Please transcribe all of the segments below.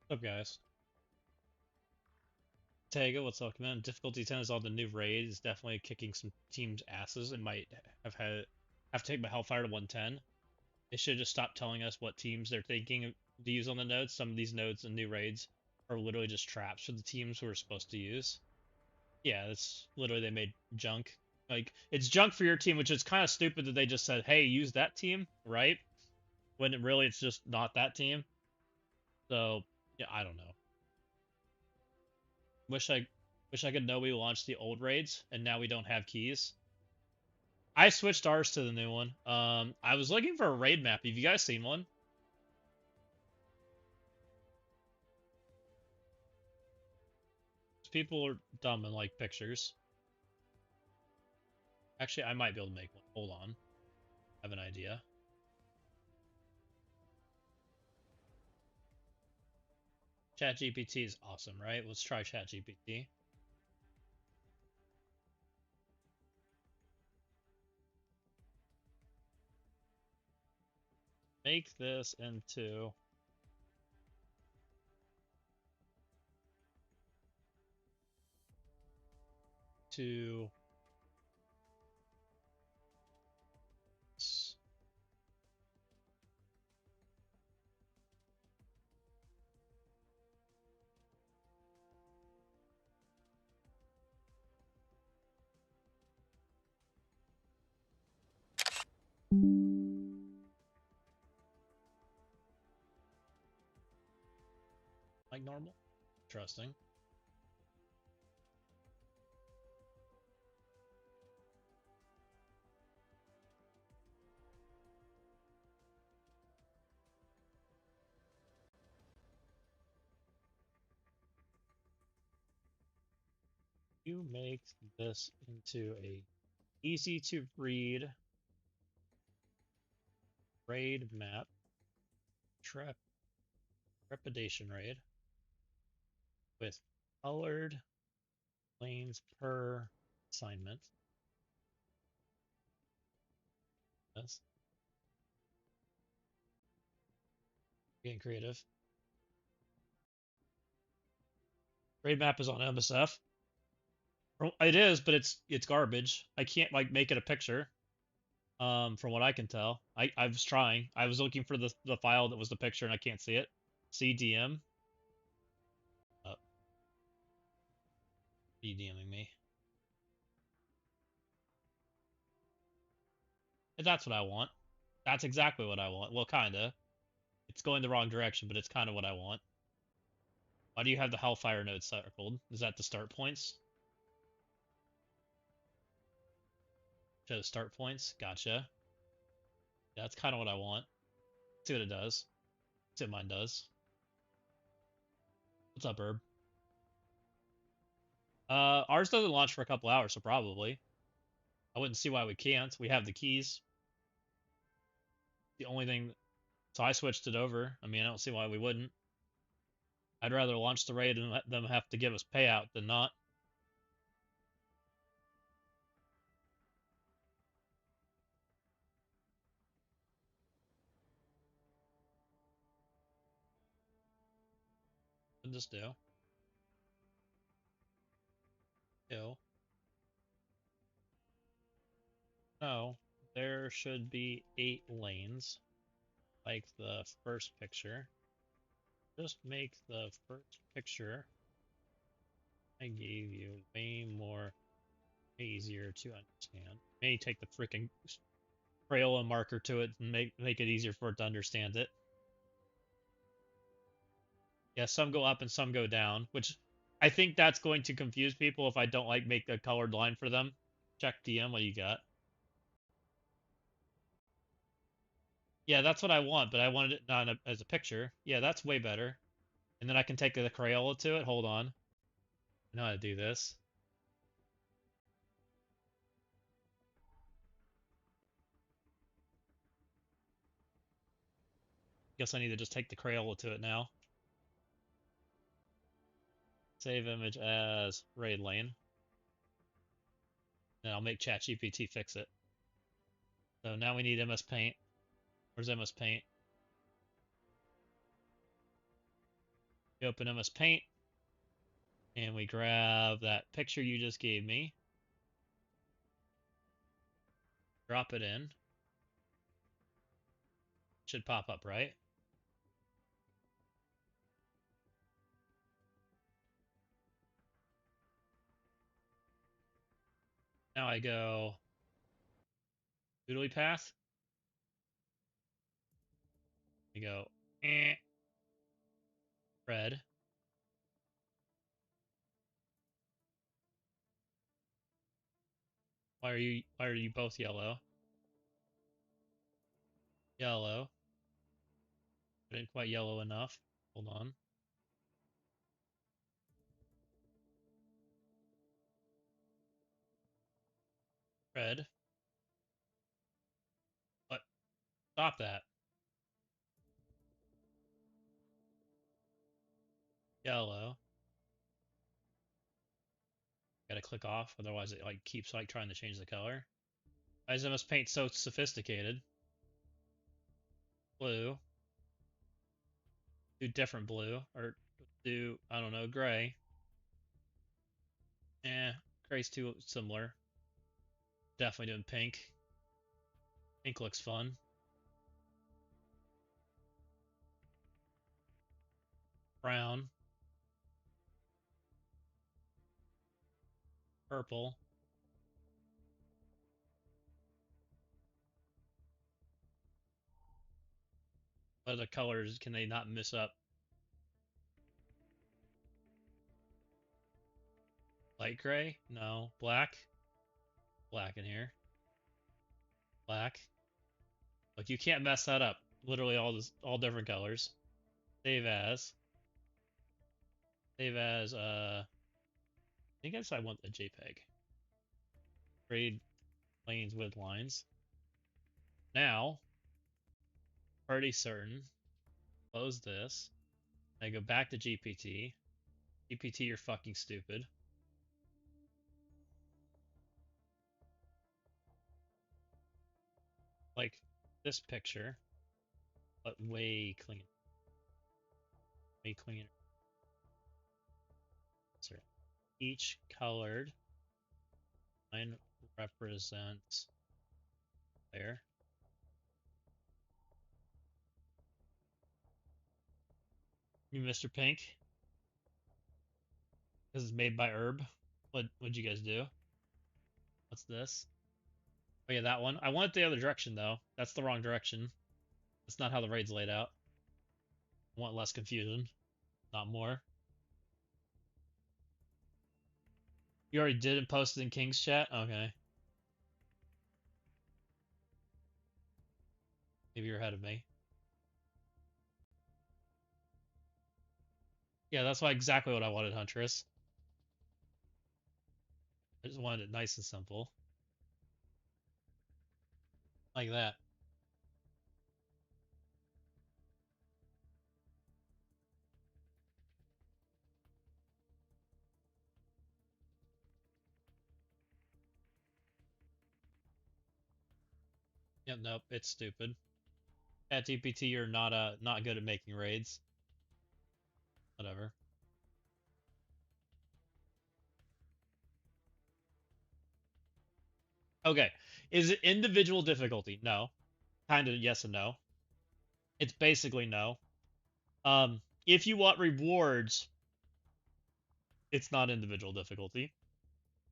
What's up, guys? Tega, what's up, man? Difficulty 10 is on the new raid. It's definitely kicking some teams' asses. It might have to take my Hellfire to 110. They should just stop telling us what teams they're thinking to use on the nodes. Some of these nodes and new raids are literally just traps for the teams who are supposed to use. Yeah, it's literally they made junk. Like, it's junk for your team, which is kind of stupid that they just said, hey, use that team, right? When really it's just not that team. So, yeah, I don't know. Wish I wish I could know we launched the old raids and now we don't have keys. I switched ours to the new one. I was looking for a raid map. Have you guys seen one? People are dumb and like pictures. Actually, I might be able to make one. Hold on. I have an idea. ChatGPT is awesome, right? Let's try ChatGPT. Make this into to like normal. Interesting. You make this into a easy to read raid map. Trepidation raid with colored lanes per assignment. Yes, getting creative. Raid map is on MSF. It is, but it's garbage. I can't like make it a picture. From what I can tell, I was trying. I was looking for the file that was the picture, and I can't see it. CDM. DMing me. That's what I want. That's exactly what I want. Well, kinda. It's going the wrong direction, but it's kind of what I want. Why do you have the Hellfire node circled? Is that the start points? Show start points. Gotcha. Yeah, that's kind of what I want. See what it does. See what mine does. What's up, Herb? Ours doesn't launch for a couple hours, so probably. I wouldn't see why we can't. We have the keys. The only thing. So I switched it over. I mean, I don't see why we wouldn't. I'd rather launch the raid and let them have to give us payout than not. And just do. Ew. No, there should be 8 lanes, like the first picture. Just make the first picture I gave you way more easier to understand. Maybe take the freaking Crayola marker to it and make it easier for it to understand it. Yeah, some go up and some go down, which I think that's going to confuse people if I don't like make a colored line for them. Check DM, what you got? Yeah, that's what I want, but I wanted it not as a picture. Yeah, that's way better. And then I can take the Crayola to it. Hold on. I know how to do this. Guess I need to just take the Crayola to it now. Save image as raid lane. And I'll make ChatGPT fix it. So now we need MS Paint. Where's MS Paint? We open MS Paint, and we grab that picture you just gave me. Drop it in. Should pop up, right? Now I go doodly path. I go red. Why are you both yellow? Yellow. Didn't quite yellow enough. Hold on. Red. What? Stop that. Yellow. Gotta click off, otherwise it like keeps like trying to change the color. Why is MS Paint so sophisticated? Blue. Do different blue, or do, I don't know, gray. Gray's too similar. Definitely doing pink. Pink looks fun. Brown. Purple. What other colors can they not miss up? Light gray? No. Black? Black in here. Black. Look, you can't mess that up. Literally all different colors. Save as. Save as, I think I want a JPEG. Grade planes with lines. Now, pretty certain. Close this. I go back to GPT. GPT, you're fucking stupid. Like this picture, but way cleaner. Way cleaner. So each colored line represents there. You Mr. Pink. This is made by Herb. What'd you guys do? What's this? Oh yeah, that one. I want it the other direction though. That's the wrong direction. That's not how the raid's laid out. I want less confusion, not more. You already did and posted in King's chat? Okay. Maybe you're ahead of me. Yeah, that's why exactly what I wanted, Huntress. I just wanted it nice and simple. Like that. Yep, nope, it's stupid. At GPT, you're not good at making raids. Whatever. Okay. Is it individual difficulty? No. Kind of yes and no. It's basically no. If you want rewards, it's not individual difficulty.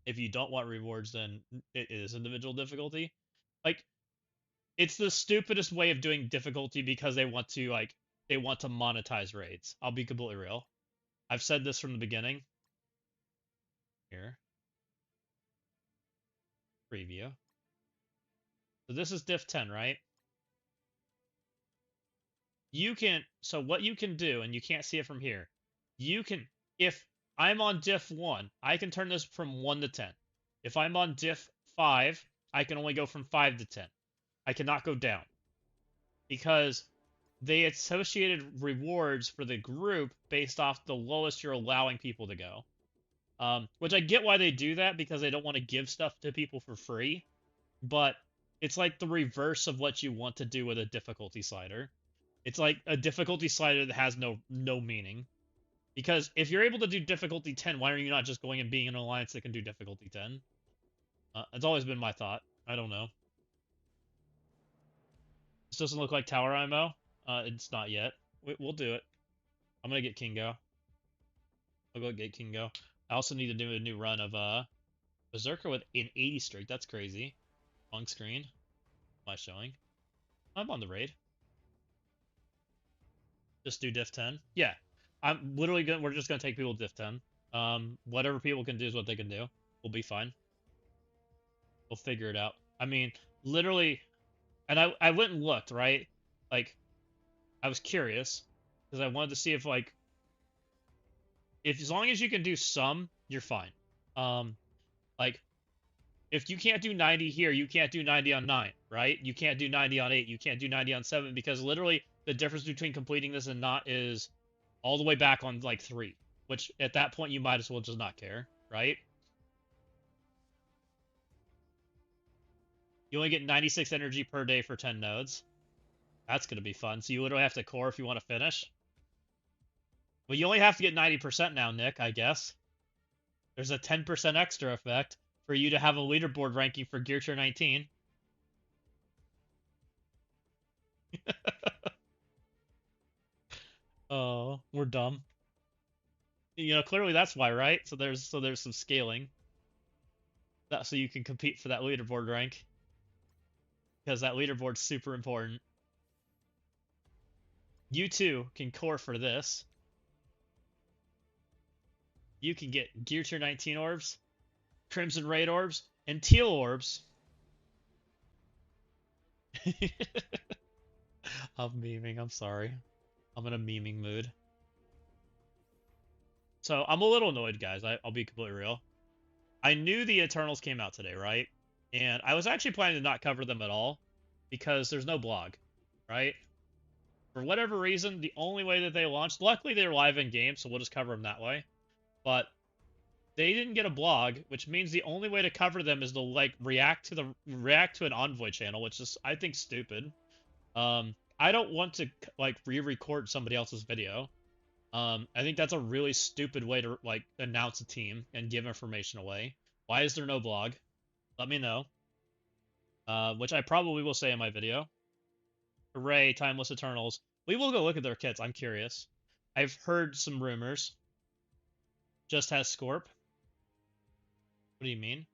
If you don't want rewards, then it is individual difficulty. Like, it's the stupidest way of doing difficulty because they want to monetize raids. I'll be completely real. I've said this from the beginning. Here. Preview. So this is diff 10, right? So what you can do, and you can't see it from here, if I'm on diff 1, I can turn this from 1 to 10. If I'm on diff 5, I can only go from 5 to 10. I cannot go down. Because they associated rewards for the group based off the lowest you're allowing people to go. Which I get why they do that, because they don't want to give stuff to people for free. But it's like the reverse of what you want to do with a difficulty slider. It's like a difficulty slider that has no meaning. Because if you're able to do difficulty 10, why are you not just going and being an alliance that can do difficulty 10? It's always been my thought. I don't know. This doesn't look like tower IMO. It's not yet. We'll do it. I'm gonna get Kingo. I'll go get Kingo. I also need to do a new run of Berserker with an 80 streak. That's crazy. On screen. Am I showing? I'm on the raid. Just do diff 10. Yeah. I'm literally gonna we're just gonna take people diff 10. Whatever people can do is what they can do. We'll be fine. We'll figure it out. I mean, literally, and I went and looked, right? Like, I was curious because I wanted to see if like if as long as you can do some, you're fine. Like if you can't do 90 here, you can't do 90 on 9, right? You can't do 90 on 8, you can't do 90 on 7 because literally the difference between completing this and not is all the way back on like 3, which at that point you might as well just not care, right? You only get 96 energy per day for 10 nodes. That's going to be fun. So you literally have to core if you want to finish. Well, you only have to get 90% now, Nick, I guess. There's a 10% extra effect for you to have a leaderboard ranking for Gear Tier 19. Oh, we're dumb. You know, clearly that's why, right? So there's some scaling. That so you can compete for that leaderboard rank. Because that leaderboard's super important. You too can core for this. You can get Gear Tier 19 orbs, Crimson Raid orbs, and Teal orbs. I'm memeing, I'm sorry. I'm in a memeing mood. So I'm a little annoyed, guys. I'll be completely real. I knew the Eternals came out today, right? And I was actually planning to not cover them at all because there's no blog, right? For whatever reason, the only way that they launched, luckily they're live in game, so we'll just cover them that way. But they didn't get a blog, which means the only way to cover them is to like react to an Envoy channel, which is I think stupid. I don't want to like re-record somebody else's video. I think that's a really stupid way to like announce a team and give information away. Why is there no blog? Let me know. Which I probably will say in my video. Hooray, Timeless Eternals. We will go look at their kits. I'm curious. I've heard some rumors. Just has Scorp. What do you mean?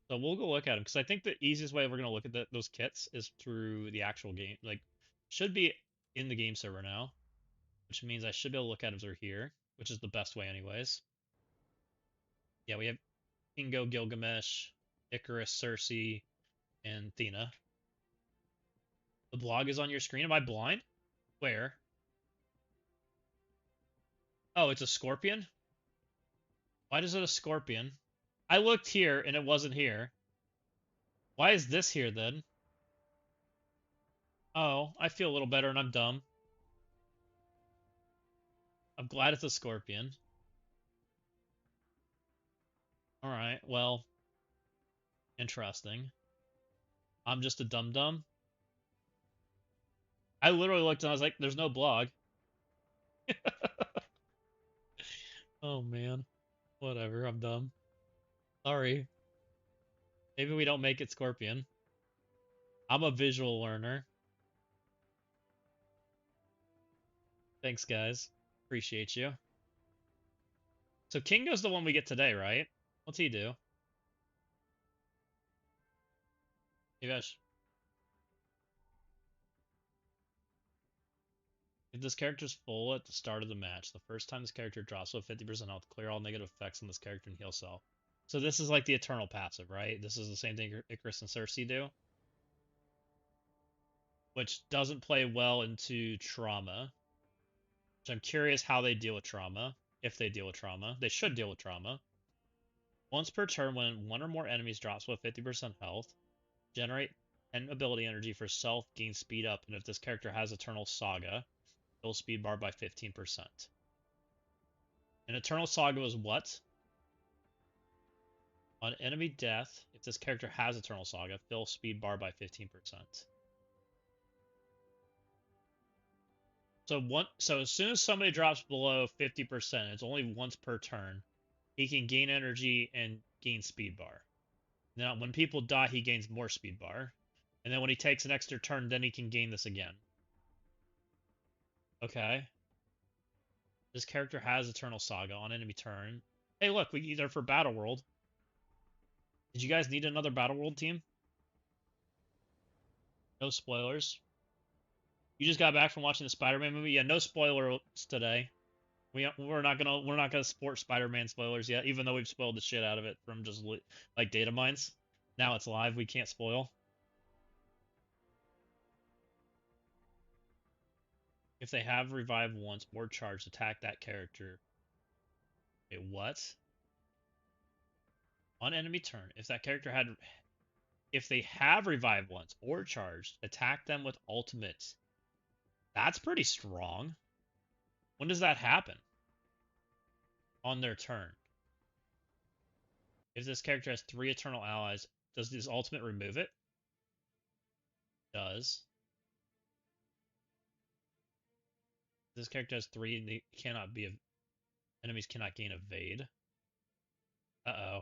So we'll go look at them because I think the easiest way we're gonna look at those kits is through the actual game. Like, should be in the game server now, which means I should be able to look at them through here, which is the best way, anyways. Yeah, we have Kingo, Gilgamesh, Icarus, Cersei, and Athena. The blog is on your screen. Am I blind? Where? Oh, it's a scorpion? Why is it a scorpion? I looked here and it wasn't here. Why is this here then? Oh, I feel a little better and I'm dumb. I'm glad it's a scorpion. Alright, well, interesting. I'm just a dum-dum. I literally looked and I was like, there's no blog. Oh man. Whatever, I'm dumb. Sorry. Maybe we don't make it scorpion. I'm a visual learner. Thanks, guys. Appreciate you. So Kingo's the one we get today, right? What's he do? You guys. If this character's full at the start of the match, the first time this character drops with 50% health, clear all negative effects on this character and heal self. So this is like the Eternal passive, right? This is the same thing Icarus and Cersei do. Which doesn't play well into trauma. Which I'm curious how they deal with trauma. If they deal with trauma. They should deal with trauma. Once per turn, when one or more enemies drops with 50% health, generate an ability energy for self, gain speed up, and if this character has Eternal Saga, fill speed bar by 15%. An Eternal Saga was what? On enemy death, if this character has Eternal Saga, fill speed bar by 15%. So as soon as somebody drops below 50%, it's only once per turn. He can gain energy and gain speed bar. Now, when people die, he gains more speed bar. And then when he takes an extra turn, then he can gain this again. Okay. This character has Eternal Saga on enemy turn. Hey, look, we either for Battle World. Did you guys need another Battle World team? No spoilers. You just got back from watching the Spider-Man movie? Yeah, no spoilers today. We're not gonna support Spider-Man spoilers yet, even though we've spoiled the shit out of it from just like data mines. Now it's live, we can't spoil. If they have revive once or charge, attack that character. Wait, what? On enemy turn, if they have revive once or charged, attack them with ultimates. That's pretty strong. When does that happen? On their turn. If this character has 3 eternal allies, does this ultimate remove it? Does. This character has 3 and they cannot be enemies cannot gain evade. Uh-oh.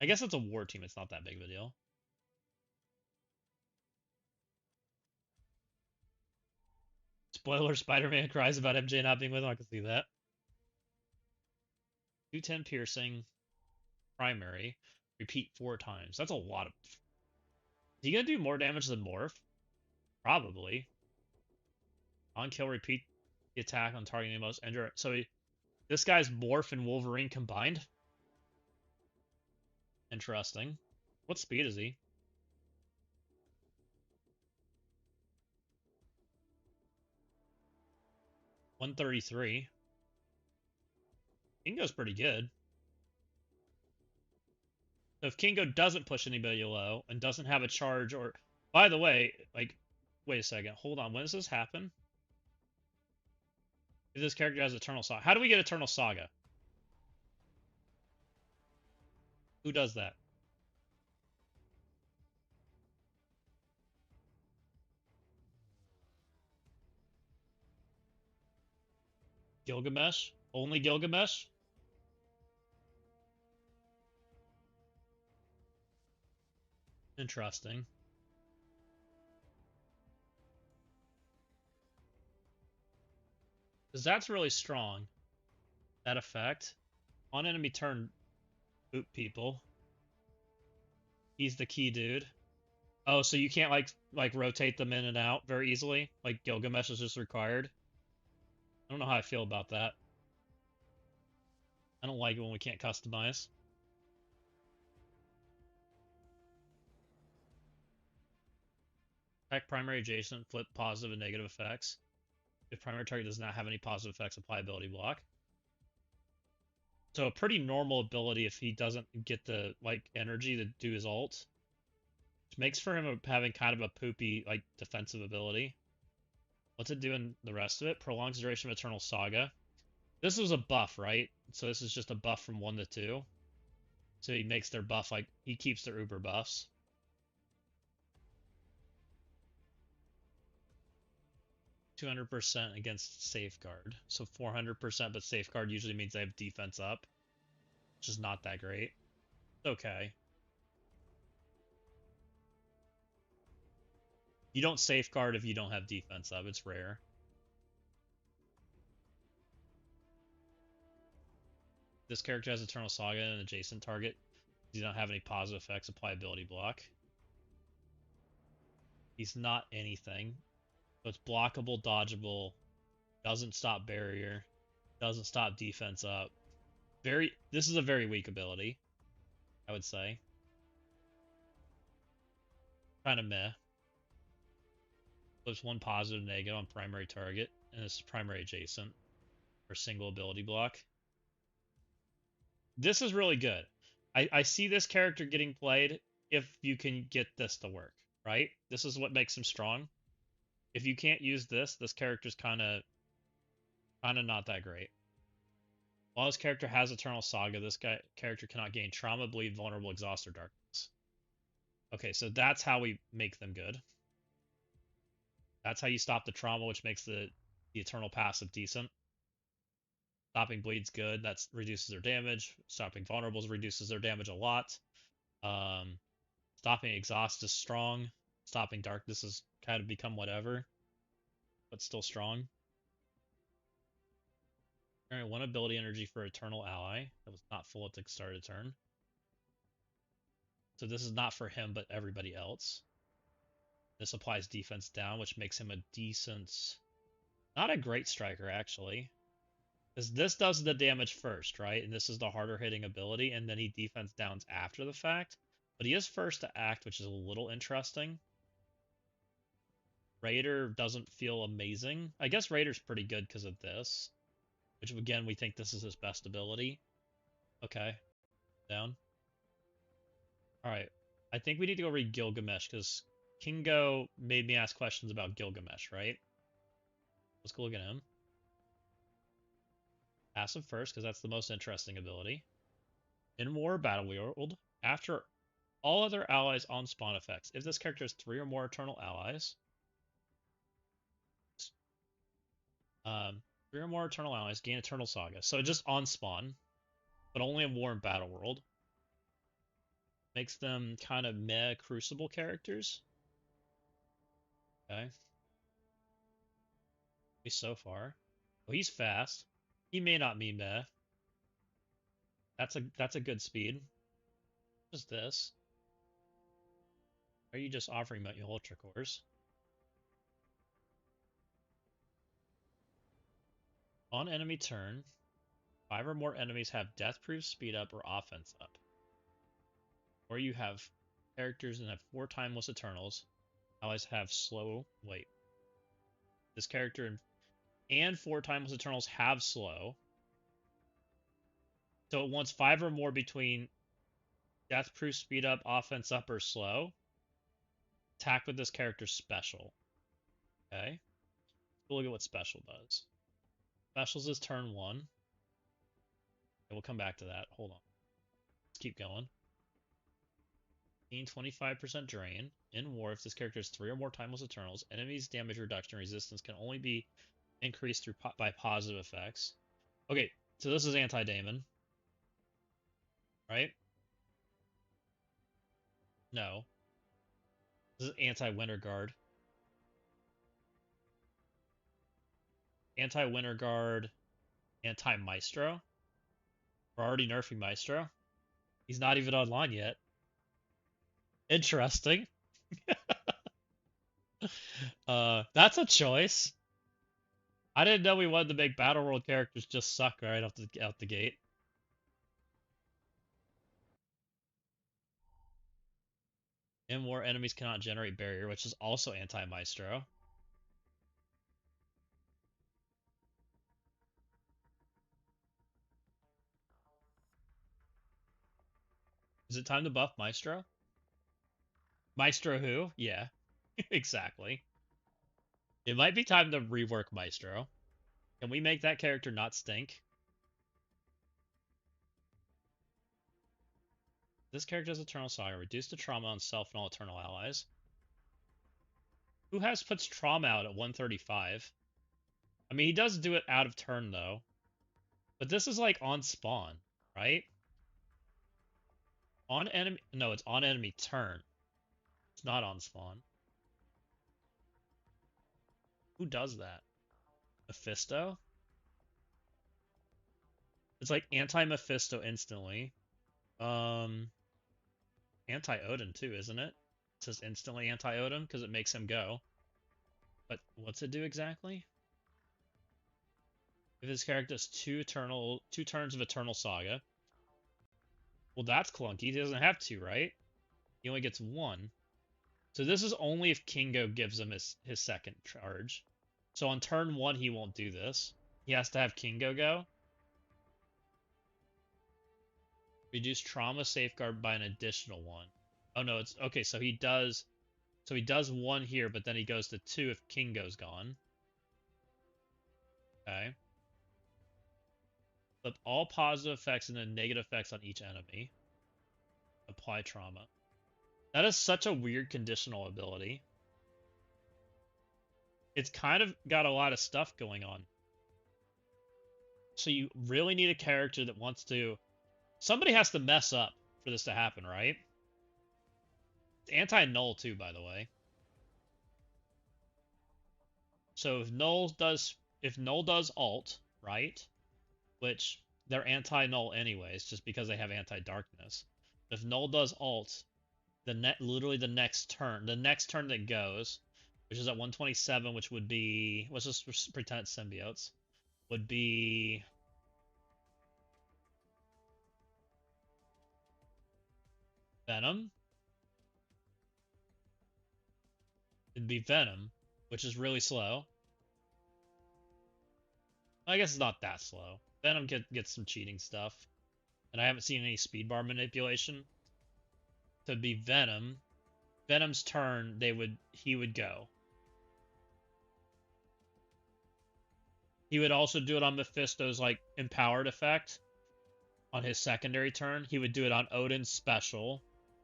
I guess it's a war team, it's not that big of a deal. Spoiler, Spider-Man cries about MJ not being with him, I can see that. 210 piercing, primary, repeat 4 times. That's a lot of... Is he gonna do more damage than Morph? Probably. On kill, repeat the attack on targeting the most injured. So this guy's Morph and Wolverine combined? Interesting. What speed is he? 133. Kingo's pretty good. So if Kingo doesn't push anybody low and doesn't have a charge or... By the way, like, wait a second. Hold on. When does this happen? If this character has Eternal Saga. How do we get Eternal Saga? Who does that? Gilgamesh? Only Gilgamesh? Interesting. Because that's really strong. That effect. On enemy turn, boot people. He's the key dude. Oh, so you can't like rotate them in and out very easily? Like Gilgamesh is just required? I don't know how I feel about that. I don't like it when we can't customize. Attack primary adjacent, flip positive and negative effects. If primary target does not have any positive effects, apply ability block. So a pretty normal ability if he doesn't get the like energy to do his ult. Which makes for him having kind of a poopy like defensive ability. What's it doing the rest of it? Prolongs duration of Eternal Saga. This was a buff, right? So this is just a buff from 1 to 2. So he makes their buff like he keeps their uber buffs. 200% against safeguard. So 400%, but safeguard usually means they have defense up, which is not that great. Okay. You don't safeguard if you don't have defense up. It's rare. This character has Eternal Saga and an adjacent target. Does not have any positive effects. Apply ability block. He's not anything. So it's blockable, dodgeable, doesn't stop barrier, doesn't stop defense up. This is a very weak ability, I would say. Kind of meh. Flips 1 positive, negative on primary target, and this is primary adjacent or single ability block. This is really good. I see this character getting played if you can get this to work, right? This is what makes him strong. If you can't use this character's kind of not that great. While this character has Eternal Saga, this character cannot gain Trauma, Bleed, Vulnerable, Exhaust, or Darkness. Okay, so that's how we make them good. That's how you stop the trauma, which makes the eternal passive decent. Stopping bleed's good. That reduces their damage. Stopping vulnerables reduces their damage a lot. Um, Stopping exhaust is strong. Stopping darkness has kind of become whatever, but still strong. Alright, 1 ability energy for Eternal Ally. That was not full at the start of the turn. So this is not for him, but everybody else. This applies defense down, which makes him a decent... Not a great striker, actually. Because this does the damage first, right? And this is the harder hitting ability, and then he defense downs after the fact. But he is first to act, which is a little interesting. Raider doesn't feel amazing. I guess Raider's pretty good because of this. Which, again, we think this is his best ability. Okay. Down. Alright. I think we need to go read Gilgamesh, because Kingo made me ask questions about Gilgamesh, right? Let's go look at him. Passive first, because that's the most interesting ability. In War Battle World, after all other allies on spawn effects, if this character has 3 or more eternal allies, 3 or more eternal allies gain Eternal Saga. So just on spawn, but only in War and Battle World. Makes them kind of meh Crucible characters. Okay. He's so far. Well, he's fast. He may not be meh. That's a good speed. What is this? Are you just offering me Ultra Cores? On enemy turn, 5 or more enemies have Death-Proof, Speed Up, or Offense Up. Or you have characters that have 4 Timeless Eternals. Allies have slow... Wait. This character and 4 Timeless Eternals have slow. So it wants 5 or more between Death-Proof, Speed Up, Offense Up, or Slow. Attack with this character's special. Okay. We'll look at what special does. Specials is turn 1. Okay, we'll come back to that. Hold on. Let's keep going. 25% drain. In war, if this character has 3 or more Timeless Eternals, enemies' damage reduction resistance can only be increased by positive effects. Okay, so this is anti-Daemon. Right? No. This is anti-Winter Guard. Anti-Winter Guard, anti-Maestro. We're already nerfing Maestro. He's not even online yet. Interesting. That's a choice. I didn't know we wanted to make Battle World characters just suck right out the gate. In war, enemies cannot generate barrier, which is also anti-Maestro. Is it time to buff Maestro? Maestro who? Yeah, exactly. It might be time to rework Maestro. Can we make that character not stink? This character has Eternal Saga. Reduce the trauma on self and all eternal allies. Who puts trauma out at 135? I mean, he does do it out of turn, though. But this is like on spawn, right? On enemy... No, it's on enemy turn. It's not on spawn. Who does that? Mephisto? It's like anti-Mephisto instantly. Anti-Odin too, isn't it? It says instantly anti-Odin because it makes him go. But what's it do exactly? If his character has 2 turns of Eternal Saga. Well, that's clunky. He doesn't have 2, right? He only gets 1. So this is only if Kingo gives him his second charge. So on turn 1, he won't do this. He has to have Kingo go. Reduce trauma safeguard by an additional 1. Oh no, it's okay, so he does 1 here, but then he goes to 2 if Kingo's gone. Okay. Flip all positive effects and then negative effects on each enemy. Apply trauma. That is such a weird conditional ability. it's kind of got a lot of stuff going on. So you really need a character that wants to... Somebody has to mess up for this to happen, right? It's anti-null too, by the way. So if null does alt, right? Which they're anti-null anyways, just because they have anti-darkness. If null does alt, literally the next turn that goes, which is at 127, which would be, let's just pretend it's symbiotes, would be Venom. It'd be Venom, which is really slow. I guess it's not that slow. Venom gets some cheating stuff, and I haven't seen any speed bar manipulation. So it'd be Venom. Venom's turn, he would go. He would also do it on Mephisto's like empowered effect on his secondary turn. He would do it on Odin's special,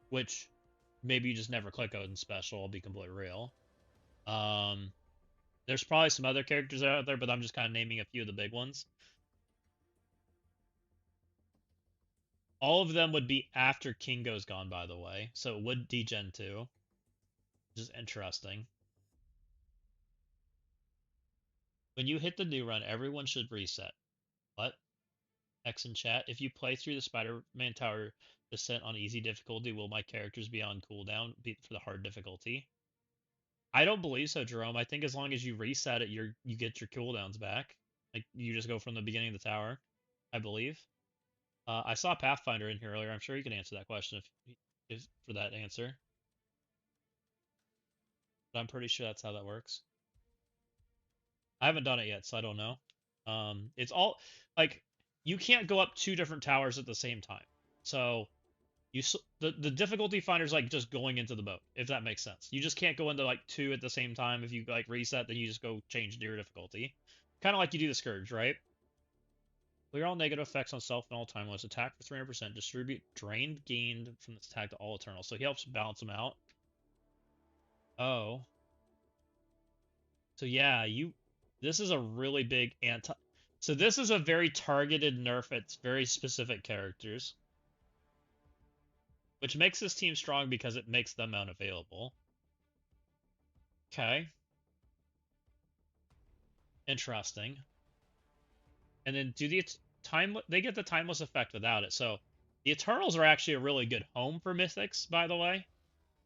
which maybe you just never click Odin's special, I'll be completely real. There's probably some other characters out there, but I'm just kind of naming a few of the big ones. All of them would be after Kingo's gone, by the way, so it would degen 2, which is interesting. When you hit the new run, everyone should reset. What? X in chat. If you play through the Spider-Man Tower Descent on easy difficulty, will my characters be on cooldown for the hard difficulty? I don't believe so, Jerome. I think as long as you reset it, you get your cooldowns back. Like you just go from the beginning of the tower, I believe. I saw Pathfinder in here earlier. I'm sure you can answer that question if for that answer. But I'm pretty sure that's how that works. I haven't done it yet, so I don't know. It's all like you can't go up 2 different towers at the same time. So the difficulty finder is like just going into the boat, if that makes sense. You just can't go into like 2 at the same time. If you like reset, then you just go change your difficulty. Kind of like you do the Scourge, right? Clear all negative effects on self and all timeless. Attack for 300%. Distribute drained gained from this attack to all eternal. So he helps balance them out. Oh. So yeah, this is a really big anti... So this is a very targeted nerf at very specific characters. Which makes this team strong because it makes them unavailable. Okay. Interesting. And then they get the timeless effect without it. So the Eternals are actually a really good home for Mythics, by the way.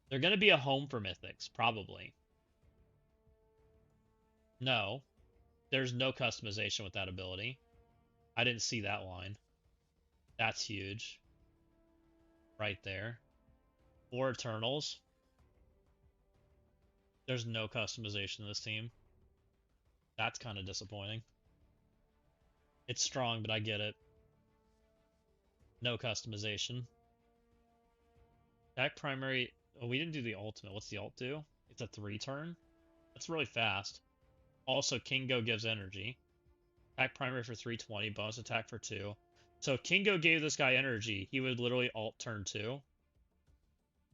They're going to be a home for Mythics, probably. No. There's no customization with that ability. I didn't see that line. That's huge. Right there. 4 Eternals. There's no customization in this team. That's kind of disappointing. It's strong, but I get it. No customization. Attack primary... Oh, we didn't do the ultimate. What's the ult do? It's a 3 turn? That's really fast. Also, Kingo gives energy. Attack primary for 320, bonus attack for 2. So if Kingo gave this guy energy, he would literally ult turn 2.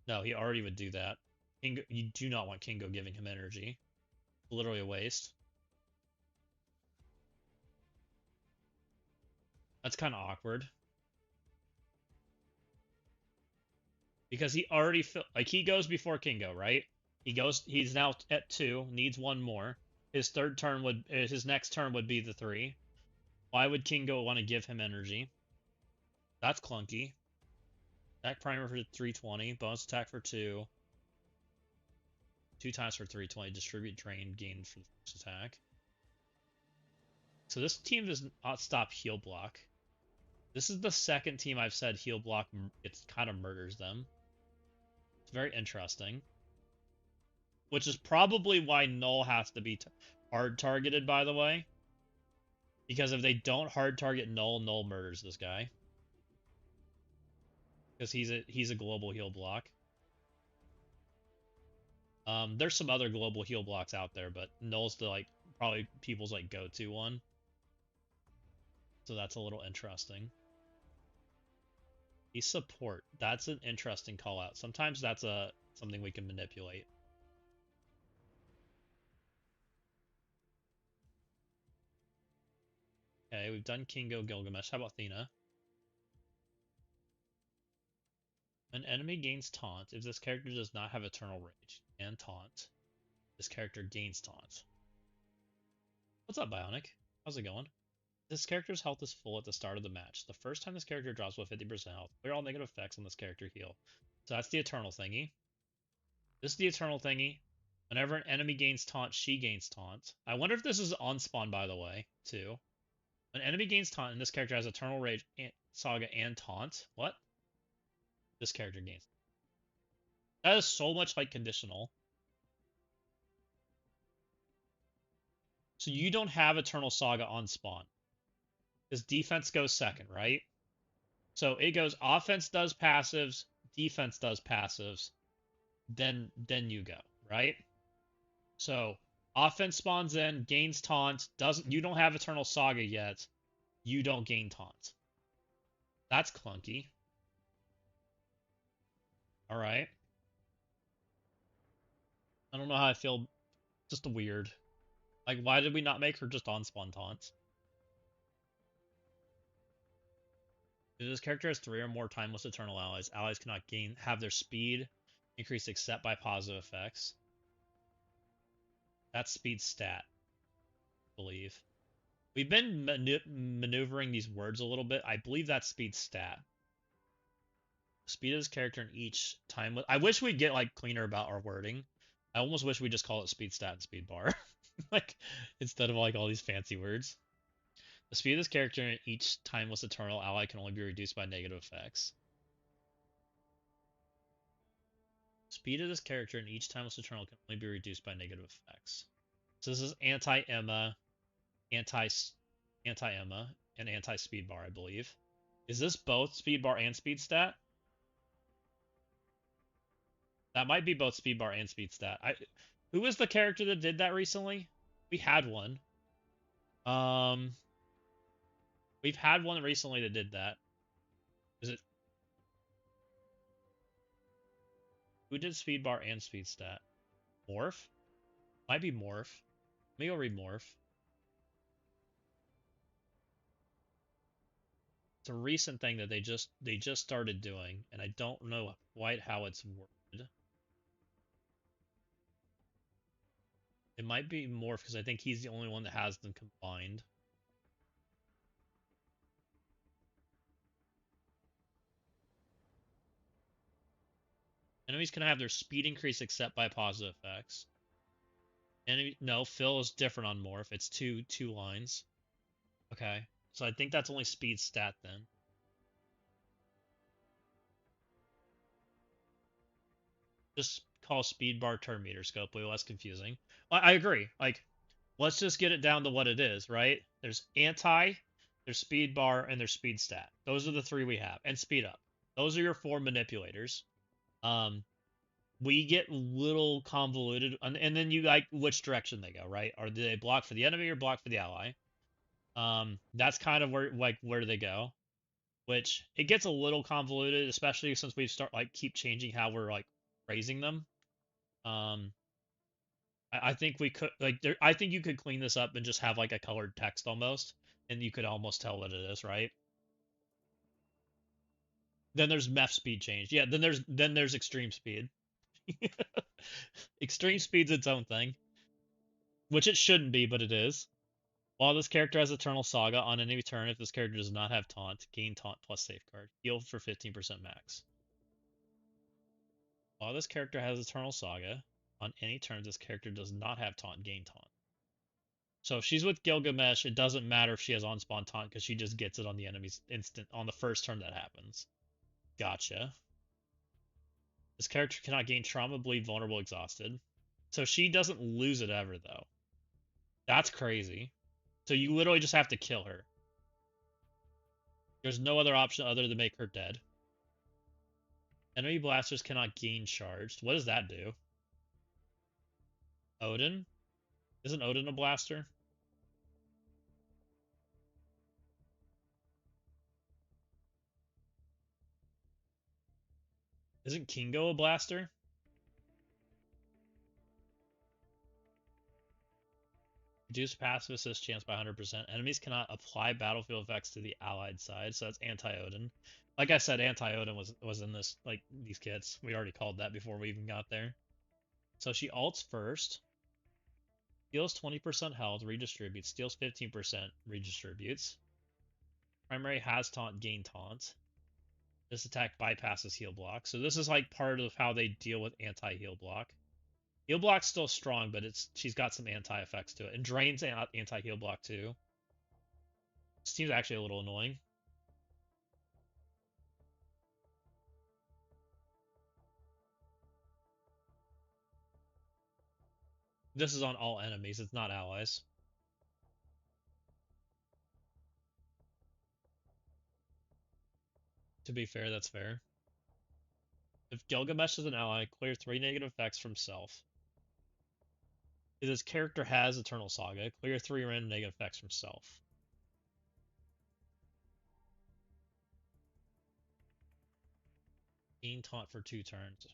No, he already would do that. Kingo, you do not want Kingo giving him energy. Literally a waste. That's kind of awkward. Because he already like he goes before Kingo, right? He's now at 2, needs 1 more. His next turn would be the 3. Why would Kingo want to give him energy? That's clunky. Attack primer for 320, bonus attack for 2. 2 times for 320, distribute drain gain for the first attack. So this team does not stop heal block. This is the second team I've said heal block, it kind of murders them. It's very interesting. Which is probably why Null has to be hard targeted, by the way. Because if they don't hard target Null, Null murders this guy. Because he's a global heal block. There's some other global heal blocks out there, but Null's the probably people's go-to one. So that's a little interesting. He's support. That's an interesting call out. Sometimes that's something we can manipulate. Okay, we've done Kingo, Gilgamesh. How about Athena? An enemy gains taunt if this character does not have Eternal Rage. And taunt. This character gains taunt. What's up, Bionic? How's it going? This character's health is full at the start of the match. The first time this character drops with 50% health, clear all negative effects on this character heal. So that's the Eternal thingy. This is the Eternal thingy. Whenever an enemy gains taunt, she gains taunt. I wonder if this is on spawn, by the way, too. An enemy gains taunt, and this character has Eternal Rage, Saga, and taunt. What? This character gains. That is so much like conditional. So you don't have Eternal Saga on spawn. Because defense goes second, right? So it goes offense does passives, defense does passives, then you go, right? So offense spawns in, gains taunt, doesn't you don't have Eternal Saga yet, you don't gain taunt. That's clunky. Alright. I don't know how I feel. Just weird. Like, why did we not make her just on spawn taunts? If this character has 3 or more timeless Eternal allies, allies cannot have their speed increased except by positive effects. That's speed stat, I believe. We've been maneuvering these words a little bit. I believe that's speed stat. Speed of this character in each time. I wish we'd get like cleaner about our wording. I almost wish we just call it speed stat and speed bar. Like, instead of like all these fancy words. The speed of this character in each timeless Eternal ally can only be reduced by negative effects. Speed of this character in each timeless Eternal can only be reduced by negative effects. So this is anti-Emma, anti-Emma, and anti-speed bar, I believe. Is this both speed bar and speed stat? That might be both speed bar and speed stat. Who was the character that did that recently? We had one. We've had one recently that did that. Is it? Who did speed bar and speed stat? Morph? Might be Morph. Let me go read Morph. It's a recent thing that they just started doing, and I don't know quite how it's worded. It might be Morph because I think he's the only one that has them combined. Enemies can have their speed increase except by positive effects. No, Phil is different on Morph. It's two lines. Okay, so I think that's only speed stat then. Just call speed bar turn meter scope way less confusing. I agree. Like, let's just get it down to what it is, right? There's anti, there's speed bar, and there's speed stat. Those are the 3 we have, and speed up. Those are your 4 manipulators. We get little convoluted, and then you like which direction they go, right? Or do they block for the enemy or block for the ally? That's kind of where do they go? Which it gets a little convoluted, especially since we start keep changing how we're phrasing them. I think we could I think you could clean this up and just have a colored text almost, and you could almost tell what it is, right? Then there's MEF speed change. Yeah, then there's extreme speed. Extreme speed's its own thing, which it shouldn't be, but it is. While this character has Eternal Saga, on any turn, if this character does not have Taunt, gain Taunt plus Safeguard. Heal for 15% max. While this character has Eternal Saga, on any turn this character does not have Taunt, gain Taunt. So if she's with Gilgamesh, it doesn't matter if she has on-spawn taunt because she just gets it on the enemy's instant on the first turn that happens. Gotcha. This character cannot gain trauma, bleed, vulnerable, exhausted. So she doesn't lose it ever, though. That's crazy. So you literally just have to kill her. There's no other option other than make her dead. Enemy blasters cannot gain charged. What does that do? Odin? Isn't Odin a blaster? Isn't Kingo a blaster? Reduce passive assist chance by 100%. Enemies cannot apply battlefield effects to the allied side, so that's anti-Odin. Like I said, anti-Odin was in this, like, these kits. We already called that before we even got there. So she ults first. Steals 20% health, redistributes. Steals 15%, redistributes. Primary has taunt, gain taunt. This attack bypasses heal block. So this is like part of how they deal with anti-heal block. Heal block's still strong, but she's got some anti-effects to it. And drains anti-heal block too. This team's actually a little annoying. This is on all enemies, it's not allies. To be fair, that's fair. If Gilgamesh is an ally, clear 3 negative effects from self. If this character has Eternal Saga, clear 3 random negative effects from self. Gain taunt for 2 turns.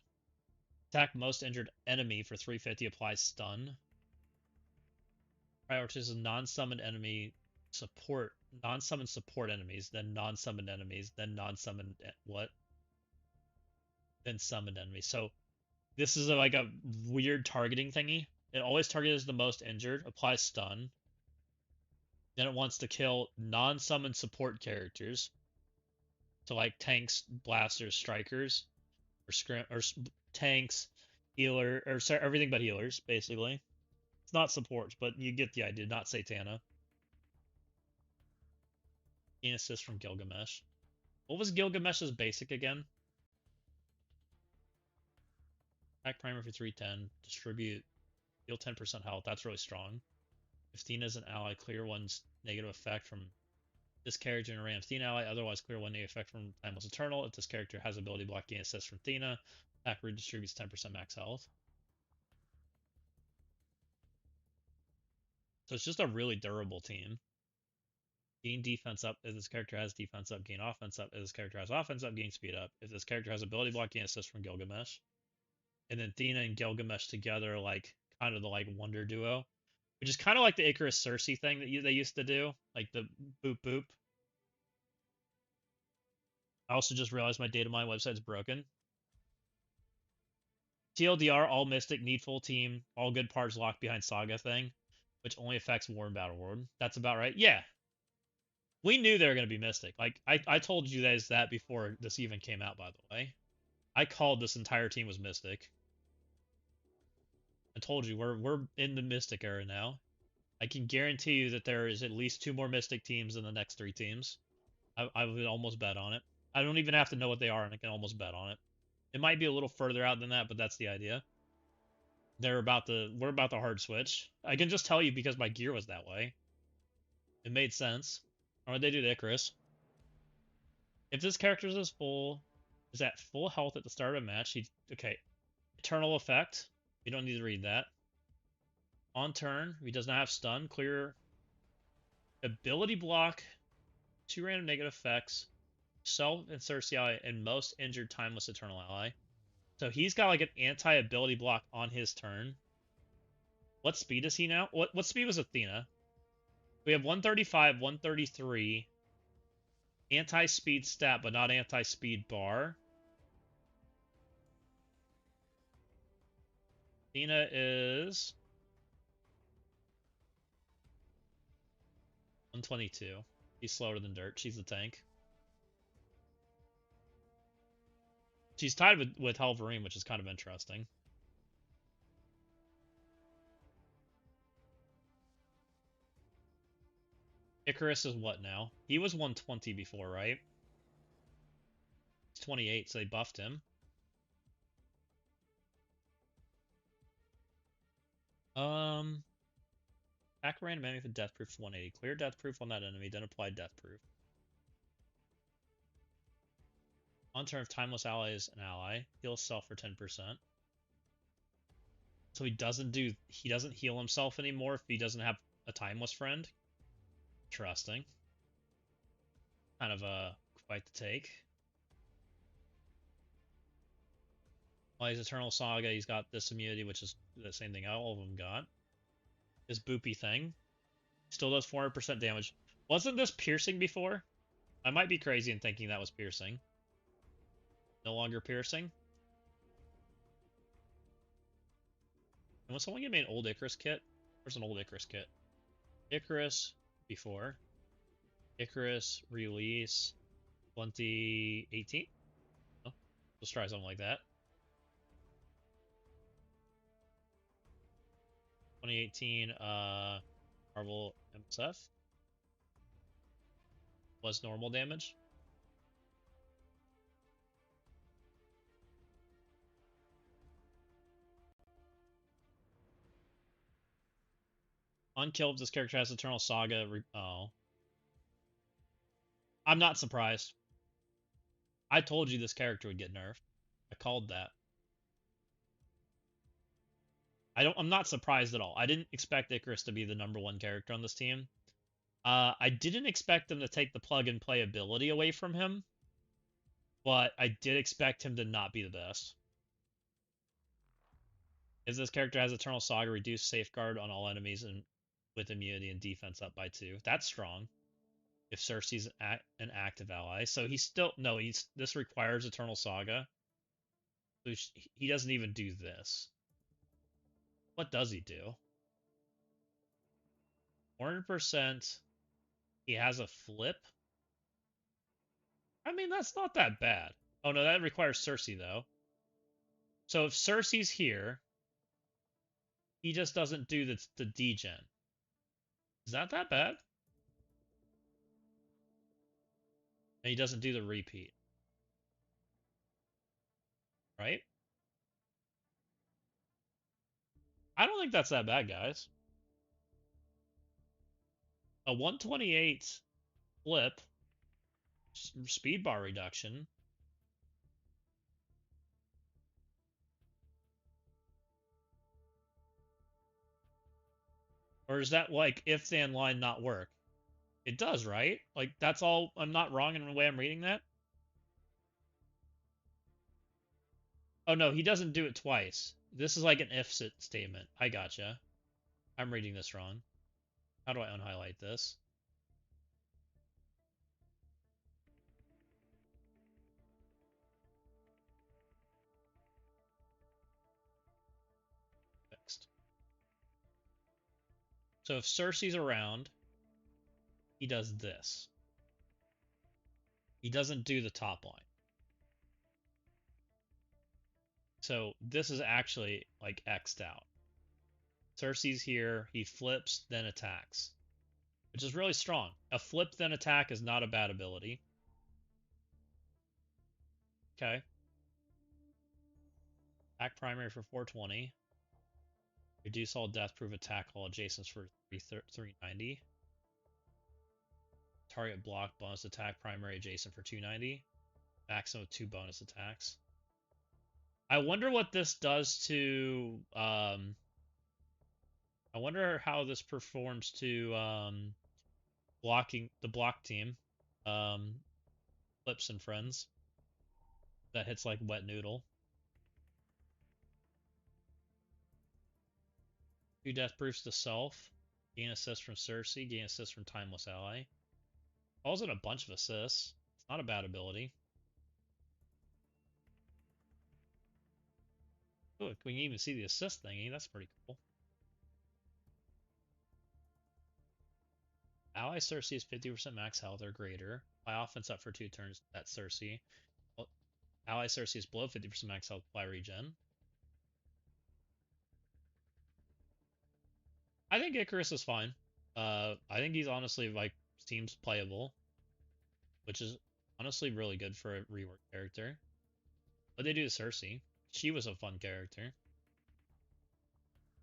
Attack most injured enemy for 350, applies stun. Prioritizes non-summoned enemy support, non-summoned support enemies, then non-summoned enemies, then non-summoned what? Then summoned enemies. So this is like a weird targeting thingy. It always targets the most injured, applies stun. Then it wants to kill non-summoned support characters. So like tanks, blasters, strikers, or tanks, healer, or sorry, everything but healers, basically. It's not supports, but you get the idea. Not Satana. Gain assist from Gilgamesh. What was Gilgamesh's basic again? Attack primer for 310. Distribute. Heal 10% health. That's really strong. If Athena is an ally, clear one's negative effect from this character in a random Athena ally. Otherwise, clear one negative effect from Timeless Eternal. If this character has ability block, gain assist from Athena. Attack redistributes 10% max health. So it's just a really durable team. Gain defense up if this character has defense up. Gain offense up if this character has offense up. Gain speed up if this character has ability block, gain assist from Gilgamesh. And then Athena and Gilgamesh together, like kind of the like wonder duo, which is kind of like the Icarus Cersei thing that they used to do, like the boop boop. I also just realized my data mine website's broken. TLDR, all Mystic, need full team, all good parts locked behind Saga thing, which only affects War and Battle World. That's about right. Yeah. We knew they were going to be Mystic. Like, I told you guys that before this even came out, by the way. I called this entire team was Mystic. I told you, we're in the Mystic era now. I can guarantee you that there is at least 2 more Mystic teams in the next 3 teams. I would almost bet on it. I don't even have to know what they are, and I can almost bet on it. It might be a little further out than that, but that's the idea. We're about to hard switch. I can just tell you because my gear was that way. It made sense. Or they do the Icarus. If this character is at full health at the start of a match, okay. Eternal effect. You don't need to read that. On turn, he does not have stun. Clear ability block, 2 random negative effects, self and Cersei, and most injured timeless eternal ally. So he's got like an anti-ability block on his turn. What speed is he now? What speed was Athena? We have 135, 133. Anti-speed stat, but not anti-speed bar. Athena is 122. She's slower than dirt. She's the tank. She's tied with Halvarine, which is kind of interesting. Icarus is what now? He was 120 before, right? He's 28, so they buffed him. Attack random enemy for death proof 180. Clear death proof on that enemy, then apply death proof. On turn, if timeless ally is an ally, heal self for 10%. So he doesn't heal himself anymore if he doesn't have a timeless friend. Interesting. Kind of a quite the take. While he's Eternal Saga, he's got this immunity, which is the same thing all of them got. This boopy thing. Still does 400% damage. Wasn't this piercing before? I might be crazy in thinking that was piercing. No longer piercing. And will someone give me an old Icarus kit? Where's an old Icarus kit? Icarus before. Icarus release 2018? Oh, let's try something like that. 2018 Marvel MSF was normal damage. Unkilled, this character has Eternal Saga. Oh. I'm not surprised. I told you this character would get nerfed. I called that. I'm not surprised at all. I didn't expect Icarus to be the #1 character on this team. I didn't expect them to take the plug and play ability away from him, but I did expect him to not be the best. If this character has Eternal Saga, reduce safeguard on all enemies and with immunity and defense up by 2. That's strong. If Cersei's an active ally, so he's still this requires Eternal Saga. So he doesn't even do this. What does he do? 400%. He has a flip. I mean, that's not that bad. Oh no, that requires Cersei though. So if Cersei's here, he just doesn't do the degen. Is that bad? And he doesn't do the repeat. Right? I don't think that's that bad, guys. A 128 flip, speed bar reduction. Or is that like if then line not work? It does, right? Like that's all. I'm not wrong in the way I'm reading that. Oh no, he doesn't do it twice. This is like an if statement. I gotcha. I'm reading this wrong. How do I unhighlight this? Fixed. So if Cersei's around, he does this. He doesn't do the top line. So this is actually like X'd out. Cersei's here, he flips, then attacks. Which is really strong. A flip then attack is not a bad ability. Okay. Attack primary for 420. Reduce all death proof attack all adjacents for 390. Target block bonus attack primary adjacent for 290. Maximum of 2 bonus attacks. I wonder what this does to I wonder how this performs to blocking the block team. Flips and friends. That hits like wet noodle. 2 death proofs to self. Gain assist from Cersei. Gain assist from Timeless Ally. Calls in a bunch of assists. It's not a bad ability. Look, we can even see the assist thingy. That's pretty cool. Ally Cersei is 50% max health or greater. Apply offense up for 2 turns. That's Cersei. Well, Ally Cersei is below 50% max health. Apply regen. I think Icarus is fine. I think he's honestly like seems playable, which is honestly really good for a rework character. What they do to Cersei? She was a fun character.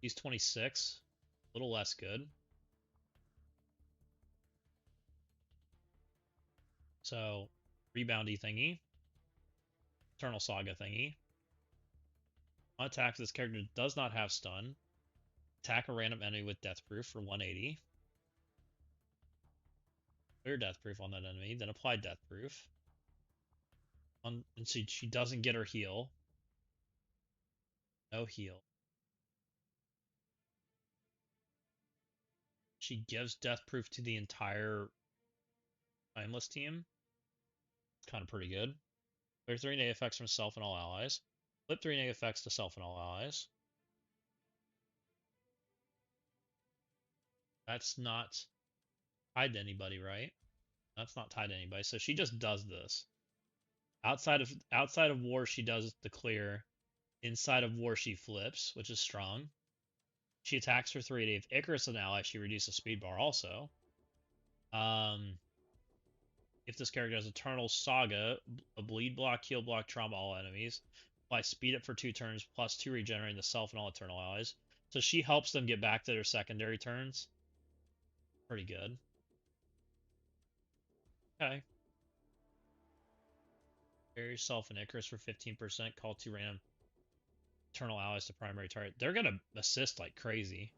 He's 26, a little less good. So, reboundy thingy, Eternal Saga thingy. On attack, this character does not have stun. Attack a random enemy with death proof for 180. Clear death proof on that enemy, then apply death proof. And she doesn't get her heal. No heal. She gives death proof to the entire timeless team. It's kind of pretty good. Clear 3 negative effects from self and all allies. Flip 3 negative effects to self and all allies. That's not tied to anybody, right? That's not tied to anybody. So she just does this. Outside of war, she does the clear. Inside of war, she flips, which is strong. She attacks for 3. If Icarus is an ally, she reduces speed bar also. If this character has Eternal Saga, a bleed block, heal block, trauma all enemies. Apply speed up for 2 turns, plus 2 regenerating the self and all eternal allies. So she helps them get back to their secondary turns. Pretty good. Okay. Carry yourself and Icarus for 15%. Call 2 random eternal allies to primary target. They're gonna assist like crazy.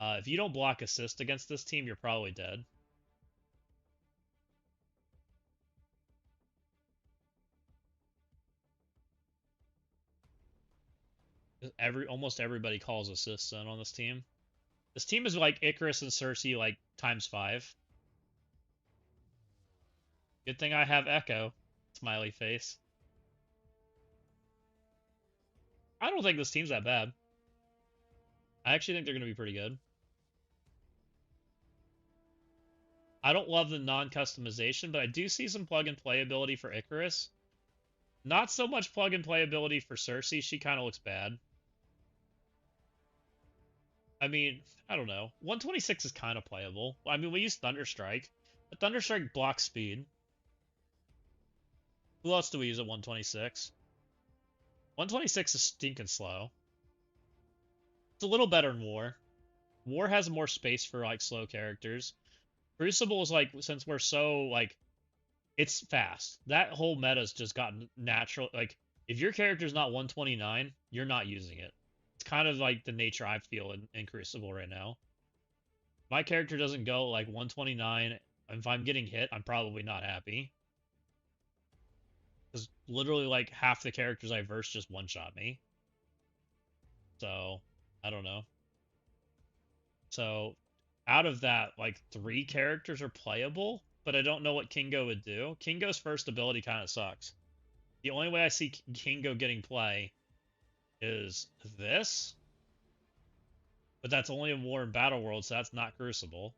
If you don't block assist against this team, you're probably dead. Almost everybody calls assists in on this team. This team is like Icarus and Cersei like times 5. Good thing I have Echo. Smiley face. I don't think this team's that bad. I actually think they're going to be pretty good. I don't love the non-customization, but I do see some plug-and-play ability for Icarus. Not so much plug-and-play ability for Cersei. She kind of looks bad. I mean, I don't know. 126 is kind of playable. I mean, we use Thunderstrike. But Thunderstrike blocks speed. Who else do we use at 126? 126 is stinking slow. It's a little better in War. War has more space for, like, slow characters. Crucible is, like, since we're so, like, it's fast. That whole meta's just gotten natural. Like, if your character's not 129, you're not using it. It's kind of like the nature I feel in Crucible right now. My character doesn't go, like, 129. If I'm getting hit, I'm probably not happy. Because literally, like, half the characters I verse just one-shot me. So, I don't know. So, out of that, like, 3 characters are playable, but I don't know what Kingo would do. Kingo's first ability kind of sucks. The only way I see Kingo getting play is this, but that's only in War and Battle World, so that's not Crucible.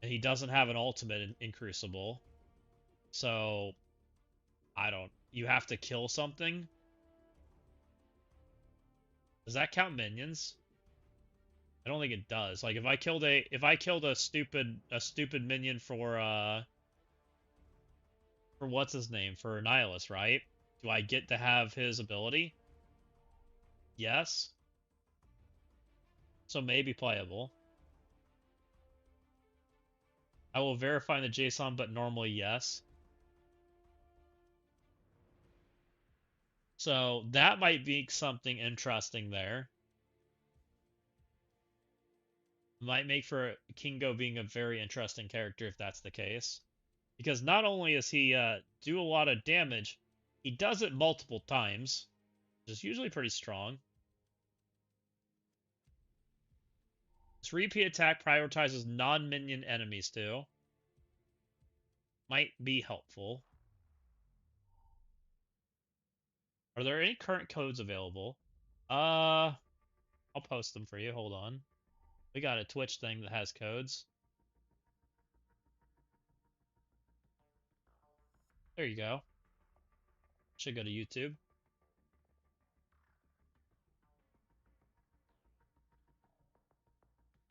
And he doesn't have an ultimate in Crucible, so I don't. You have to kill something. Does that count minions? I don't think it does. Like if I killed a stupid minion for what's his name, for Nihilus, right? Do I get to have his ability? Yes. So maybe playable. I will verify in the JSON, but normally yes. So that might be something interesting there. Might make for Kingo being a very interesting character if that's the case. Because not only does he do a lot of damage, he does it multiple times, which is usually pretty strong. This repeat attack prioritizes non-minion enemies too. Might be helpful. Are there any current codes available? I'll post them for you. Hold on. We got a Twitch thing that has codes. There you go. Should go to YouTube.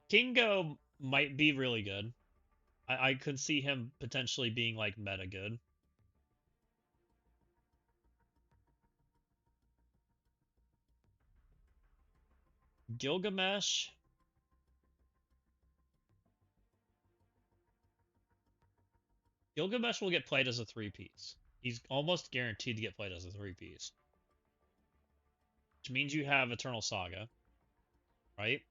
Kingo might be really good. I could see him potentially being like meta good. Gilgamesh. Gilgamesh will get played as a 3-piece. He's almost guaranteed to get played as a 3-piece. Which means you have Eternal Saga, right?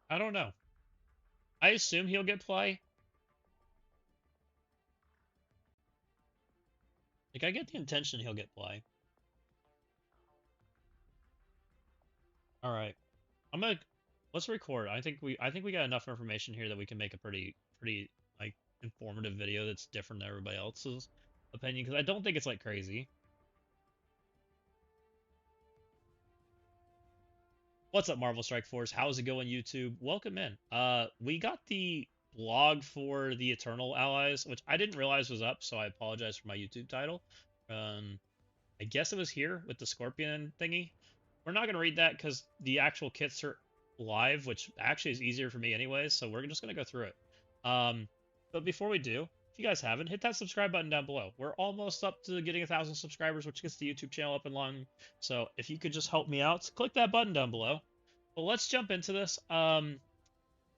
I don't know. I assume he'll get play. Like, I get the intention he'll get play. All right, let's record. I think we got enough information here that we can make a pretty like informative video that's different than everybody else's opinion, because I don't think it's like crazy. What's up, Marvel Strike Force? How's it going, YouTube? Welcome in. We got the blog for the Eternal Allies, which I didn't realize was up, so I apologize for my YouTube title. I guess it was here with the Scorpion thingy. We're not gonna read that because the actual kits are live, which actually is easier for me anyways, so we're just gonna go through it. But before we do, if you guys haven't, hit that subscribe button down below. We're almost up to getting 1,000 subscribers, which gets the YouTube channel up and long. So if you could just help me out, click that button down below. But let's jump into this.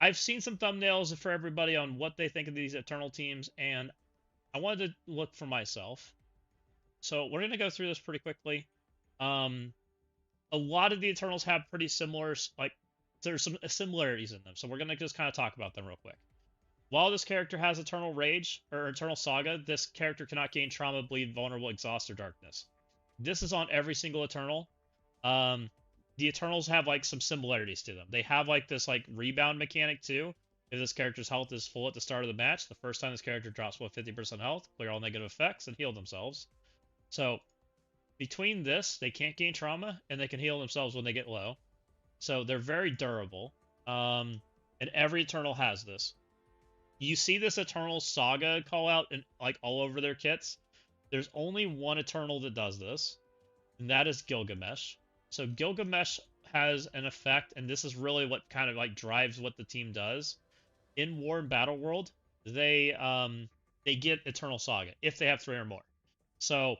I've seen some thumbnails for everybody on what they think of these Eternal teams, and I wanted to look for myself. So we're gonna go through this pretty quickly. A lot of the Eternals have pretty similar, like, there's some similarities in them. So we're gonna just kind of talk about them real quick. While this character has Eternal Rage, or Eternal Saga, this character cannot gain Trauma, Bleed, Vulnerable, Exhaust, or Darkness. This is on every single Eternal. The Eternals have, like, some similarities to them. They have, like, this, like, rebound mechanic, too. If this character's health is full at the start of the match, the first time this character drops below 50% health, clear all negative effects, and heal themselves. So, between this, they can't gain trauma, and they can heal themselves when they get low. So, they're very durable. And every Eternal has this. You see this Eternal Saga call out in, like, all over their kits. There's only one Eternal that does this, and that is Gilgamesh. So Gilgamesh has an effect, and this is really what kind of like drives what the team does. In War and Battle World, they get Eternal Saga if they have 3 or more. So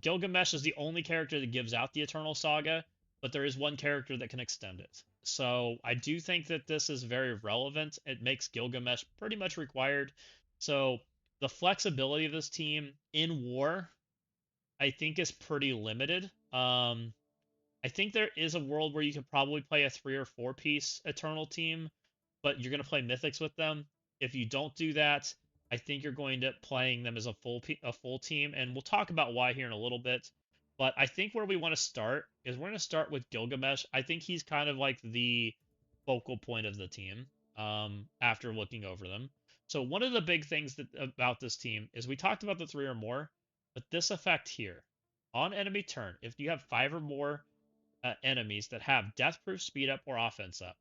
Gilgamesh is the only character that gives out the Eternal Saga, but there is one character that can extend it. So I do think that this is very relevant. It makes Gilgamesh pretty much required. So the flexibility of this team in War, I think, is pretty limited. I think there is a world where you could probably play a 3 or 4 piece Eternal team, but you're going to play Mythics with them. If you don't do that, I think you're going to playing them as a full team, and we'll talk about why here in a little bit. But I think where we want to start is we're going to start with Gilgamesh. I think he's kind of like the focal point of the team after looking over them. So one of the big things about this team is we talked about the 3 or more, but this effect here, on enemy turn, if you have 5 or more enemies that have death proof, speed up, or offense up,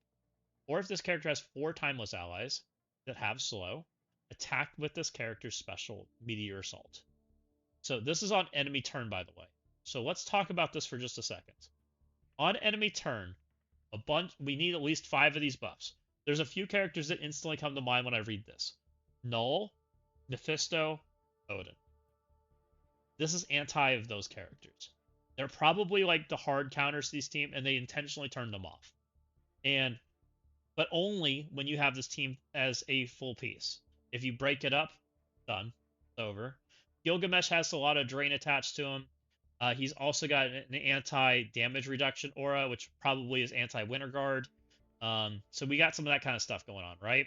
or if this character has 4 timeless allies that have slow, attack with this character's special Meteor Assault. So this is on enemy turn, by the way. So let's talk about this for just a second. On enemy turn, we need at least 5 of these buffs. There's a few characters that instantly come to mind when I read this. Null, Mephisto, Odin. This is anti of those characters. They're probably like the hard counters to these team, and they intentionally turn them off. But only when you have this team as a full piece. If you break it up, done. It's over. Gilgamesh has a lot of drain attached to him. He's also got an anti-damage reduction aura, which probably is anti-Winter Guard. So we got some of that kind of stuff going on, right?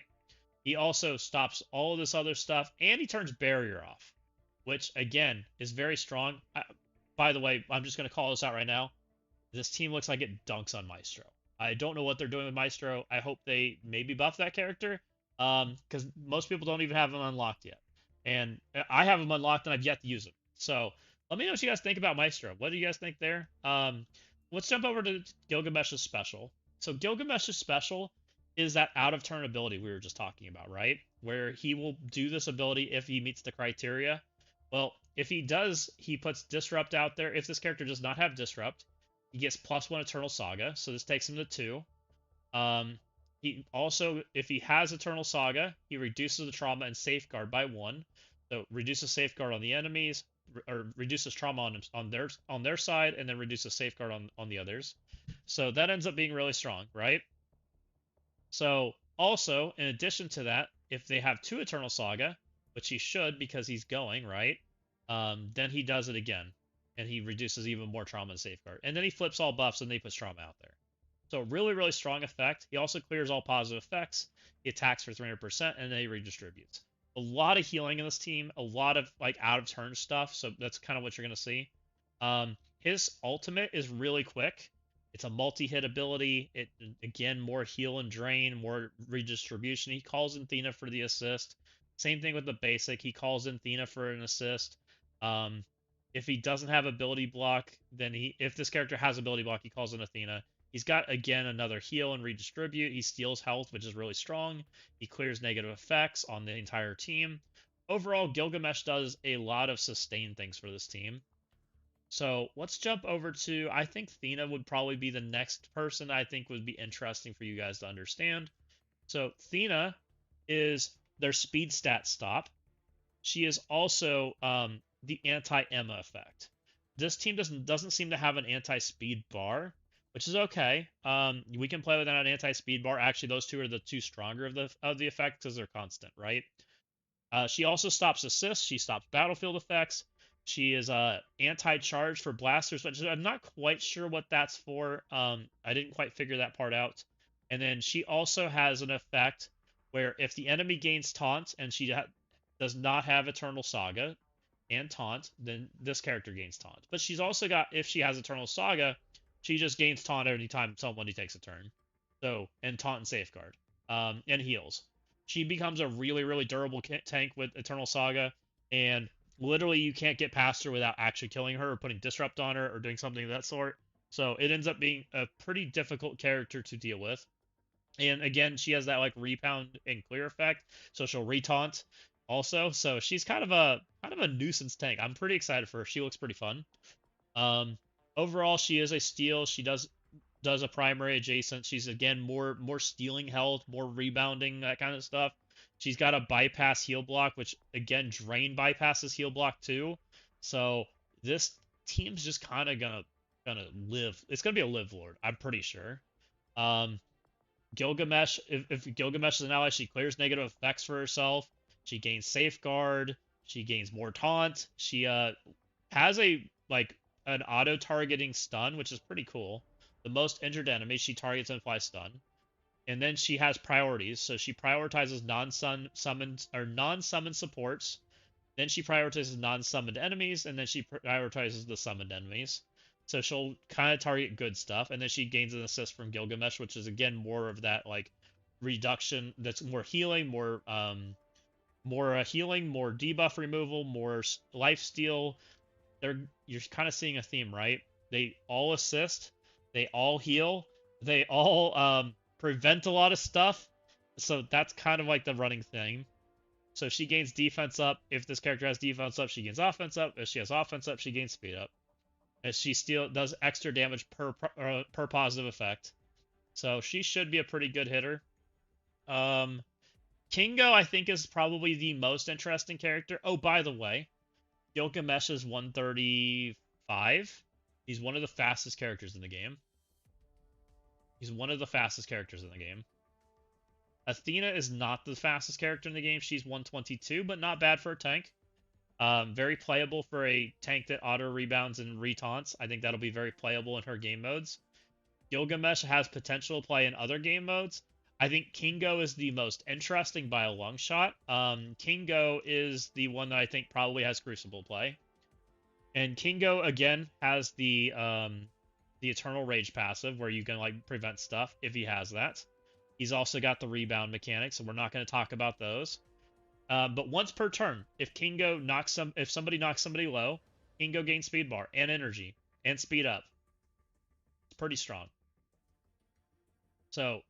He also stops all of this other stuff, and he turns Barrier off, which, again, is very strong. By the way, I'm just going to call this out right now. This team looks like it dunks on Maestro. I don't know what they're doing with Maestro. I hope they maybe buff that character, because most people don't even have him unlocked yet. And I have him unlocked, and I've yet to use him. So let me know what you guys think about Maestro. What do you guys think there? Let's jump over to Gilgamesh's special. So Gilgamesh's special is that out-of-turn ability we were just talking about, right? Where he will do this ability if he meets the criteria. Well, if he does, he puts Disrupt out there. If this character does not have Disrupt, he gets +1 Eternal Saga, so this takes him to 2. He also, if he has Eternal Saga, he reduces the trauma and safeguard by 1. So reduces safeguard on the enemies, or reduces trauma on their side, and then reduces safeguard on the others. So that ends up being really strong, right? So also, in addition to that, if they have 2 Eternal Saga, which he should because he's going, right? Then he does it again, and he reduces even more trauma and safeguard. And then he flips all buffs, and then he puts trauma out there. So really, really strong effect. He also clears all positive effects. He attacks for 300%, and then he redistributes. a lot of healing in this team, a lot of like out of turn stuff. So that's kind of what you're gonna see. His ultimate is really quick. It's a multi-hit ability. It again more heal and drain, more redistribution. He calls in Thena for the assist. Same thing with the basic. He calls in Thena for an assist. Um, if he doesn't have ability block, then if this character has ability block, he calls in Athena. He's got again another heal and redistribute. He steals health, which is really strong. He clears negative effects on the entire team. Overall, Gilgamesh does a lot of sustain things for this team. So let's jump over to, I think Thena would probably be the next person I think would be interesting for you guys to understand. So Thena is their speed stat stop. She is also the anti-Emma effect. This team doesn't seem to have an anti-speed bar, which is okay. We can play with an anti-speed bar. Actually, those two are the two stronger of the effect because they're constant, right? She also stops assists. She stops battlefield effects. She is anti-charge for blasters, which I'm not quite sure what that's for. I didn't quite figure that part out. And then she also has an effect where if the enemy gains taunt and she does not have Eternal Saga and taunt, then this character gains taunt. But she's also got, if she has Eternal Saga, she just gains taunt anytime somebody takes a turn. So, and taunt and safeguard, and heals. She becomes a really, really durable tank with Eternal Saga, and literally you can't get past her without actually killing her or putting disrupt on her or doing something of that sort. So it ends up being a pretty difficult character to deal with. And again, she has that like rebound and clear effect, so she'll retaunt also. So she's kind of a nuisance tank. I'm pretty excited for her. She looks pretty fun. Um, Overall, she is a steal. She does a primary adjacent. She's again more stealing health, more rebounding, that kind of stuff. She's got a bypass heal block, which again drain bypasses heal block too. So this team's just kind of gonna live. It's gonna be a live lord, I'm pretty sure. Um, Gilgamesh, if Gilgamesh is an ally, she clears negative effects for herself. She gains safeguard. She gains more taunt. She has a like an auto targeting stun, which is pretty cool. The most injured enemy she targets and applies stun. And then she has priorities, so she prioritizes non-summoned supports. Then she prioritizes non-summoned enemies, and then she prioritizes the summoned enemies. So she'll kind of target good stuff, and then she gains an assist from Gilgamesh, which is again more of that like reduction. That's more healing, more healing, more debuff removal, more life steal. You're kind of seeing a theme, right? They all assist, they all heal, they all prevent a lot of stuff. So that's kind of like the running thing. So she gains defense up. If this character has defense up, she gains offense up. If she has offense up, she gains speed up. And she still does extra damage per positive effect. So she should be a pretty good hitter. Kingo, I think, is probably the most interesting character. Oh, by the way, Gilgamesh is 135. He's one of the fastest characters in the game. He's one of the fastest characters in the game. Athena is not the fastest character in the game. She's 122, but not bad for a tank. Very playable for a tank that auto rebounds and retaunts. I think that'll be very playable in her game modes. Gilgamesh has potential to play in other game modes. I think Kingo is the most interesting by a long shot. Kingo is the one that I think probably has Crucible play. And Kingo, again, has the Eternal Rage passive, where you can like prevent stuff if he has that. He's also got the rebound mechanics, so we're not going to talk about those. But once per turn, if somebody knocks somebody low, Kingo gains speed bar and energy and speed up. It's pretty strong. So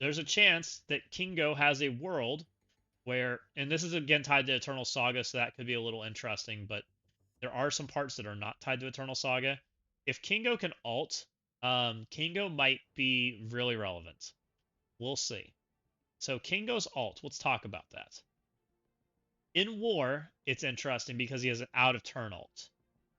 there's a chance that Kingo has a world where, and this is again tied to Eternal Saga, so that could be a little interesting, but there are some parts that are not tied to Eternal Saga. If Kingo can ult, Kingo might be really relevant. We'll see. So Kingo's ult, let's talk about that. In war, it's interesting because he has an out-of-turn ult.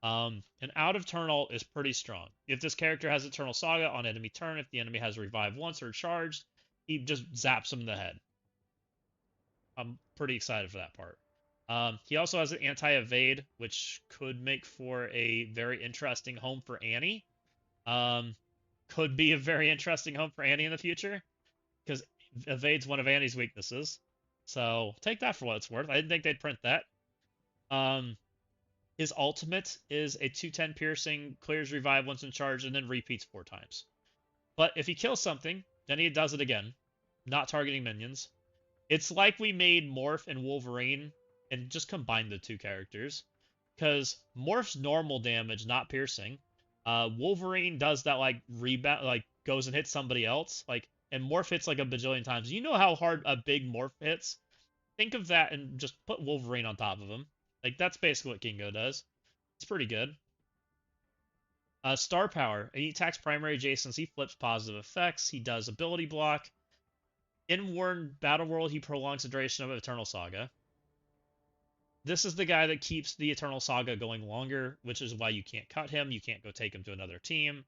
An out-of-turn ult is pretty strong. If this character has Eternal Saga on enemy turn, if the enemy has Revive once or charged, he just zaps him in the head. I'm pretty excited for that part. He also has an anti-evade, which could make for a very interesting home for Annie. Could be a very interesting home for Annie in the future, because evade's one of Annie's weaknesses. So take that for what it's worth. I didn't think they'd print that. His ultimate is a 210 piercing, clears revive once in charge, and then repeats 4 times. But if he kills something, then he does it again, not targeting minions. It's like we made Morph and Wolverine and just combined the 2 characters. Because Morph's normal damage, not piercing. Wolverine does that like rebound, like goes and hits somebody else, like, and Morph hits like a bajillion times. You know how hard a big Morph hits? Think of that and just put Wolverine on top of him. Like that's basically what Kingo does. It's pretty good. Star Power. He attacks primary adjacents. He flips positive effects. He does ability block. In Warren Battle World, he prolongs the duration of Eternal Saga. This is the guy that keeps the Eternal Saga going longer, which is why you can't cut him. You can't go take him to another team.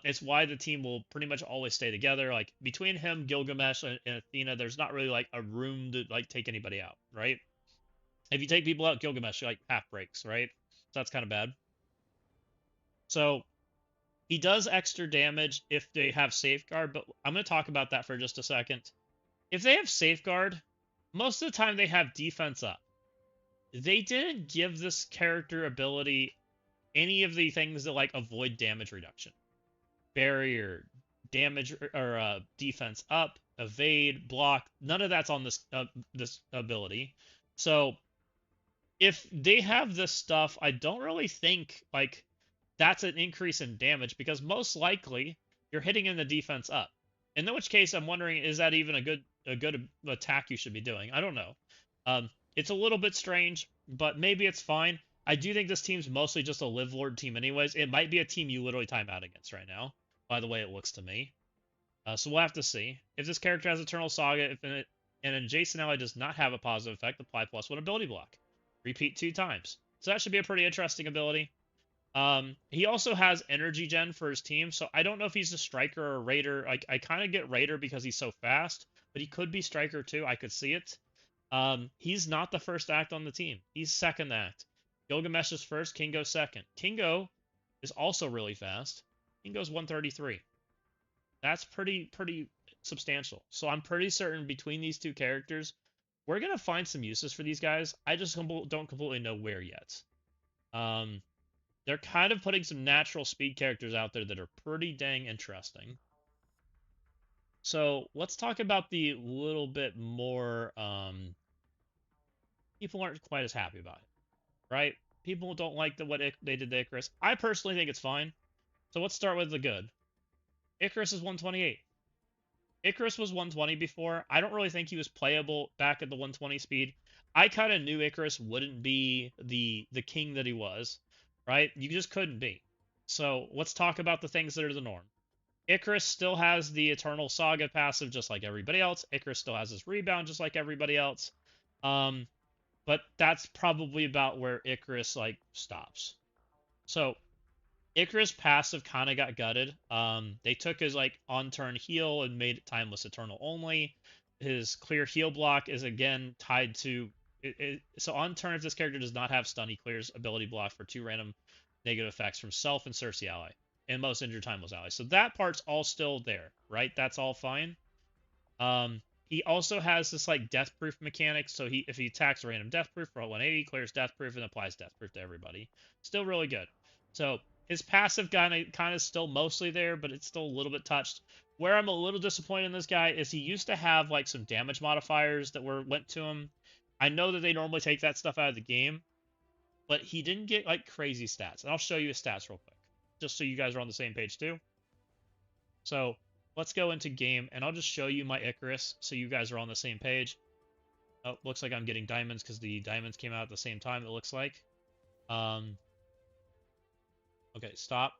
It's why the team will pretty much always stay together. Like between him, Gilgamesh, and Athena, there's not really like a room to like take anybody out, right? If you take people out, Gilgamesh like half breaks, right? So that's kind of bad. So he does extra damage if they have Safeguard, but I'm going to talk about that for just a second. If they have Safeguard, most of the time they have defense up. They didn't give this character ability any of the things that like avoid damage reduction. Barrier, damage or defense up, evade, block. None of that's on this ability. So if they have this stuff, I don't really think like that's an increase in damage because most likely you're hitting in the defense up. In which case, I'm wondering, is that even a good attack you should be doing? I don't know. It's a little bit strange, but maybe it's fine. I do think this team's mostly just a Live Lord team anyways. It might be a team you literally time out against right now, by the way it looks to me. So we'll have to see. If this character has Eternal Saga, if an adjacent ally does not have a positive effect, apply +1 ability block. Repeat 2 times. So that should be a pretty interesting ability. He also has energy gen for his team, so I don't know if he's a striker or a raider. I kind of get raider because he's so fast, but he could be striker too. I could see it. He's not the first act on the team. He's second act. Gilgamesh is first, Kingo second. Kingo is also really fast. Kingo's 133. That's pretty substantial. So I'm pretty certain between these 2 characters, we're gonna find some uses for these guys. I just don't completely know where yet. They're kind of putting some natural speed characters out there that are pretty dang interesting. So let's talk about the little bit more people aren't quite as happy about it, right? People don't like what they did to Icarus. I personally think it's fine. So let's start with the good. Icarus is 128. Icarus was 120 before. I don't really think he was playable back at the 120 speed. I kind of knew Icarus wouldn't be the king that he was, right? You just couldn't be. So let's talk about the things that are the norm. Icarus still has the Eternal Saga passive just like everybody else. Icarus still has his rebound just like everybody else. But that's probably about where Icarus like stops. So Icarus passive kind of got gutted. They took his like on turn heal and made it timeless eternal only. His clear heal block is again tied to so on turn if this character does not have stun, he clears ability block for 2 random negative effects from self and Cersei ally and most injured timeless ally. So that part's all still there, right? That's all fine. He also has this like death proof mechanic. So if he attacks a random death proof for 180, clears death proof and applies death proof to everybody. Still really good. So his passive kind of still mostly there, but it's still a little bit touched. Where I'm a little disappointed in this guy is he used to have like some damage modifiers that went to him. I know that they normally take that stuff out of the game, but he didn't get like crazy stats. And I'll show you his stats real quick, just so you guys are on the same page too. So let's go into game, and I'll just show you my Icarus so you guys are on the same page. Oh, looks like I'm getting diamonds because the diamonds came out at the same time, it looks like. Okay, stop.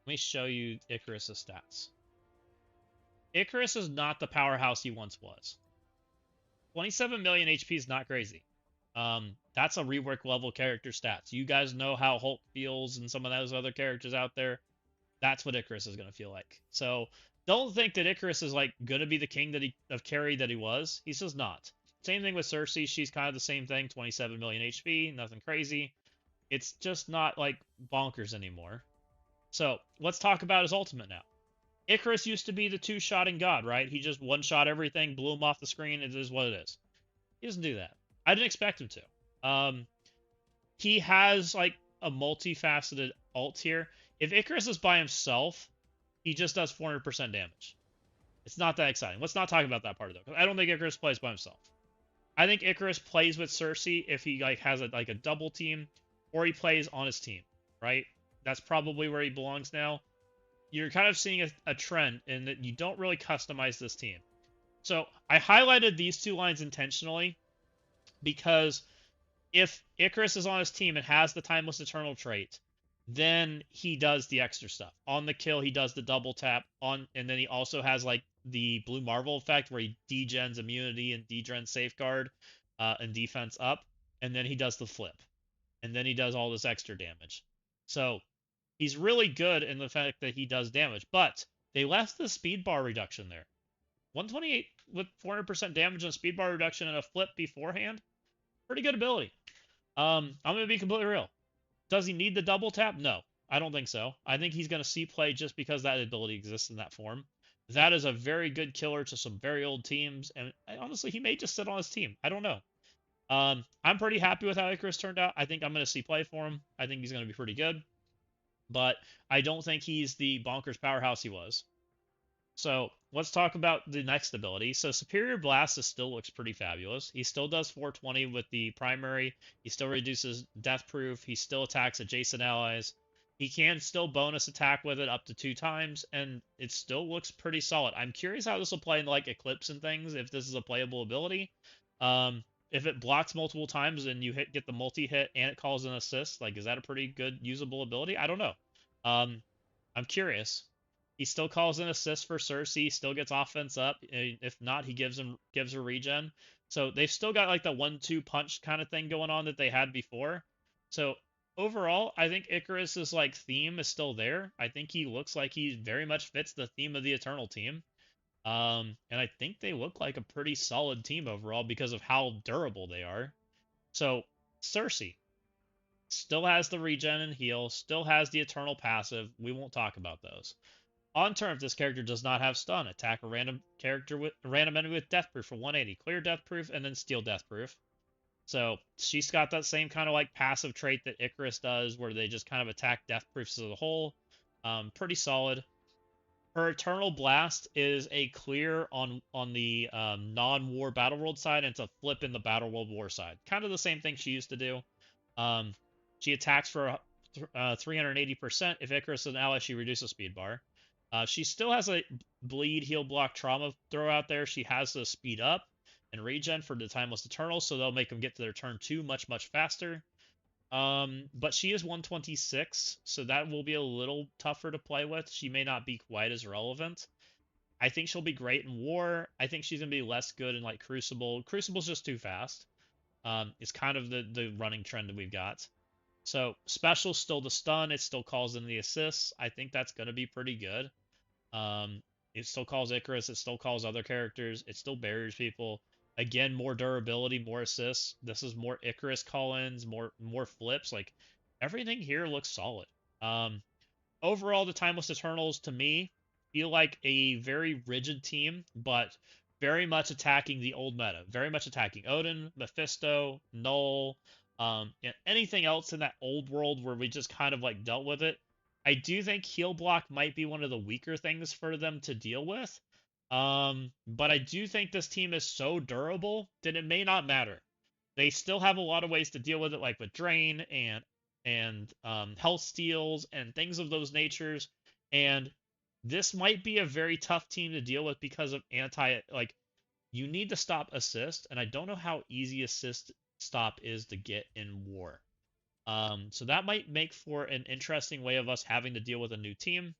Let me show you Icarus' stats. Icarus is not the powerhouse he once was. 27 million HP is not crazy. That's a rework level character stats. You guys know how Hulk feels and some of those other characters out there. That's what Icarus is going to feel like. So don't think that Icarus is like going to be the king of carry that he was. He's just not. Same thing with Cersei. She's kind of the same thing. 27 million HP, nothing crazy. It's just not like bonkers anymore. So let's talk about his ultimate now. Icarus used to be the two-shotting god, right? He just one-shot everything, blew him off the screen. It is what it is. He doesn't do that. I didn't expect him to. He has like a multifaceted ult here. If Icarus is by himself, he just does 400% damage. It's not that exciting. Let's not talk about that part of it. I don't think Icarus plays by himself. I think Icarus plays with Cersei if he like has a double team, or he plays on his team, right? That's probably where he belongs now. You're kind of seeing a trend in that you don't really customize this team. So I highlighted these two lines intentionally because if Icarus is on his team and has the Timeless Eternal trait, then he does the extra stuff. On the kill, he does the double tap on, and then he also has like the Blue Marvel effect where he degens immunity and degens safeguard and defense up, and then he does the flip, and then he does all this extra damage. So he's really good in the fact that he does damage, but they left the speed bar reduction there. 128 with 400% damage and speed bar reduction and a flip beforehand. Pretty good ability. I'm going to be completely real. Does he need the double tap? No, I don't think so. I think he's going to see play just because that ability exists in that form. That is a very good killer to some very old teams, and honestly, he may just sit on his team. I don't know. I'm pretty happy with how Icarus turned out. I think I'm going to see play for him. I think he's going to be pretty good, but I don't think he's the bonkers powerhouse he was. So let's talk about the next ability. So Superior Blast still looks pretty fabulous. He still does 420 with the primary. He still reduces death proof. He still attacks adjacent allies. He can still bonus attack with it up to 2 times, and it still looks pretty solid. I'm curious how this will play in like Eclipse and things, if this is a playable ability. If it blocks multiple times and you get the multi-hit and it calls an assist, like is that a pretty good usable ability? I don't know. I'm curious. He still calls an assist for Cersei, still gets offense up. If not, he gives her regen. So they've still got like the 1-2 punch kind of thing going on that they had before. So overall, I think Icarus's like theme is still there. I think he looks like he very much fits the theme of the Eternal team. And I think they look like a pretty solid team overall because of how durable they are. So Cersei still has the regen and heal, still has the Eternal passive. We won't talk about those. On turn, if this character does not have stun, attack a random enemy with death proof for 180. Clear death proof and then steal death proof. So she's got that same kind of like passive trait that Icarus does, where they just kind of attack death proofs as a whole. Pretty solid. Her Eternal Blast is a clear on the non-war Battle World side, and it's a flip in the Battle World War side. Kind of the same thing she used to do. She attacks for 380%. If Icarus is an ally, she reduces speed bar. She still has a bleed, heal, block, trauma throw out there. She has the speed up and regen for the Timeless Eternal, so they'll make them get to their turn 2 much, much faster. But she is 126, so that will be a little tougher to play with. She may not be quite as relevant. I think she'll be great in War. I think she's going to be less good in like Crucible. Crucible's just too fast. It's kind of the running trend that we've got. So Special's still the stun. It still calls in the assists. I think that's going to be pretty good. It still calls Icarus. It still calls other characters. It still barriers people. Again, more durability, more assists. This is more Icarus call-ins, more flips. Like everything here looks solid. Overall, the Timeless Eternals to me feel like a very rigid team, but very much attacking the old meta. Very much attacking Odin, Mephisto, Null, and anything else in that old world where we just kind of like dealt with it. I do think heal block might be one of the weaker things for them to deal with. But I do think this team is so durable that it may not matter. They still have a lot of ways to deal with it, like with drain and health steals and things of those natures. And this might be a very tough team to deal with because of like you need to stop assist, and I don't know how easy assist stop is to get in War. So that might make for an interesting way of us having to deal with a new team.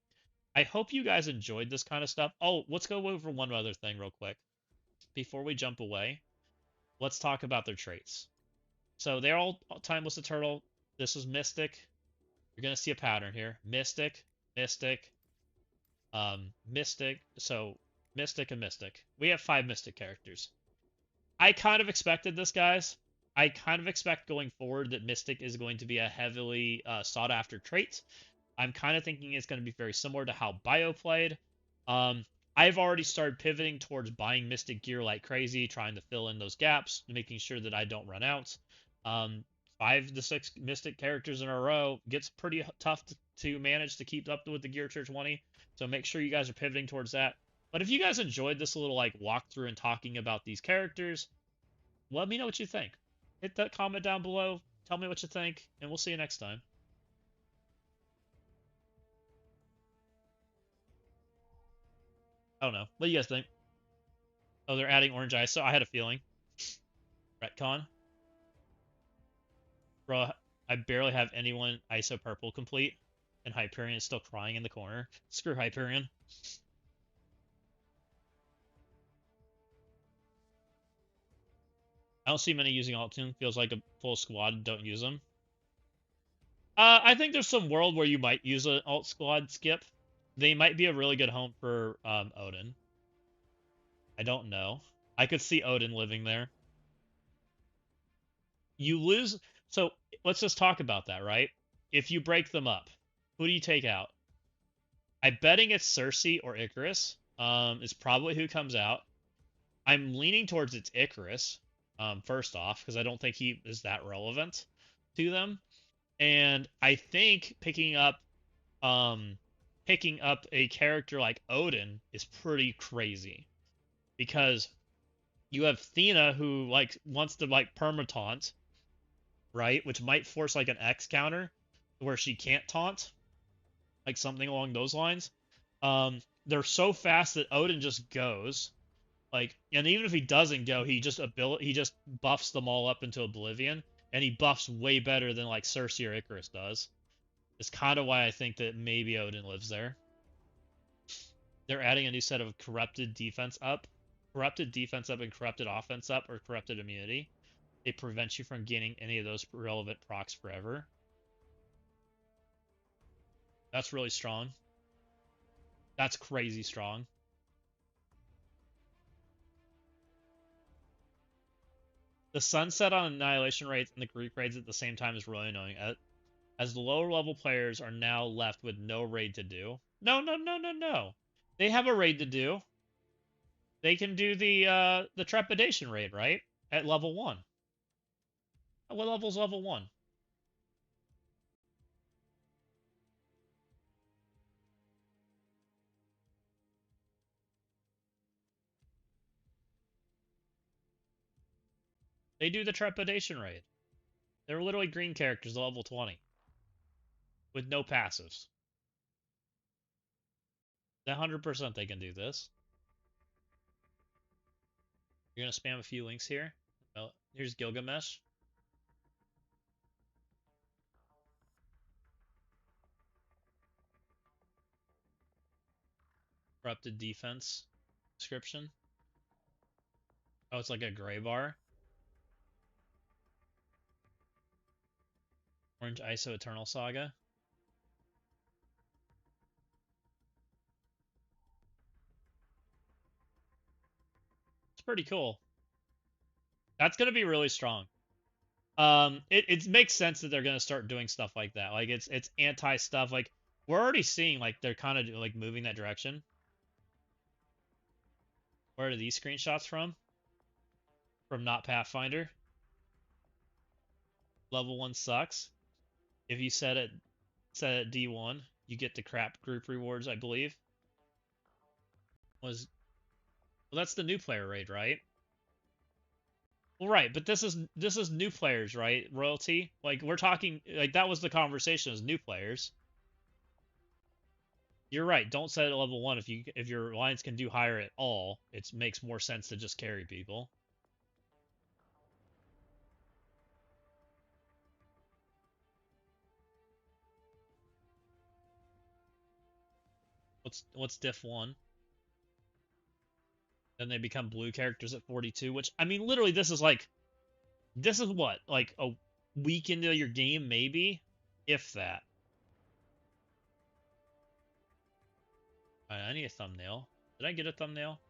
I hope you guys enjoyed this kind of stuff. Oh, let's go over one other thing real quick. Before we jump away, let's talk about their traits. So they're all Timeless Eternal. This is Mystic. You're going to see a pattern here. Mystic, Mystic, Mystic. So Mystic and Mystic. We have 5 Mystic characters. I kind of expected this, guys. I kind of expect going forward that Mystic is going to be a heavily sought-after trait. I'm kind of thinking it's going to be very similar to how Bio played. I've already started pivoting towards buying Mystic gear like crazy, trying to fill in those gaps, making sure that I don't run out. Um, 5 to 6 Mystic characters in a row gets pretty tough to manage to keep up with the Gear Tier 20. So make sure you guys are pivoting towards that. But if you guys enjoyed this little like walkthrough and talking about these characters, let me know what you think. Hit that comment down below. Tell me what you think, and we'll see you next time. I don't know. What do you guys think? Oh, they're adding orange ice, so I had a feeling. Retcon. Bro, I barely have anyone ISO purple complete, and Hyperion is still crying in the corner. Screw Hyperion. I don't see many using alt tune. Feels like a full squad don't use them. I think there's some world where you might use an alt squad skip. They might be a really good home for Odin. I don't know. I could see Odin living there. You lose. So let's just talk about that, right? If you break them up, who do you take out? I'm betting it's Cersei or Icarus. Is probably who comes out. I'm leaning towards it's Icarus. First off, because I don't think he is that relevant to them, and I think picking up a character like Odin is pretty crazy because you have Thena who like wants to like permataunt, right? Which might force like an X counter where she can't taunt, like something along those lines. They're so fast that Odin just goes. Like, and even if he doesn't go, he just buffs them all up into oblivion, and he buffs way better than like Cersei or Icarus does. It's kind of why I think that maybe Odin lives there. They're adding a new set of corrupted defense up, and corrupted offense up, or corrupted immunity. It prevents you from gaining any of those relevant procs forever. That's really strong. That's crazy strong. The sunset on annihilation rates and the Greek raids at the same time is really annoying, as the lower level players are now left with no raid to do. No, no, no, no, no. They have a raid to do. They can do the Trepidation raid, right? At level 1. What level's level 1? They do the Trepidation raid. They're literally green characters at level 20. With no passives. 100% they can do this. You're going to spam a few links here. Well, here's Gilgamesh. Corrupted defense description. Oh, it's like a gray bar. Orange ISO Eternal Saga. It's pretty cool. That's going to be really strong. It makes sense that they're going to start doing stuff like that. Like it's anti stuff. Like we're already seeing like they're kind of like moving that direction. Where are these screenshots from? From not Pathfinder. Level 1 sucks. If you set it D1, you get the crap group rewards, I believe. Was Well, that's the new player raid, right? Well, right, but this is new players, right? Royalty. Like we're talking like that was the conversation as new players. You're right. Don't set it at level 1 if your alliance can do higher at all. It makes more sense to just carry people. What's diff 1? Then they become blue characters at 42, which I mean literally this is what? Like a week into your game maybe, if that. I need a thumbnail. Did I get a thumbnail?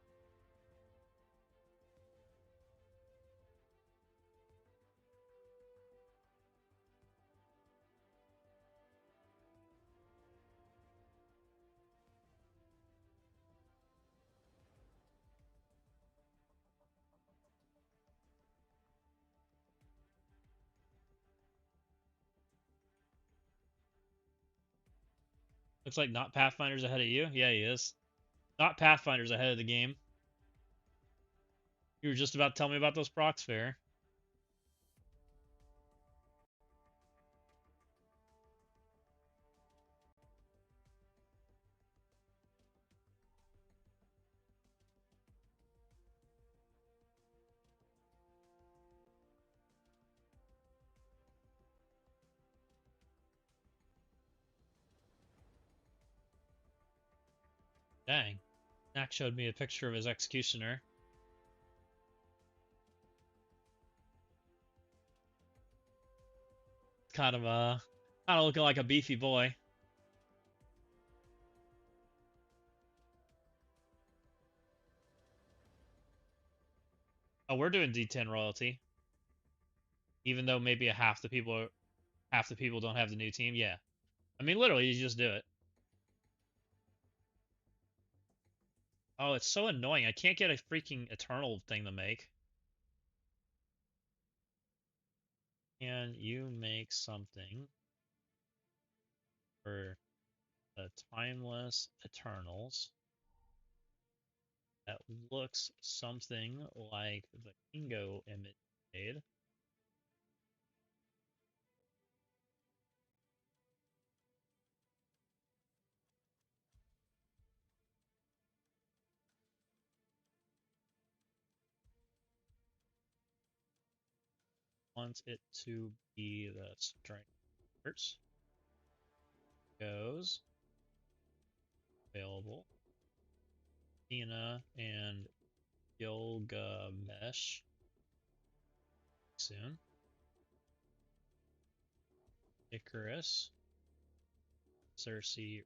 Looks like not Pathfinder's ahead of you. Yeah, he is. Not Pathfinder's ahead of the game. You were just about to tell me about those procs fair. Dang. Knack showed me a picture of his executioner. Kind of looking like a beefy boy. Oh, we're doing D10 royalty, even though maybe half the people don't have the new team. Yeah, I mean literally, you just do it. Oh, it's so annoying. I can't get a freaking eternal thing to make. Can you make something for the timeless Eternals that looks something like the Kingo image made? Want it to be the strength first. Goes available. Tina and Gilgamesh soon. Icarus, Cersei.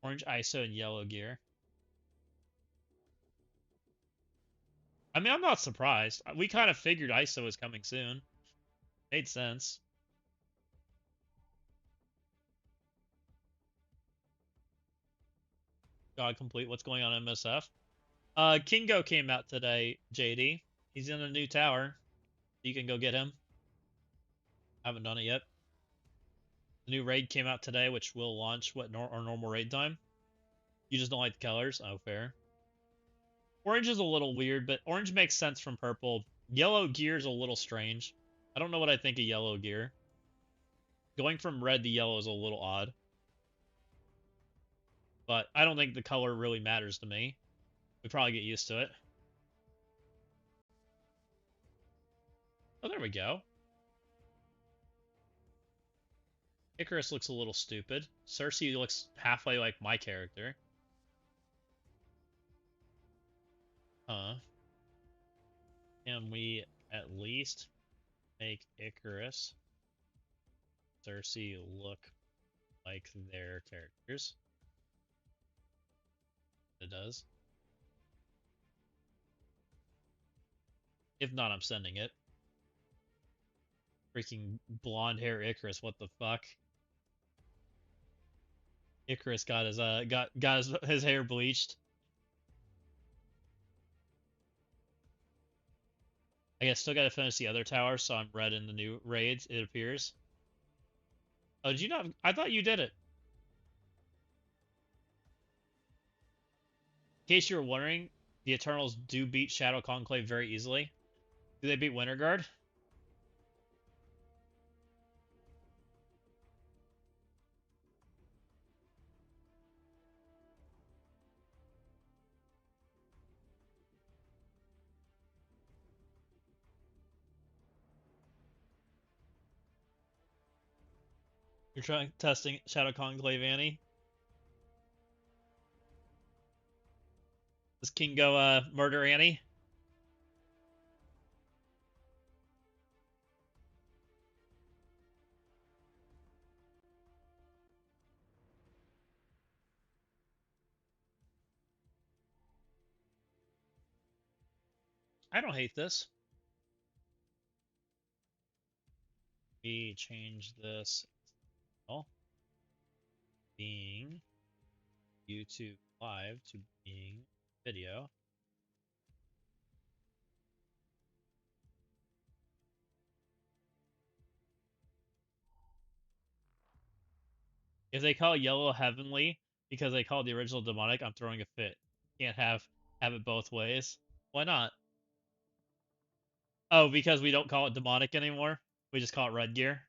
Orange ISO and yellow gear. I mean, I'm not surprised. We kind of figured ISO was coming soon. Made sense. God complete. What's going on in MSF? Kingo came out today, JD. He's in a new tower. You can go get him. I haven't done it yet. The new raid came out today, which will launch our normal raid time. You just don't like the colors? Oh, fair. Orange is a little weird, but orange makes sense from purple. Yellow gear is a little strange. I don't know what I think of yellow gear. Going from red to yellow is a little odd. But I don't think the color really matters to me. We probably get used to it. Oh, there we go. Icarus looks a little stupid. Cersei looks halfway like my character. Huh. Can we at least make Icarus, Cersei look like their characters? It does. If not, I'm sending it. Freaking blonde hair Icarus, what the fuck? Icarus got his hair bleached. I guess still gotta finish the other tower, so I'm red in the new raids, it appears. Oh, did you not? I thought you did it. In case you were wondering, the Eternals do beat Shadow Conclave very easily. Do they beat Winterguard? You're trying testing Shadow Conclave Annie? Does Kingo murder Annie? I don't hate this. We change this being YouTube live to being video. If they call Yellow Heavenly because they called the original demonic, I'm throwing a fit. Can't have it both ways. Why not? Oh, because we don't call it demonic anymore? We just call it Red Gear?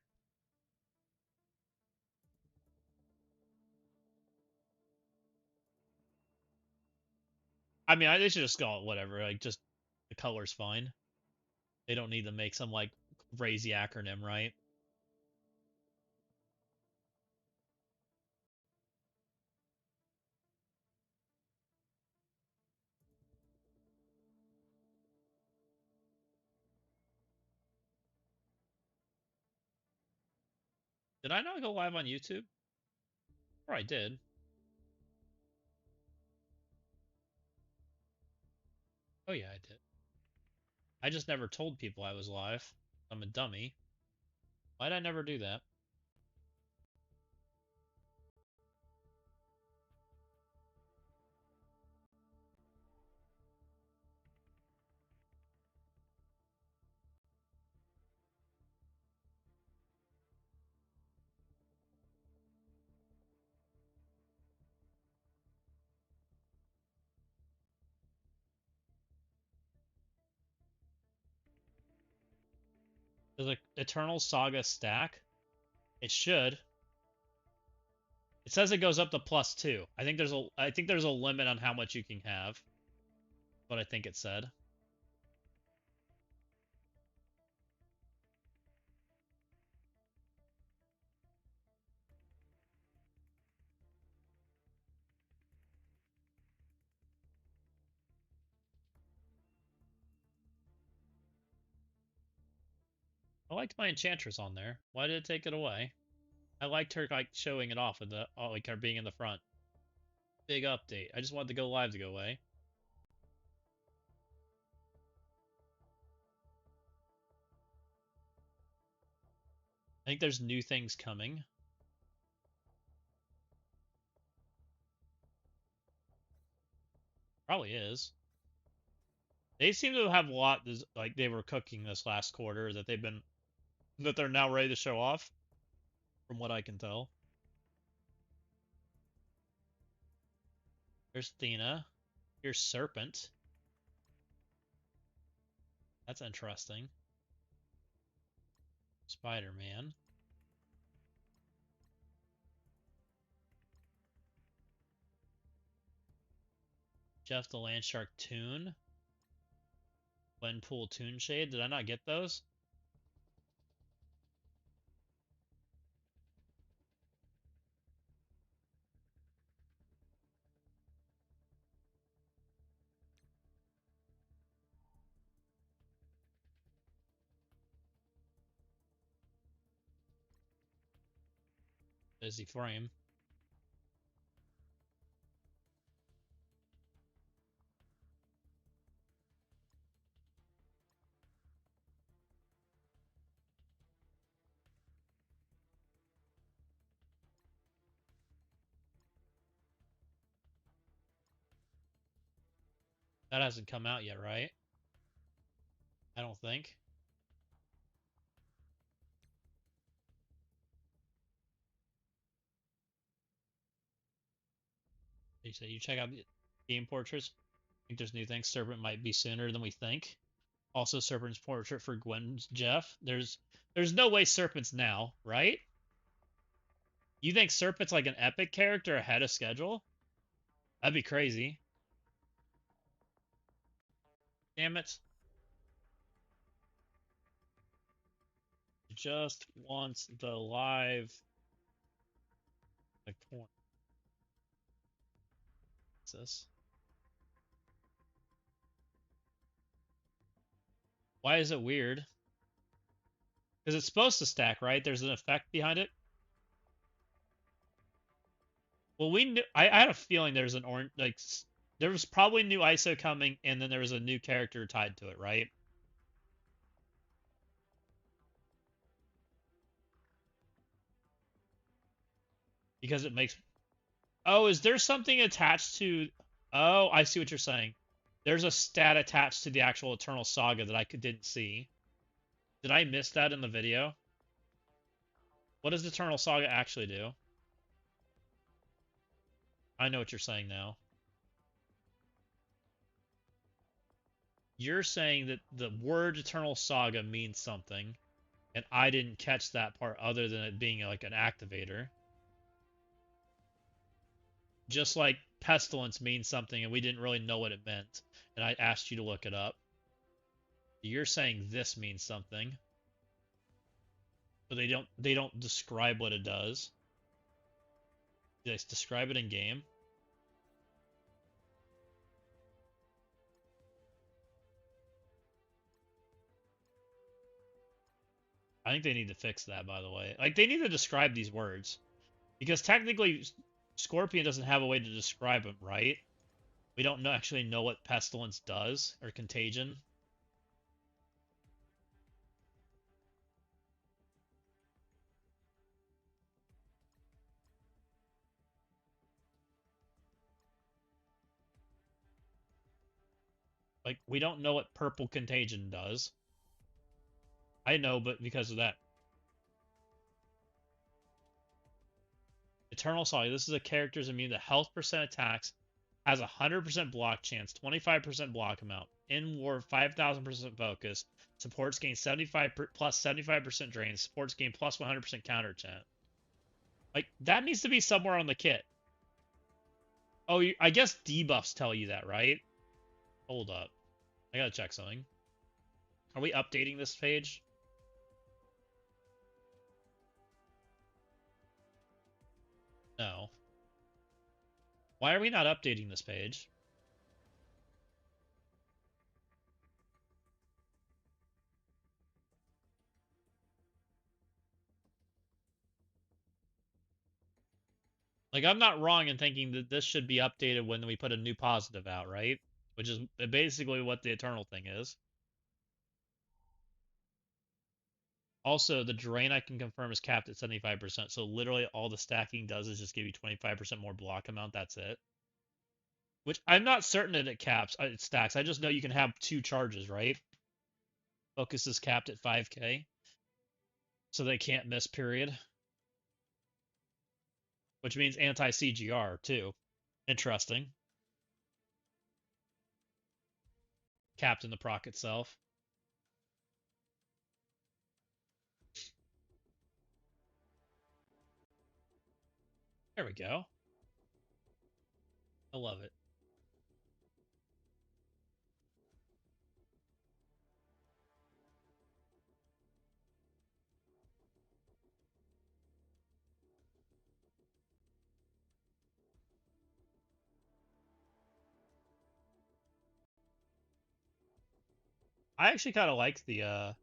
I mean, they should just call it whatever. Like, just the color's fine. They don't need to make some, like, crazy acronym, right? Did I not go live on YouTube? Or I did. Oh, yeah, I did. I just never told people I was live. I'm a dummy. Why'd I never do that? Does the Eternal Saga stack? It should. It says it goes up to +2. I think there's a limit on how much you can have. What I think it said. I liked my Enchantress on there. Why did it take it away? I liked her like showing it off with the like her being in the front. Big update. I just wanted to go live to go away. I think there's new things coming. Probably is. They seem to have a lot like they were cooking this last quarter that they're now ready to show off, from what I can tell. There's Thena. Here's Serpent. That's interesting. Spider-Man. Jeff the Landshark Toon. Gwenpool Toonshade. Did I not get those? Busy frame. That hasn't come out yet, right? I don't think. You said you check out the game portraits. I think there's new things. Serpent might be sooner than we think. Also, Serpent's portrait for Gwen's Jeff. There's no way Serpent's now, right? You think Serpent's like an epic character ahead of schedule? That'd be crazy. Damn it. Just wants the live like porn. What's this? Why is it weird? Because it's supposed to stack, right? There's an effect behind it. Well, we knew. I had a feeling there's an orange. Like there was probably new ISO coming, and then there was a new character tied to it, right? Because it makes. Oh, is there something attached to? Oh, I see what you're saying. There's a stat attached to the actual Eternal Saga that I didn't see. Did I miss that in the video? What does Eternal Saga actually do? I know what you're saying now. You're saying that the word Eternal Saga means something, and I didn't catch that part other than it being like an activator. Just like Pestilence means something and we didn't really know what it meant, and I asked you to look it up. You're saying this means something, but they don't describe what it does. Do they describe it in game? I think they need to fix that, by the way. Like, they need to describe these words. Because technically, Scorpion doesn't have a way to describe them, right? We don't actually know what Pestilence does, or Contagion. Like, we don't know what Purple Contagion does. I know, but because of that. Eternal Saga, this is a character's immune to health percent attacks, has a 100% block chance, 25% block amount, in war 5,000% focus, supports gain 75 plus 75% drain, supports gain plus 100% counter attack. Like, that needs to be somewhere on the kit. Oh, I guess debuffs tell you that, right? Hold up. I gotta check something. Are we updating this page? No. Why are we not updating this page? Like, I'm not wrong in thinking that this should be updated when we put a new positive out, right? Which is basically what the Eternal thing is. Also, the drain I can confirm is capped at 75%, so literally all the stacking does is just give you 25% more block amount, that's it. Which I'm not certain that it caps, it stacks. I just know you can have 2 charges, right? Focus is capped at 5k, so they can't miss, period. Which means anti-CGR, too. Interesting. Capped in the proc itself. There we go. I love it. I actually kind of like the, I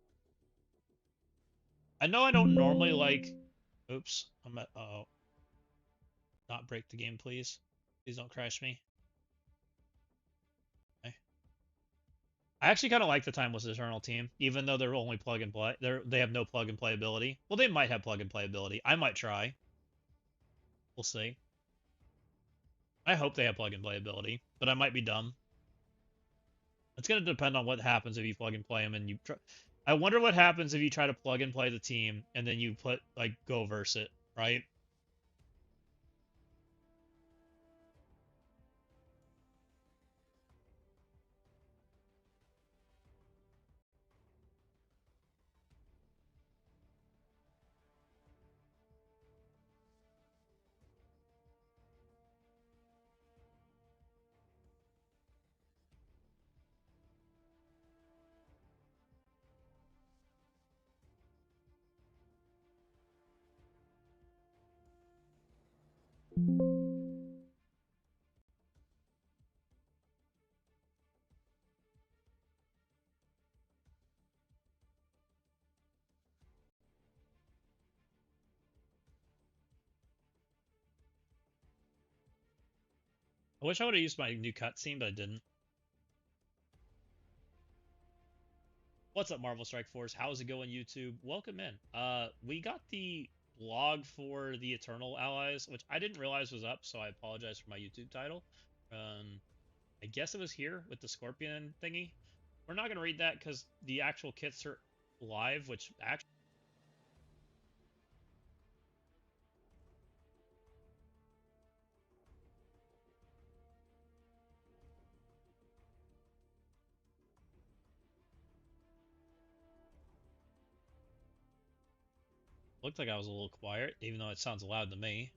know I don't normally like, oops, I'm at, uh-oh. Not break the game, please. Please don't crash me. Okay. I actually kind of like the Timeless Eternal team, even though they're only plug and play. They have no plug and play ability. Well, they might have plug and play ability. I might try. We'll see. I hope they have plug and play ability, but I might be dumb. It's gonna depend on what happens if you plug and play them and you try. I wonder what happens if you try to plug and play the team and then you put like go verse it, right? I wish I would have used my new cutscene, but I didn't. What's up, Marvel Strike Force? How's it going, YouTube? Welcome in. We got the blog for the Eternal Allies, which I didn't realize was up, so I apologize for my YouTube title. I guess it was here with the Scorpion thingy. We're not gonna read that because the actual kits are live, which actually. Looked like I was a little quiet, even though it sounds loud to me.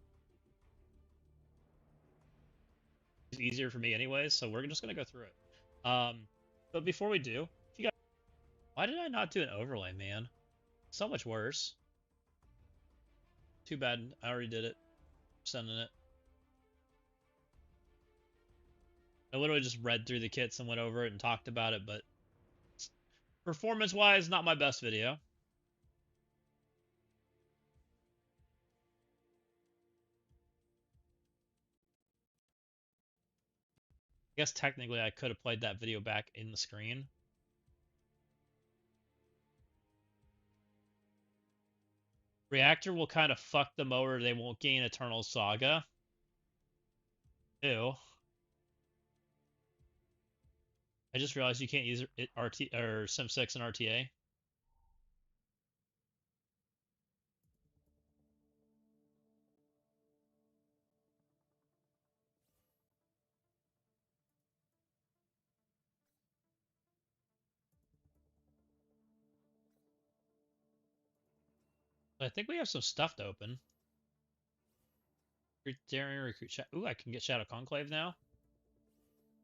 It's easier for me anyways, so we're just gonna go through it. But before we do, if you guys, why did I not do an overlay, man? So much worse. Too bad. I already did it. Sending it. I literally just read through the kits and went over it and talked about it, but performance-wise, not my best video. I guess technically I could have played that video back in the screen. Reactor will kind of fuck them over. They won't gain Eternal Saga. Ew. I just realized you can't use it RT or Sim 6 and RTA. But I think we have some stuff to open. Daring recruit. Ooh, I can get Shadow Conclave now.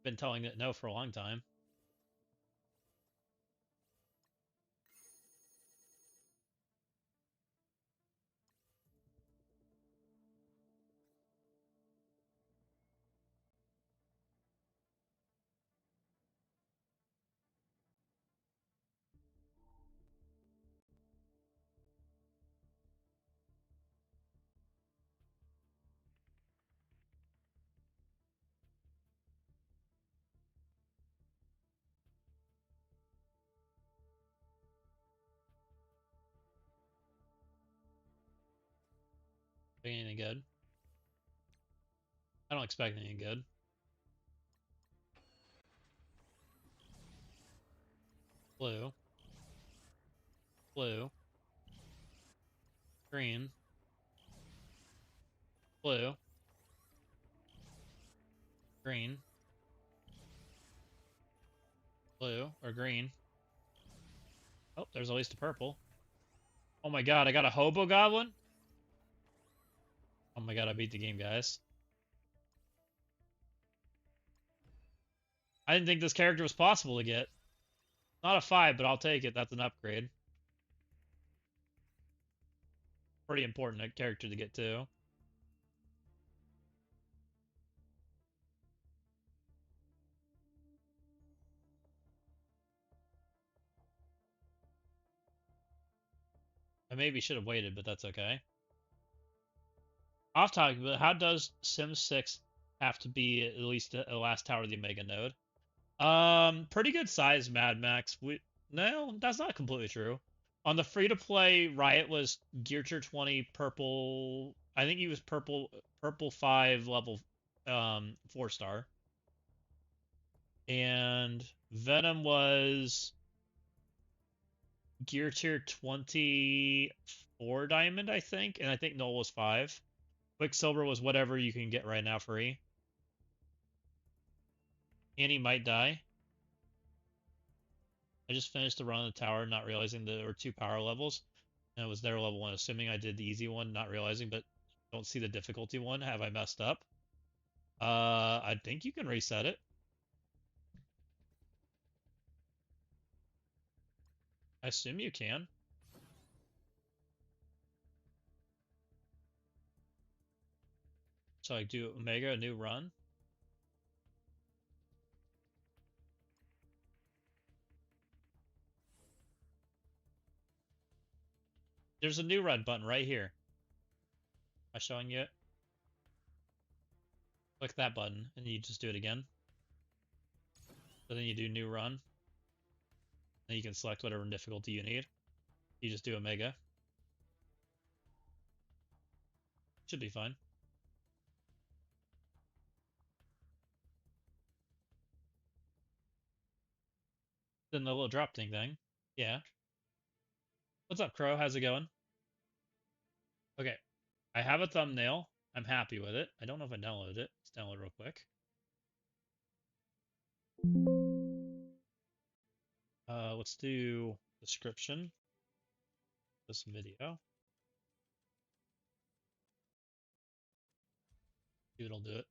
Been telling it no for a long time. Anything good? I don't expect anything good. Blue. Blue. Green. Blue. Green. Blue. Or green. Oh, there's at least a purple. Oh my god, I got a Hobo Goblin? Oh my god, I beat the game, guys. I didn't think this character was possible to get. Not a 5, but I'll take it. That's an upgrade. Pretty important character to get, too. I maybe should have waited, but that's okay. Off topic, but how does Sim 6 have to be at least the last tower of the Omega node? Pretty good size, Mad Max. No, that's not completely true. On the free-to-play, Riot was Gear Tier 20 purple. I think he was purple 5 level 4-star. And Venom was Gear Tier 24 diamond, I think, and I think Null was 5. Quicksilver was whatever you can get right now free. And he might die. I just finished the run of the tower, not realizing there were 2 power levels. And it was their level 1, assuming I did the easy one, not realizing, but don't see the difficulty one. Have I messed up? I think you can reset it. I assume you can. So I do Omega, a new run. There's a new run button right here. Am I showing you it? Click that button, and you just do it again. So then you do new run. Then you can select whatever difficulty you need. You just do Omega. Should be fine. Then the little drop thing. Yeah. What's up, Crow? How's it going? Okay. I have a thumbnail. I'm happy with it. I don't know if I downloaded it. Let's download it real quick. Let's do description. This video. See what'll do it.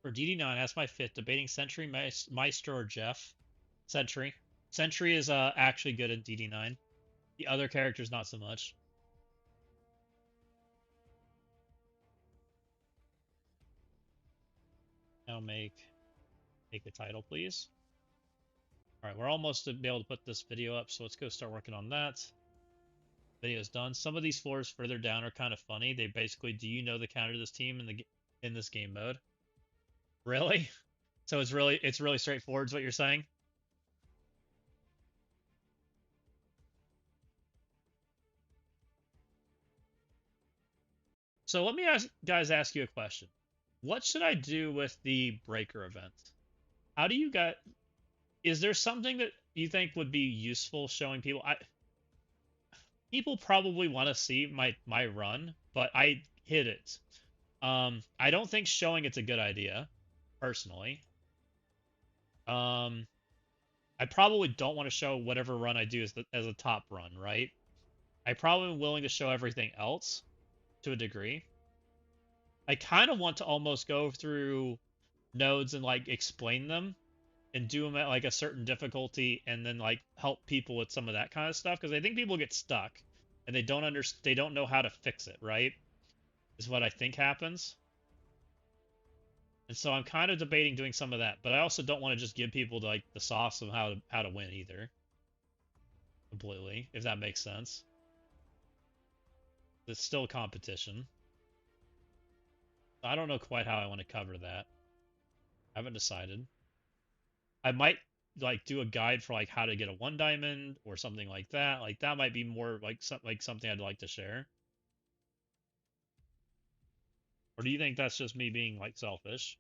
For DD9, that's my fifth. Debating Sentry, Maestro, or Jeff. Sentry. Sentry is actually good in DD9. The other characters, not so much. Now make a title, please. All right, we're almost to be able to put this video up, so let's go start working on that. Video's done. Some of these floors further down are kind of funny. They basically, do you know the counter to this team in this game mode? Really? So it's really straightforward, is what you're saying? So let me ask you a question. What should I do with the breaker event? How do you get? Is there something that you think would be useful showing people? People probably want to see my run, but I hit it. I don't think showing it's a good idea, personally. Um, I probably don't want to show whatever run I do as a top run, right? I probably am willing to show everything else to a degree. I kind of want to almost go through nodes and like explain them and do them at like a certain difficulty and then like help people with some of that kind of stuff because I think people get stuck and they don't know how to fix it, right? Is what I think happens. And so I'm kind of debating doing some of that, but I also don't want to just give people like the sauce of how to win either. Completely, if that makes sense. It's still competition. I don't know quite how I want to cover that. I haven't decided. I might like do a guide for like how to get a one diamond or something like that. Like that might be more like something I'd like to share. Or do you think that's just me being like selfish?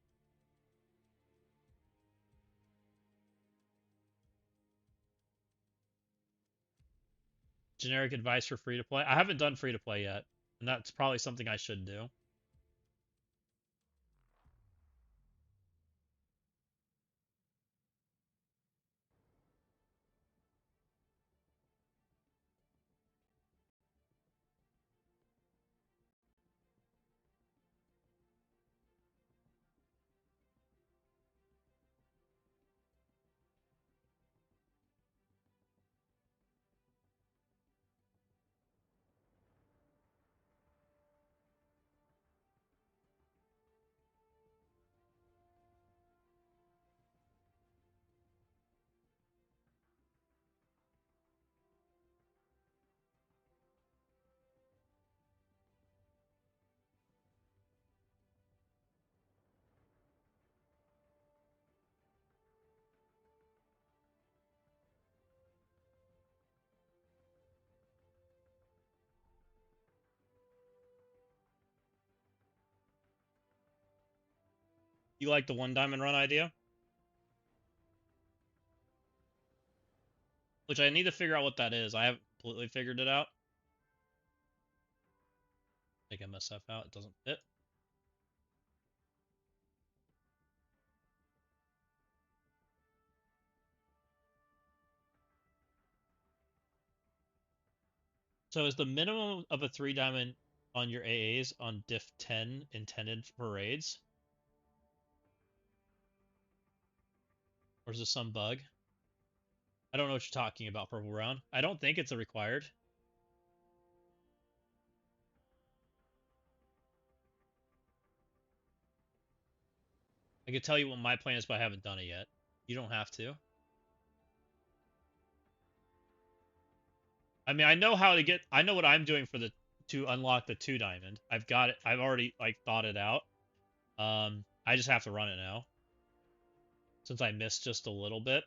Generic advice for free to play? I haven't done free to play yet, and that's probably something I should do. You like the one diamond run idea? Which I need to figure out what that is. I haven't completely figured it out. Take MSF out. It doesn't fit. So is the minimum of a 3 diamond on your AAs on diff 10 intended for raids? Or is this some bug? I don't know what you're talking about, Purple Brown. I don't think it's a required. I can tell you what my plan is, but I haven't done it yet. You don't have to. I mean, I know how to get. I know what I'm doing for the to unlock the 2 diamond. I've got it. I've already like thought it out. I just have to run it now since I missed just a little bit.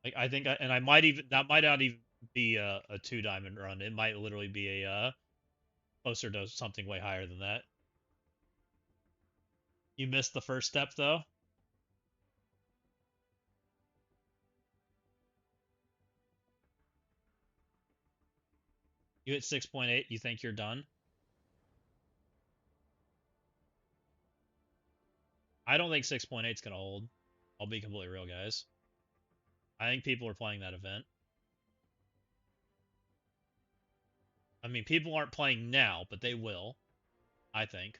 Like I think, and I might even that might not even be a 2 diamond run. It might literally be a closer to something way higher than that. You missed the first step though. You hit 6.8. You think you're done? I don't think 6.8 is gonna hold. I'll be completely real, guys. I think people are playing that event. I mean, people aren't playing now, but they will. I think.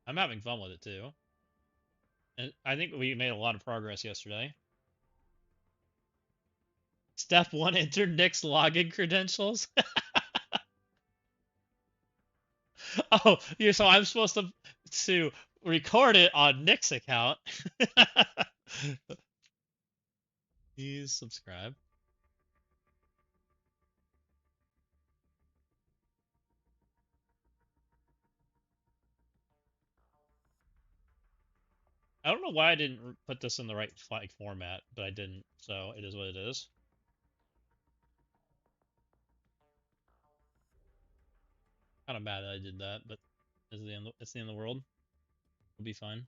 I'm having fun with it too. And I think we made a lot of progress yesterday. Step 1, enter Nick's login credentials. Oh, yeah, so I'm supposed to record it on Nick's account. Please subscribe. I don't know why I didn't put this in the right like format, but I didn't. So it is what it is. Kind of mad that I did that, but it's the end. It's the end of the world. It'll be fine.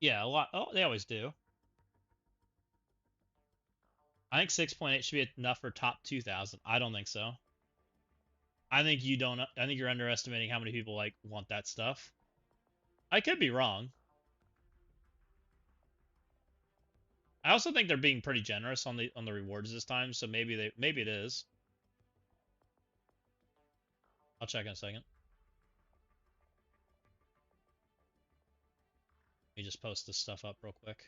Yeah, a lot. Oh, they always do. I think 6.8 should be enough for top 2,000. I don't think so. I think you don't. I think you're underestimating how many people like want that stuff. I could be wrong. I also think they're being pretty generous on the rewards this time, so maybe it is. I'll check in a second. Let me just post this stuff up real quick.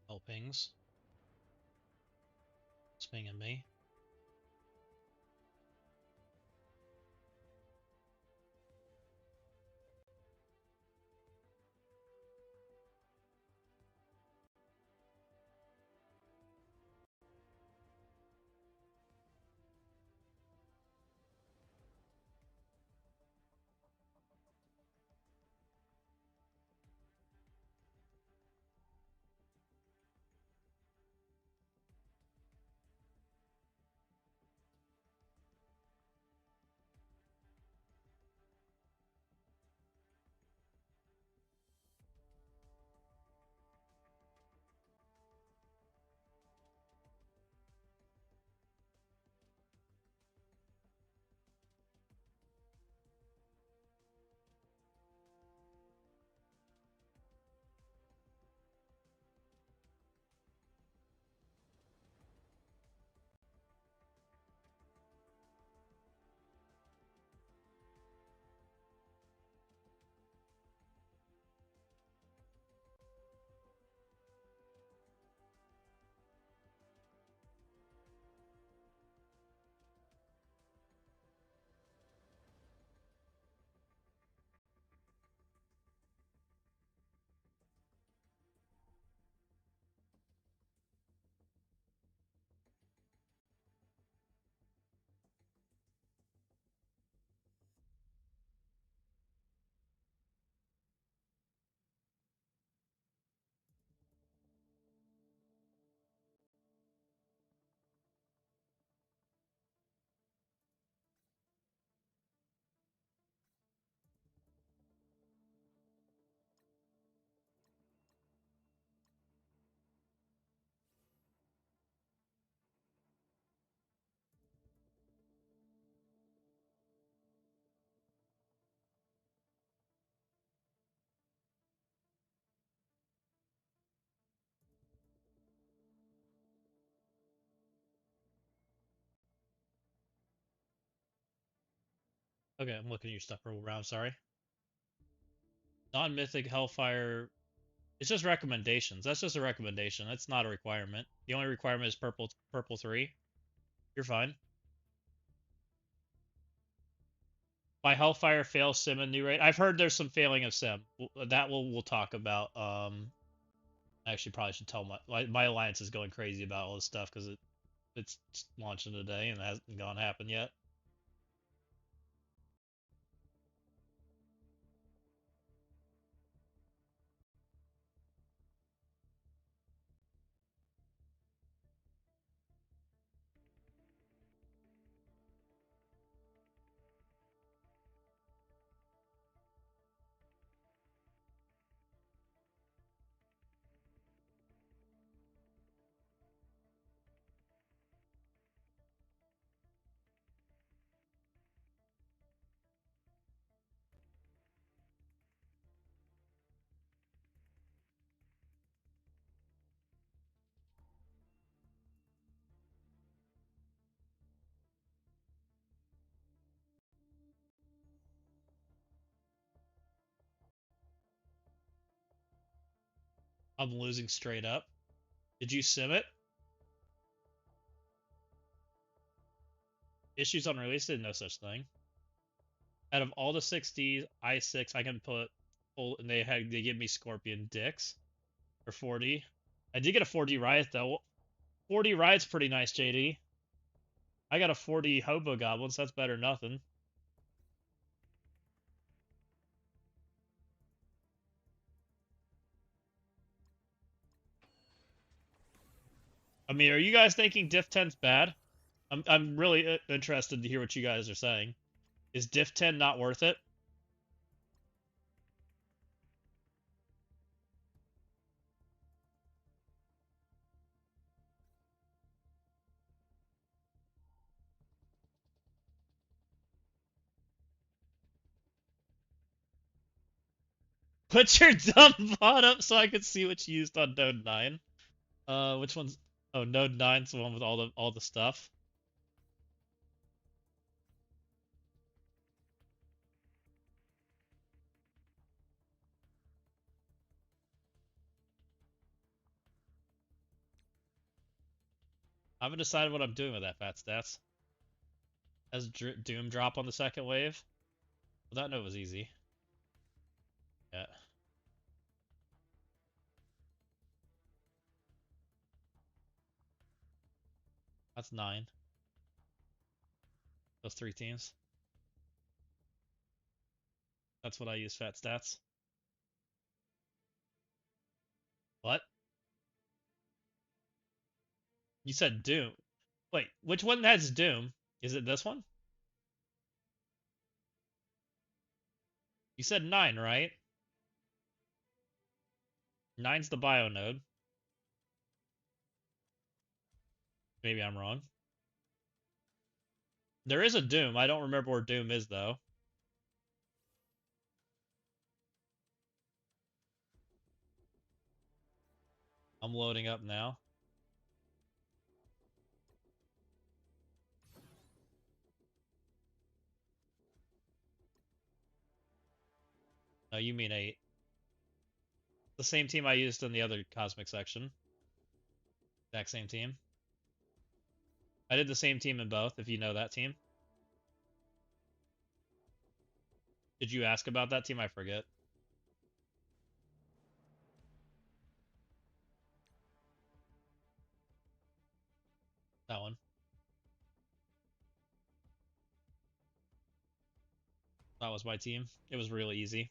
Oh, pings. It's pinging me. Okay, I'm looking at your stuff for round. Sorry. Non-mythic Hellfire. It's just recommendations. That's just a recommendation. That's not a requirement. The only requirement is purple 3. You're fine. By Hellfire fail sim and new raid. I've heard there's some failing of sim. That we'll talk about. I actually probably should tell my alliance is going crazy about all this stuff because it's launching today and it hasn't gone happen yet. I'm losing straight up. Did you sim it? Issues unreleased? No such thing. Out of all the 60s, I6, I can put full, and they give me Scorpion Dicks for 40. I did get a 4D Riot though. 40 Riot's pretty nice, JD. I got a 40 Hobo Goblins. That's better than nothing. I mean, are you guys thinking Diff 10's bad? I'm really interested to hear what you guys are saying. Is Diff 10 not worth it? Put your dumb bot up so I can see what you used on Node 9. Which one's? Oh, Node 9's the one with all the stuff. I haven't decided what I'm doing with that fat stats. As Doom drop on the second wave? Well, that node was easy. Yeah. That's 9. Those 3 teams. That's what I use fat stats. What? You said Doom. Wait, which one has Doom? Is it this one? You said 9, right? 9's the bio node. Maybe I'm wrong. There is a Doom. I don't remember where Doom is, though. I'm loading up now. No, you mean 8. The same team I used in the other Cosmic section. Exact same team. I did the same team in both, if you know that team. Did you ask about that team? I forget. That one. That was my team. It was really easy.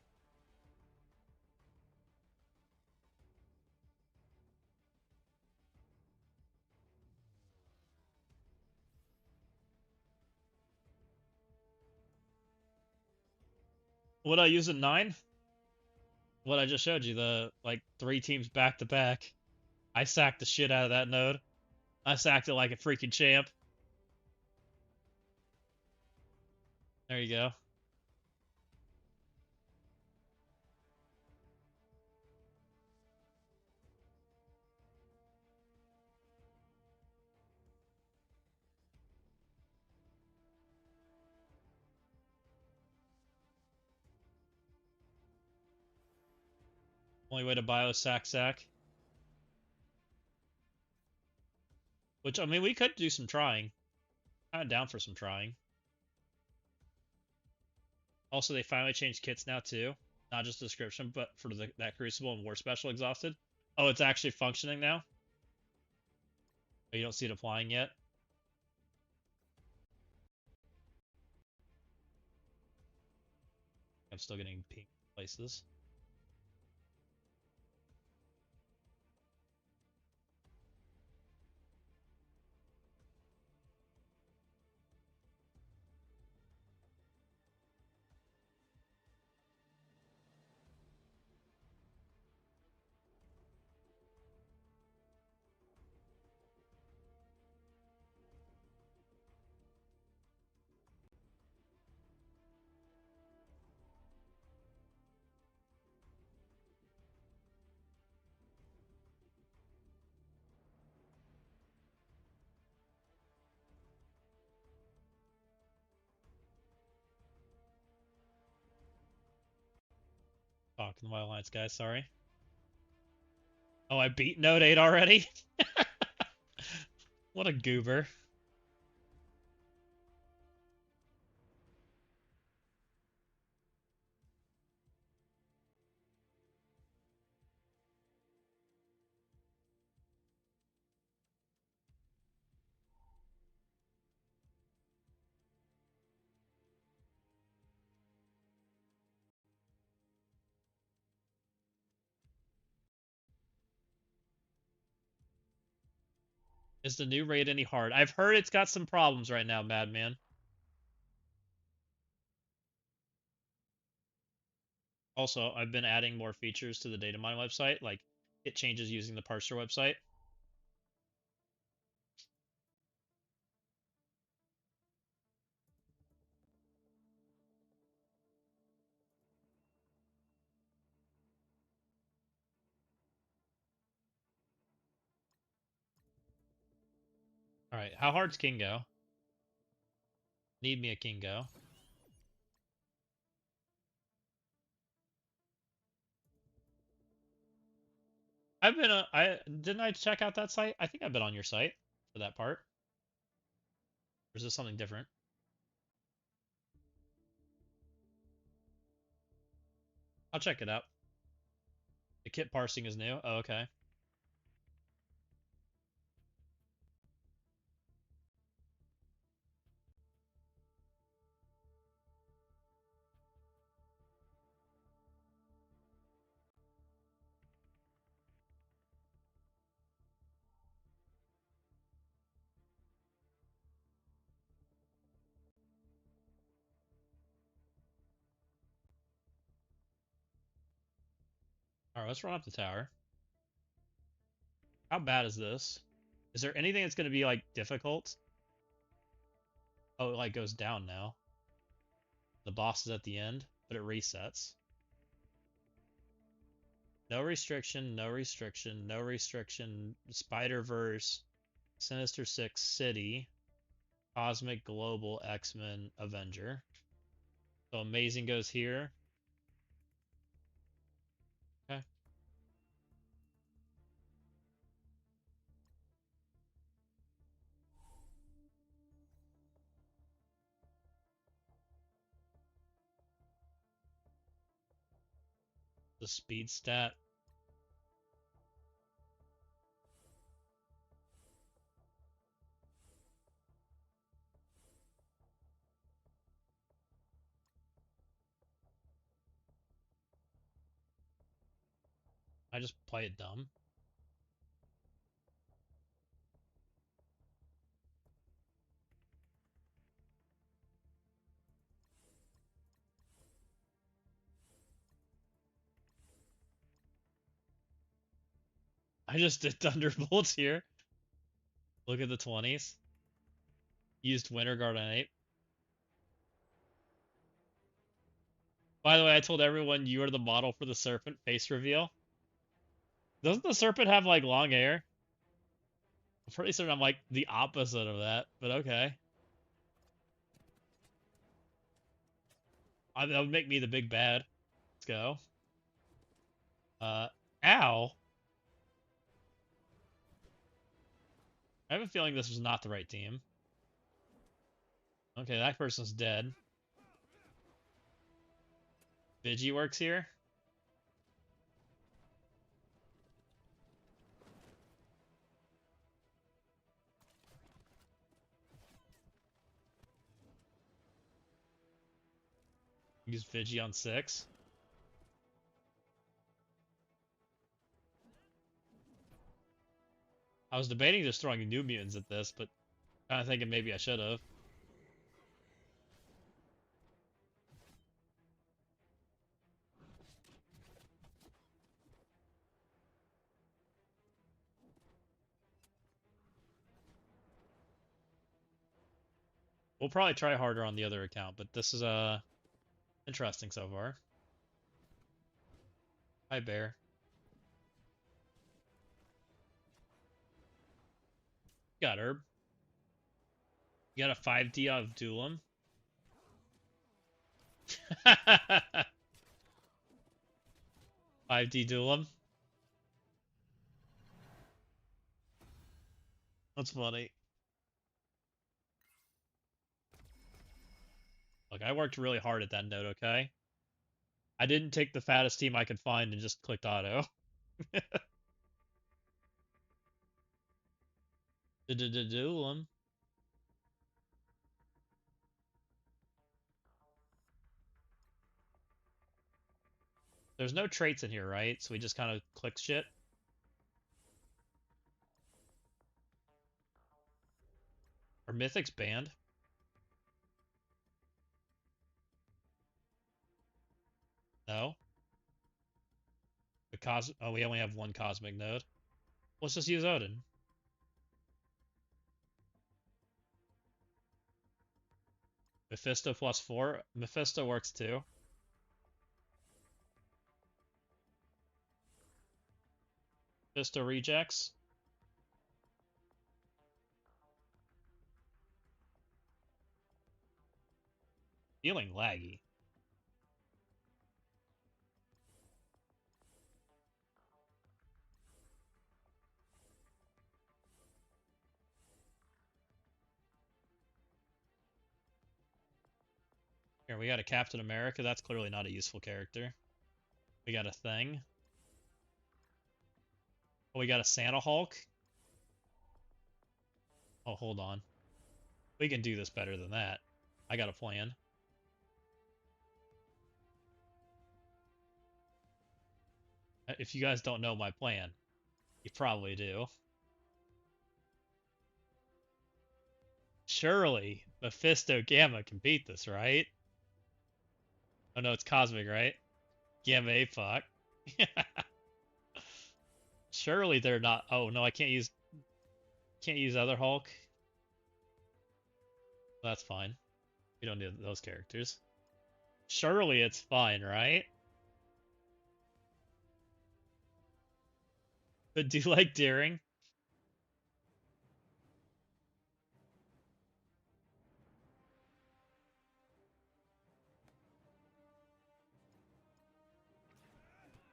What I use at 9? What I just showed you, the like 3 teams back to back. I sacked the shit out of that node. I sacked it like a freaking champ. There you go. Only way to bio sack. Which, I mean, we could do some trying. I'm down for some trying. Also, they finally changed kits now, too. Not just description, but for that Crucible and War Special exhausted. Oh, it's actually functioning now? Oh, you don't see it applying yet? I'm still getting pink places. Talking Wild Lines, guys, sorry. Oh, I beat Node 8 already? What a goober. Is the new raid any hard? I've heard it's got some problems right now, Madman. Also, I've been adding more features to the data mine website, like it changes using the parser website. Alright, how hard's Kingo? Need me a Kingo. I've been didn't I check out that site? I think I've been on your site for that part. Or is this something different? I'll check it out. The kit parsing is new. Oh, okay. Alright, let's run up the tower. How bad is this? Is there anything that's gonna be like difficult? Oh, it like goes down now. The boss is at the end, but it resets. No restriction, no restriction, no restriction. Spider-Verse, Sinister Six City, Cosmic Global X-Men Avenger. So Amazing goes here. Okay. The speed stat. I just play it dumb. I just did Thunderbolts here. Look at the 20s. Used Winter Guard on 8. By the way, I told everyone you are the model for the serpent face reveal. Doesn't the serpent have like long hair? I'm pretty certain I'm like the opposite of that, but okay. That would make me the big bad. Let's go. Ow. I have a feeling this was not the right team. Okay, that person's dead. Vigi works here. Use Vigi on 6. I was debating just throwing new mutants at this, but kind of thinking maybe I should have. We'll probably try harder on the other account, but this is interesting so far. Hi, Bear. Got Herb. You got a 5D out of Duelim. 5D Duelim. That's funny. Look, I worked really hard at that note, okay? I didn't take the fattest team I could find and just clicked auto. Duelim. There's no traits in here, right? So we just kind of click shit. Are mythics banned? No. Oh, we only have one cosmic node. Let's just use Odin. Mephisto +4. Mephisto works too. Mephisto rejects. Feeling laggy. Here, we got a Captain America. That's clearly not a useful character. We got a Thing. Oh, we got a Santa Hulk. Oh, hold on. We can do this better than that. I got a plan. If you guys don't know my plan, you probably do. Surely, Mephisto Gamma can beat this, right? Oh no, it's Cosmic, right? Gamma Apoc. Surely they're not. Oh no, I can't use other Hulk. That's fine. We don't need those characters. Surely it's fine, right? But do you like Daring?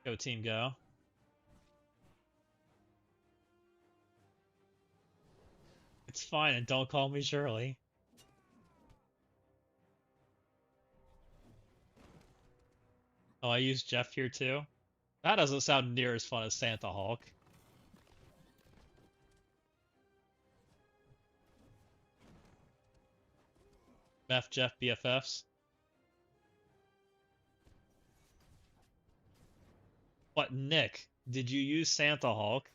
Go team, go. It's fine, and don't call me Shirley. Oh, I use Jeff here too? That doesn't sound near as fun as Santa Hulk. Meth Jeff BFFs. What, Nick? Did you use Santa Hulk?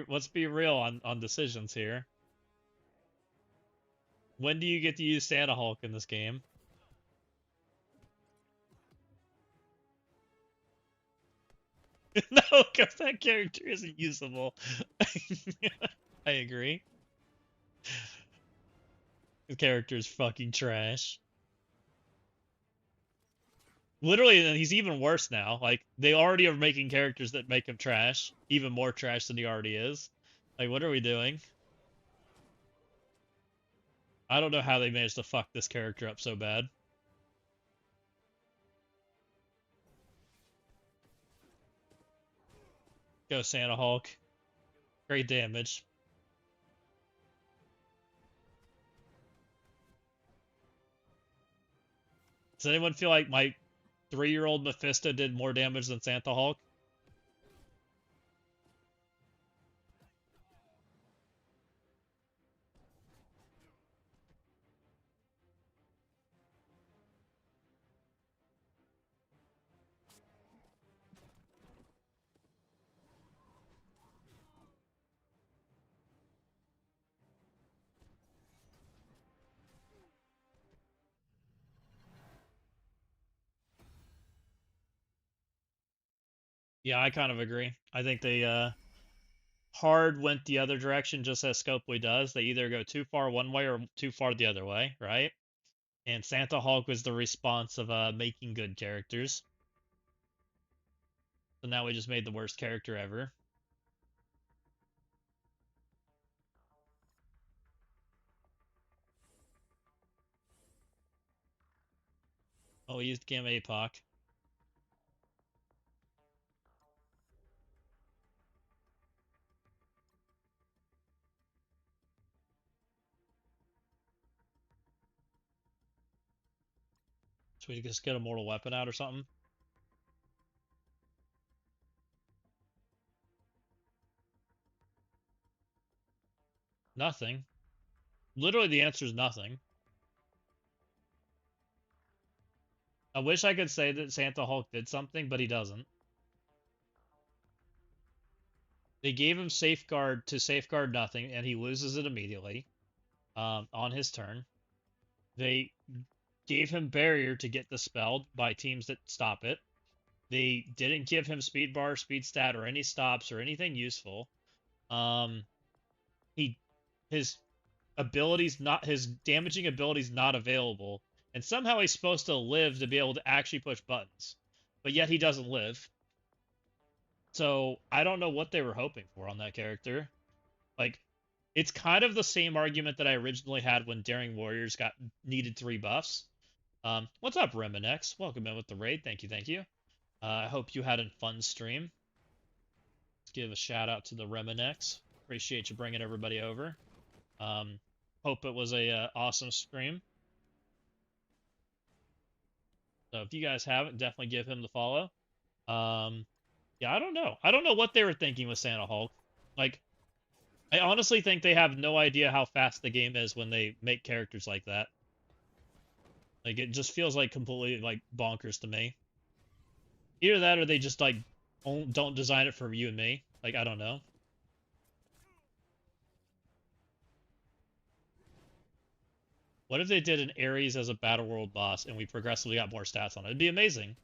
Let's be real on decisions here. When do you get to use Santa Hulk in this game? No, because that character isn't usable. I agree. The character is fucking trash. Literally, he's even worse now. Like, they already are making characters that make him trash. Even more trash than he already is. Like, what are we doing? I don't know how they managed to fuck this character up so bad. Go Santa Hulk. Great damage. Does anyone feel like my 3-year-old Mephisto did more damage than Santa Hulk? Yeah, I kind of agree. I think they hard went the other direction just as Scopely does. They either go too far one way or too far the other way, right? And Santa Hulk was the response of making good characters. So now we just made the worst character ever. Oh, we used Gamma APOC. Should we just get a mortal weapon out or something? Nothing. Literally, the answer is nothing. I wish I could say that Santa Hulk did something, but he doesn't. They gave him Safeguard to safeguard nothing, and he loses it immediately on his turn. They gave him Barrier to get dispelled by teams that stop it. They didn't give him Speed Bar, Speed Stat, or any stops or anything useful. Um, he his his damaging abilities not available, and somehow he's supposed to live to be able to actually push buttons, but yet he doesn't live. So I don't know what they were hoping for on that character. Like, it's kind of the same argument that I originally had when Daring Warriors needed 3 buffs. What's up, Reminex? Welcome in with the raid. Thank you, thank you. I hope you had a fun stream. Let's give a shout out to the Reminex. Appreciate you bringing everybody over. Hope it was a awesome stream. So if you guys haven't, definitely give him the follow. Yeah, I don't know. I don't know what they were thinking with Santa Hulk. Like, I honestly think they have no idea how fast the game is when they make characters like that. Like, it just feels like completely, like, bonkers to me. Either that or they just, like, don't design it for you and me. Like, I don't know. What if they did an Ares as a Battle World boss and we progressively got more stats on it? It'd be amazing.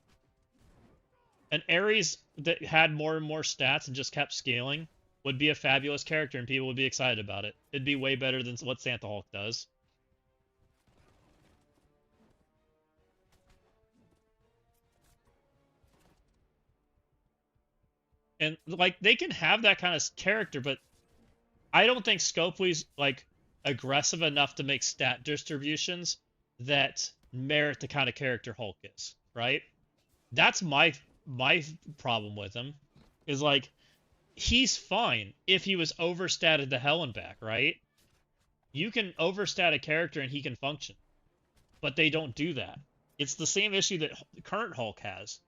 An Ares that had more and more stats and just kept scaling would be a fabulous character and people would be excited about it. It'd be way better than what Santa Hulk does. And, like, they can have that kind of character, but I don't think Scopely's, like, aggressive enough to make stat distributions that merit the kind of character Hulk is, right? That's my problem with him. Is, like, he's fine if he was overstatted to hell and back, right? You can overstat a character and he can function. But they don't do that. It's the same issue that current Hulk has.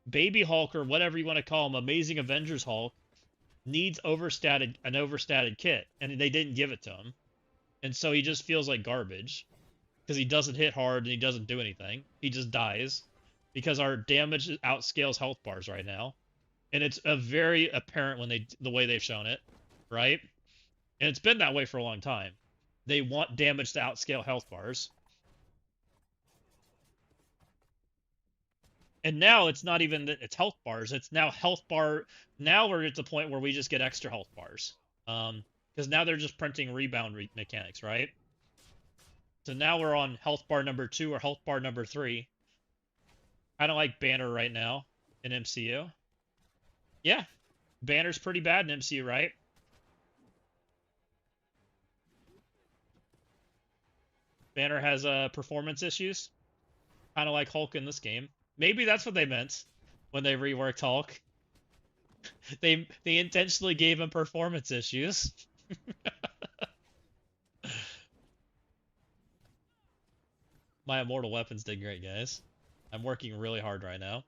Baby Hulk, or whatever you want to call him, Amazing Avengers Hulk, needs an overstated kit, and they didn't give it to him. And so he just feels like garbage because he doesn't hit hard and he doesn't do anything. He just dies because our damage outscales health bars right now. And it's a very apparent when the way they've shown it, right? And it's been that way for a long time. They want damage to outscale health bars. And now it's not even that it's health bars. It's now health bar. Now we're at the point where we just get extra health bars. Because now they're just printing rebound mechanics, right? So now we're on health bar number 2 or health bar number 3. I don't like Banner right now in MCU. Yeah, Banner's pretty bad in MCU, right? Banner has performance issues, kind of like Hulk in this game. Maybe that's what they meant when they reworked Hulk. They intentionally gave him performance issues. My immortal weapons did great, guys. I'm working really hard right now.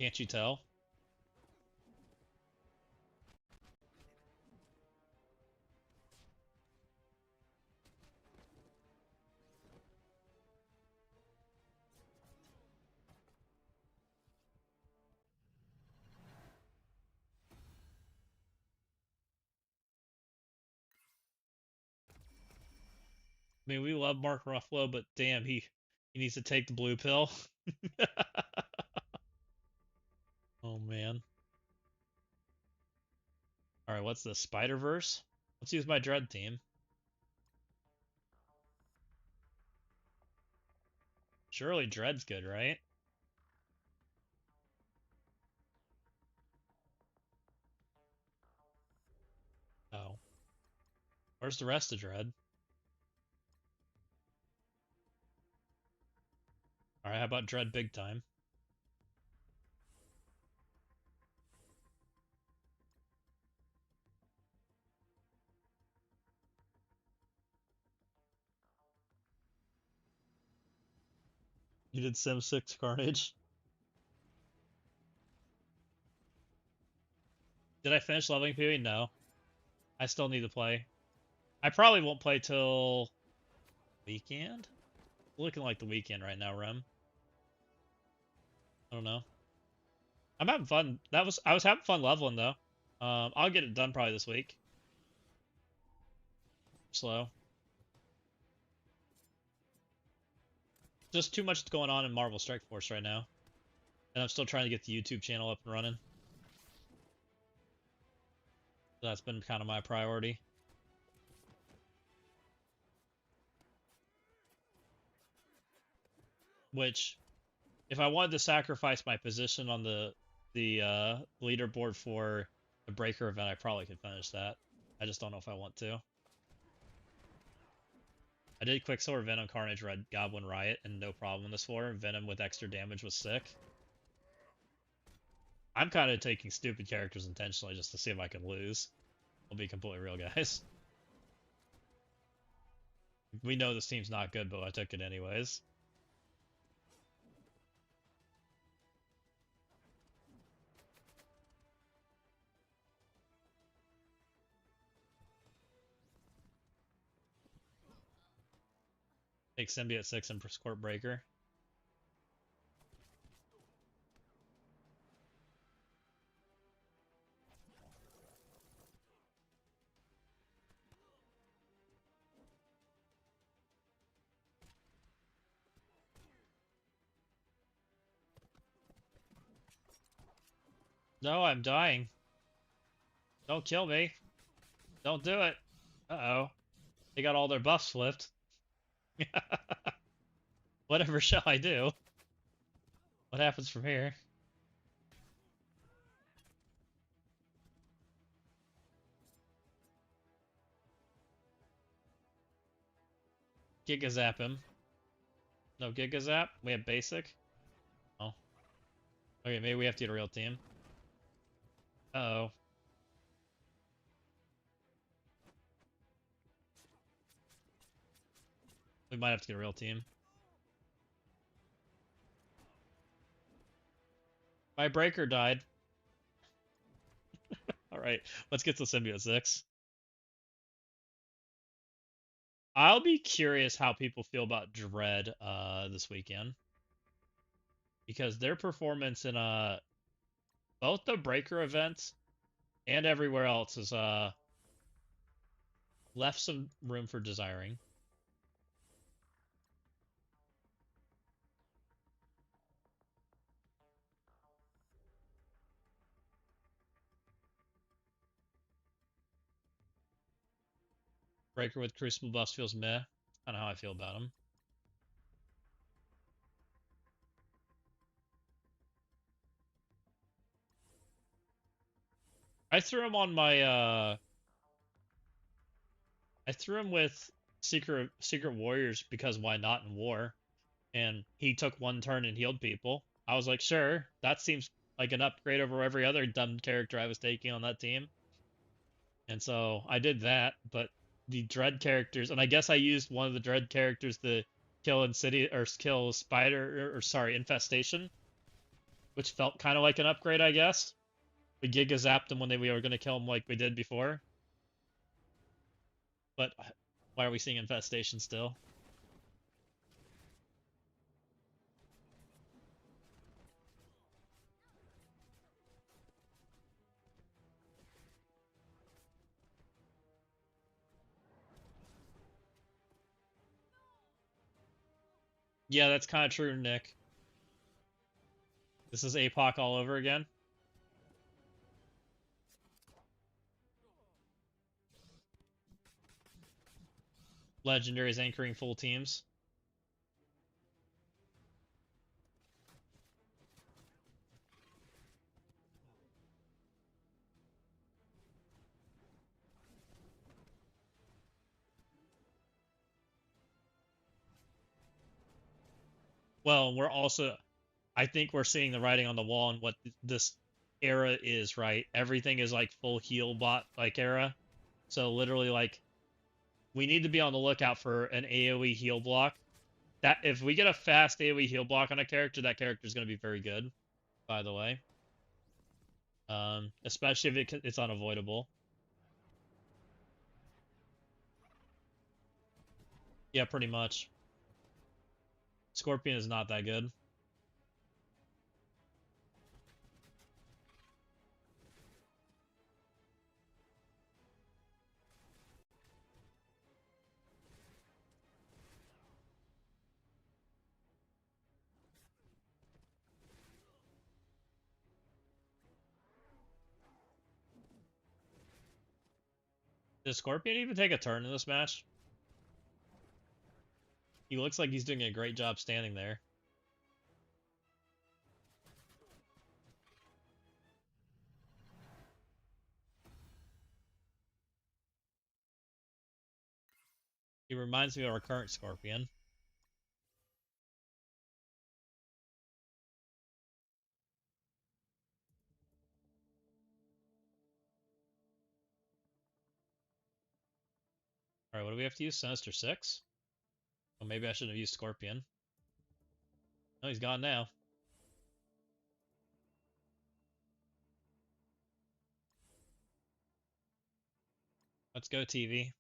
Can't you tell? I mean, we love Mark Ruffalo, but damn, he needs to take the blue pill. Oh man. All right, what's the Spider-Verse? Let's use my Dread team. Surely Dread's good, right? Oh. Where's the rest of Dread? All right, how about Dread big time? You did Sim 6 Carnage. Did I finish leveling PoE? No. I still need to play. I probably won't play till weekend. Looking like the weekend right now, Rem. I don't know. I'm having fun. I was having fun leveling though. I'll get it done probably this week. Slow. Just too much going on in Marvel Strike Force right now. And I'm still trying to get the YouTube channel up and running. So that's been kind of my priority. Which, if I wanted to sacrifice my position on the leaderboard for the Breaker event, I probably could finish that. I just don't know if I want to. I did Quicksilver, Venom, Carnage, Red Goblin, Riot, and no problem in this floor. Venom with extra damage was sick. I'm kind of taking stupid characters intentionally just to see if I can lose. I'll be completely real, guys. We know this team's not good, but I took it anyways. Take Symbiote 6 and Squirt Breaker. No, I'm dying. Don't kill me. Don't do it. Uh-oh. They got all their buffs flipped. Whatever shall I do? What happens from here? Giga Zap him. No Giga Zap? We have basic? Oh. Okay, maybe we have to get a real team. Uh-oh. We might have to get a real team. My breaker died. Alright, let's get to Symbiote 6. I'll be curious how people feel about Dread this weekend. Because their performance in both the breaker events and everywhere else is left some room for desiring. Breaker with Crucible buffs feels meh. Kind of how I feel about him. I threw him on my I threw him with Secret Warriors because why not in war? And he took one turn and healed people. I was like, sure, that seems like an upgrade over every other dumb character I was taking on that team. And so I did that, but the Dread characters, and I guess I used one of the Dread characters to kill Insidious or kill Spider or sorry, Infestation, which felt kind of like an upgrade, I guess. We Giga zapped him when we were going to kill him like we did before. But why are we seeing Infestation still? Yeah, that's kind of true, Nick. This is APOC all over again. Legendaries anchoring full teams. Well, we're also, I think we're seeing the writing on the wall and what this era is, right? Everything is like full heal bot like era. So literally like we need to be on the lookout for an AoE heal block. That if we get a fast AoE heal block on a character, that character is going to be very good, by the way. Especially if it's unavoidable. Yeah, pretty much. Scorpion is not that good. Does Scorpion even take a turn in this match? He looks like he's doing a great job standing there. He reminds me of our current Scorpion. Alright, what do we have to use? Sinister 6? Well, maybe I shouldn't have used Scorpion. No, he's gone now. Let's go, TV.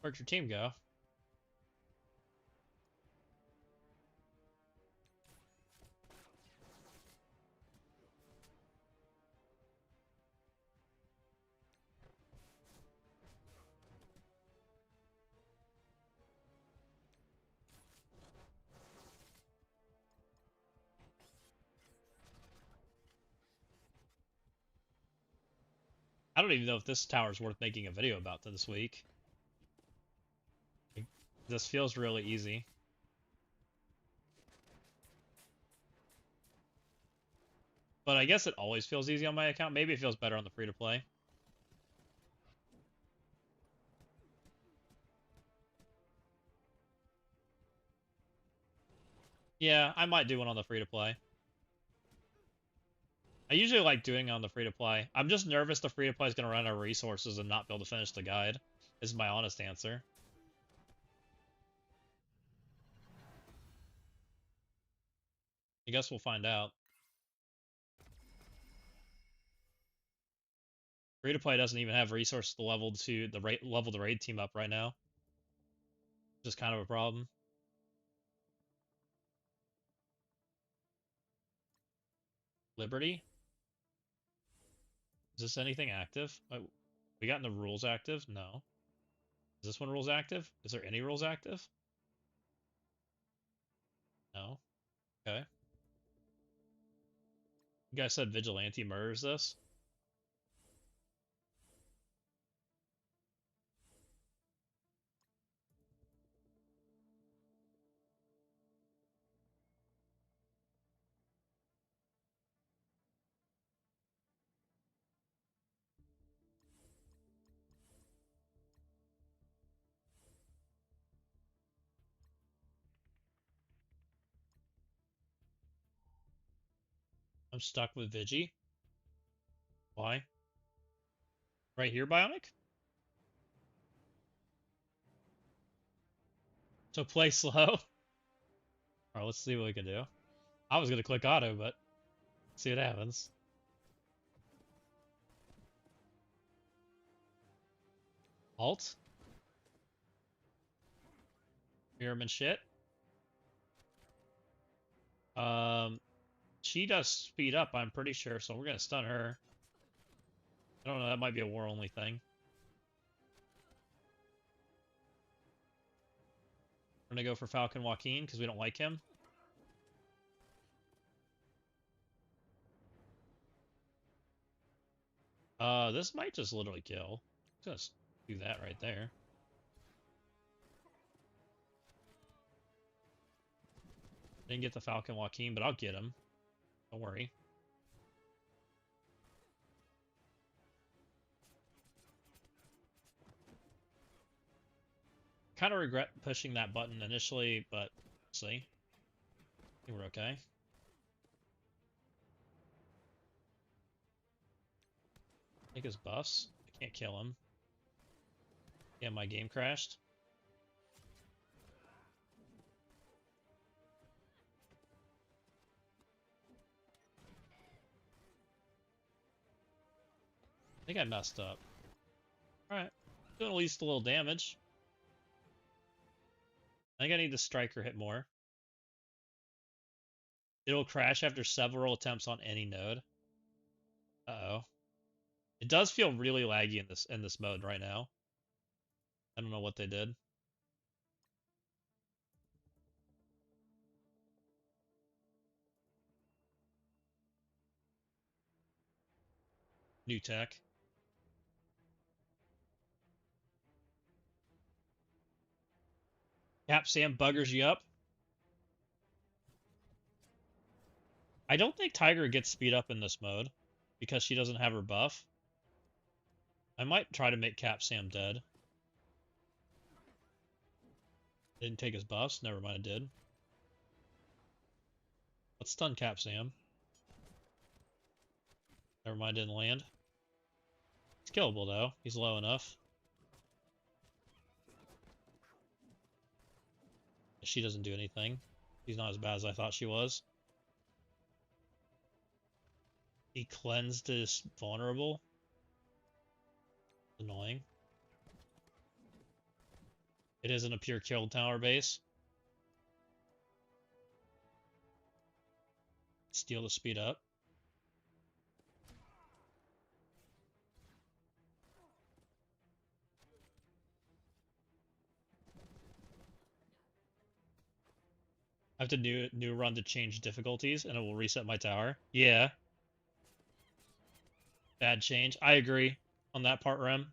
Where'd your team go? I don't even know if this tower is worth making a video about this week. This feels really easy. But I guess it always feels easy on my account. Maybe it feels better on the free-to-play. Yeah, I might do one on the free-to-play. I usually like doing it on the free-to-play. I'm just nervous the free-to-play is going to run out of resources and not be able to finish the guide. This is my honest answer. I guess we'll find out. Free to play doesn't even have resources to level the raid team up right now. Just kind of a problem. Liberty? Is this anything active? We got in the rules active? No. Is this one rules active? Is there any rules active? No. Okay. You guys said vigilante murders this? I'm stuck with Vigi. Why? Right here, Bionic? So play slow? Alright, let's see what we can do. I was gonna click auto, but see what happens. Alt? Mirrorman shit. She does speed up, I'm pretty sure, so we're gonna stun her. I don't know, that might be a war only thing. We're gonna go for Falcon Joaquin because we don't like him. This might just literally kill. Just do that right there. Didn't get the Falcon Joaquin, but I'll get him. Don't worry. Kind of regret pushing that button initially, but see. I think we're okay. Take his buffs. I can't kill him. Yeah, my game crashed. I think I messed up. Alright. Doing at least a little damage. I think I need the striker hit more. It'll crash after several attempts on any node. Uh-oh. It does feel really laggy in this mode right now. I don't know what they did. New tech. Cap Sam buggers you up. I don't think Tiger gets speed up in this mode because she doesn't have her buff. I might try to make Cap Sam dead. Didn't take his buffs. Never mind, it did. Let's stun Cap Sam. Never mind, didn't land. He's killable though. He's low enough. She doesn't do anything. She's not as bad as I thought she was. He cleansed his vulnerable. Annoying. It isn't a pure kill tower base. Steal the speed up. I have to new run to change difficulties and it will reset my tower. Yeah. Bad change. I agree on that part, Rem.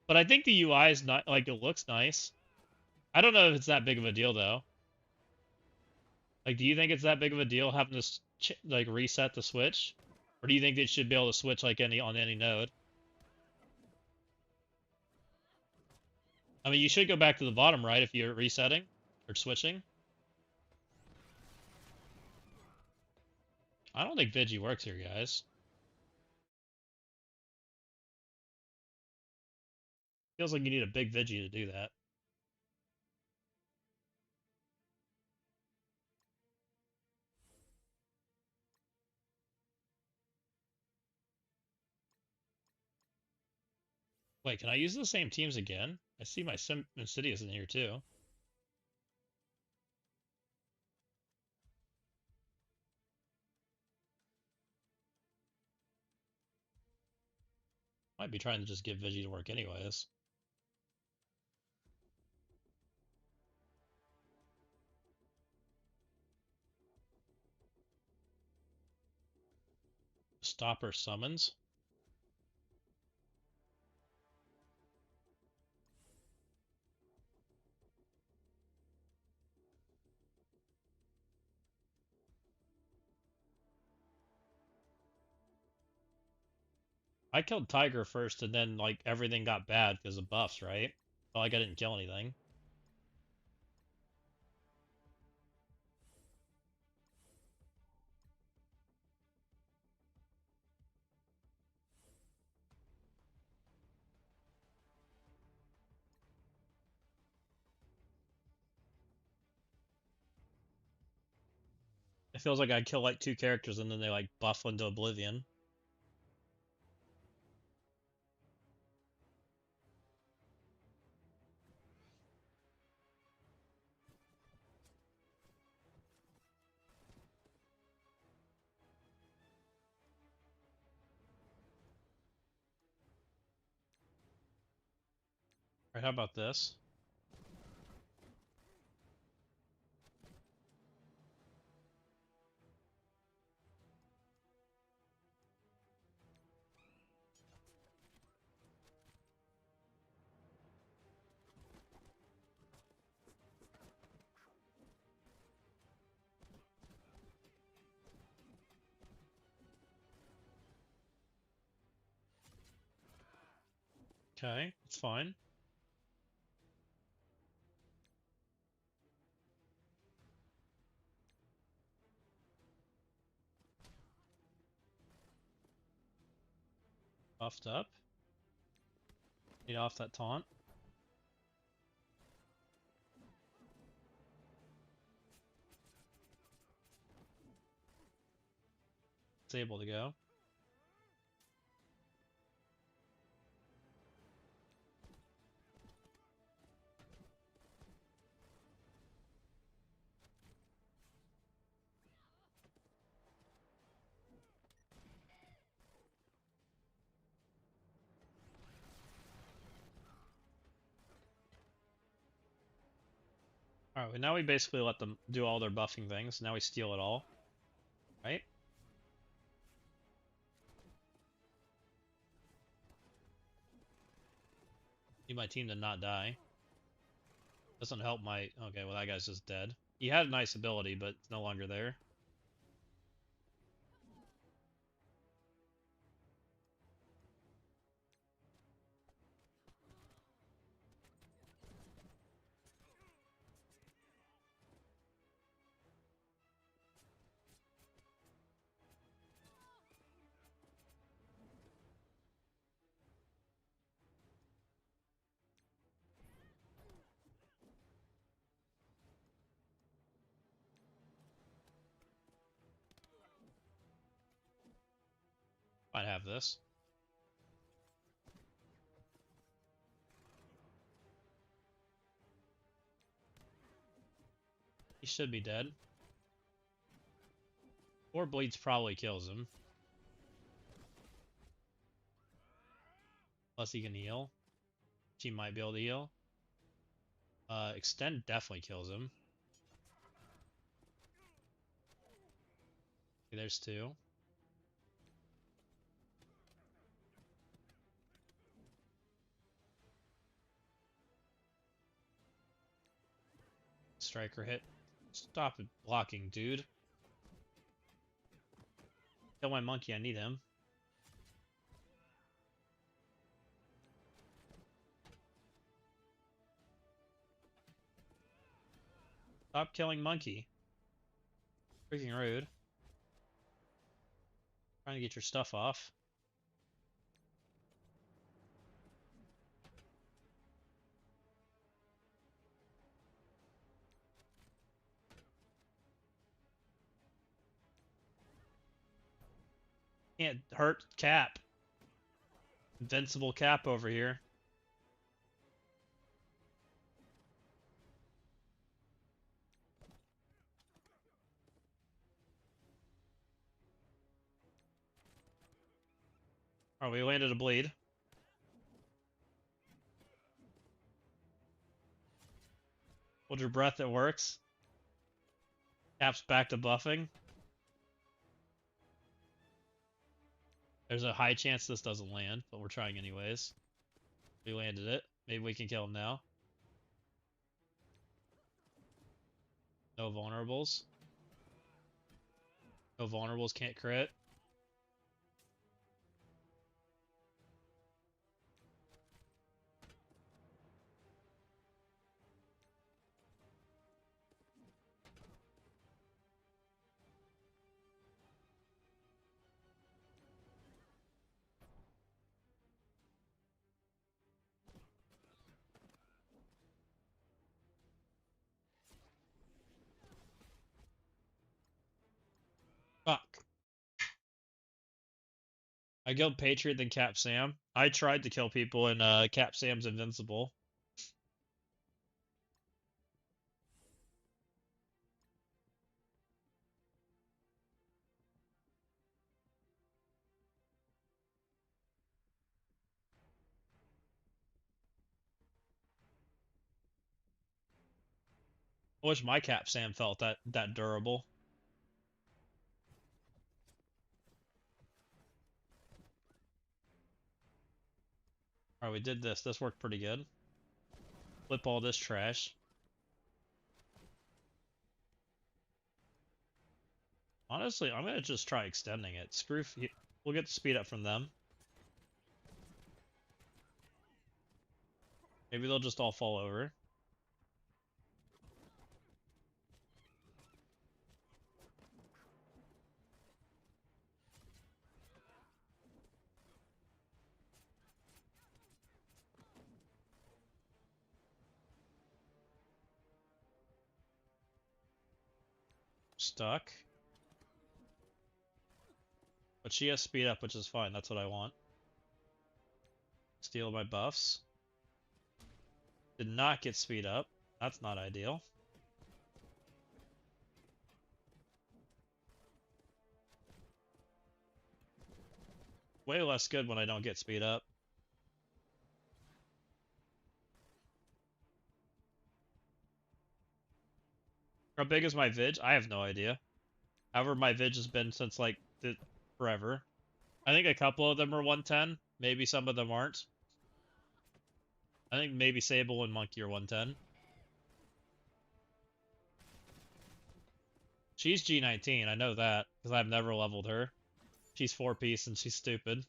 But I think the UI is not like it looks nice. I don't know if it's that big of a deal though. Like, do you think it's that big of a deal having to like reset the switch, or do you think they should be able to switch like on any node? I mean, you should go back to the bottom right if you're resetting or switching. I don't think Vigi works here, guys. Feels like you need a big Vigi to do that. Wait, can I use the same teams again? I see my Insidious in here too. Might be trying to just get Vigi to work anyways. Stopper summons. I killed Tiger first, and then like everything got bad because of buffs, right? Well, like I didn't kill anything. It feels like I kill like 2 characters and then they like buff into oblivion. Alright, how about this? Okay, it's fine. Buffed up. Need off that taunt. It's able to go. Alright, well, now we basically let them do all their buffing things. Now we steal it all. Right? Need my team to not die. Doesn't help my... Okay, well that guy's just dead. He had a nice ability, but it's no longer there. Might have this. He should be dead. Or Bleeds probably kills him. Plus he can heal. She might be able to heal. Extend definitely kills him. Okay, there's 2. Striker hit. Stop it blocking, dude. Kill my monkey, I need him. Stop killing monkey. Freaking rude. Trying to get your stuff off. Can't hurt Cap. Invincible Cap over here. Oh, we landed a bleed. Hold your breath, it works. Cap's back to buffing. There's a high chance this doesn't land, but we're trying anyways. We landed it. Maybe we can kill him now. No vulnerables. No vulnerables, can't crit. Fuck. I killed Patriot then Cap Sam. I tried to kill people and Cap Sam's invincible. I wish my Cap Sam felt that durable. Alright, we did this. This worked pretty good. Flip all this trash. Honestly, I'm gonna just try extending it. We'll get the speed up from them. Maybe they'll just all fall over. Stuck. But she has speed up, which is fine. That's what I want. Steal my buffs. Did not get speed up. That's not ideal. Way less good when I don't get speed up. How big is my Vig? I have no idea. However, my Vig has been since like forever. I think a couple of them are 110. Maybe some of them aren't. I think maybe Sable and Monkey are 110. She's G19, I know that, because I've never leveled her. She's 4-piece and she's stupid.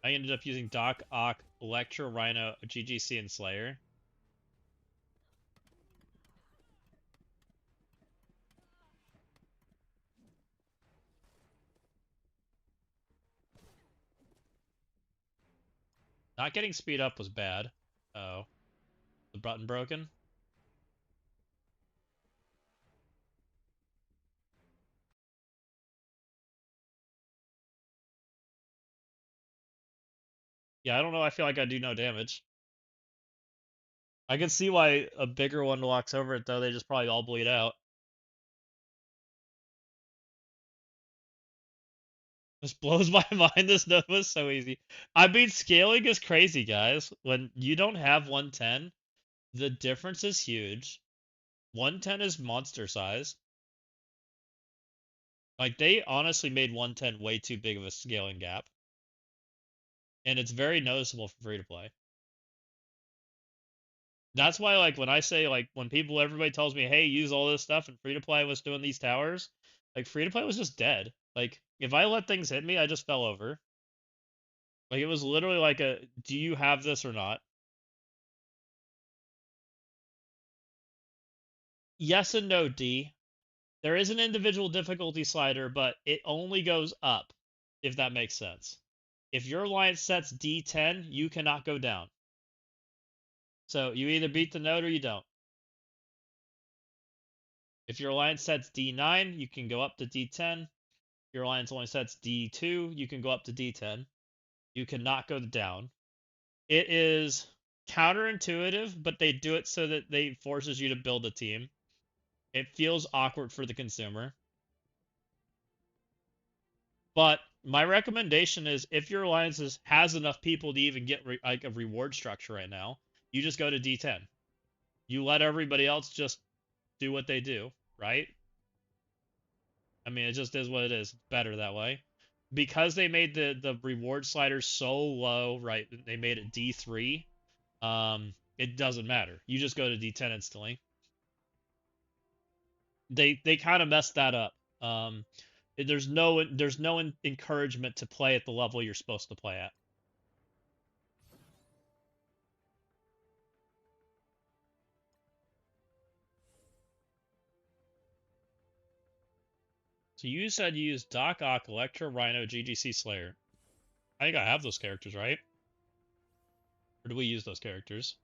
I ended up using Doc, Ock, Electro, Rhino, GGC, and Slayer. Not getting speed up was bad. Oh. The button broken? Yeah, I don't know. I feel like I do no damage. I can see why a bigger one walks over it, though. They just probably all bleed out. This blows my mind. This stuff was so easy. I mean, scaling is crazy, guys. When you don't have 110, the difference is huge. 110 is monster size. Like, they honestly made 110 way too big of a scaling gap. And it's very noticeable for free-to-play. That's why, like, when I say, like, when everybody tells me, hey, use all this stuff, and free-to-play was doing these towers, like, free-to-play was just dead. Like, if I let things hit me, I just fell over. Like, it was literally like do you have this or not? Yes and no, D. There is an individual difficulty slider, but it only goes up, if that makes sense. If your alliance sets D10, you cannot go down. So you either beat the node or you don't. If your alliance sets D9, you can go up to D10. If your alliance only sets D2, you can go up to D10. You cannot go down. It is counterintuitive, but they do it so that they forces you to build a team. It feels awkward for the consumer. But my recommendation is if your alliance has enough people to even get like a reward structure right now, you just go to D10. You let everybody else just do what they do, right? I mean, it just is what it is. It's better that way. Because they made the reward sliders so low, right? They made it D3. It doesn't matter. You just go to D10 instantly. They kind of messed that up. There's no encouragement to play at the level you're supposed to play at. So you said you use Doc Ock, Electro, Rhino, GGC, Slayer. I think I have those characters, right? Or do we use those characters?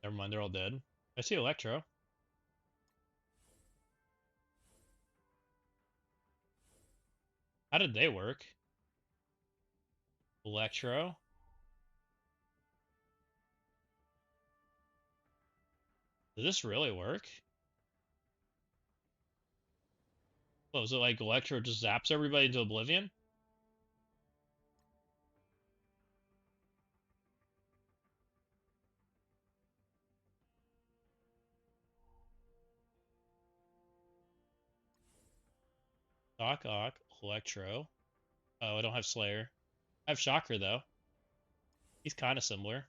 Never mind, they're all dead. I see Electro. How did they work? Electro? Did this really work? Oh, is it like Electro just zaps everybody into oblivion? Doc Ock, Electro. Oh, I don't have Slayer. I have Shocker, though. He's kind of similar.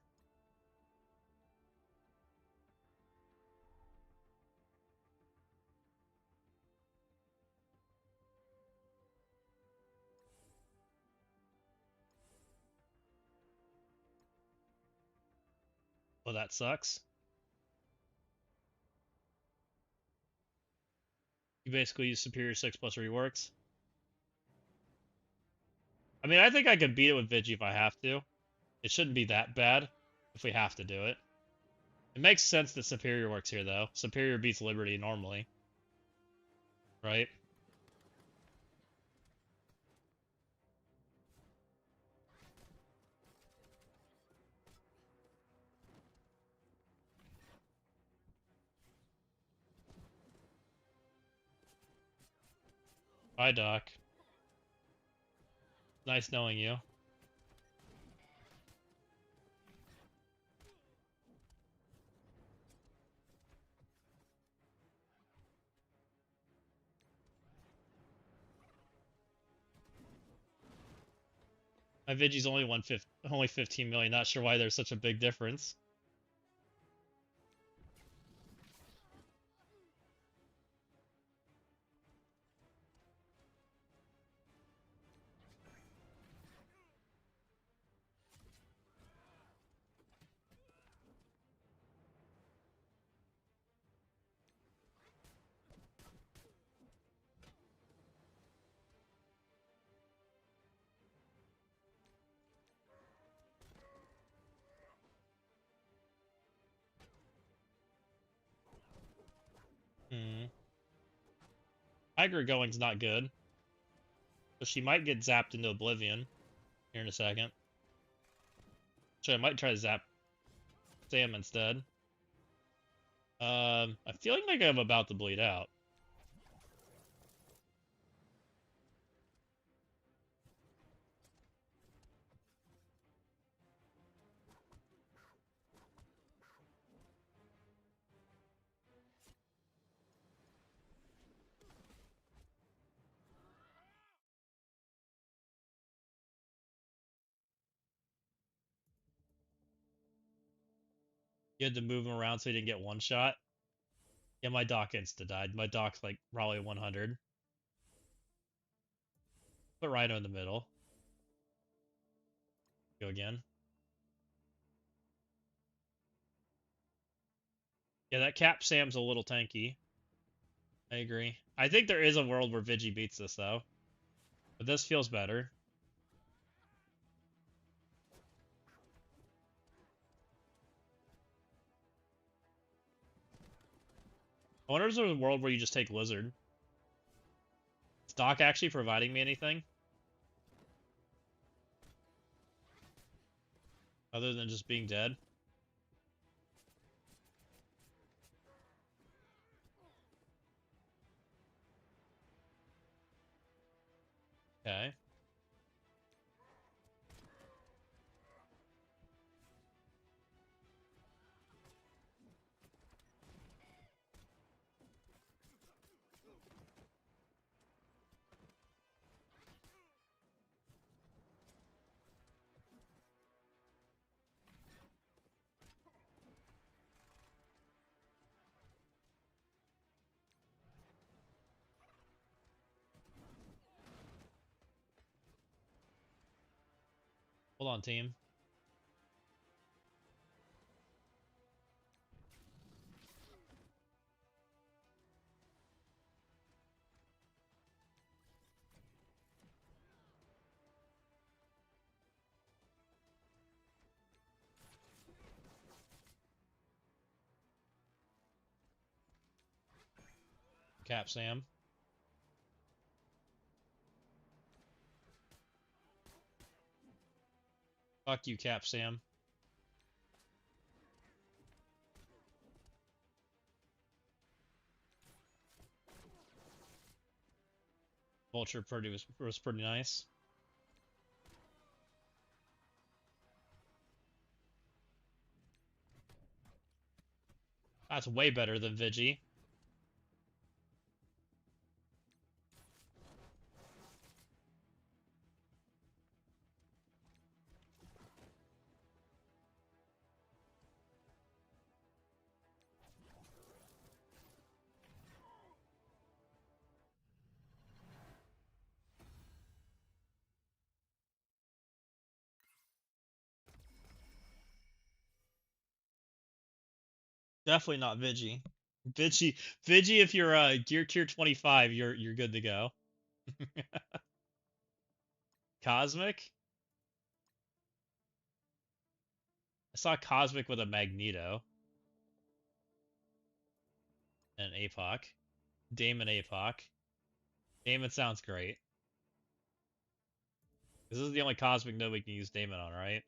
Well, that sucks. You basically use Superior 6 plus reworks. I mean, I think I could beat it with Vigi if I have to. It shouldn't be that bad if we have to do it. It makes sense that Superior works here, though. Superior beats Liberty normally. Right? Bye, Doc. Nice knowing you. My Vigi's only 15 million. Not sure why there's such a big difference. Hmm. Tiger going's not good. So she might get zapped into oblivion here in a second. So I might try to zap Sam instead. I'm feeling like I'm about to bleed out. You had to move him around so he didn't get one shot. Yeah, my Doc insta died. My Doc's like probably 100. Put Rhino in the middle. Go again. Yeah, that Cap Sam's a little tanky. I agree. I think there is a world where Vigi beats this, though. But this feels better. I wonder if there's a world where you just take Lizard. Is Doc actually providing me anything? Other than just being dead? Okay. Hold on, team. Cap Sam. Fuck you, Cap Sam. Vulture was pretty nice. That's way better than Vigi. Definitely not Vigi. Vigi, if you're gear tier 25, you're good to go. Cosmic? I saw Cosmic with a Magneto and an APOC. Damon APOC. Damon sounds great. This is the only Cosmic node we can use Damon on, right?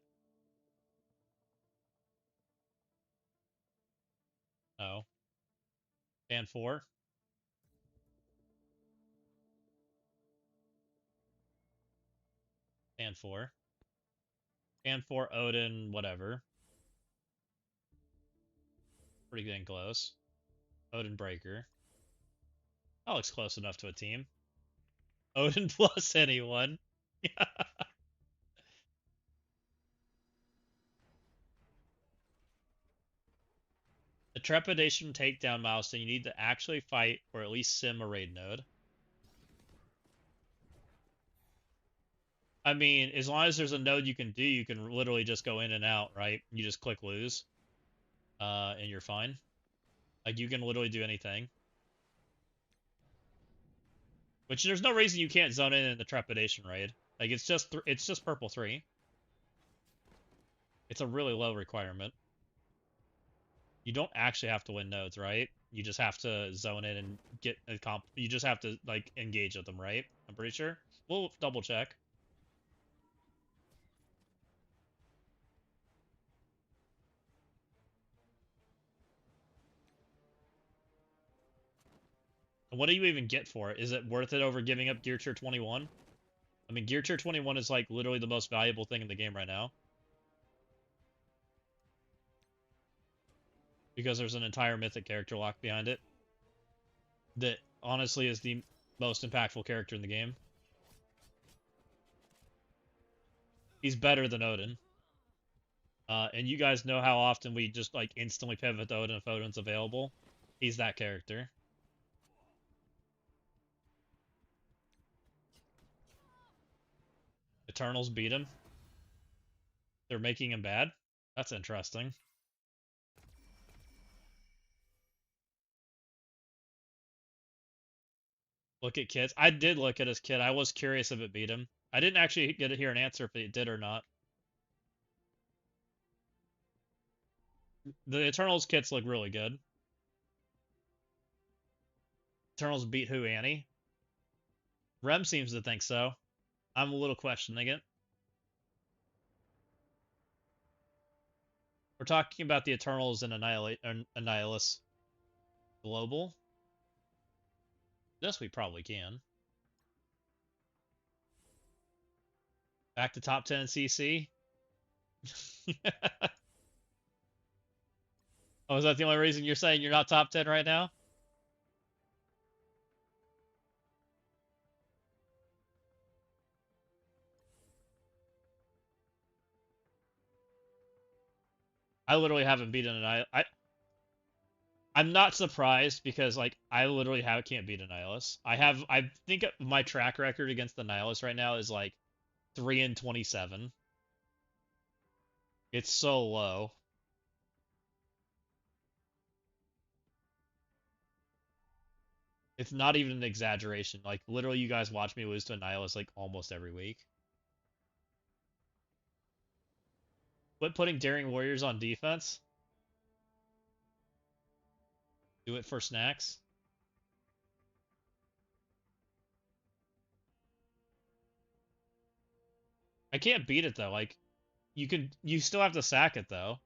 Oh. Fan 4? Fan 4. Fan 4, Odin, whatever. Pretty good and close. Odin Breaker. That looks close enough to a team. Odin plus anyone. The Trepidation takedown milestone, you need to actually fight or at least sim a raid node. I mean, as long as there's a node you can do, you can literally just go in and out, right? You just click lose, and you're fine. Like, you can literally do anything. Which there's no reason you can't zone in the Trepidation raid. Like, it's just purple 3. It's a really low requirement. You don't actually have to win nodes, right? You just have to zone in and get a comp. You just have to, like, engage with them, right? I'm pretty sure. We'll double check. And what do you even get for it? Is it worth it over giving up Gear Tier 21? I mean, Gear Tier 21 is, like, literally the most valuable thing in the game right now. Because there's an entire mythic character locked behind it. That, honestly, is the most impactful character in the game. He's better than Odin. And you guys know how often we just, like, instantly pivot to Odin if Odin's available. He's that character. Eternals beat him. They're making him bad. That's interesting. Look at kids. I did look at his kid. I was curious if it beat him. I didn't actually get to hear an answer if it did or not. The Eternals kits look really good. Eternals beat who, Annie? Rem seems to think so. I'm a little questioning it. We're talking about the Eternals and Annihilus Global. This we probably can. Back to top 10 in CC. Oh, is that the only reason you're saying you're not top 10 right now? I literally haven't beaten an I'm not surprised because like I literally can't beat a Nihilus. I think my track record against the Nihilus right now is like 3-27. It's so low. It's not even an exaggeration. Like literally you guys watch me lose to a Nihilus like almost every week. Quit putting Daring Warriors on defense. Do it for snacks. I can't beat it though. Like you still have to sack it though.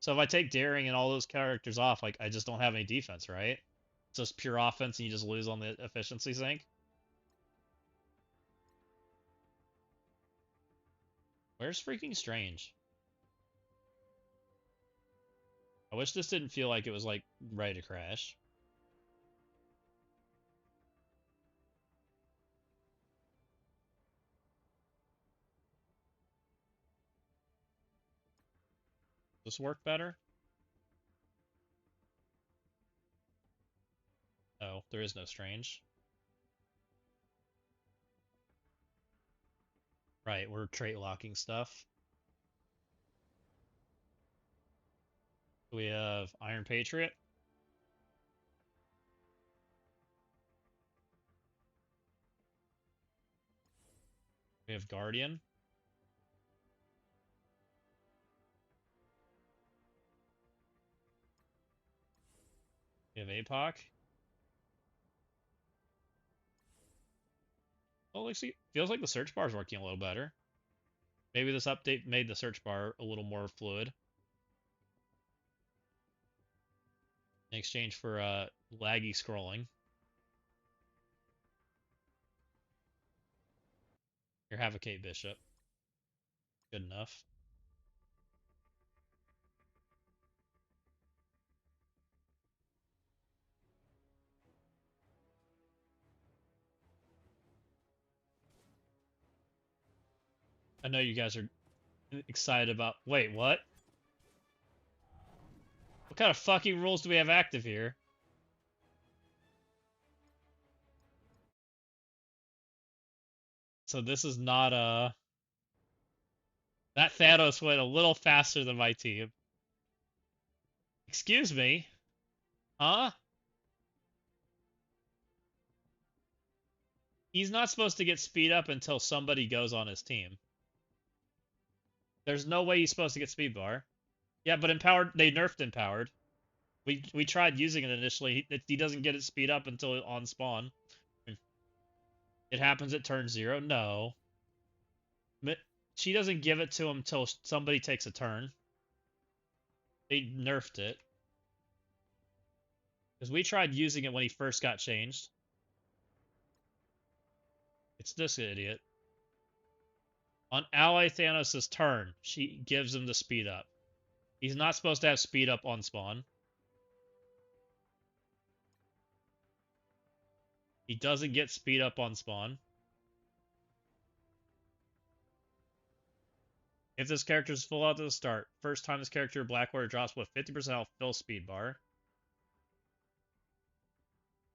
So if I take Daring and all those characters off, like I just don't have any defense, right? It's just pure offense and you just lose on the efficiency sink. Where's freaking Strange? I wish this didn't feel like it was like ready to crash. Does this work better? Oh, there is no Strange. Right, we're trait locking stuff. We have Iron Patriot. We have Guardian. We have APOC. Oh, feels like the search bar is working a little better. Maybe this update made the search bar a little more fluid. In exchange for laggy scrolling. Here, have a Kate Bishop. Good enough. I know you guys are excited about... Wait, what? What kind of fucking rules do we have active here? So this is not a... That Thanos went a little faster than my team. Excuse me? Huh? He's not supposed to get speed up until somebody goes on his team. There's no way he's supposed to get speed bar. Yeah, but empowered, they nerfed empowered. We tried using it initially. He doesn't get it speed up until on spawn. It happens at turn 0. No. She doesn't give it to him until somebody takes a turn. They nerfed it. Because we tried using it when he first got changed. It's this idiot. On ally Thanos' turn, she gives him the speed up. He's not supposed to have speed up on spawn. He doesn't get speed up on spawn. If this character is full out to the start, first time this character Black Warrior drops with 50% health, fill speed bar.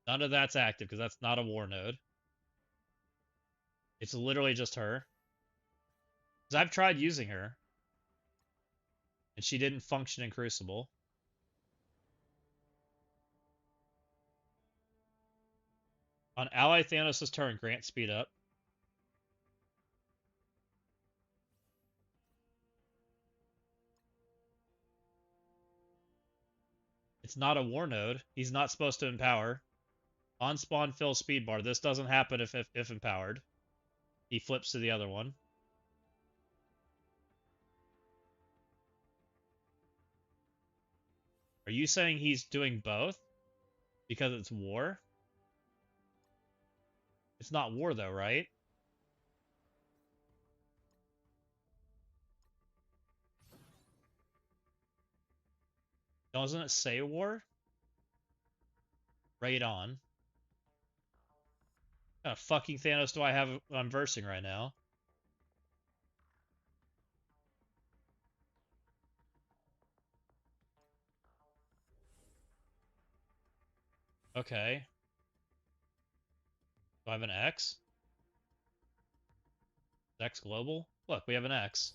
None of that's active because that's not a war node. It's literally just her. Because I've tried using her. And she didn't function in Crucible. On ally Thanos' turn, grant speed up. It's not a war node. He's not supposed to empower. On spawn, fill speed bar. This doesn't happen if empowered. He flips to the other one. Are you saying he's doing both? Because it's war? It's not war though, right? Doesn't it say war? Raid on. What kind of fucking Thanos do I have I'm versing right now? Okay. Do I have an X? X global? Look, we have an X.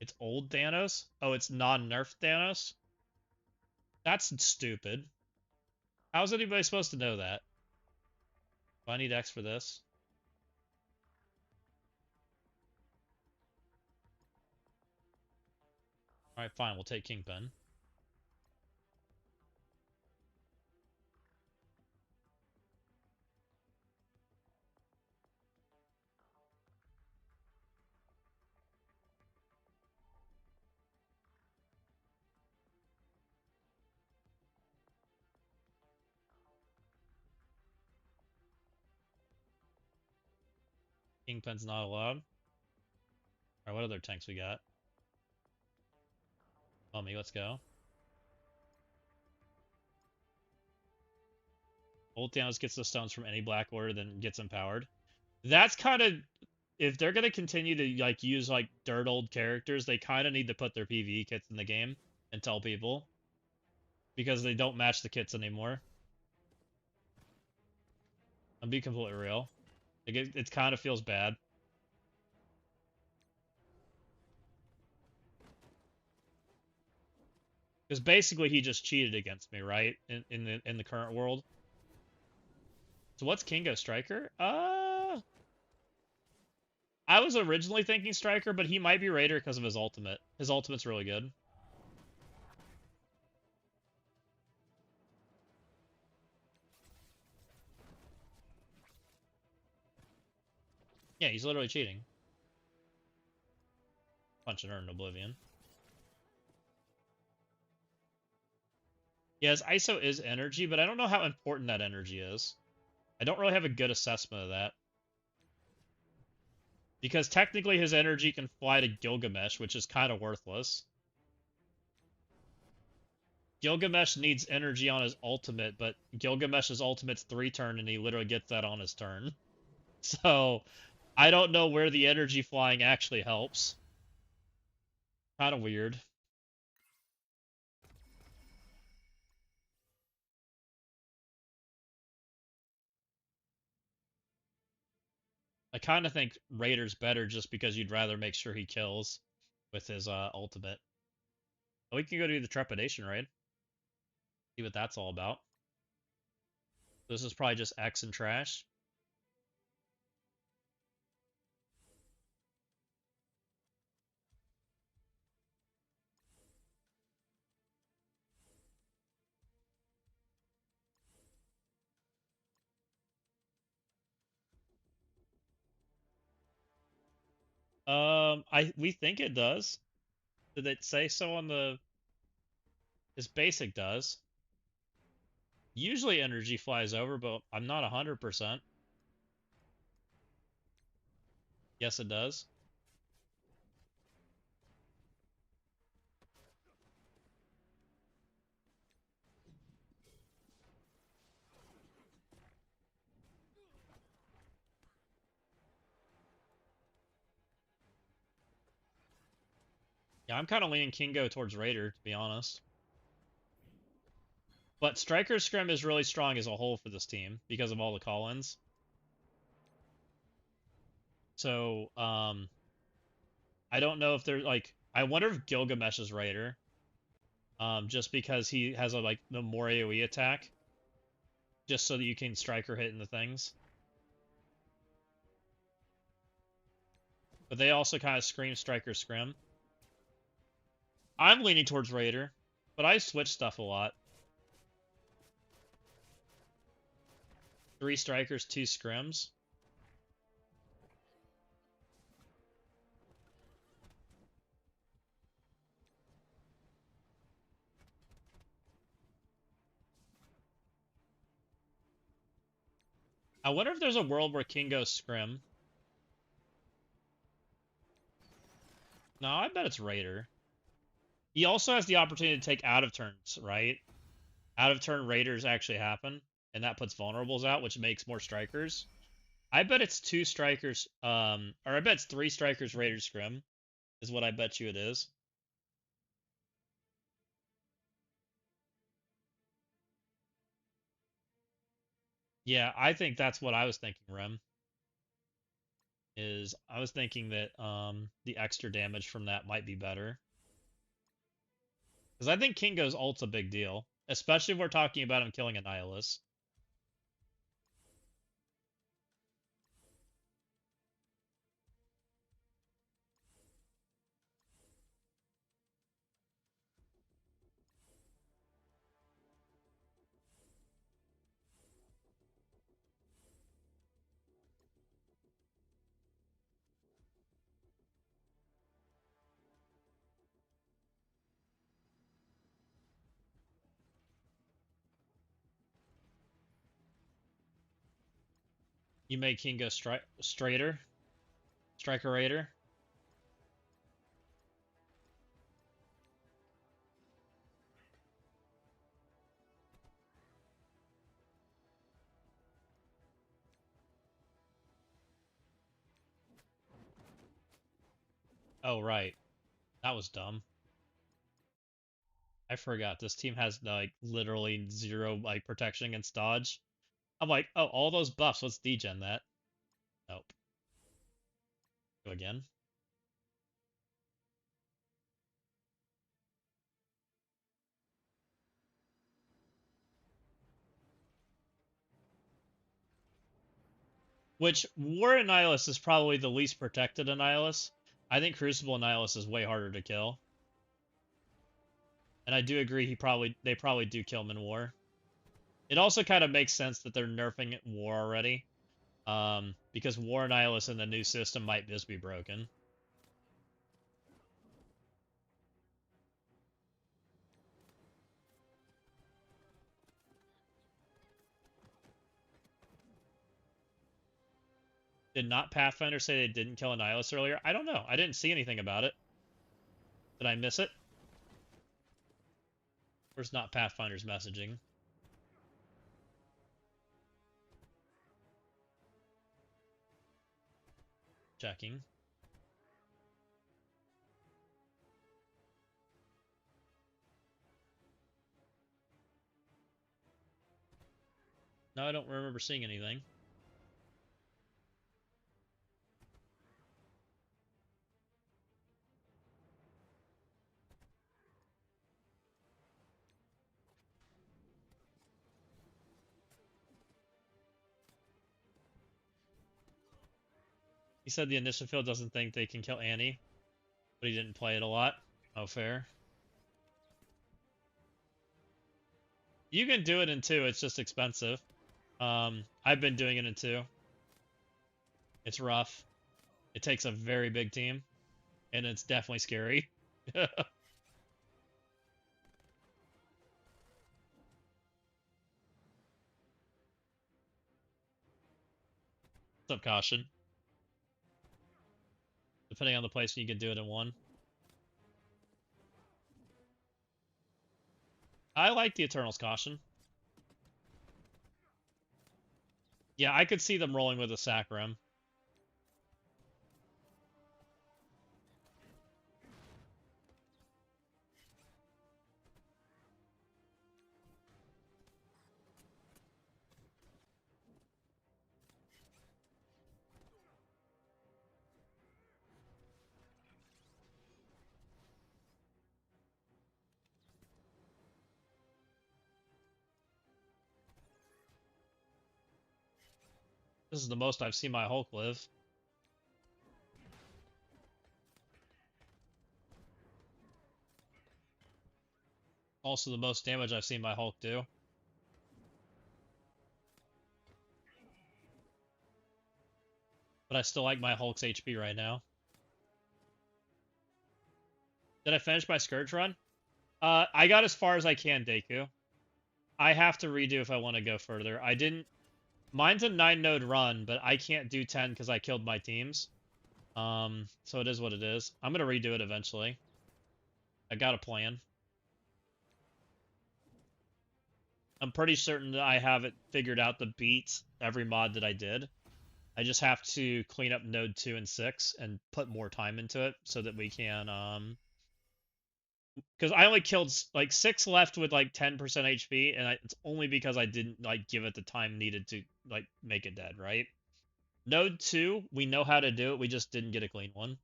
It's old Thanos? Oh, it's non-nerf Thanos? That's stupid. How's anybody supposed to know that? Do I need X for this? Alright, fine, we'll take Kingpin. Kingpin's not allowed. Alright, what other tanks we got? Mummy, let's go. Old Thanos gets the stones from any Black Order, then gets empowered. That's kind of... If they're going to continue to like use like dirt old characters, they kind of need to put their PvE kits in the game and tell people. Because they don't match the kits anymore. I'll be completely real. Like it kind of feels bad. Because basically he just cheated against me, right? In the current world. So what's Kingo, Striker? I was originally thinking Striker, but he might be Raider because of his ultimate. His ultimate's really good. Yeah, he's literally cheating. Punching her in Oblivion. Yes, ISO is energy, but I don't know how important that energy is. I don't really have a good assessment of that. Because technically his energy can fly to Gilgamesh, which is kind of worthless. Gilgamesh needs energy on his ultimate, but Gilgamesh's ultimate's 3-turn, and he literally gets that on his turn. So, I don't know where the energy flying actually helps. Kind of weird. I kind of think Raider's better just because you'd rather make sure he kills with his ultimate. We can go do the Trepidation raid. See what that's all about. This is probably just X and trash. We think it does. Did it say so on the... His basic does. Usually energy flies over, but I'm not 100%. Yes, it does. Yeah, I'm kind of leaning Kingo towards Raider, to be honest. But Striker Scrim is really strong as a whole for this team because of all the call-ins. So, I don't know if they're like... I wonder if Gilgamesh is Raider. Just because he has a like the more AoE attack. Just so that you can Striker hit into things. But they also kind of scream Striker Scrim. I'm leaning towards Raider, but I switch stuff a lot. 3 Strikers, 2 Scrims. I wonder if there's a world where Kingo Scrim. No, I bet it's Raider. He also has the opportunity to take out of turns, right? Out of turn raiders actually happen, and that puts vulnerables out, which makes more strikers. I bet it's 2 strikers, or I bet it's 3 strikers raiders scrim, is what I bet you it is. Yeah, I think that's what I was thinking, Rem. Is I was thinking that the extra damage from that might be better. Because I think Kingo's ult's a big deal. Especially if we're talking about him killing a Nihilus. You make Kingo straighter, striker raider. Oh right, that was dumb. I forgot this team has like literally 0 like protection against dodge. I'm like, oh, all those buffs. Let's degen that. Nope. Go again. Which War Annihilus is probably the least protected Annihilus. I think Crucible Annihilus is way harder to kill. And I do agree they probably do kill him in War. It also kind of makes sense that they're nerfing War already. Because War Annihilus in the new system might just be broken. Did not Pathfinder say they didn't kill Annihilus earlier? I don't know. I didn't see anything about it. Did I miss it? Where's not Pathfinder's messaging? Checking. No, I don't remember seeing anything. He said the initial field doesn't think they can kill Annie, but he didn't play it a lot. Oh, fair. You can do it in 2, it's just expensive. I've been doing it in 2. It's rough. It takes a very big team, and it's definitely scary. What's up, Caution? Depending on the place, you can do it in 1. I like the Eternal's Caution. Yeah, I could see them rolling with a Sacrum. This is the most I've seen my Hulk live. Also the most damage I've seen my Hulk do. But I still like my Hulk's HP right now. Did I finish my Scourge run? I got as far as I can, Deku. I have to redo if I want to go further. I didn't... Mine's a 9-node run, but I can't do 10 because I killed my teams. So it is what it is. I'm going to redo it eventually. I got a plan. I'm pretty certain that I have it figured out to beat every mod that I did. I just have to clean up node 2 and 6 and put more time into it so that we can because I only killed like 6 left with like 10% HP, and it's only because I didn't like give it the time needed to like make it dead, right? Node 2, we know how to do it, we just didn't get a clean one.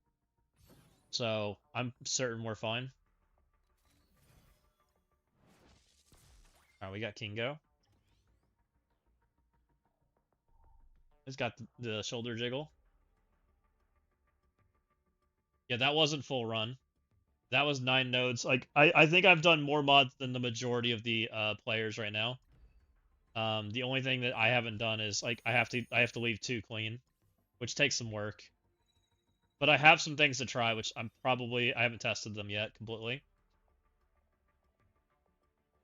So I'm certain we're fine. Alright, we got Kingo. He's got the shoulder jiggle. Yeah, that wasn't full run. That was 9 nodes. Like I think I've done more mods than the majority of the players right now. The only thing that I haven't done is like I have to leave 2 clean, which takes some work. But I have some things to try, which I haven't tested them yet completely.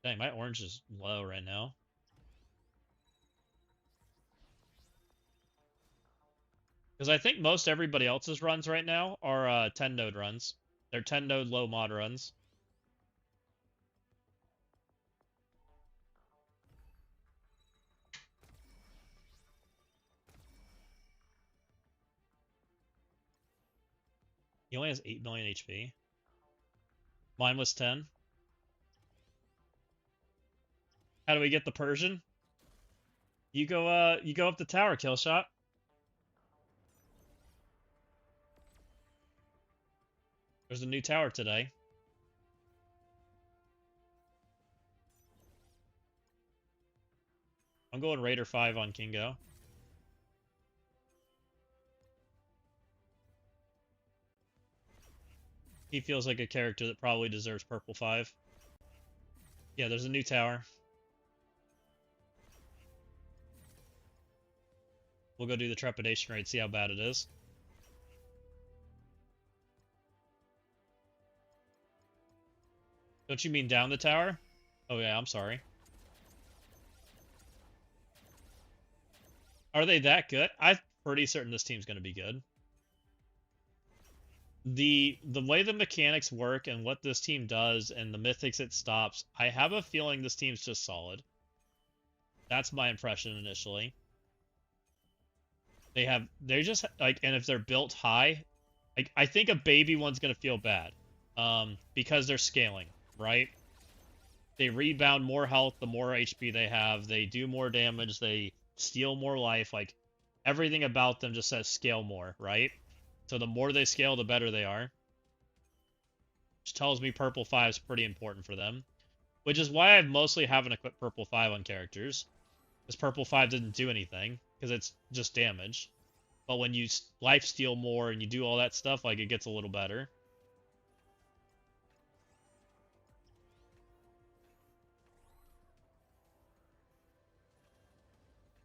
Dang, my orange is low right now. Because I think most everybody else's runs right now are 10 node runs. They're 10 node low mod runs. He only has 8 million HP. Mine was 10. How do we get the Persian? You go up the tower, kill shot. There's a new tower today. I'm going Raider 5 on Kingo. He feels like a character that probably deserves purple 5. Yeah, there's a new tower. We'll go do the Trepidation raid, see how bad it is. Don't you mean down the tower? Oh yeah, I'm sorry. Are they that good? I'm pretty certain this team's going to be good. The way the mechanics work and what this team does and the mythics it stops, I have a feeling this team's just solid. That's my impression initially. They're just like, and if they're built high, like I think a baby one's gonna feel bad, because they're scaling, right? They rebound more health the more HP they have. They do more damage. They steal more life. Like everything about them just says scale more, right? So the more they scale, the better they are. Which tells me purple 5 is pretty important for them. Which is why I mostly haven't equipped purple 5 on characters. Because purple 5 didn't do anything. Because it's just damage. But when you life steal more and you do all that stuff, like it gets a little better.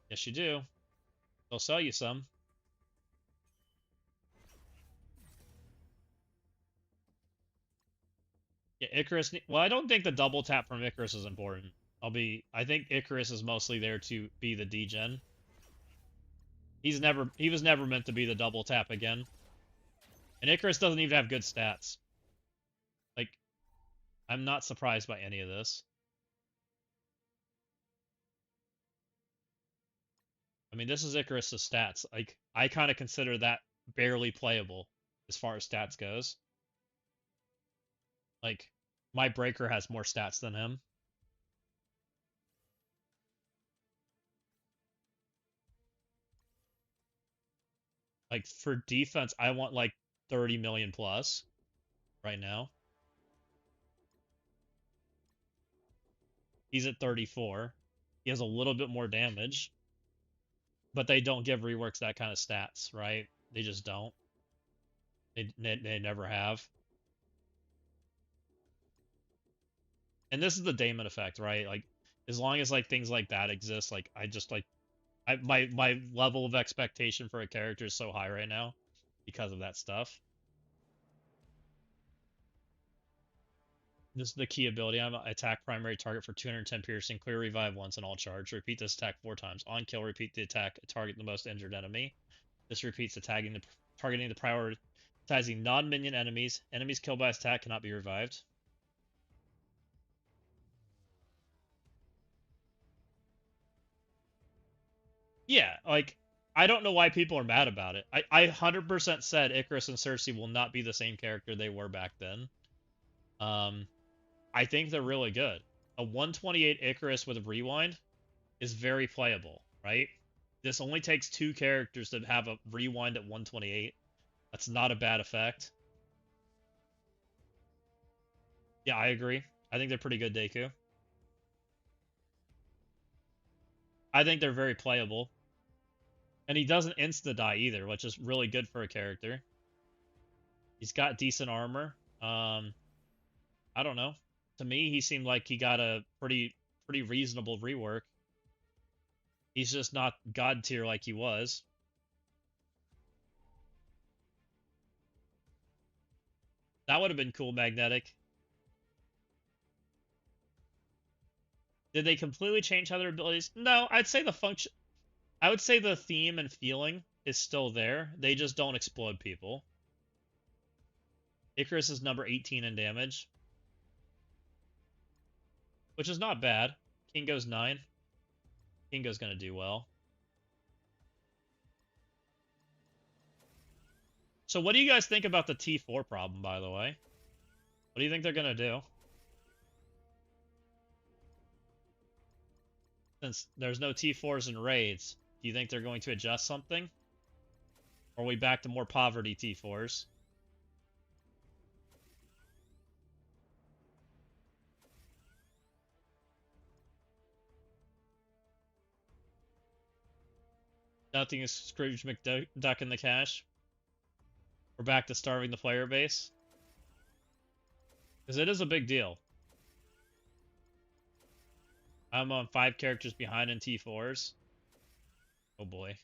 Yes, you do. They'll sell you some. Yeah, Icarus. Well, I don't think the double tap from Icarus is important. I think Icarus is mostly there to be the degen. He was never meant to be the double tap again. And Icarus doesn't even have good stats. Like, I'm not surprised by any of this. I mean, this is Icarus's stats. Like, I kind of consider that barely playable as far as stats goes. Like, my Breaker has more stats than him. Like, for defense, I want like 30 million plus right now. He's at 34. He has a little bit more damage. But they don't give reworks that kind of stats, right? They just don't. They never have. And this is the Damon effect, right? Like, as long as like things like that exist, like I just like my level of expectation for a character is so high right now because of that stuff. This is the key ability. I'm attack primary target for 210 piercing, clear revive once and all charge. Repeat this attack 4 times. On kill, repeat the attack, target the most injured enemy. This repeats the targeting the prioritizing non-minion enemies. Enemies killed by attack cannot be revived. Yeah, like I don't know why people are mad about it. I 100% said Icarus and Cersei will not be the same character they were back then. Um, I think they're really good. A 128 Icarus with a rewind is very playable, right? This only takes two characters to have a rewind at 128. That's not a bad effect. Yeah, I agree. I think they're pretty good, Deku. I think they're very playable. And he doesn't insta-die either, which is really good for a character. He's got decent armor. I don't know. To me, he seemed like he got a pretty reasonable rework. He's just not god tier like he was. That would have been cool, Magnetic. Did they completely change how their abilities? No, I'd say the function. I would say the theme and feeling is still there. They just don't explode people. Icarus is number 18 in damage, which is not bad. Kingo's 9. Kingo's gonna do well. So what do you guys think about the T4 problem, by the way? What do you think they're gonna do? Since there's no T4s in raids, do you think they're going to adjust something? Or are we back to more poverty T4s? Nothing is Scrooge McDuck in the cash? We're back to starving the player base? Because it is a big deal. I'm on 5 characters behind in T4s. Oh boy.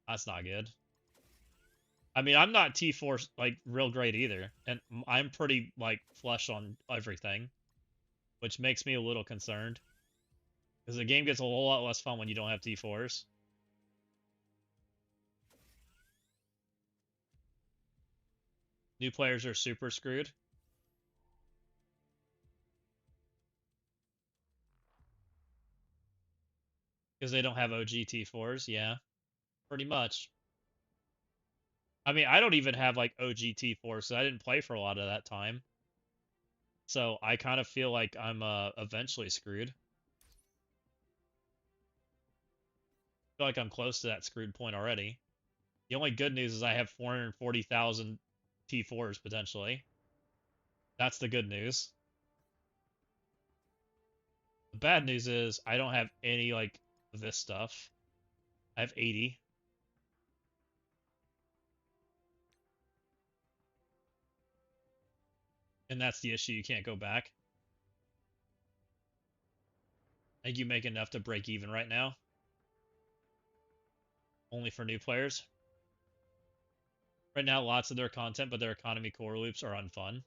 That's not good. I mean, I'm not T4 like real great either, and I'm pretty like flush on everything, which makes me a little concerned because the game gets a whole lot less fun when you don't have T4s. New players are super screwed because they don't have OG T4s. Yeah, pretty much. I mean, I don't even have like OG T4s, so I didn't play for a lot of that time. So I kind of feel like I'm eventually screwed. I feel like I'm close to that screwed point already. The only good news is I have 440,000 T4s potentially. That's the good news. The bad news is I don't have any like this stuff. I have 80. And that's the issue. You can't go back. I think you make enough to break even right now. Only for new players. Right now, lots of their content, but their economy core loops are unfun.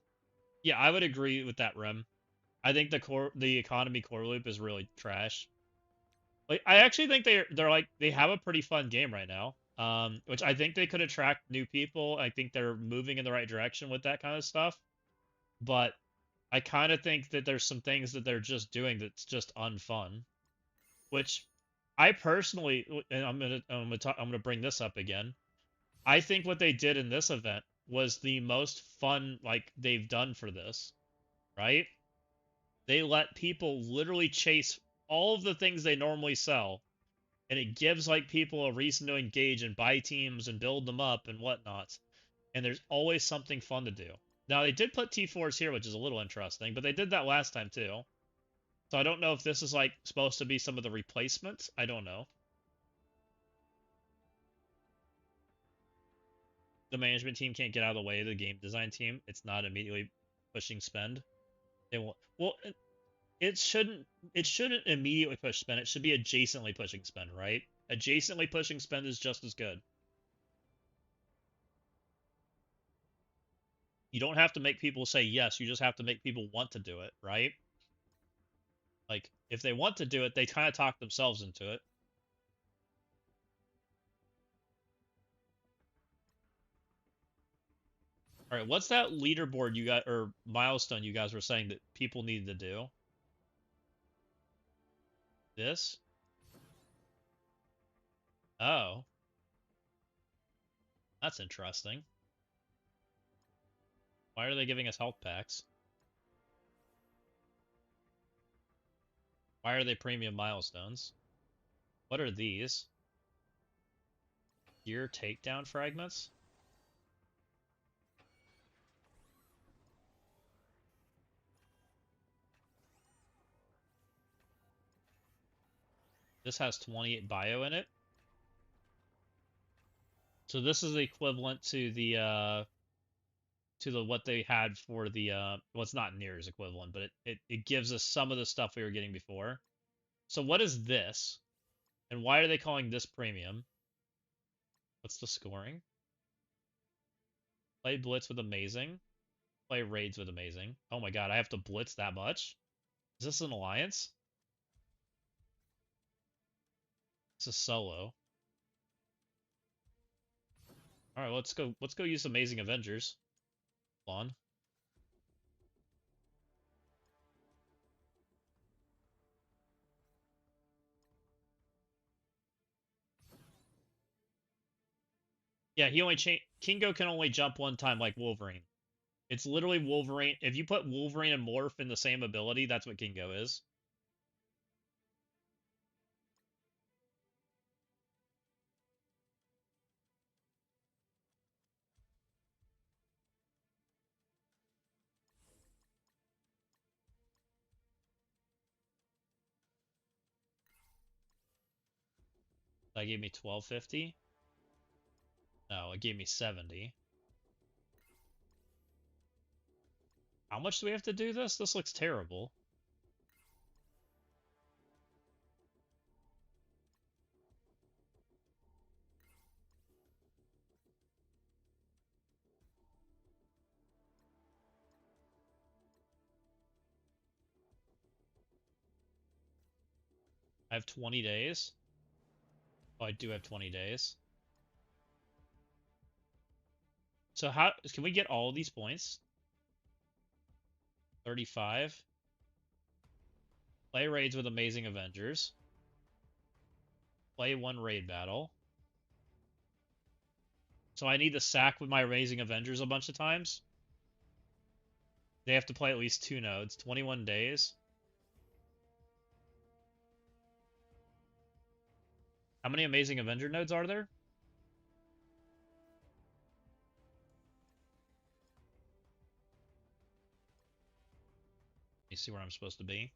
Yeah, I would agree with that, Rem. I think the economy core loop is really trash. Like I actually think they're like they have a pretty fun game right now. Which I think they could attract new people. I think they're moving in the right direction with that kind of stuff. But I kind of think that there's some things that they're just doing that's just unfun. Which I personally, and I'm gonna bring this up again. I think what they did in this event was the most fun like they've done for this, right? They let people literally chase all of the things they normally sell, and it gives like people a reason to engage and buy teams and build them up and whatnot. And there's always something fun to do. Now they did put T4s here, which is a little interesting, but they did that last time too. So I don't know if this is like supposed to be some of the replacements. I don't know. The management team can't get out of the way of the game design team. It's not immediately pushing spend. They won't. Well, it shouldn't. It shouldn't immediately push spend. It should be adjacently pushing spend, right? Adjacently pushing spend is just as good. You don't have to make people say yes. You just have to make people want to do it, right? Like if they want to do it, they kind of talk themselves into it. All right, what's that leaderboard you got or milestone you guys were saying that people needed to do? This? Oh. That's interesting. Why are they giving us health packs? Why are they premium milestones? What are these? Gear takedown fragments? This has 28 bio in it. So this is the equivalent to the what they had for the well, it's not near as equivalent, but it gives us some of the stuff we were getting before. So what is this? And why are they calling this premium? What's the scoring? Play blitz with amazing. Play raids with amazing. Oh my god, I have to blitz that much? Is this an alliance? This is solo. Alright, let's go use Amazing Avengers. Hold on. Yeah, he only Kingo can only jump one time like Wolverine. It's literally Wolverine. If you put Wolverine and Morph in the same ability, that's what Kingo is. That gave me 1250. No, it gave me 70. How much do we have to do this? This looks terrible. I have 20 days. Oh, I do have 20 days. So how can we get all these points? 35. Play raids with Amazing Avengers. Play one raid battle. So I need to sack with my Amazing Avengers a bunch of times. They have to play at least 2 nodes. 21 days. How many Amazing Avenger nodes are there? Let me see where I'm supposed to be.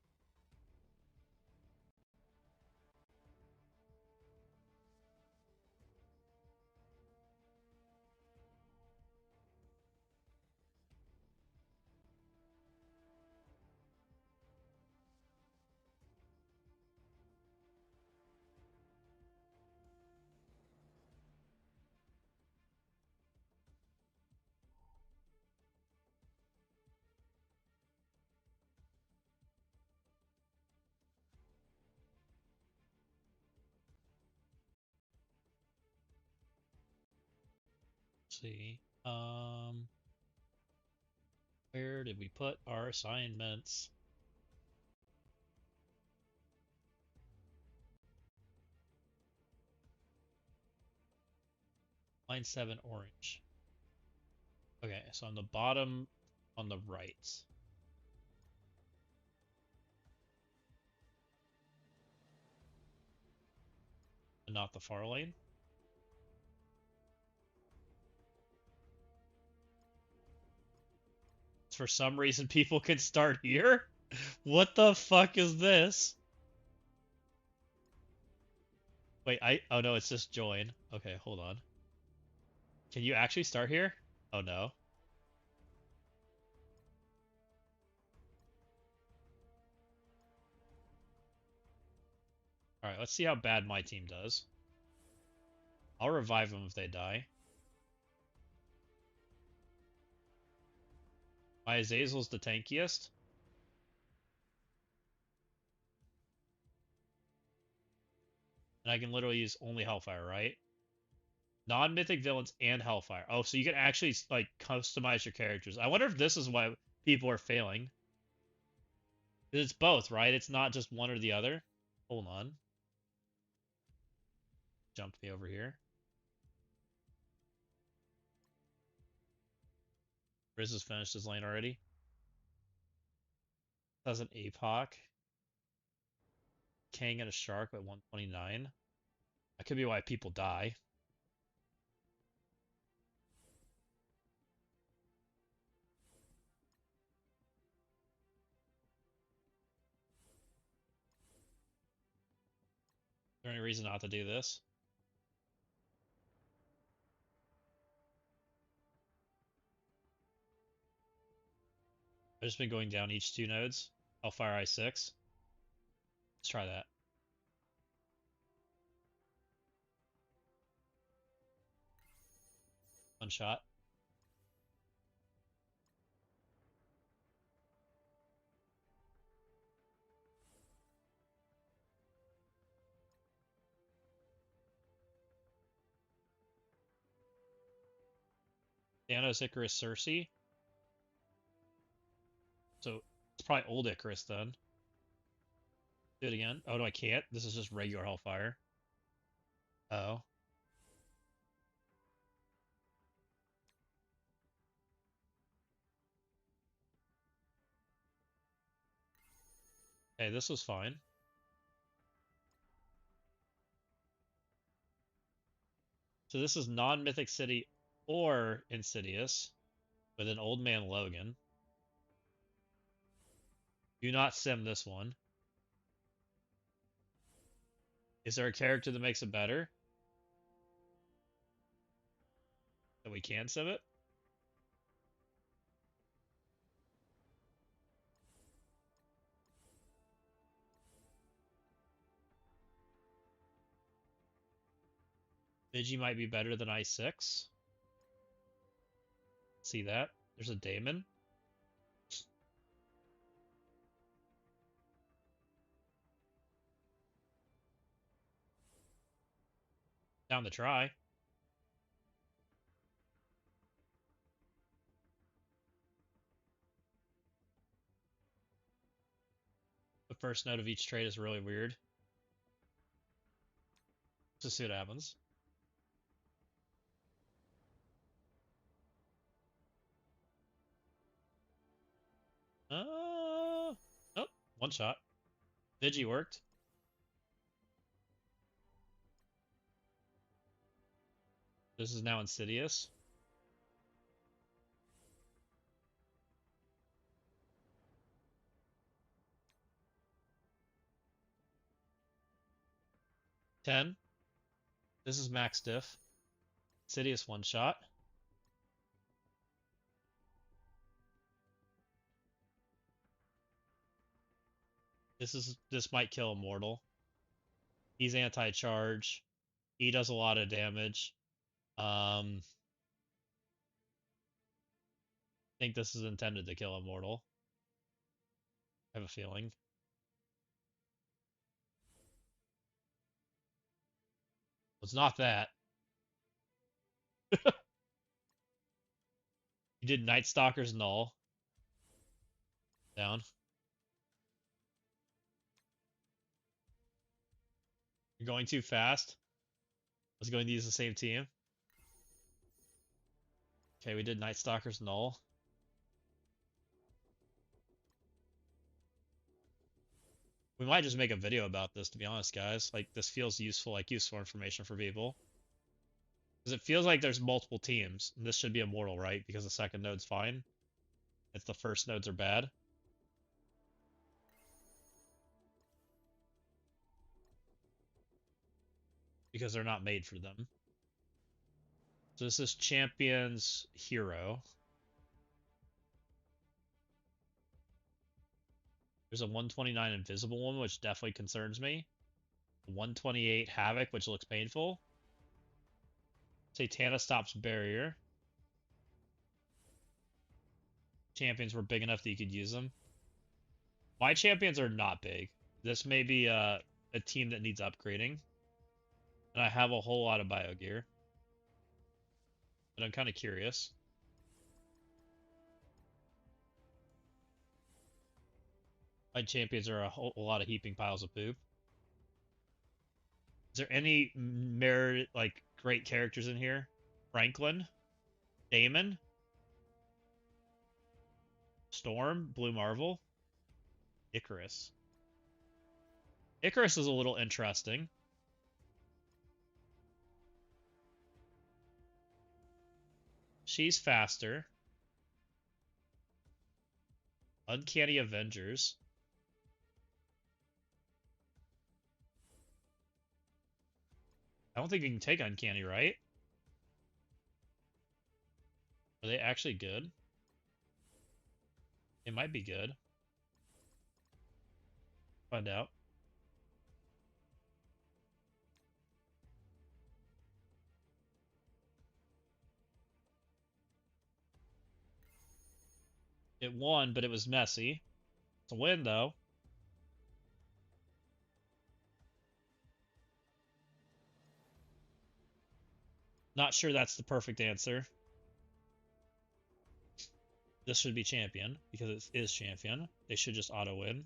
Let's see. Where did we put our assignments? Line 7, orange. Okay, so on the bottom on the right. And not the far lane. For some reason, people can start here? What the fuck is this? Wait, oh no, it's just join. Okay, hold on. Can you actually start here? Oh no. Alright, let's see how bad my team does. I'll revive them if they die. My Azazel's the tankiest. And I can literally use only Hellfire, right? Non-mythic villains and Hellfire. Oh, so you can actually like customize your characters. I wonder if this is why people are failing. It's both, right? It's not just one or the other. Hold on. jump me over here. Riz has finished his lane already. Has an APOC. Kang and a Shark at 129. That could be why people die. Is there any reason not to do this? I've just been going down each 2 nodes. Hellfire I6. Let's try that. One shot. Thanos, Icarus, Cersei. So it's probably old Icarus then. Do it again. Oh, no, I can't. This is just regular Hellfire. Oh. Hey, this was fine. So this is non-Mythic City or Insidious with an Old Man Logan. Do not sim this one. Is there a character that makes it better? That we can sim it? Vigi might be better than I6. See that? There's a Daemon. Down to try. The first note of each trade is really weird. Just see what happens. Oh, one shot. Vigi worked. This is now Insidious. Ten. This is max diff. Insidious one shot. This might kill Immortal. He's anti-charge. He does a lot of damage. I think this is intended to kill Immortal. I have a feeling. It's not that. You did Night Stalker's Null. Down. You're going too fast. I was going to use the same team. Okay, we did Night Stalker's Null. We might just make a video about this, to be honest, guys. Like, this feels useful, like useful information for people. Because it feels like there's multiple teams. And this should be Immortal, right? Because the second node's fine. If the first nodes are bad. Because they're not made for them. So this is Champion's Hero. There's a 129 Invisible one, which definitely concerns me. 128 Havoc, which looks painful. Satana stops Barrier. Champions were big enough that you could use them. My champions are not big. This may be a team that needs upgrading. And I have a whole lot of bio gear. But I'm kind of curious. My champions are a lot of heaping piles of poop. Is there any merit, like, great characters in here? Franklin? Damon? Storm? Blue Marvel? Icarus. Icarus is a little interesting. She's faster. Uncanny Avengers. I don't think you can take Uncanny, right? Are they actually good? They might be good. Find out. It won, but it was messy. It's a win, though. Not sure that's the perfect answer. This should be champion, because it is champion. They should just auto-win.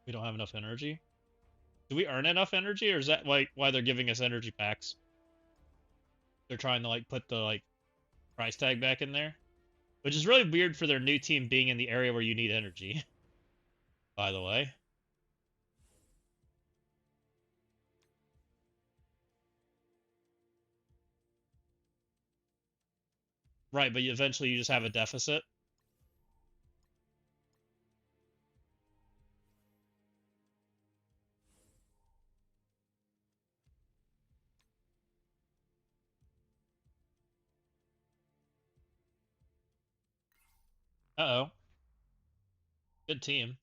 We don't have enough energy. Do we earn enough energy, or is that like why they're giving us energy packs? They're trying to like put the like price tag back in there, which is really weird for their new team being in the area where you need energy. By the way, right? But eventually you just have a deficit. Uh-oh, good team.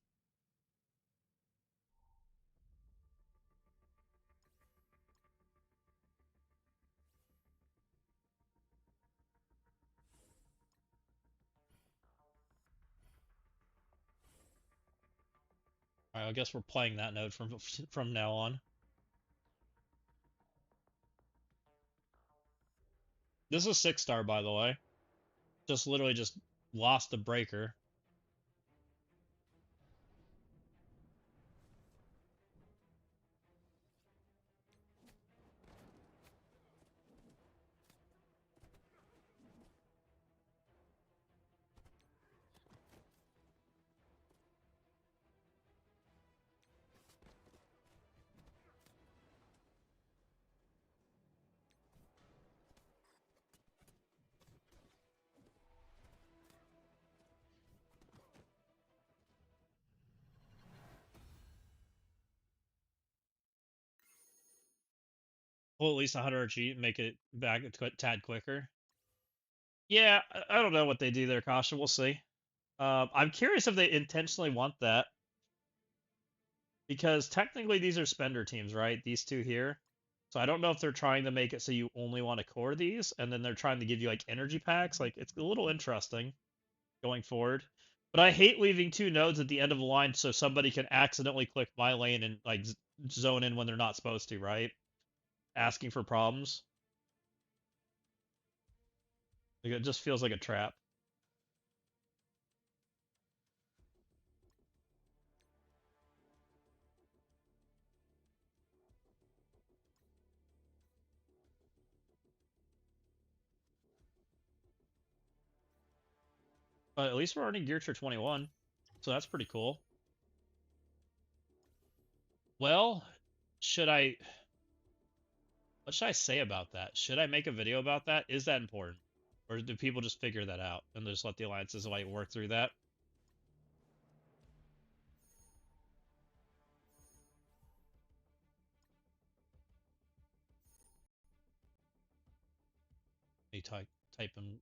All right, I guess we're playing that node from now on. This is 6-star, by the way. Just literally just lost the breaker. Well, at least 100 G, make it back a tad quicker. Yeah, I don't know what they do there, Kasha. We'll see. I'm curious if they intentionally want that, because technically these are spender teams, right? These two here. So I don't know if they're trying to make it so you only want to core these, and then they're trying to give you like energy packs. Like, it's a little interesting going forward. But I hate leaving two nodes at the end of the line so somebody can accidentally click my lane and like zone in when they're not supposed to, right? Asking for problems. Like, it just feels like a trap. But at least we're already geared for 21, so that's pretty cool. Well, should I... What should I say about that? Should I make a video about that? Is that important? Or do people just figure that out and just let the alliances like work through that? You type in.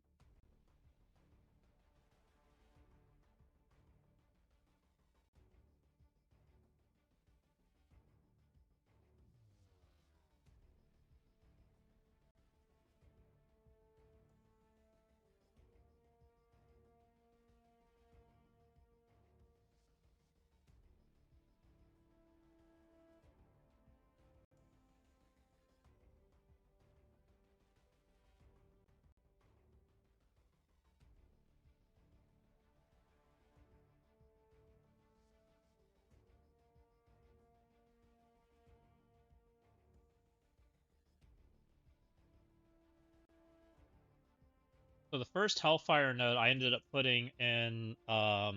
So the first Hellfire node I ended up putting in, what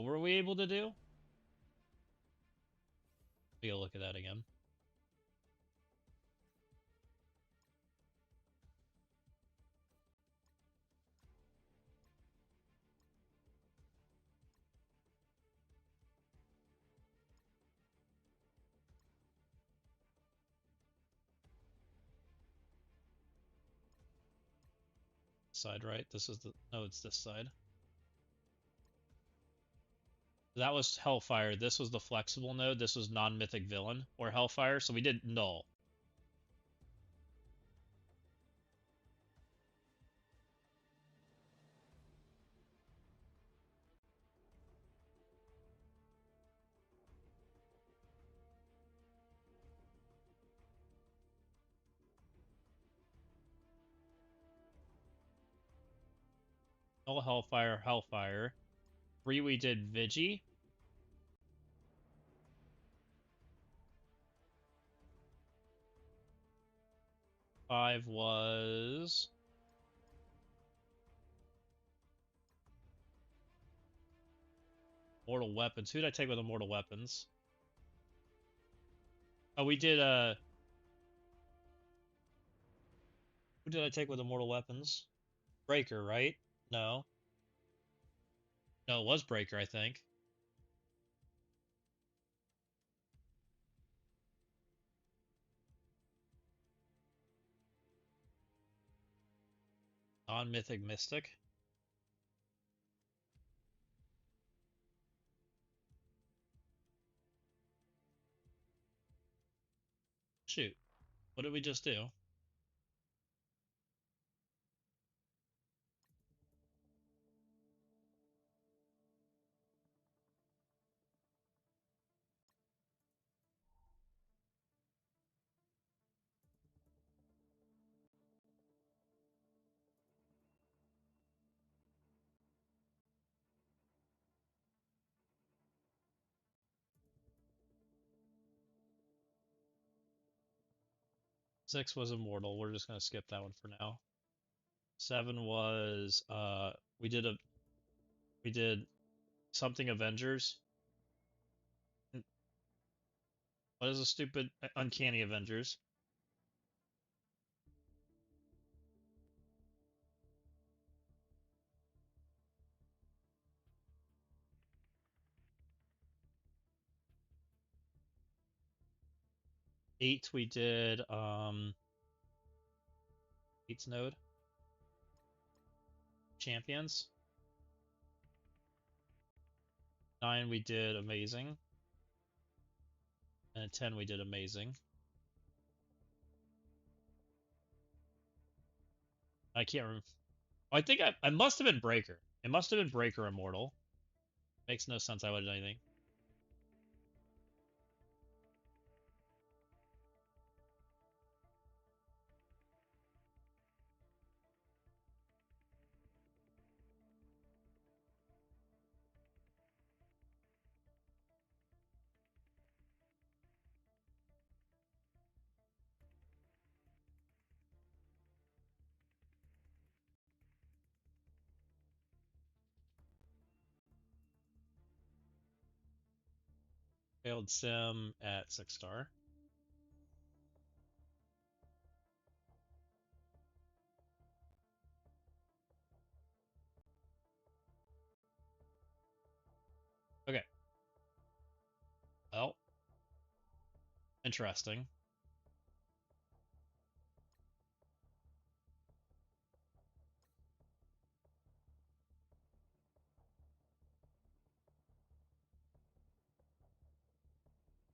were we able to do? We gotta look at that again. Side, right? This is the, no, it's this side. That was Hellfire. This was the flexible node. This was non-mythic villain or Hellfire. So we did null. Null, Hellfire, Hellfire. 3 we did Vigi. 5 was Mortal Weapons. Who did I take with the Mortal Weapons? Oh, we did who did I take with the Mortal Weapons? Breaker, right? No. No, it was Breaker, I think. Non-mythic Mystic. Shoot. What did we just do? Six was Immortal. We're just gonna skip that one for now. 7 was we did something Avengers. What is a stupid Uncanny Avengers? Eight we did eight's node. Champions. 9 we did amazing. And 10 we did amazing. I can't remember. I think I must have been Breaker. It must have been Breaker Immortal. Makes no sense I would have done anything. Failed sim at 6-star. Okay. Well, interesting.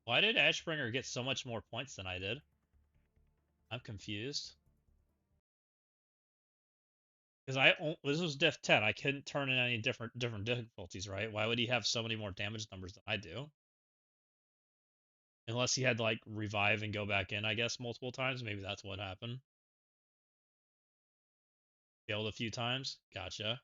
Why did Ashbringer get so much more points than I did? I'm confused. Because this was diff 10. I couldn't turn in any different difficulties, right? Why would he have so many more damage numbers than I do? Unless he had to like revive and go back in, I guess, multiple times. Maybe that's what happened. Failed a few times. Gotcha.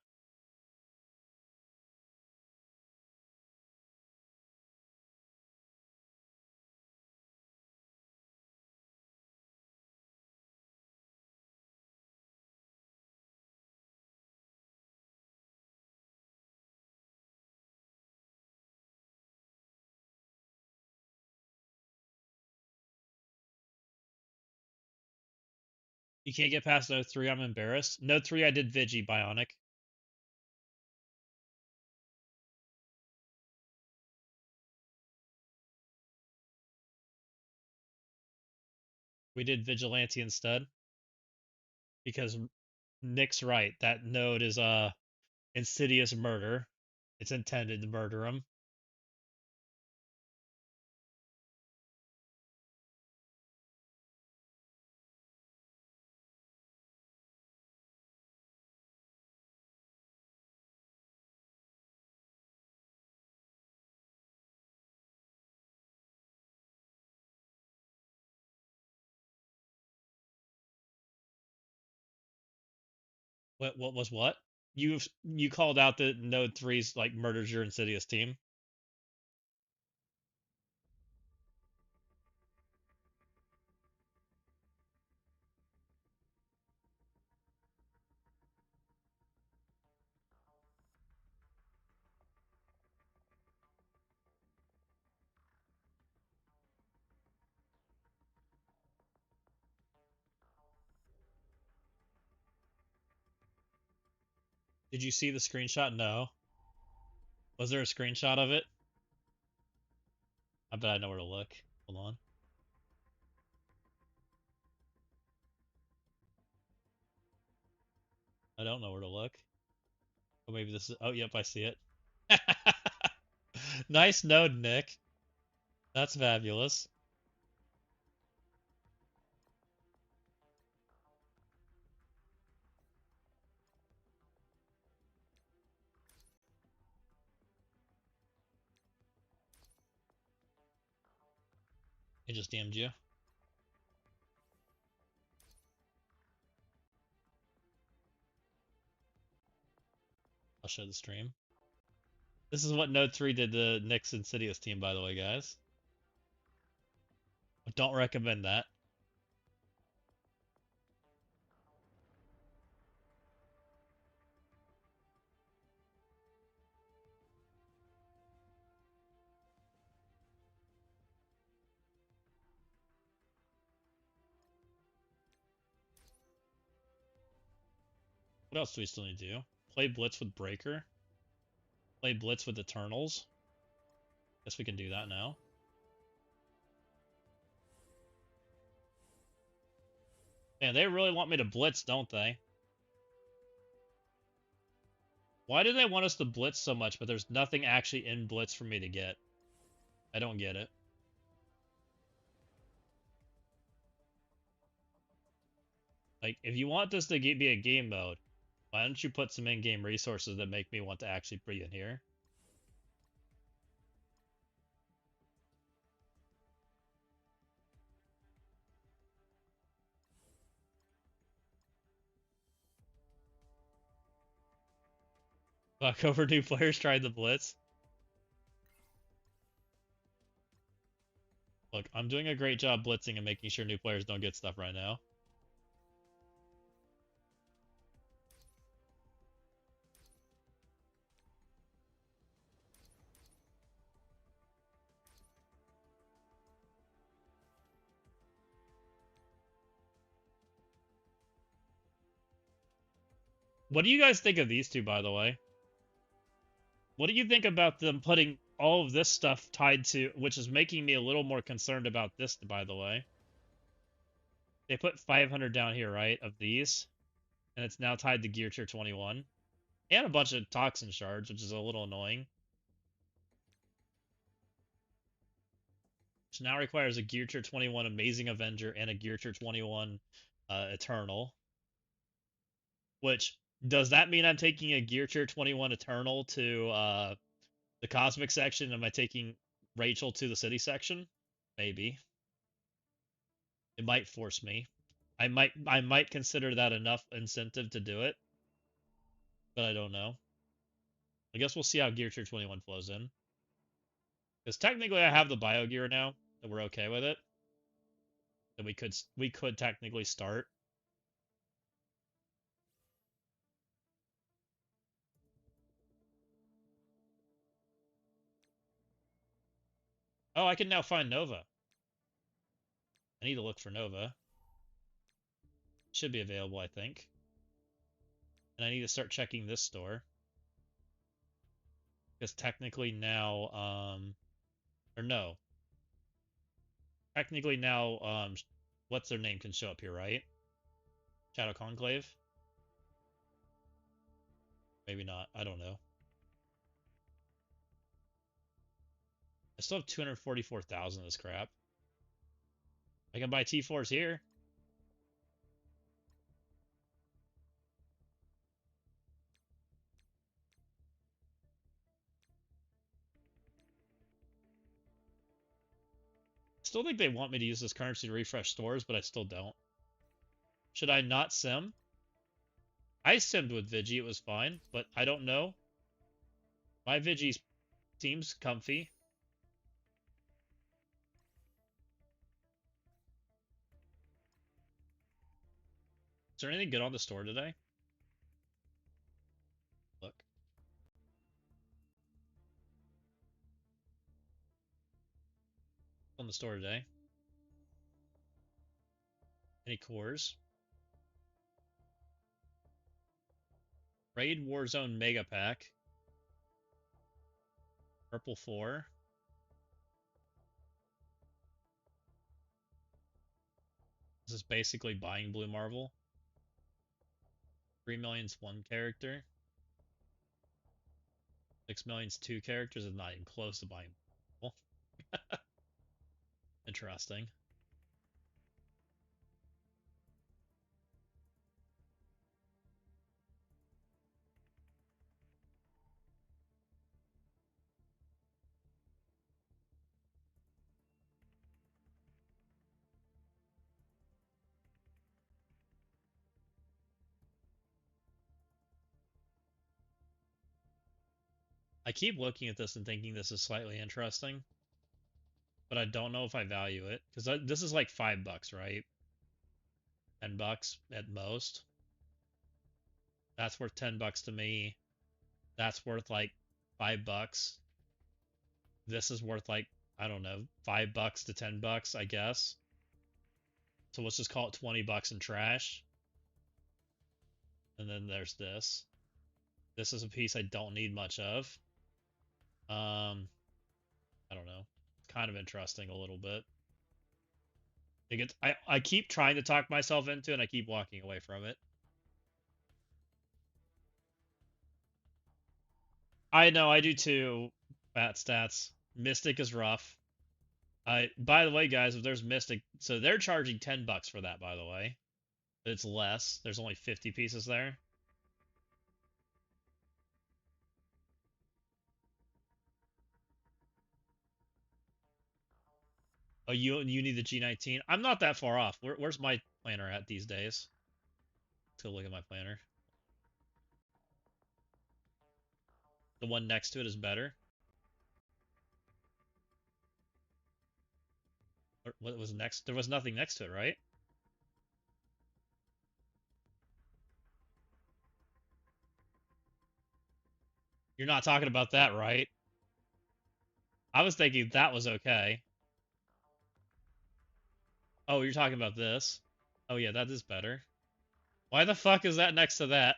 You can't get past Node 3, I'm embarrassed. Node 3, I did Vigi Bionic. We did Vigilante instead. Because Nick's right. That node is insidious murder. It's intended to murder him. What was what? You called out that Node 3's like murders your insidious team. Did you see the screenshot? No. Was there a screenshot of it? I bet I know where to look. Hold on. I don't know where to look. Oh, maybe this is. Oh, yep, I see it. Nice node, Nick. That's fabulous. It just DM'd you. I'll show the stream. This is what Node 3 did to Nick's Insidious team, by the way, guys. I don't recommend that. What else do we still need to do? Play Blitz with Breaker. Play Blitz with Eternals. Guess we can do that now. Man, they really want me to Blitz, don't they? Why do they want us to Blitz so much, but there's nothing actually in Blitz for me to get? I don't get it. Like, if you want this to be a game mode, why don't you put some in-game resources that make me want to actually be in here? Fuck over new players trying the Blitz. Look, I'm doing a great job blitzing and making sure new players don't get stuff right now. What do you guys think of these two, by the way? What do you think about them putting all of this stuff tied to, which is making me a little more concerned about this, by the way. They put 500 down here, right, of these, and it's now tied to Gear Tier 21, and a bunch of Toxin Shards, which is a little annoying. Which now requires a Gear Tier 21 Amazing Avenger and a Gear Tier 21 Eternal. Which, does that mean I'm taking a Gear Tier 21 Eternal to the Cosmic section? Am I taking Rachel to the City section? Maybe. It might force me. I might consider that enough incentive to do it, but I don't know. I guess we'll see how Gear Tier 21 flows in. Because technically I have the Bio Gear now, and we're okay with it. Then we could technically start. Oh, I can now find Nova. I need to look for Nova. Should be available, I think. And I need to start checking this store. Because technically now, or no. Technically now, what's their name can show up here, right? Shadow Conclave? Maybe not. I don't know. I still have 244,000 of this crap. I can buy T4s here. Still think they want me to use this currency to refresh stores, but I still don't. Should I not sim? I simmed with Vigi, it was fine, but I don't know. My Vigi seems comfy. Is there anything good on the store today? Look. On the store today. Any cores? Raid Warzone Mega Pack. Purple 4. This is basically buying Blue Marvel. 3 million's one character. 6 million's two characters is not even close to buying Marvel. Interesting. I keep looking at this and thinking this is slightly interesting, but I don't know if I value it because this is like $5, right? $10 at most. That's worth $10 to me. That's worth like $5. This is worth like, I don't know, $5 to $10, I guess. So let's just call it $20 in trash. And then there's this. This is a piece I don't need much of. I don't know. It's kind of interesting a little bit. I keep trying to talk myself into it and I keep walking away from it. I know, I do too. Bat stats. Mystic is rough. By the way, guys, if there's Mystic, so they're charging $10 for that, by the way. It's less. There's only 50 pieces there. Oh, you need the G19. I'm not that far off. Where's my planner at these days? Let's go look at my planner. The one next to it is better. What was next? There was nothing next to it, right? You're not talking about that, right? I was thinking that was okay. Oh, you're talking about this. Oh yeah, that is better. Why the fuck is that next to that?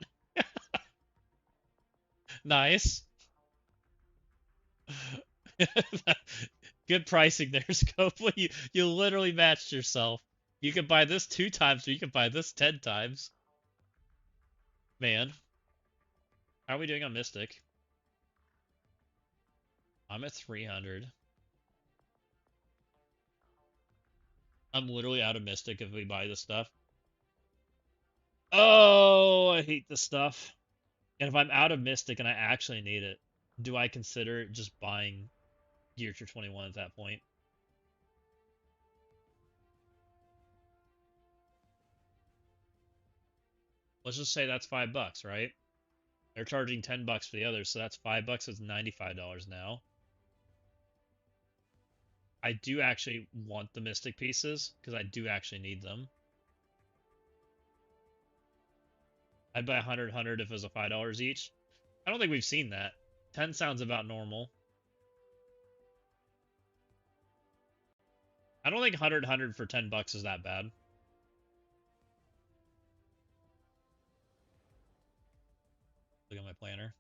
Nice. Good pricing there, Scopely. You literally matched yourself. You can buy this 2 times, or you can buy this 10 times. Man. How are we doing on Mystic? I'm at 300. I'm literally out of Mystic if we buy this stuff. Oh, I hate this stuff. And if I'm out of Mystic and I actually need it, do I consider just buying Gear Tier 21 at that point? Let's just say that's $5, right? They're charging $10 for the others, so that's $5. It's $95 now. I do actually want the Mystic pieces because I do actually need them. I'd buy 100 if it was a $5 each. I don't think we've seen that. 10 sounds about normal. I don't think 100 for $10 is that bad. planner.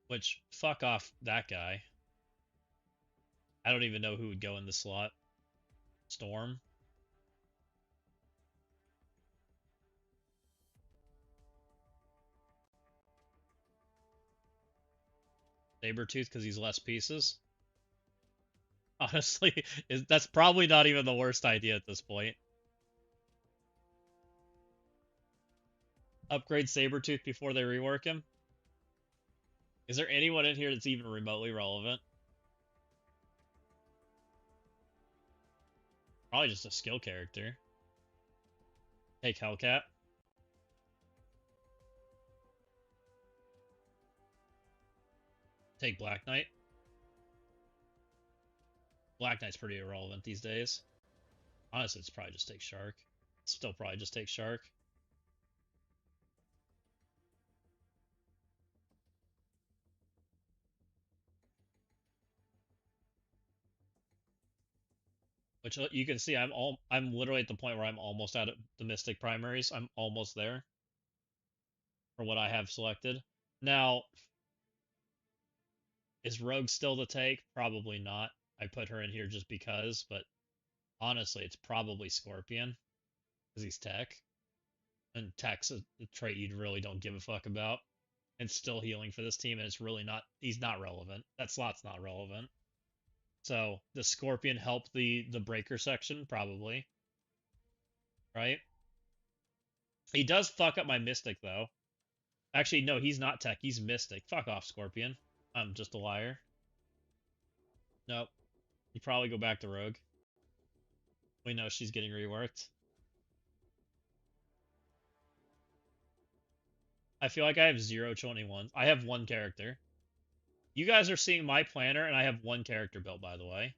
Which, fuck off that guy. I don't even know who would go in the slot. Storm. Sabretooth because he's less pieces. Honestly, that's probably not even the worst idea at this point. Upgrade Sabretooth before they rework him. Is there anyone in here that's even remotely relevant? Probably just a skill character. Take Hellcat. Take Black Knight. Black Knight's pretty irrelevant these days. Honestly, it's probably just take Shark. Still probably just take Shark. Which you can see I'm literally at the point where I'm almost out of the Mystic primaries. I'm almost there for what I have selected. Now, is Rogue still the take? Probably not. I put her in here just because, but honestly, it's probably Scorpion because he's tech. And tech's a trait you really don't give a fuck about. And still healing for this team, and it's really not, he's not relevant. That slot's not relevant. So, does Scorpion help the breaker section? Probably. Right? He does fuck up my Mystic, though. Actually, no, he's not tech. He's Mystic. Fuck off, Scorpion. I'm just a liar. Nope. You probably go back to Rogue. We know she's getting reworked. I feel like I have 0 21s. I have one character. You guys are seeing my planner, and I have one character built, by the way.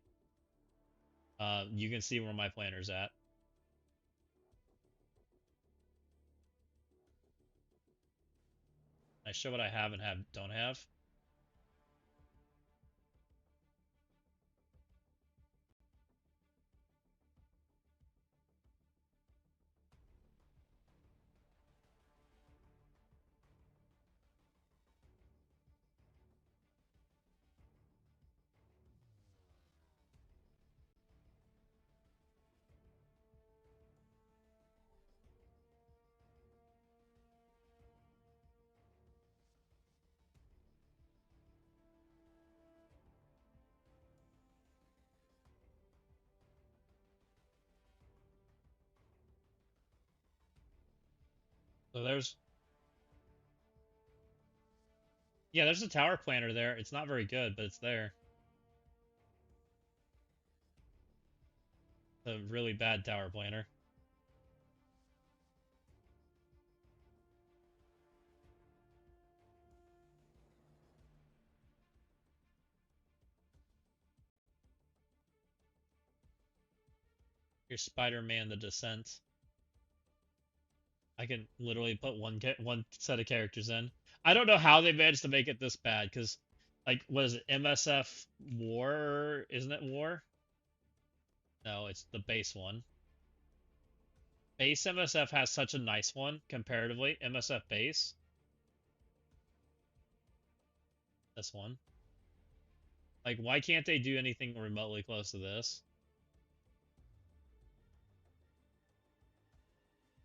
You can see where my planner's at. I show what I have and don't have. So there's... Yeah, there's a tower planner there. It's not very good, but it's there. A really bad tower planner. Here's Spider-Man: The Descent. I can literally put one set of characters in. I don't know how they managed to make it this bad, because, like, what is it? MSF War? Isn't it War? No, it's the base one. Base MSF has such a nice one, comparatively. MSF base. This one. Like, why can't they do anything remotely close to this?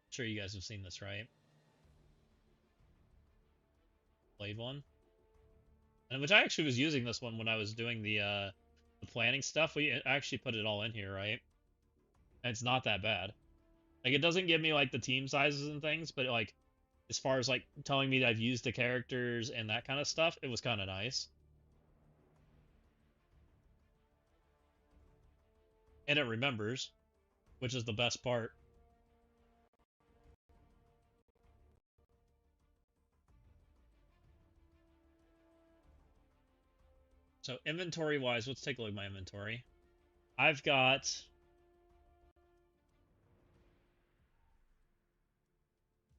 I'm sure you guys have seen this, right? Blade one. And which I actually was using this one when I was doing the planning stuff. We actually put it all in here, right? And it's not that bad. Like, it doesn't give me, like, the team sizes and things, but, like, as far as, like, telling me that I've used the characters and that kind of stuff, it was kind of nice. And it remembers, which is the best part. So inventory-wise, let's take a look at my inventory. I've got...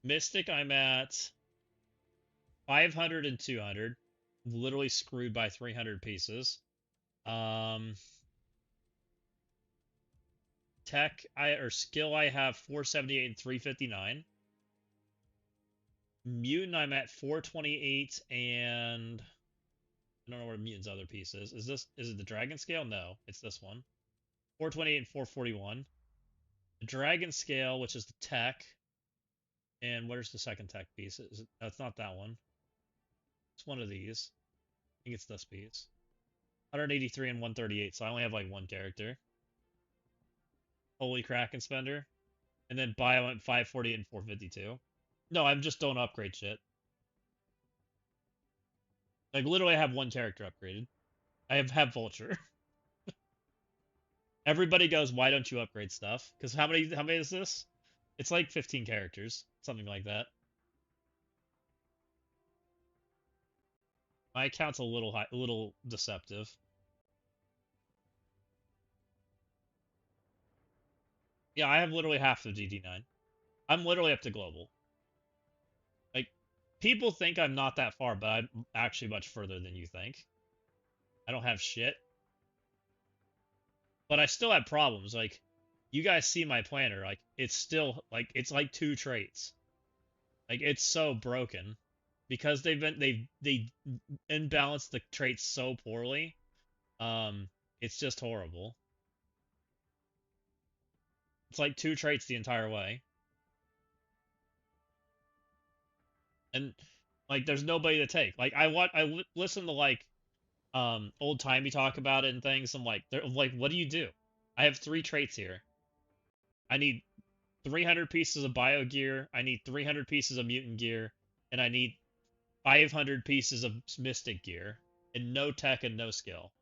Mystic, I'm at 500 and 200. Literally screwed by 300 pieces. tech or skill I have 478 and 359. Mutant I'm at 428 and I don't know what mutant's other piece is. Is it the dragon scale? No, it's this one. 428 and 441. The dragon scale, which is the tech. And where's the second tech piece? That's not that one. It's one of these. I think it's this piece. 183 and 138, so I only have like one character. Holy Kraken Spender. And then bio at 548 and 452. No, I just don't upgrade shit. Like literally I have one character upgraded. I have Vulture. Everybody goes, why don't you upgrade stuff? Because how many is this? It's like 15 characters. Something like that. My account's a little deceptive. Yeah, I have literally half of GD9. I'm literally up to global. Like, people think I'm not that far, but I'm actually much further than you think. I don't have shit. But I still have problems. Like, you guys see my planner. Like, it's still, like, it's like 2 traits. Like, it's so broken. Because they imbalanced the traits so poorly. It's just horrible. It's like 2 traits the entire way. And, like, there's nobody to take. Like, I listen to, like, old timey talk about it and things. I'm like, they're like, what do you do? I have 3 traits here. I need 300 pieces of bio gear. I need 300 pieces of mutant gear, and I need 500 pieces of mystic gear, and no tech and no skill.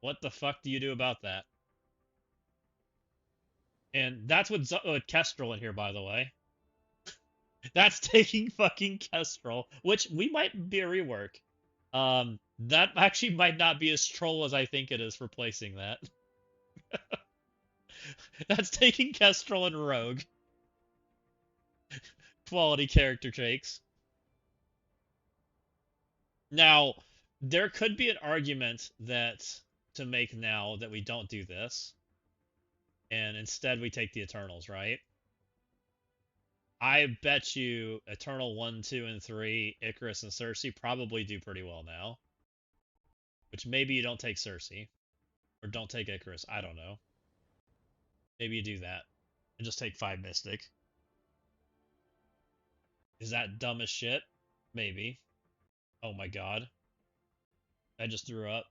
What the fuck do you do about that? And that's what Kestrel in here, by the way. That's taking fucking Kestrel, which we might be a rework. That actually might not be as troll as I think it is replacing that. That's taking Kestrel and Rogue. Quality character takes. Now, there could be an argument that to make now that we don't do this, and instead we take the Eternals, right? I bet you Eternal 1, 2, and 3, Icarus and Cersei probably do pretty well now. Which maybe you don't take Cersei. Or don't take Icarus. I don't know. Maybe you do that. And just take 5 Mystic. Is that dumb as shit? Maybe. Oh my god. I just threw up.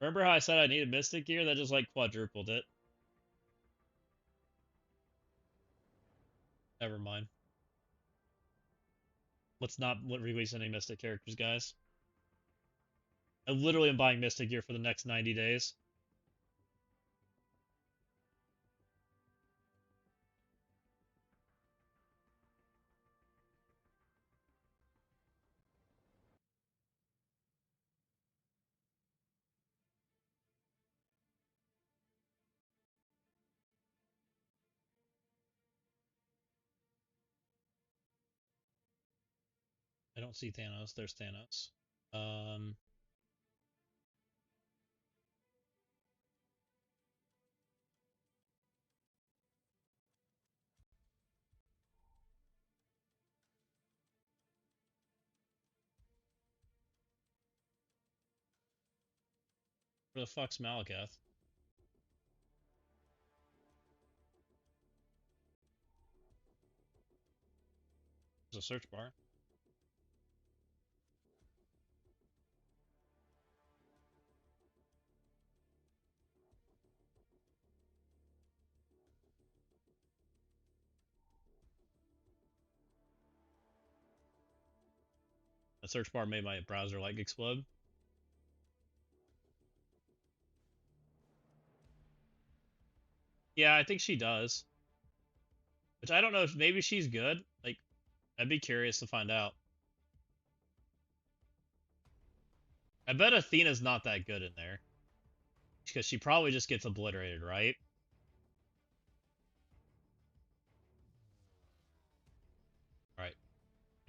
Remember how I said I needed Mystic gear? That just like quadrupled it. Never mind. Let's not release any Mystic characters, guys. I literally am buying Mystic gear for the next 90 days. I don't see Thanos. There's Thanos. Um, where the fuck's Malakath? There's a search bar. The search bar made my browser like explode. Yeah, I think she does. Which I don't know if maybe she's good. Like, I'd be curious to find out. I bet Athena's not that good in there. Because she probably just gets obliterated, right? Right.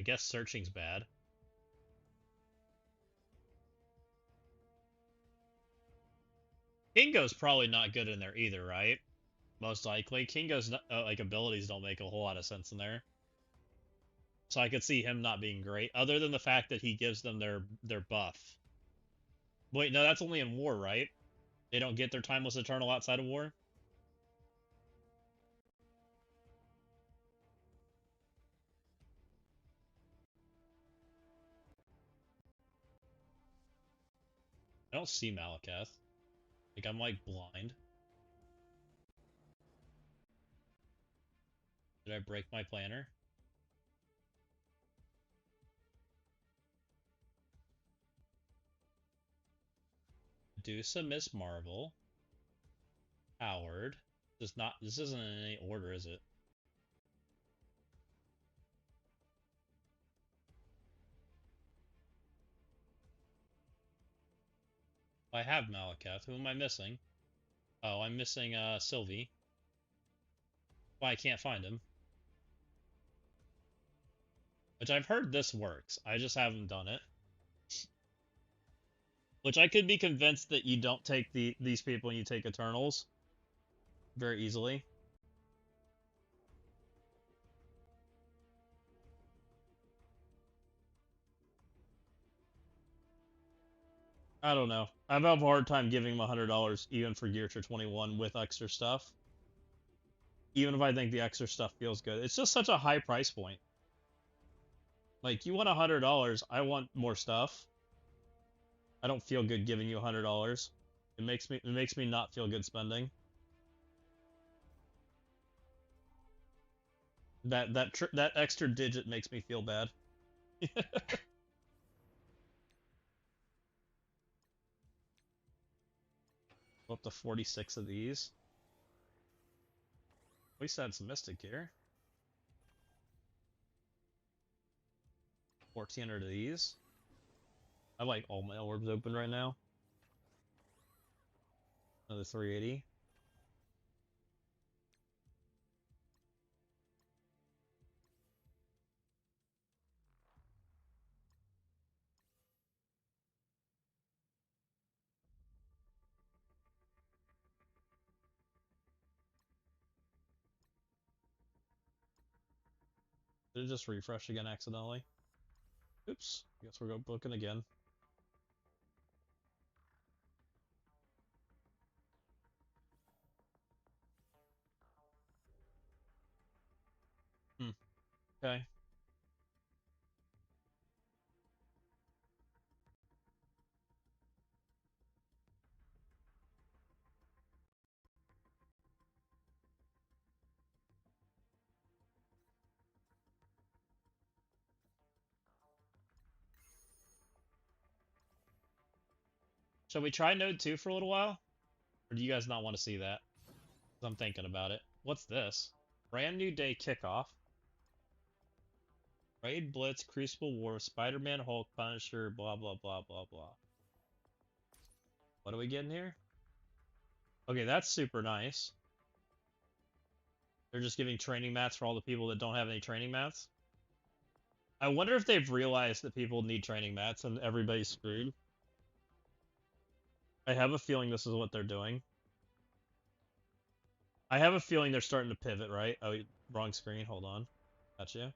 I guess searching's bad. Kingo's probably not good in there either, right? Most likely. Kingo's like abilities don't make a whole lot of sense in there. So I could see him not being great, other than the fact that he gives them their buff. Wait, no, that's only in war, right? They don't get their Timeless Eternal outside of war? I don't see Malakath. Like, I'm like blind. Did I break my planner? Medusa, Miss Marvel, Howard. This isn't in any order, is it? I have Malakath. Who am I missing? Oh, I'm missing Sylvie. Well, I can't find him. Which I've heard this works. I just haven't done it. Which I could be convinced that you don't take these people and you take Eternals very easily. I don't know. I've had a hard time giving him $100 even for Gear Tier 21 with extra stuff. Even if I think the extra stuff feels good. It's just such a high price point. Like, you want $100, I want more stuff. I don't feel good giving you $100. It makes me not feel good spending. That extra digit makes me feel bad. Up to 46 of these. At least that's Mystic here. 1400 of these. I like all my orbs open right now. Another 380. Did it just refresh again accidentally? Oops. I guess we're booking again. Okay. Shall we try Node 2 for a little while? Or do you guys not want to see that? 'Cause I'm thinking about it. What's this? Brand new day kickoff. Raid Blitz, Crucible War, Spider-Man, Hulk, Punisher, blah blah blah blah blah. What are we getting here? Okay, that's super nice. They're just giving training mats for all the people that don't have any training mats. I wonder if they've realized that people need training mats and everybody's screwed. I have a feeling this is what they're doing. I have a feeling they're starting to pivot, right? Oh, wrong screen. Hold on. Gotcha.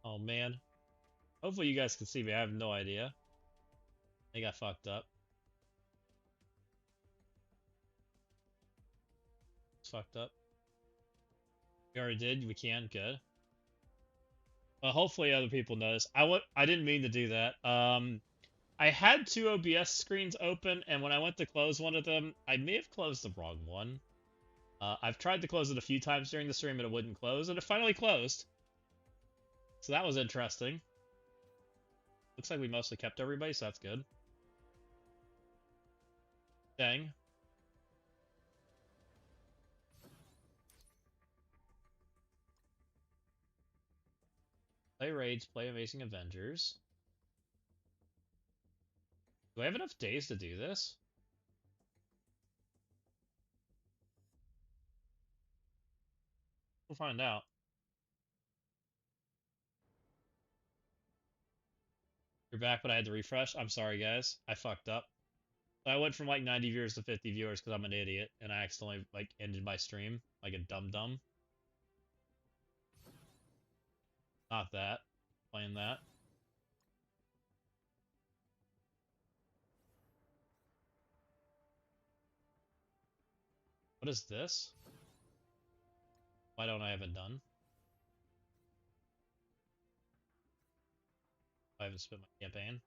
Oh man. Hopefully you guys can see me. I have no idea. They got fucked up. It's fucked up. We already did. We can. Good. Well, hopefully other people notice. I didn't mean to do that. I had two OBS screens open, and when I went to close one of them, I may have closed the wrong one. I've tried to close it a few times during the stream, and it wouldn't close, and it finally closed. So that was interesting. Looks like we mostly kept everybody, so that's good. Dang. Play Raids, play Amazing Avengers. Do I have enough days to do this? We'll find out. You're back, but I had to refresh. I'm sorry, guys. I fucked up. I went from like 90 viewers to 50 viewers because I'm an idiot, and I accidentally like ended my stream like a dum-dum. Not that. Playing that. What is this? Why don't I have it done? I haven't spent my campaign.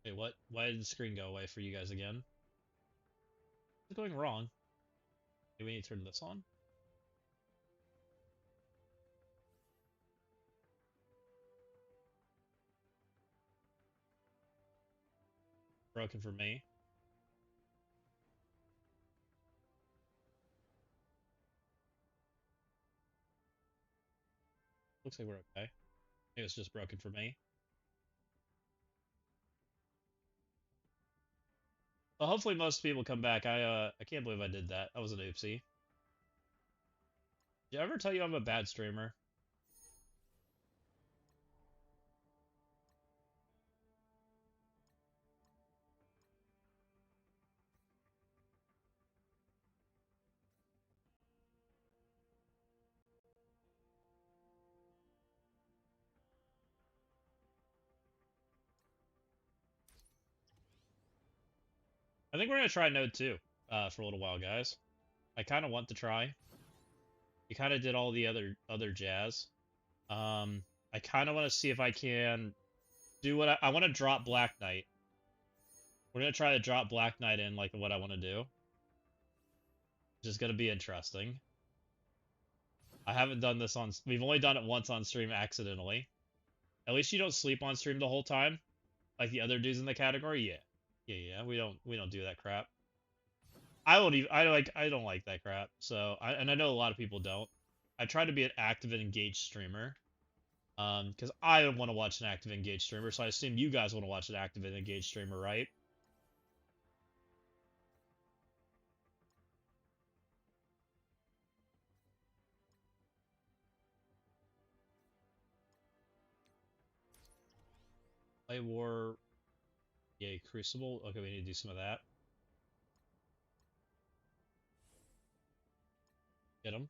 Wait, what? Why did the screen go away for you guys again? What's going wrong? Do we need to turn this on? Broken for me. Looks like we're okay. It was just broken for me. Well, hopefully most people come back. I can't believe I did that. That was an oopsie. Did I ever tell you I'm a bad streamer? I think we're gonna try Node 2 for a little while, guys. I kind of want to try. We kind of did all the other jazz. I kind of want to see if I can do what I want to drop Black Knight. We're gonna try to drop Black Knight in like what I want to do, which is gonna be interesting. I haven't done this on. We've only done it once on stream accidentally. At least you don't sleep on stream the whole time, like the other dudes in the category. Yeah. We don't do that crap. I won't even. I don't like that crap. So and I know a lot of people don't. I try to be an active and engaged streamer. Because I want to watch an active engaged streamer, so I assume you guys want to watch an active and engaged streamer, right? Play War, yay, Crucible. Okay, we need to do some of that. Get them.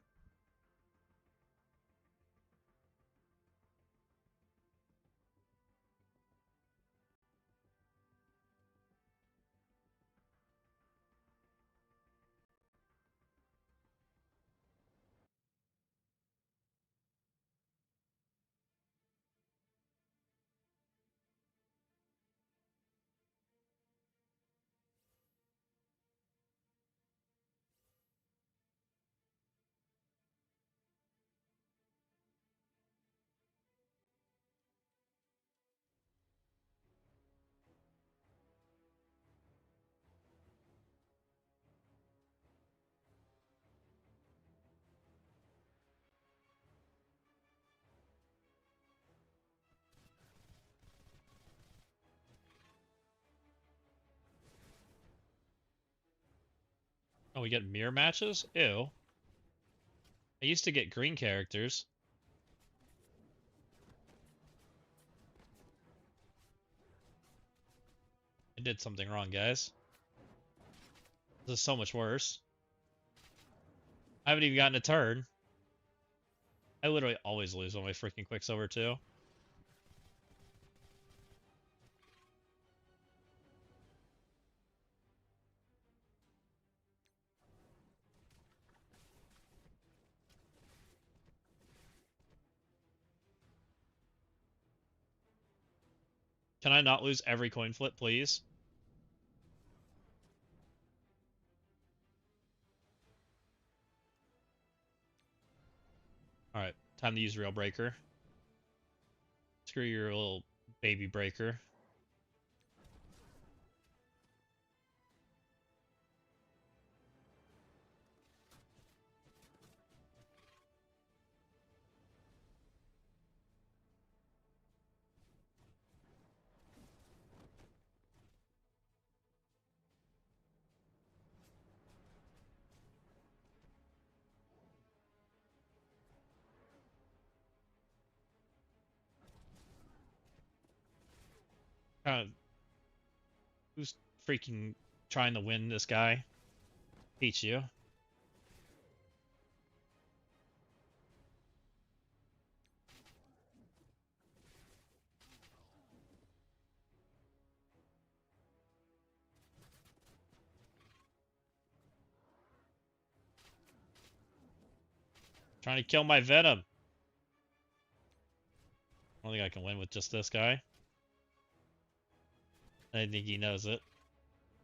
Oh, we get mirror matches? Ew. I used to get green characters. I did something wrong, guys. This is so much worse. I haven't even gotten a turn. I literally always lose on my freaking Quicksilver, too. Can I not lose every coin flip, please? Alright, time to use Real Breaker. Screw your little baby breaker. Who's freaking trying to win this guy? Hate you. Trying to kill my Venom. I don't think I can win with just this guy. I think he knows it.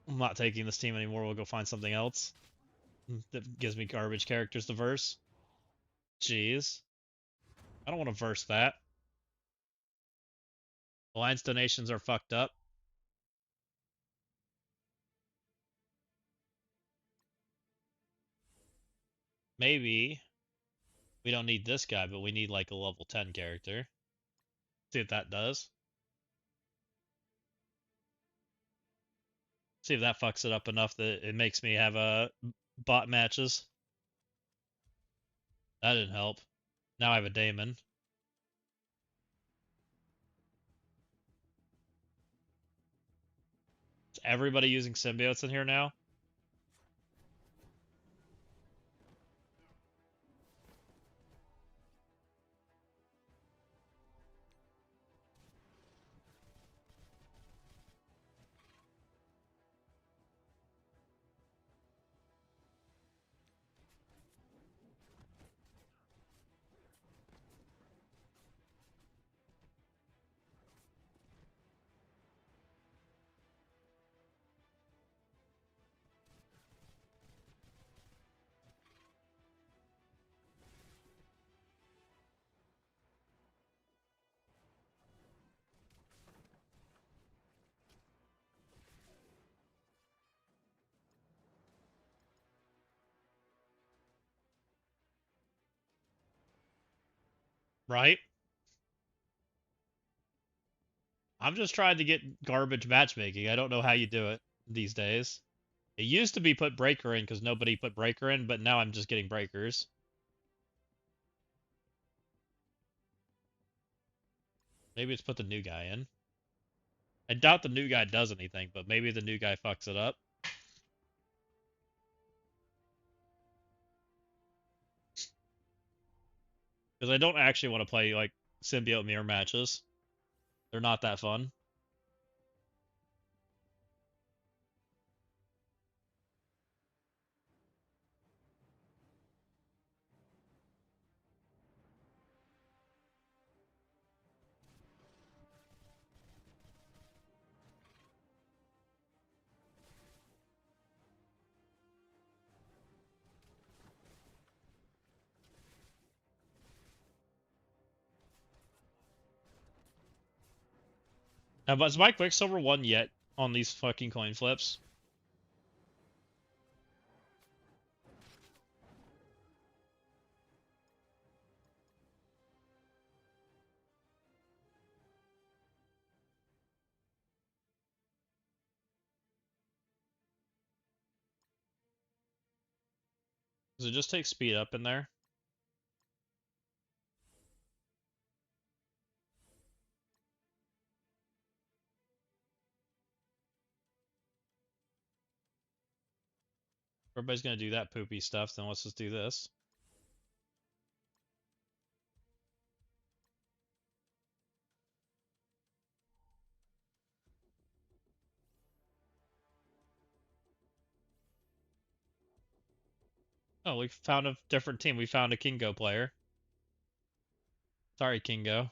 I'm not taking this team anymore. We'll go find something else that gives me garbage characters to verse. Jeez. I don't want to verse that. Alliance donations are fucked up. Maybe we don't need this guy, but we need like a level 10 character. See what that does. See if that fucks it up enough that it makes me have bot matches. That didn't help. Now I have a Daemon. Is everybody using symbiotes in here now? Right? I'm just trying to get garbage matchmaking. I don't know how you do it these days. It used to be put breaker in because nobody put breaker in, but now I'm just getting breakers. Maybe it's put the new guy in. I doubt the new guy does anything, but maybe the new guy fucks it up. Because I don't actually want to play, like, symbiote mirror matches. They're not that fun. Now, is my Quicksilver won yet on these fucking coin flips? Does it just take speed up in there? Everybody's gonna do that poopy stuff, then let's just do this. Oh, we found a different team. We found a Kingo player. Sorry, Kingo.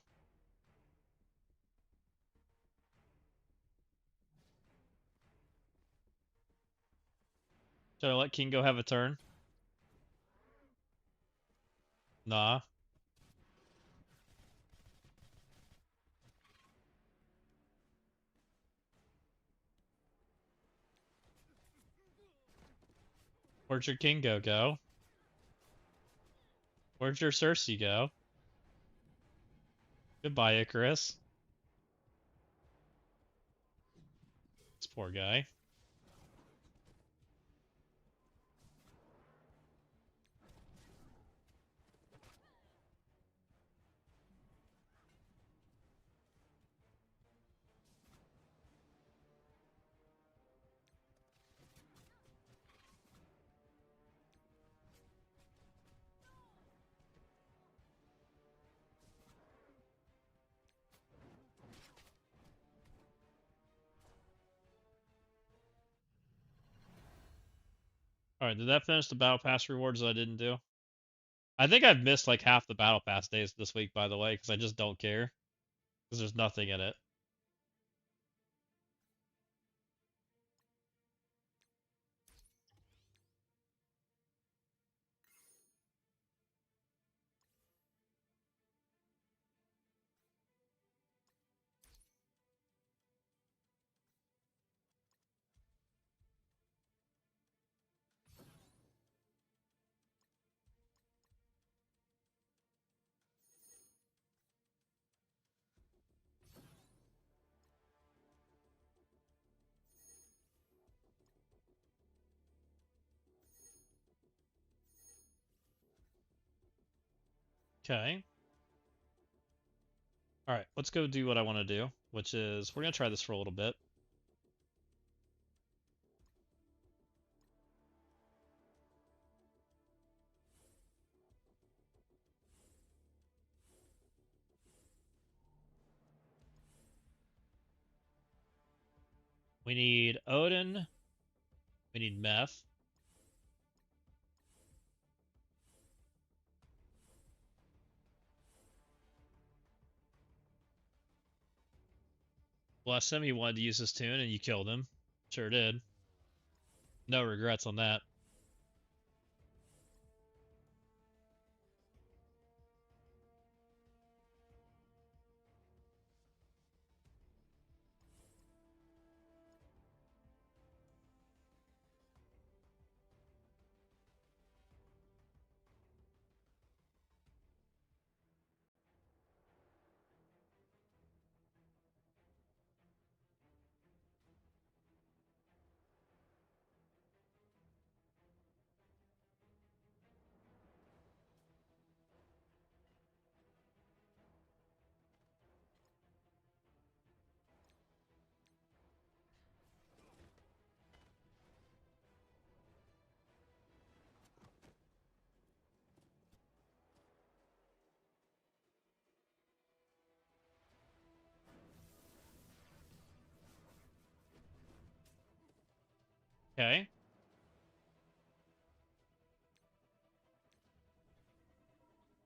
Should I let Kingo have a turn? Nah. Where'd your Kingo go? Where'd your Cersei go? Goodbye, Icarus. This poor guy. Alright, did that finish the Battle Pass rewards that I didn't do? I think I've missed like half the Battle Pass days this week, by the way, because I just don't care. Because there's nothing in it. Okay. Alright, let's go do what I want to do, which is we're going to try this for a little bit. We need Odin. We need Meth. Bless him, he wanted to use his tune and you killed him. Sure did. No regrets on that. Okay.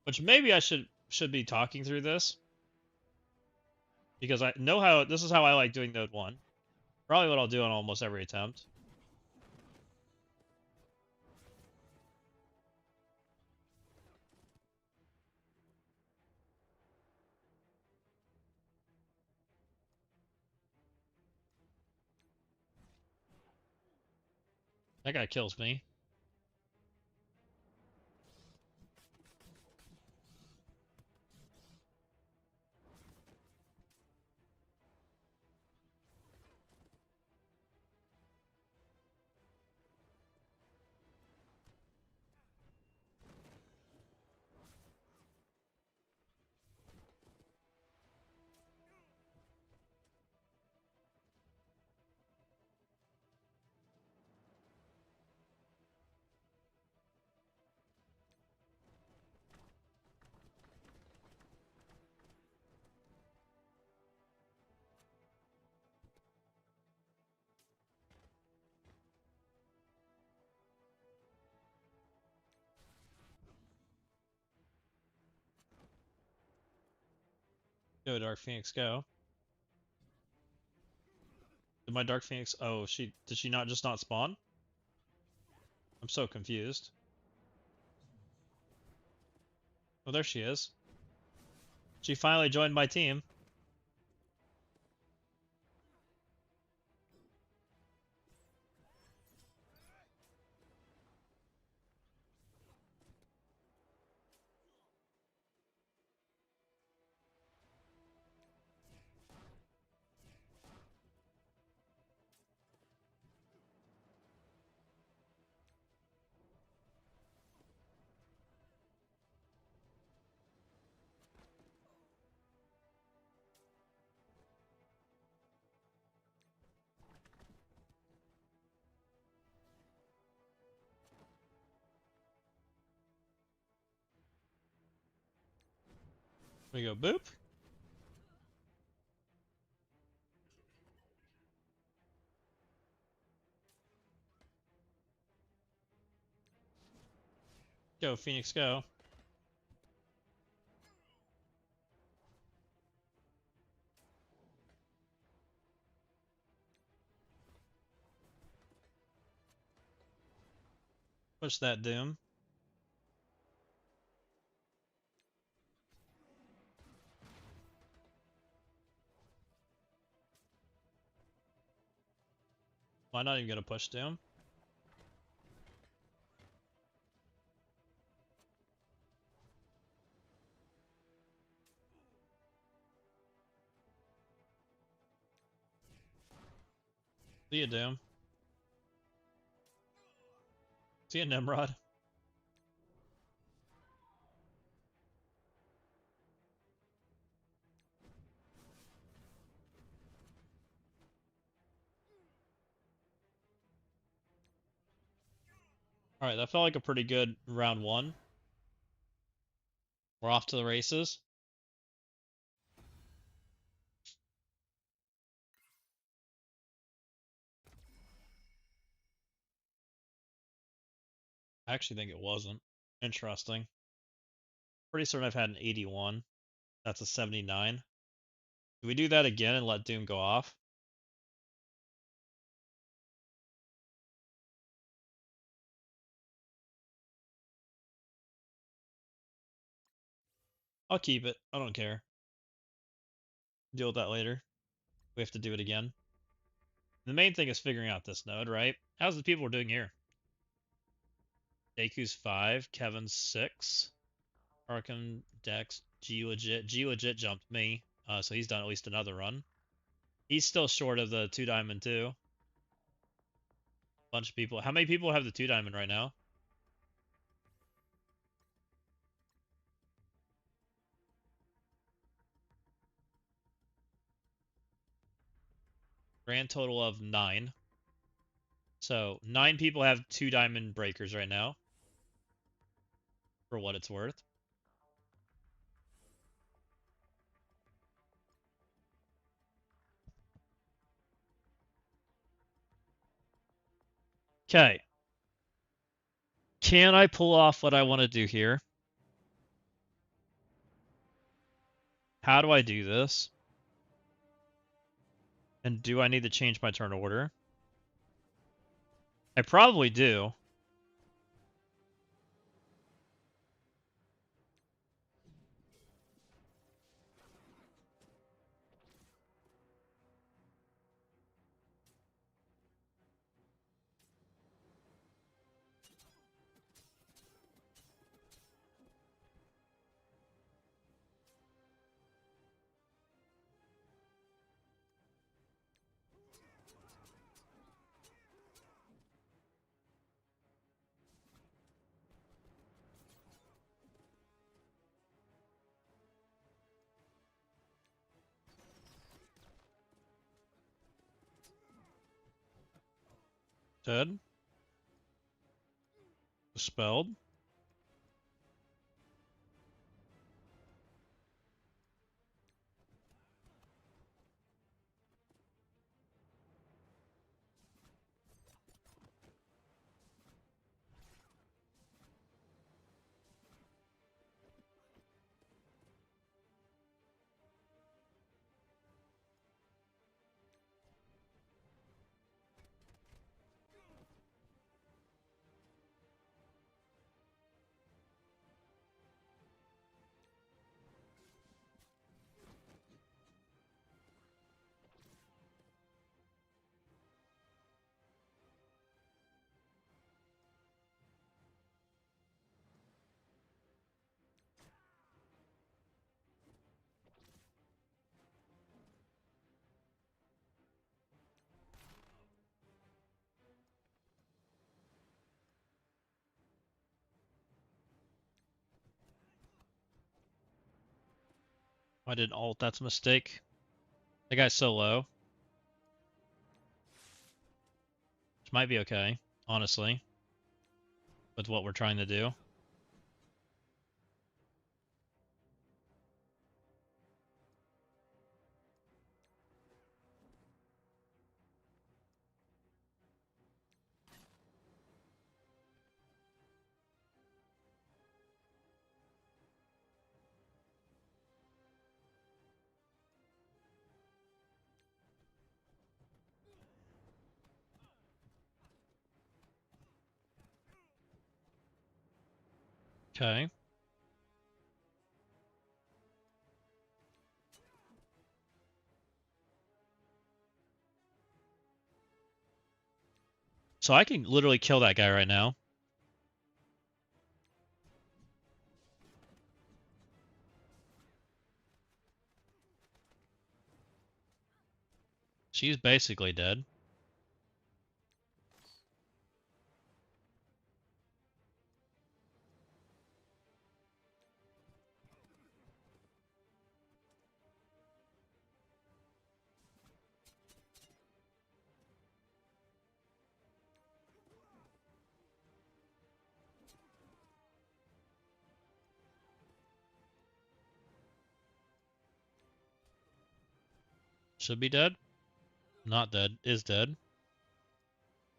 Which maybe I should be talking through this. Because I know how this is how I like doing node 1. Probably what I'll do on almost every attempt. That guy kills me. Go, Dark Phoenix, go. Did my Dark Phoenix... Oh, did she not just not spawn? I'm so confused. Oh, there she is. She finally joined my team. We go boop. Go, Phoenix, go. Push that Doom. Why not even gonna push Doom? See ya, Doom. See ya, Nimrod. Alright, that felt like a pretty good round one. We're off to the races. I actually think it wasn't. Interesting. Pretty certain I've had an 81. That's a 79. Do we do that again and let Doom go off? I'll keep it. I don't care. Deal with that later. We have to do it again. The main thing is figuring out this node, right? How's the people we're doing here? Deku's 5, Kevin's 6, Arkham, Dex, G legit. G legit jumped me, so he's done at least another run. He's still short of the 2 diamond too. Bunch of people. How many people have the 2 diamond right now? Grand total of 9. So 9 people have 2 diamond breakers right now. For what it's worth. Okay. Can I pull off what I want to do here? How do I do this? And do I need to change my turn order? I probably do. Dead. Dispelled. I didn't ult. That's a mistake. That guy's so low. Which might be okay, honestly, with what we're trying to do. Okay. So I can literally kill that guy right now. She's basically dead. Should be dead. Not dead. Is dead.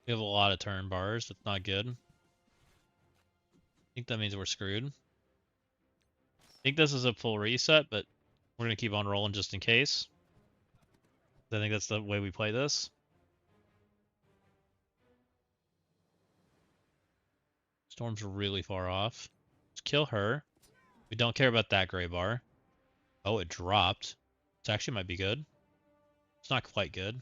We have a lot of turn bars. That's not good. I think that means we're screwed. I think this is a full reset, but we're going to keep on rolling just in case. I think that's the way we play this. Storm's really far off. Let's kill her. We don't care about that gray bar. Oh, it dropped. This actually might be good. It's not quite good.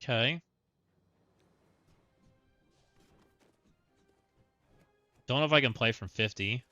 Okay. Don't know if I can play from 50.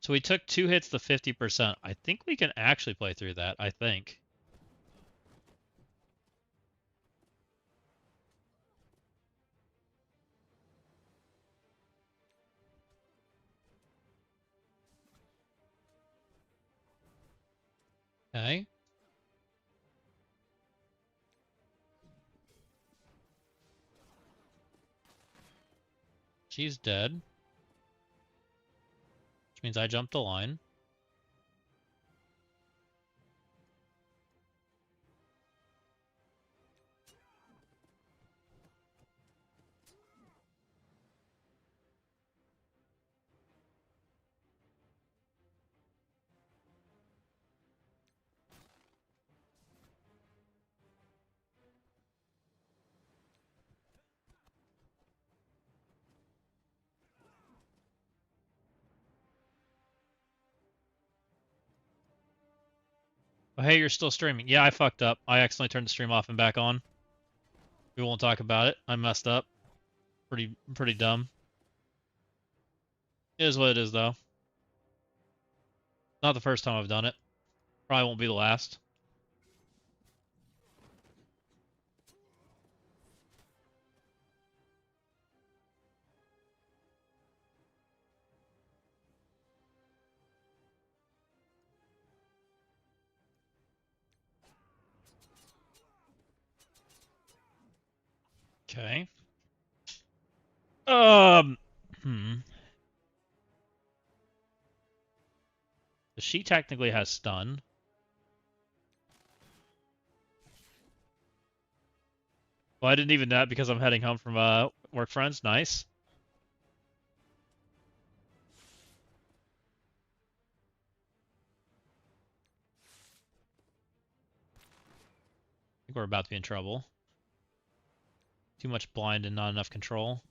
So we took 2 hits to 50%. I think we can actually play through that, I think. Okay. She's dead. Which means I jumped the line. Oh, hey, you're still streaming. Yeah, I fucked up. I accidentally turned the stream off and back on. We won't talk about it. I messed up. Pretty dumb. It is what it is, though. Not the first time I've done it. Probably won't be the last. Okay. Hmm. She technically has stun. Well, I didn't even that because I'm heading home from work friends. Nice. think we're about to be in trouble. Too much blind and not enough control.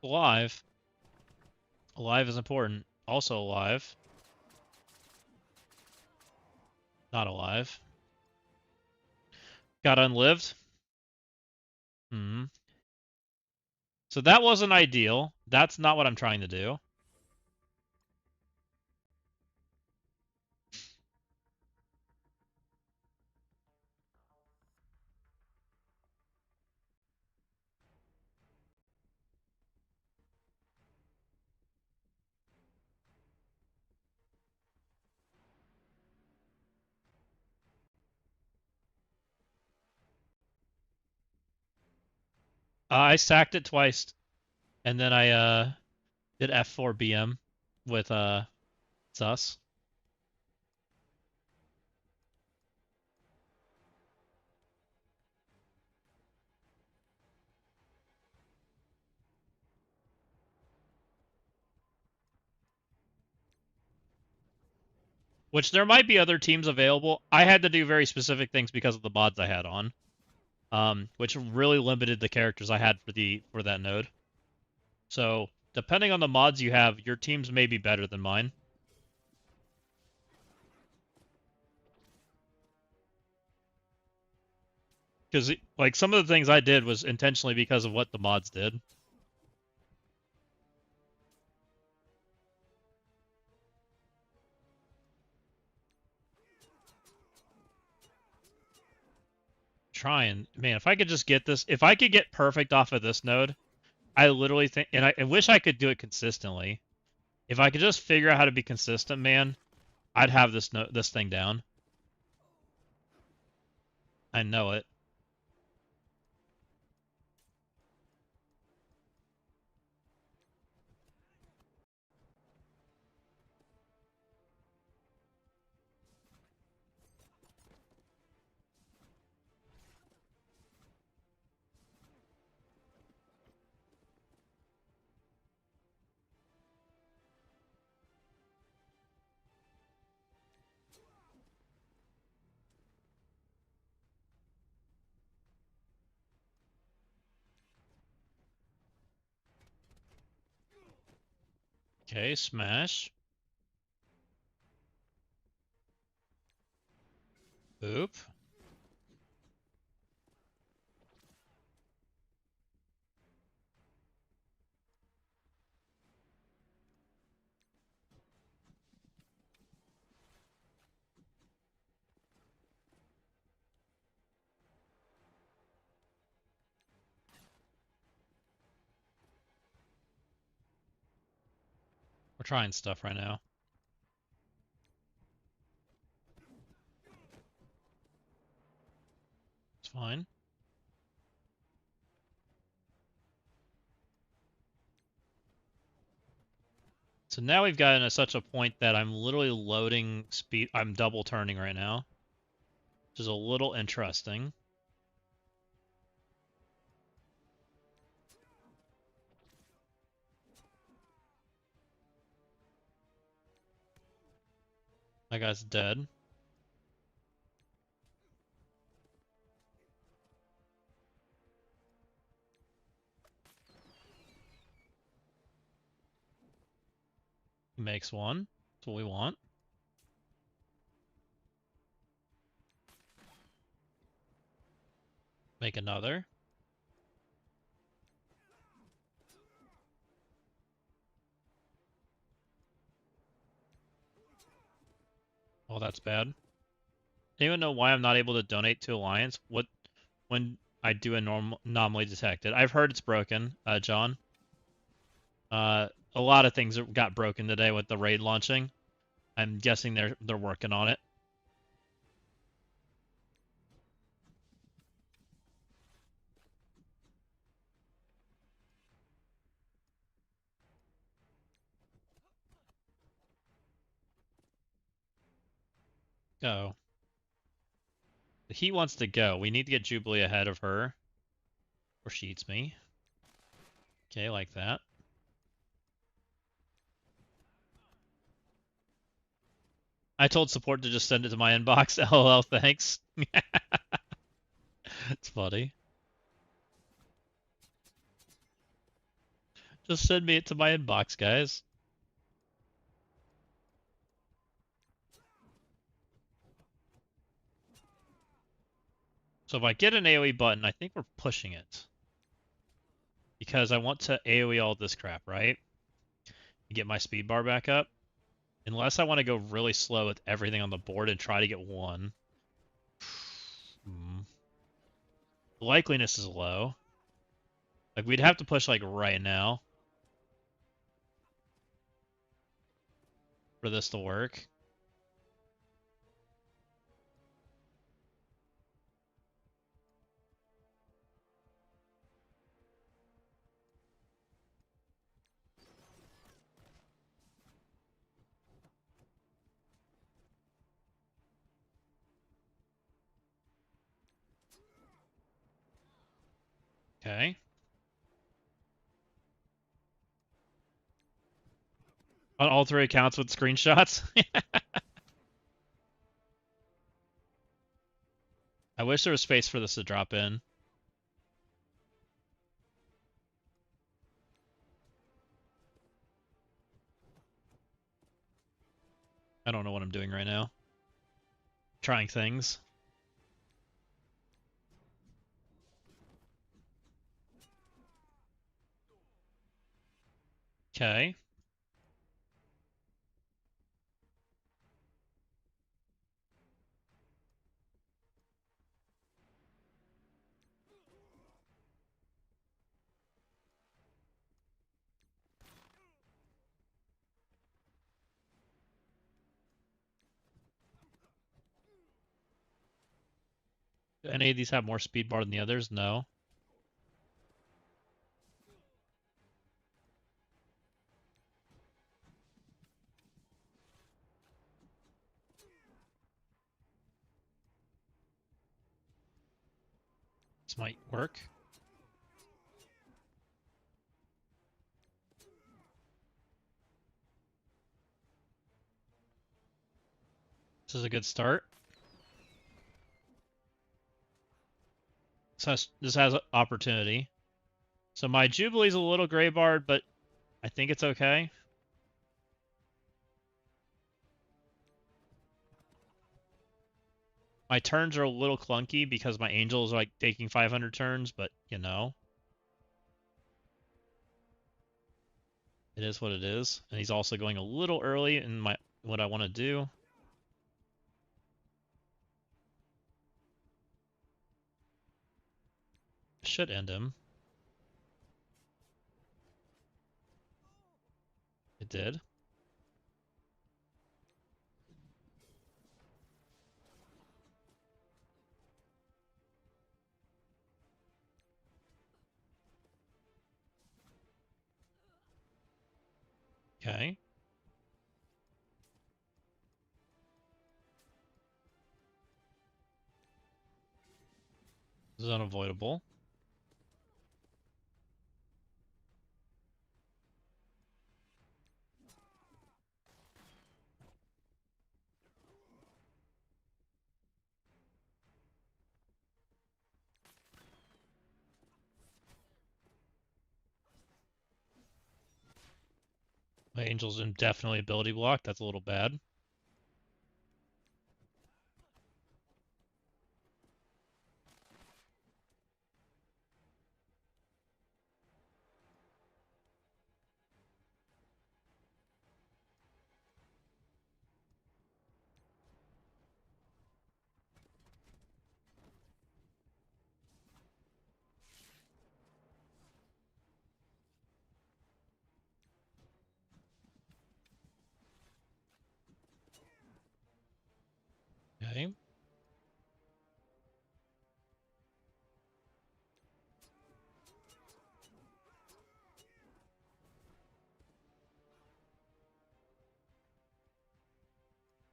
Alive. Alive is important. Also alive. Not alive. Got unlived. Hmm. So that wasn't ideal. That's not what I'm trying to do. I sacked it twice, and then I did F4 BM with Sus. Which there might be other teams available. I had to do very specific things because of the mods I had on, which really limited the characters I had for that node. So depending on the mods you have, your teams may be better than mine. Because like some of the things I did was intentionally because of what the mods did. Trying, man, if I could just get this, if I could get perfect off of this node, I literally think, and I wish I could do it consistently. If I could just figure out how to be consistent, man, I'd have this thing down. I know it. Okay, smash. Oop. We're trying stuff right now. It's fine. So now we've gotten to such a point that I'm literally loading speed. I'm double turning right now, which is a little interesting. That guy's dead. Makes one. That's what we want. Make another. Oh, that's bad. Anyone know why I'm not able to donate to Alliance? What when I do a normal anomaly detected? I've heard it's broken, John. A lot of things got broken today with the raid launching. I'm guessing they're working on it. Go. He wants to go. We need to get Jubilee ahead of her, or she eats me. Okay, like that. I told support to just send it to my inbox. LOL, thanks. It's funny. Just send me it to my inbox, guys. So if I get an AoE button, I think we're pushing it. Because I want to AoE all this crap, right? And get my speed bar back up. Unless I want to go really slow with everything on the board and try to get one. The likeliness is low. Like, we'd have to push, like, right now for this to work. Okay. On all three accounts with screenshots. I wish there was space for this to drop in. I don't know what I'm doing right now. Trying things. Okay. Do any of these have more speed bar than the others? No. This might work. This is a good start. This has opportunity. So my Jubilee's a little gray barred, but I think it's okay. My turns are a little clunky because my Angel is like taking 500 turns, but you know. It is what it is. And he's also going a little early in my what I want to do. Should end him. It did. Okay. This is unavoidable. My Angel's indefinitely ability block. That's a little bad. Okay.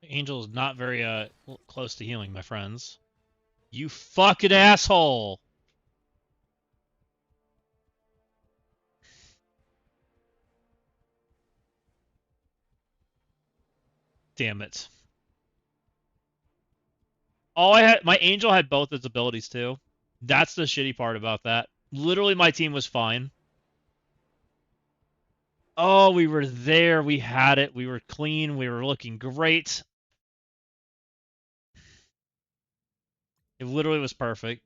Angel is not very close to healing, my friends. You fucking asshole! Damn it. All I had, my Angel had both its abilities too. That's the shitty part about that. Literally, my team was fine. Oh, we were there. We had it. We were clean. We were looking great. It literally was perfect.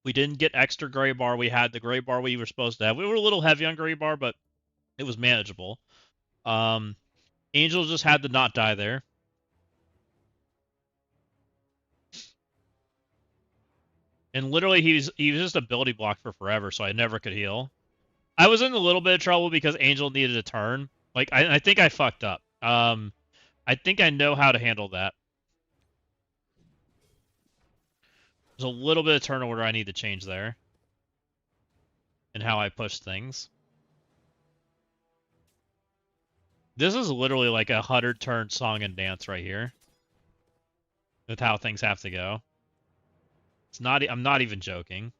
We didn't get extra gray bar. We had the gray bar we were supposed to have. We were a little heavy on gray bar, but it was manageable. Angel just had to not die there. And literally, he was just ability blocked for forever, so I never could heal. I was in a little bit of trouble because Angel needed a turn. Like, I think I fucked up. I think I know how to handle that. There's a little bit of turn order I need to change there. And how I push things. This is literally like a 100-turn song and dance right here. With how things have to go. It's not. I'm not even joking.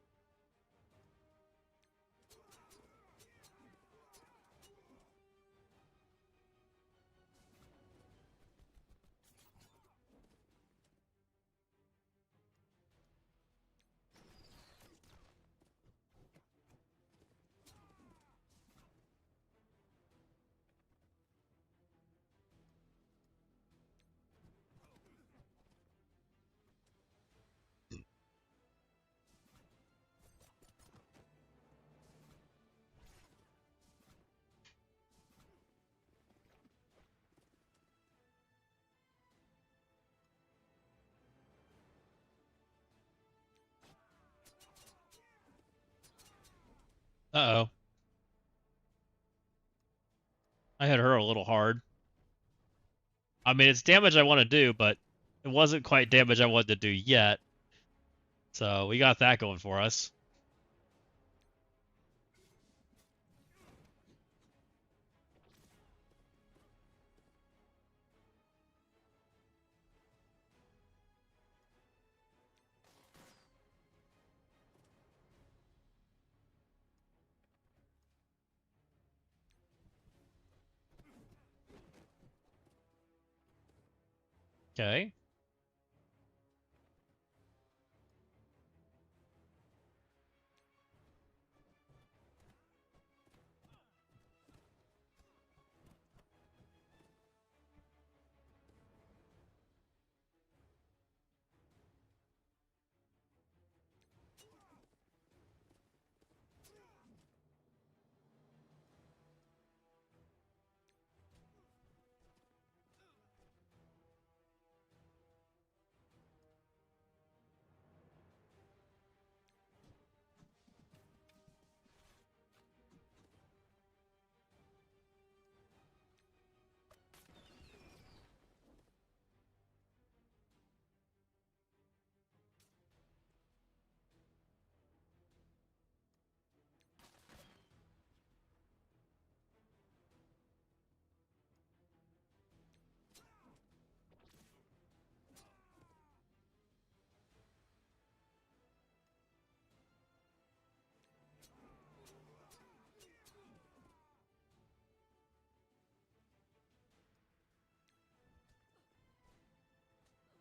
Uh-oh. I hit her a little hard. I mean, it's damage I want to do, but it wasn't quite damage I wanted to do yet. So we got that going for us. Okay.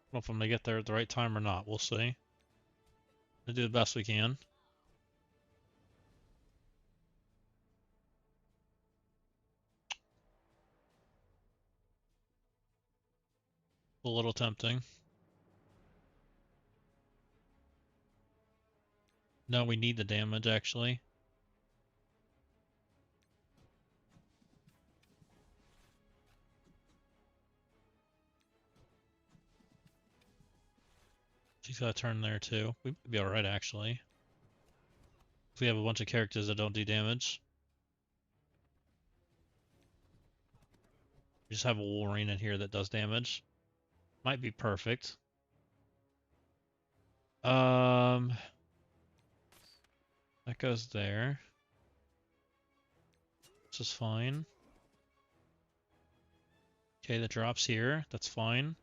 I don't know if I'm gonna get there at the right time or not. We'll see. We'll do the best we can. A little tempting. No, we need the damage, actually. She's got a turn there, too. We'd be alright, actually. If we have a bunch of characters that don't do damage. We just have a Wolverine in here that does damage. Might be perfect. That goes there. This is fine. Okay, that drops here. That's fine.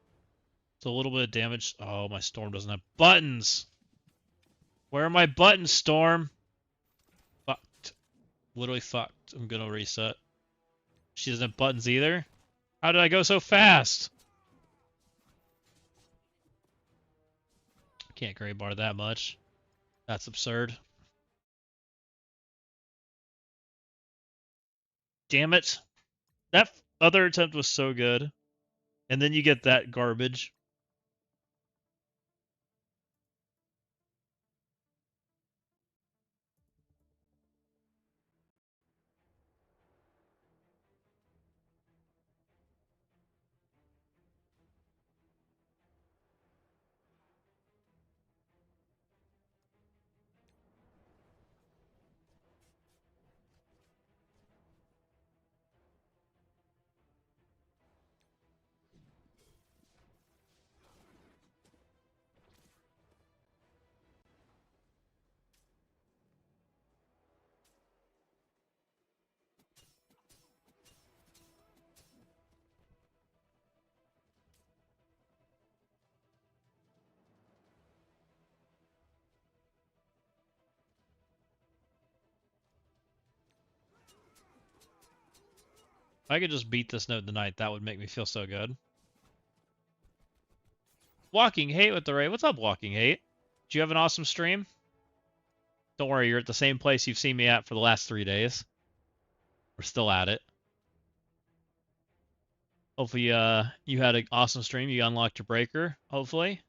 It's a little bit of damage. Oh, my Storm doesn't have buttons! Where are my buttons, Storm? Fucked. Literally fucked. I'm gonna reset. She doesn't have buttons either? How did I go so fast? Can't gray bar that much. That's absurd. Damn it. That other attempt was so good. And then you get that garbage. If I could just beat this node tonight, that would make me feel so good. Walking Hate with the raid. What's up, Walking Hate? Do you have an awesome stream? Don't worry, you're at the same place you've seen me at for the last 3 days. We're still at it. Hopefully, you had an awesome stream. You unlocked your breaker, hopefully.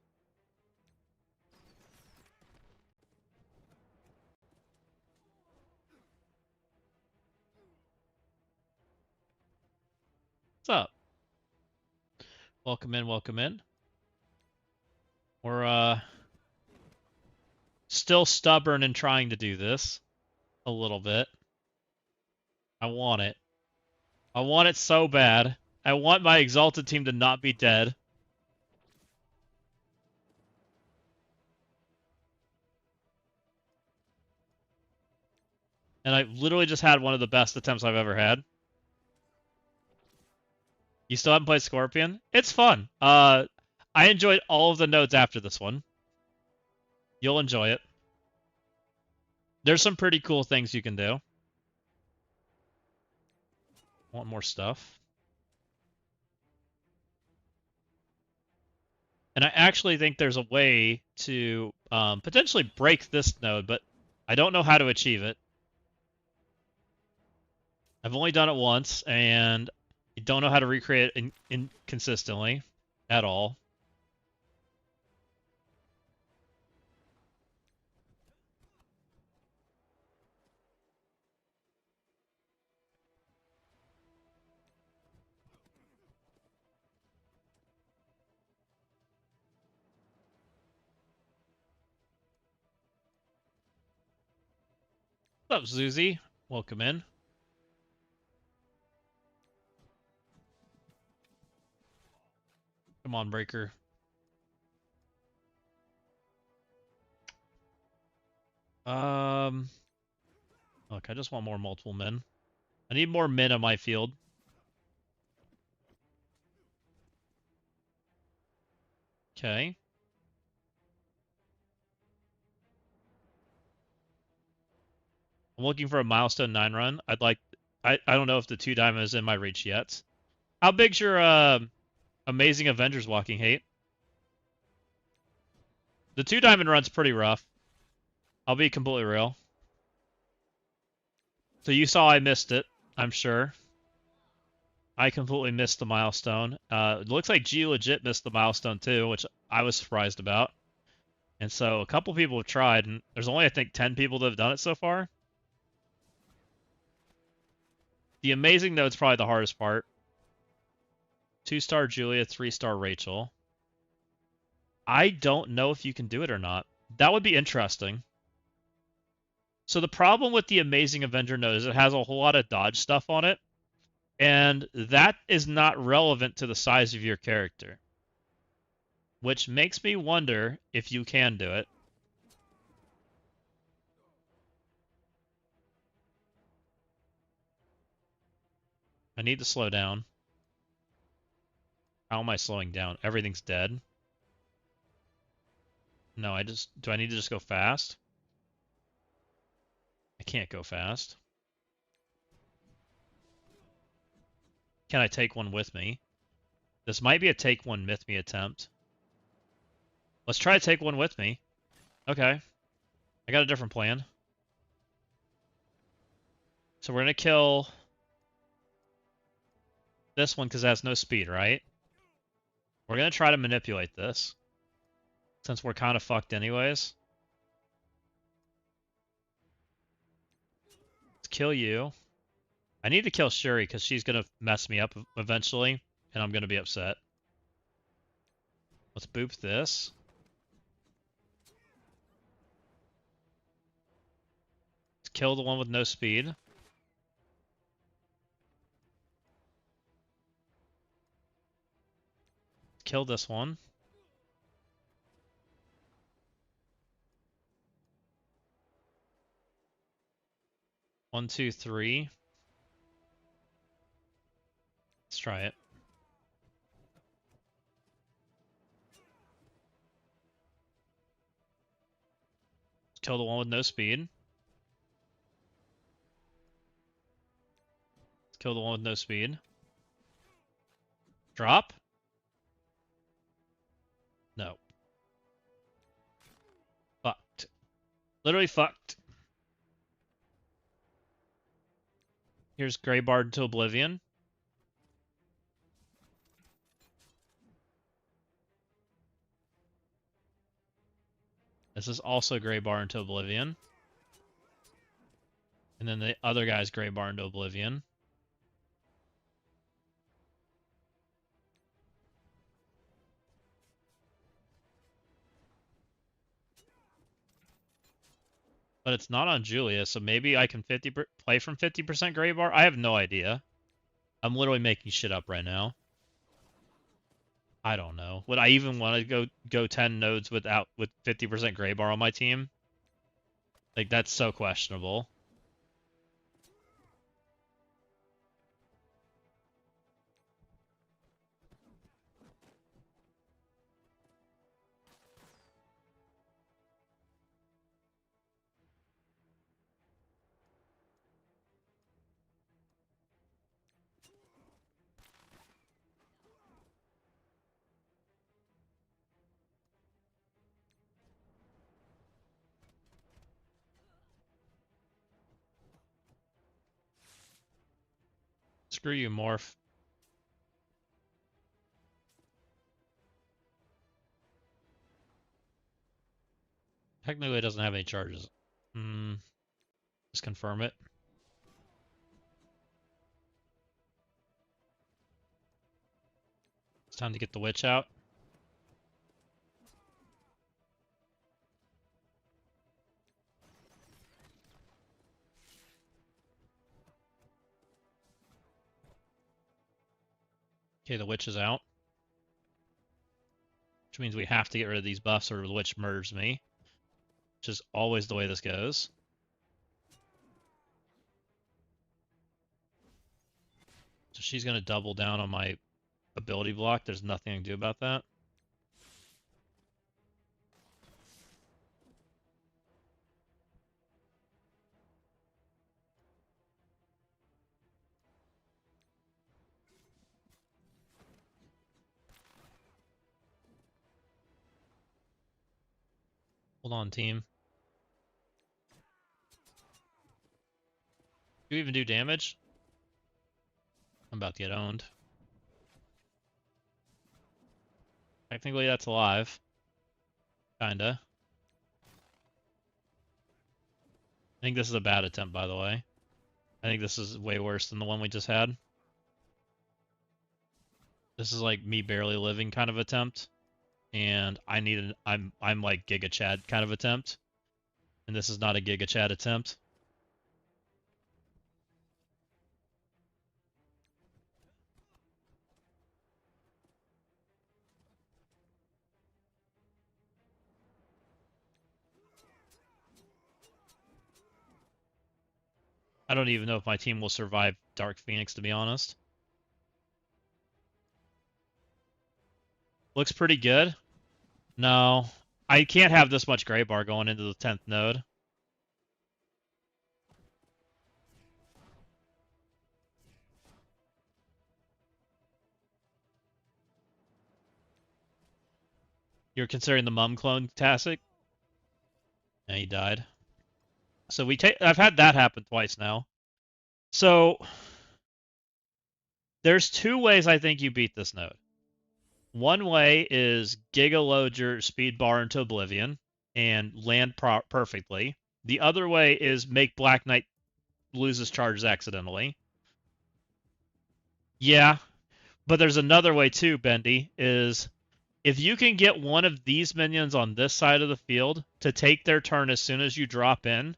What's up? Welcome in, welcome in. We're, still stubborn in trying to do this. A little bit. I want it. I want it so bad. I want my Exalted team to not be dead. And I literally just had one of the best attempts I've ever had. You still haven't played Scorpion? It's fun. I enjoyed all of the nodes after this one. You'll enjoy it. There's some pretty cool things you can do. Want more stuff. And I actually think there's a way to potentially break this node, but I don't know how to achieve it. I've only done it once, and I don't know how to recreate it consistently at all. What's up, Zuzi? Welcome in. Come on, Breaker. Look, I just want more multiple men. I need more men on my field. Okay. I'm looking for a milestone 9 run. I don't know if the 2 diamond is in my reach yet. How big's your Amazing Avengers Walking Hate? The 2 diamond run's pretty rough. I'll be completely real. So you saw I missed it, I'm sure. I completely missed the milestone. It looks like G legit missed the milestone too, which I was surprised about. And so a couple people have tried, and there's only, I think, 10 people that have done it so far. The amazing node's probably the hardest part. 2-star Julia, 3-star Rachel. I don't know if you can do it or not. That would be interesting. So the problem with the Amazing Avenger node is it has a whole lot of dodge stuff on it, and that is not relevant to the size of your character. Which makes me wonder if you can do it. I need to slow down. How am I slowing down? Everything's dead. No, do I need to just go fast? I can't go fast. Can I take one with me? This might be a take one myth me attempt. Let's try to take one with me. Okay. I got a different plan. So we're gonna kill this one because it has no speed, right? We're gonna try to manipulate this. Since we're kind of fucked anyways. Let's kill you. I need to kill Shuri because she's gonna mess me up eventually, and I'm gonna be upset. Let's boop this. Let's kill the one with no speed. Let's kill this one. One, two, three. Let's try it. Let's kill the one with no speed. Let's kill the one with no speed. Drop. No. Fucked. Literally fucked. Here's Grey Bard to Oblivion. This is also Grey Bar into Oblivion. And then the other guy's Grey Bar into Oblivion. But it's not on Julia, so maybe I can play from 50% Grey Bar? I have no idea. I'm literally making shit up right now. I don't know. Would I even want to go 10 nodes with 50% Grey Bar on my team? Like, that's so questionable. Screw you, Morph. Technically, it doesn't have any charges. Just confirm it. It's time to get the witch out. Okay, the witch is out. Which means we have to get rid of these buffs or the witch murders me. Which is always the way this goes. So she's going to double down on my ability block. There's nothing I can do about that. Hold on, team. Do you even do damage? I'm about to get owned. Technically, that's alive. Kinda. I think this is a bad attempt, by the way. I think this is way worse than the one we just had. This is like me barely living kind of attempt. And I need an I'm like Giga Chad kind of attempt. And this is not a Giga Chad attempt. I don't even know if my team will survive Dark Phoenix, to be honest. Looks pretty good. No. I can't have this much Grey Bar going into the 10th node. You're considering the Mum clone tactic? And he died. So I've had that happen twice now. So there's two ways I think you beat this node. One way is gigaload your speed bar into oblivion and land perfectly. The other way is make Black Knight lose his charges accidentally. Yeah, but there's another way too, Bendy, is if you can get one of these minions on this side of the field to take their turn as soon as you drop in,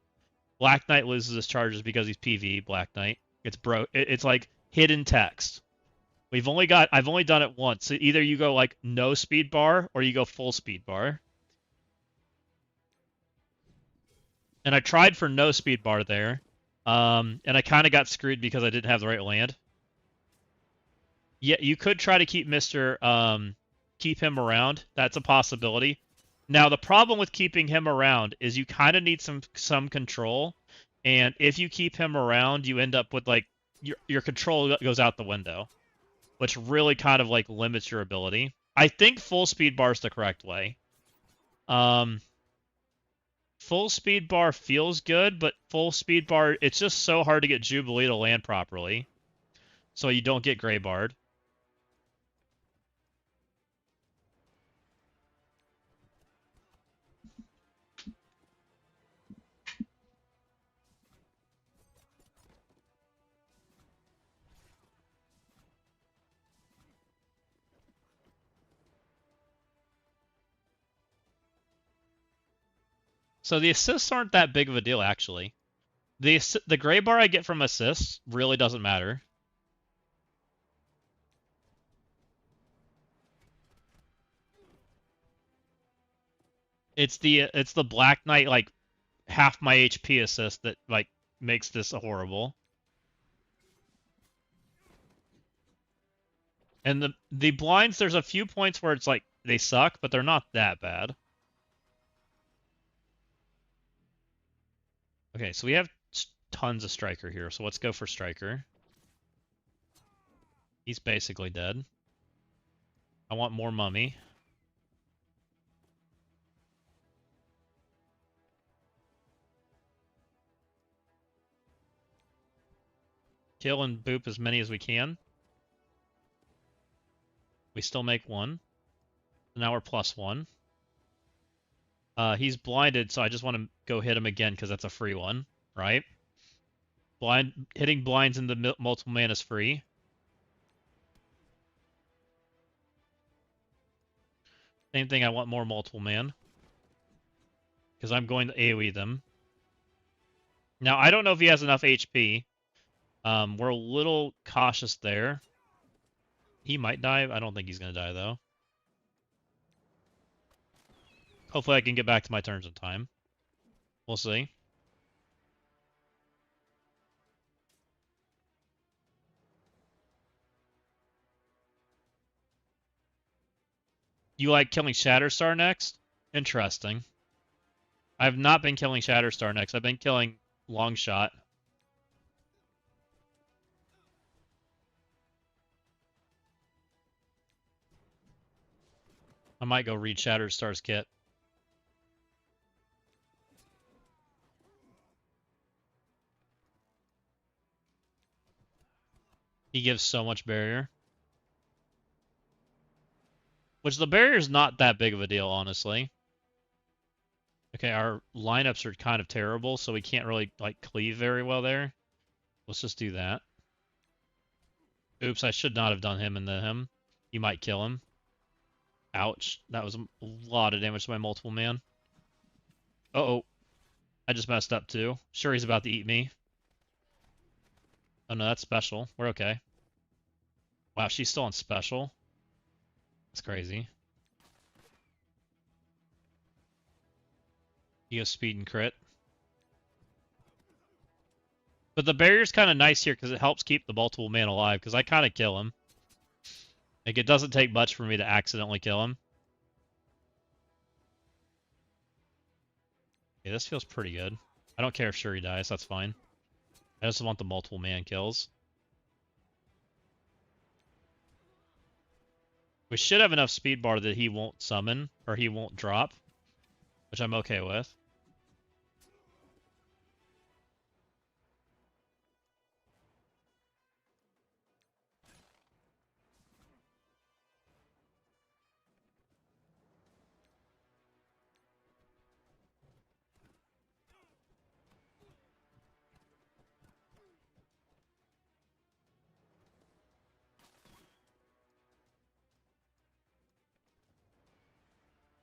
Black Knight loses his charges because he's PvE Black Knight. It's like hidden text. I've only done it once. So either you go like no speed bar or you go full speed bar. And I tried for no speed bar there. And I kind of got screwed because I didn't have the right land. Yeah, you could try to keep keep him around. That's a possibility. Now the problem with keeping him around is you kind of need some control, and if you keep him around, you end up with like your control goes out the window, which really kind of like limits your ability. I think full speed bar is the correct way. Full speed bar feels good, but full speed bar, it's just so hard to get Jubilee to land properly, so you don't get gray barred. So the assists aren't that big of a deal, actually. The gray bar I get from assists really doesn't matter. It's the Black Knight like half my HP assist that like makes this horrible. And the blinds, there's a few points where it's like they suck, but they're not that bad. Okay, so we have tons of Striker here, so let's go for Striker. He's basically dead. I want more Mummy. Kill and boop as many as we can. We still make one. Now we're +1. He's blinded, so I just want to go hit him again because that's a free one, right? Hitting blinds in the multiple man is free. Same thing, I want more multiple man. Because I'm going to AoE them. Now, I don't know if he has enough HP. We're a little cautious there. He might die. I don't think he's going to die, though. Hopefully I can get back to my turns in time. We'll see. You like killing Shatterstar next? Interesting. I've not been killing Shatterstar next. I've been killing Longshot. I might go read Shatterstar's kit. He gives so much barrier. Which the barrier's not that big of a deal, honestly. Okay, our lineups are kind of terrible, so we can't really like cleave very well there. Let's just do that. Oops, I should not have done him into him. You might kill him. Ouch. That was a lot of damage to my multiple man. Uh-oh. I just messed up too. Sure, he's about to eat me. Oh no, that's special. We're okay. Wow, she's still on special. That's crazy. He goes speed and crit. But the barrier's kind of nice here because it helps keep the multiple man alive because I kind of kill him. Like, it doesn't take much for me to accidentally kill him. Okay, this feels pretty good. I don't care if Shuri dies, that's fine. I just want the multiple man kills. We should have enough speed bar that he won't summon, or he won't drop, which I'm okay with.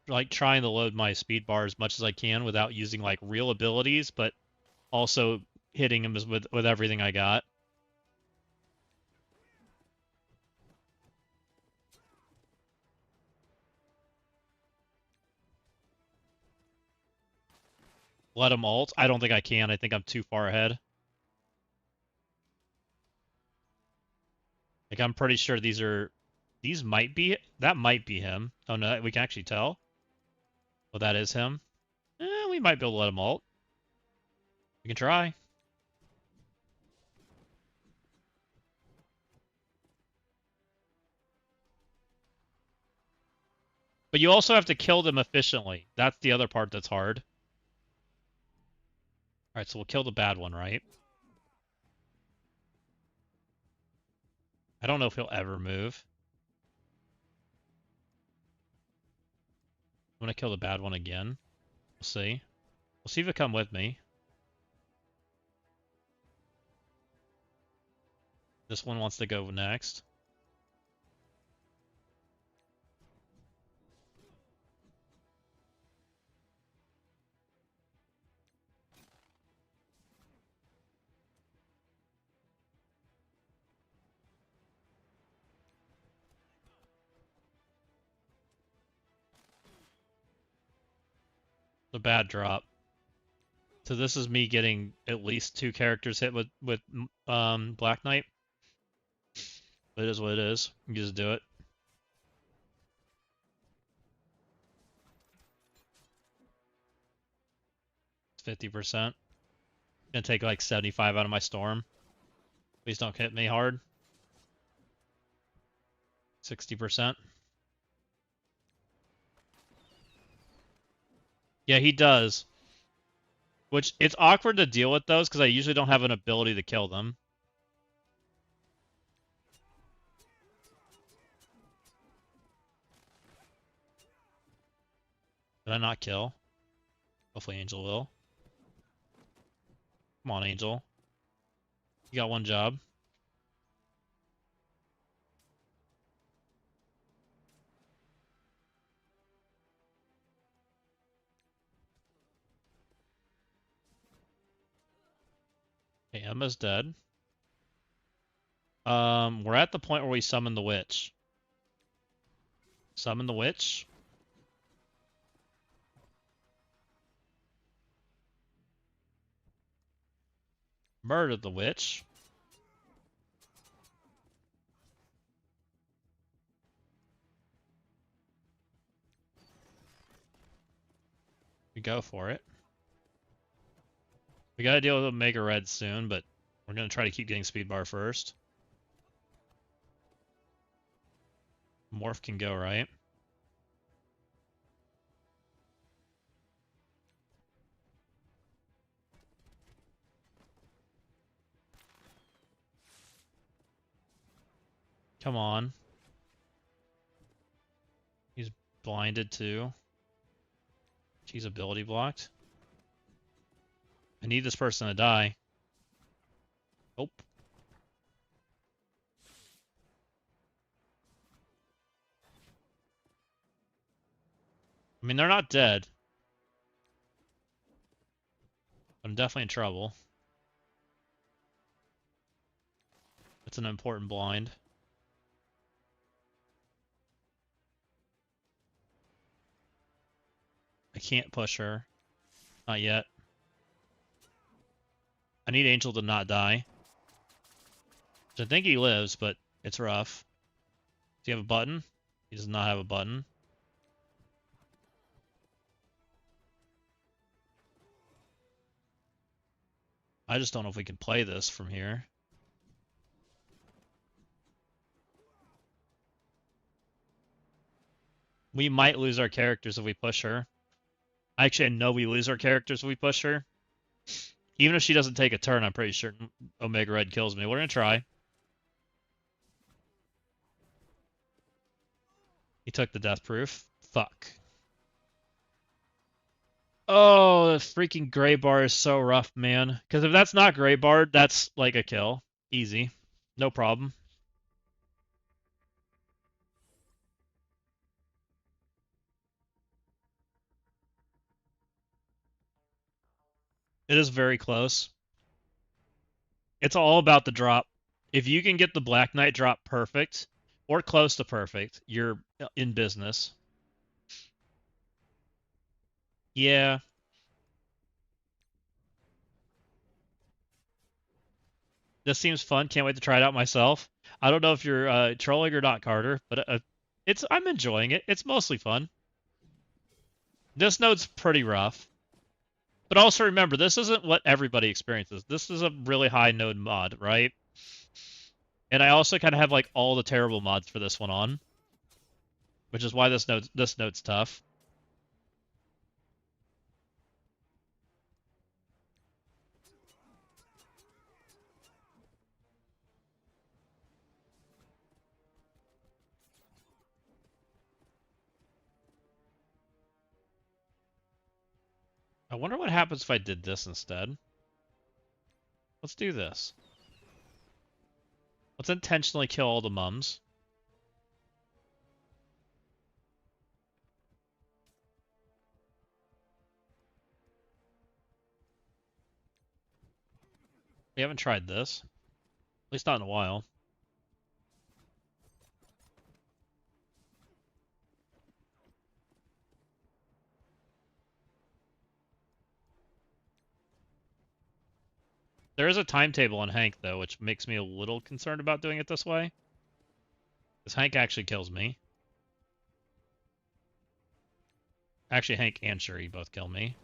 Like trying to load my speed bar as much as I can without using like real abilities, but also hitting him with everything I got. Let him ult. I don't think I can. I think I'm too far ahead. Like I'm pretty sure these might be that might be him. Oh no, we can actually tell. Well, that is him. We might be able to let him ult. We can try. But you also have to kill them efficiently. That's the other part that's hard. Alright, so we'll kill the bad one, right? I don't know if he'll ever move. I'm gonna kill the bad one again. We'll see. We'll see if he'll come with me. This one wants to go next. The bad drop. So this is me getting at least 2 characters hit with Black Knight. It is what it is. You just do it. It's 50%. Gonna take like 75 out of my storm. Please don't hit me hard. 60%. Yeah, he does. Which, it's awkward to deal with those, because I usually don't have an ability to kill them. Did I not kill? Hopefully Angel will. Come on, Angel. You got one job. Okay, Emma's dead. We're at the point where we summon the witch. Summon the witch. Murder the witch. We go for it. We gotta deal with Omega Red soon, but we're gonna try to keep getting speed bar first. Morph can go, right? Come on. He's blinded too. She's ability blocked. I need this person to die. Nope. I mean, they're not dead. I'm definitely in trouble. It's an important blind. I can't push her. Not yet. I need Angel to not die. I think he lives, but it's rough. Does he have a button? He does not have a button. I just don't know if we can play this from here. I We might lose our characters if we push her. Actually, I know we lose our characters if we push her. Even if she doesn't take a turn, I'm pretty sure Omega Red kills me. We're gonna try. He took the death proof. Fuck. Oh, the freaking gray bar is so rough, man. Because if that's not gray bar, that's like a kill. Easy. No problem. It is very close. It's all about the drop. If you can get the Black Knight drop perfect, or close to perfect, you're in business. Yeah. This seems fun. Can't wait to try it out myself. I don't know if you're trolling or not, Carter, but I'm enjoying it. It's mostly fun. This node's pretty rough. But also remember, this isn't what everybody experiences. This is a really high node mod, right? And I also kind of have like all the terrible mods for this one on, which is why this node's tough. I wonder what happens if I did this instead. Let's do this. Let's intentionally kill all the mums. We haven't tried this. At least not in a while. There is a timetable on Hank, though, which makes me a little concerned about doing it this way. Because Hank actually kills me. Actually, Hank and Shuri both kill me.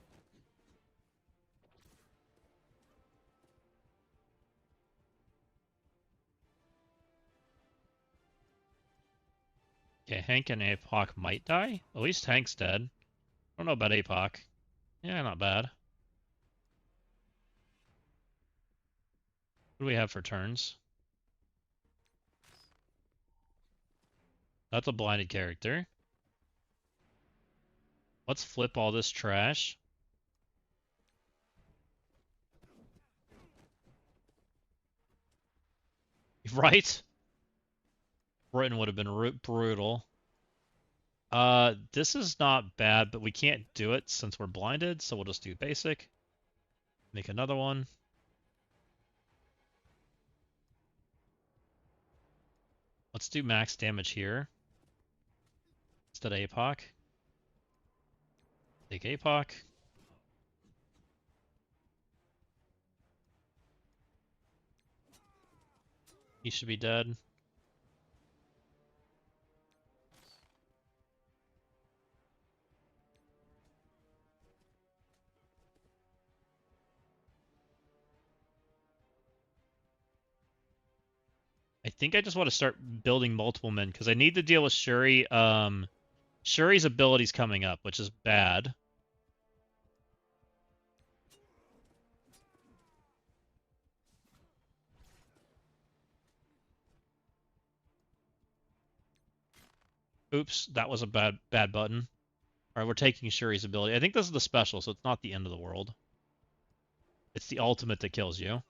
Okay, Hank and Apoc might die. At least Hank's dead. I don't know about Apoc. Yeah, not bad. What do we have for turns? That's a blinded character. Let's flip all this trash. Right? Britain would have been brutal. This is not bad, but we can't do it since we're blinded, so we'll just do basic. Make another one. Let's do max damage here. Instead of APOC. Take APOC. He should be dead. I think I just want to start building multiple men because I need to deal with Shuri. Shuri's ability's coming up, which is bad. Oops, that was a bad button. All right, we're taking Shuri's ability. I think this is the special, so it's not the end of the world. It's the ultimate that kills you.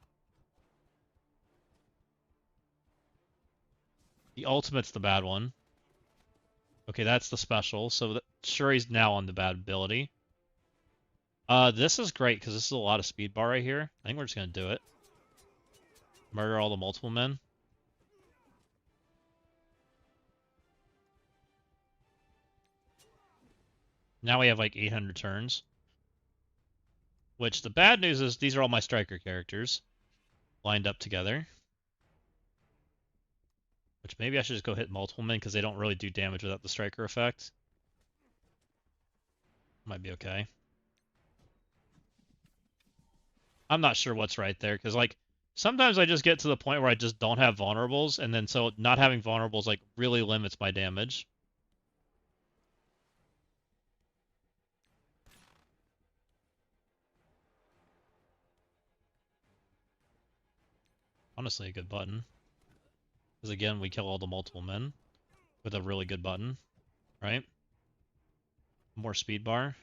The ultimate's the bad one. Okay, that's the special. So Shuri's now on the bad ability. This is great because this is a lot of speed bar right here. I think we're just gonna do it. Murder all the multiple men. Now we have like 800 turns. Which the bad news is these are all my striker characters lined up together. Which maybe I should just go hit multiple men because they don't really do damage without the striker effect. Might be okay. I'm not sure what's right there because like sometimes I just get to the point where I just don't have vulnerables and then so not having vulnerables like really limits my damage. Honestly, a good button. Because again, we kill all the multiple men with a really good button, right? More speed bar.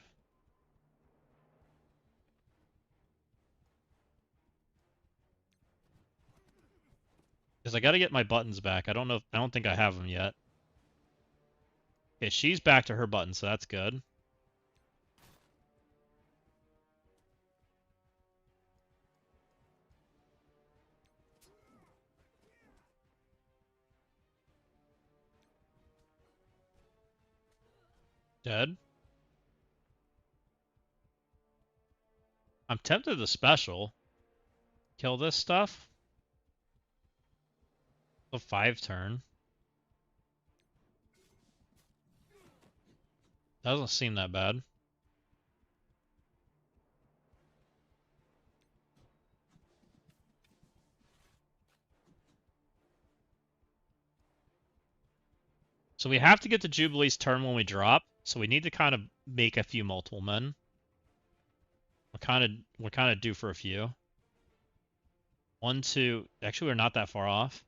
Because I gotta get my buttons back. I don't think I have them yet. Okay, she's back to her button, so that's good. Dead. I'm tempted to special. Kill this stuff. A 5 turn. Doesn't seem that bad. So we have to get to Jubilee's turn when we drop. So we need to kind of make a few multiple men. We're kind of due for a few. 1, 2. Actually, we're not that far off.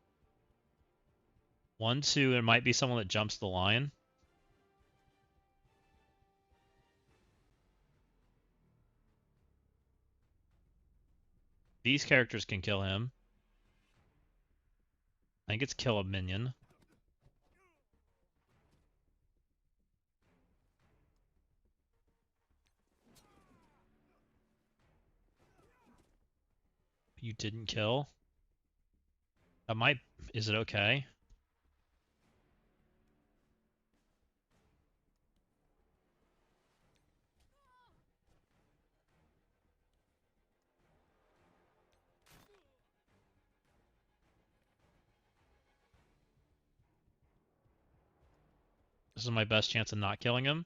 1, 2. There might be someone that jumps the line. These characters can kill him. I think it's kill a minion. You didn't kill. That might... Is it okay? This is my best chance of not killing him.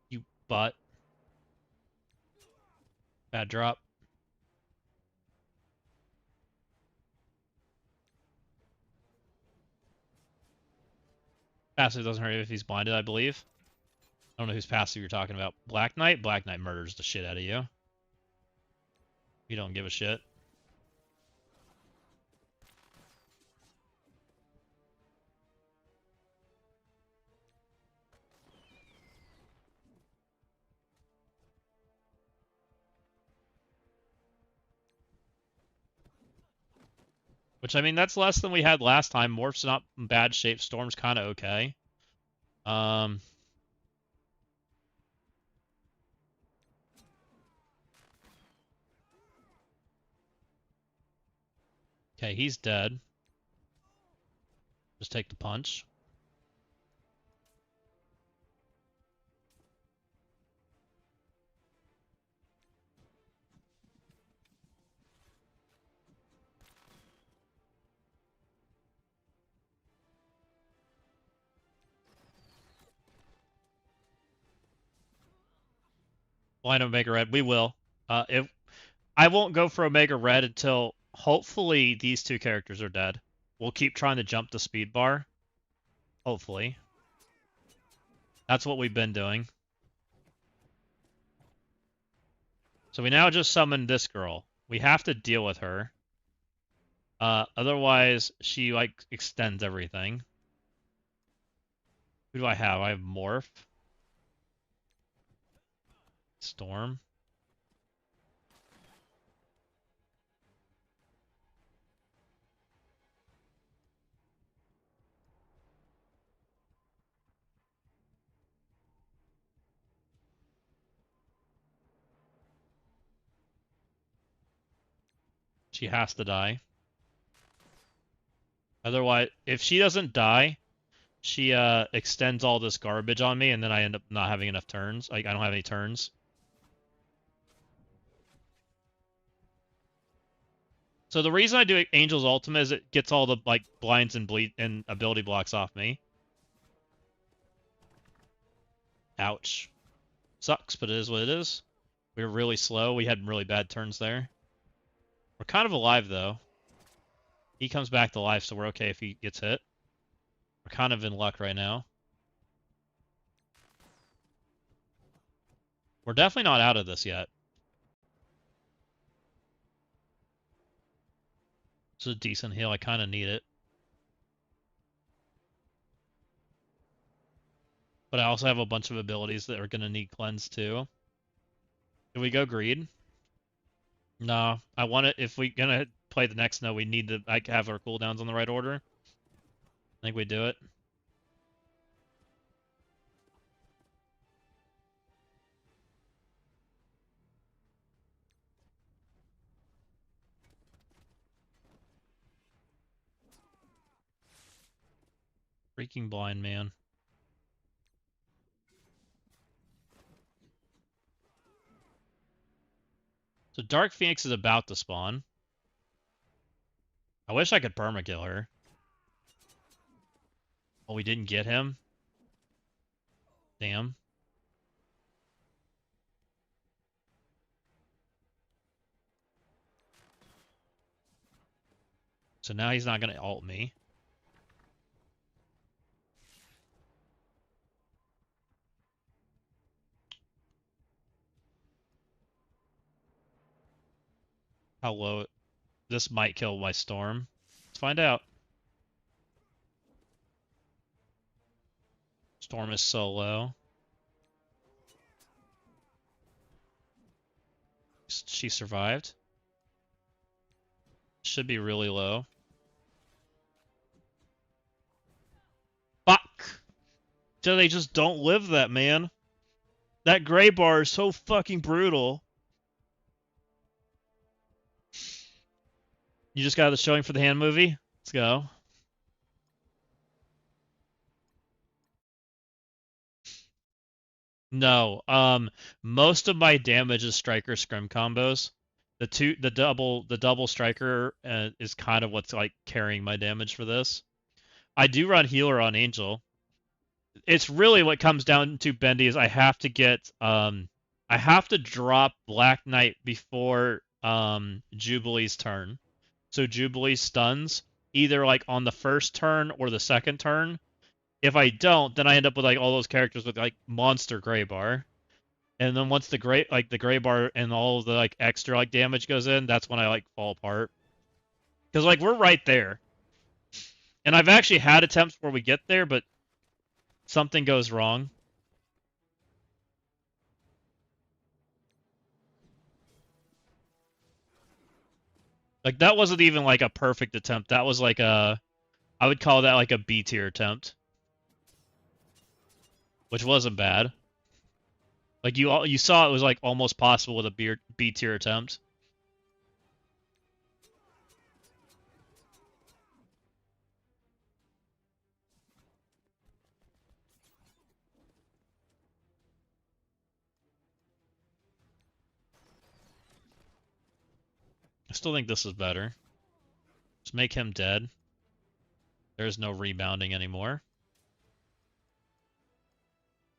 You butt. Bad drop. Passive doesn't hurt if he's blinded, I believe. I don't know whose passive you're talking about. Black Knight? Black Knight murders the shit out of you. You don't give a shit. Which, I mean, that's less than we had last time. Morph's not in bad shape. Storm's kind of okay. Okay, he's dead. Just take the punch. Blind Omega Red. We will. If I won't go for Omega Red until hopefully these two characters are dead. We'll keep trying to jump the speed bar. Hopefully. That's what we've been doing. So we now just summoned this girl. We have to deal with her. Otherwise, she, like, extends everything. Who do I have? I have Morph. Storm. She has to die. Otherwise, if she doesn't die, she extends all this garbage on me, and then I end up not having enough turns. Like, I don't have any turns. So the reason I do Angel's Ultimate is it gets all the, like, blinds and bleed and ability blocks off me. Ouch. Sucks, but it is what it is. We were really slow. We had really bad turns there. We're kind of alive, though. He comes back to life, so we're okay if he gets hit. We're kind of in luck right now. We're definitely not out of this yet. It's a decent heal. I kind of need it. But I also have a bunch of abilities that are going to need cleanse too. Do we go greed? No. I want it. If we're going to play the next node, we need to like have our cooldowns on the right order. I think we do it. Freaking blind man. So Dark Phoenix is about to spawn. I wish I could permakill her. Oh, we didn't get him? Damn. So now he's not going to ult me. How low? This might kill my storm. Let's find out. Storm is so low. She survived. Should be really low. Fuck! So they just don't live that, man. That gray bar is so fucking brutal. You just got the showing for the hand movie? Let's go. No. Most of my damage is striker scrim combos. The double striker is kind of what's like carrying my damage for this. I do run healer on Angel. It's really what comes down to Bendy is I have to drop Black Knight before Jubilee's turn. So Jubilee stuns either like on the first turn or the second turn. If I don't, then I end up with like all those characters with like monster gray bar. And then once the gray bar and all of the like extra like damage goes in, that's when I like fall apart. Cuz like we're right there. And I've actually had attempts where we get there, but something goes wrong. Like that wasn't even like a perfect attempt. That was like I would call that like a B tier attempt. Which wasn't bad. Like you saw it was like almost possible with a B tier attempt. I still think this is better. Just make him dead. There's no rebounding anymore.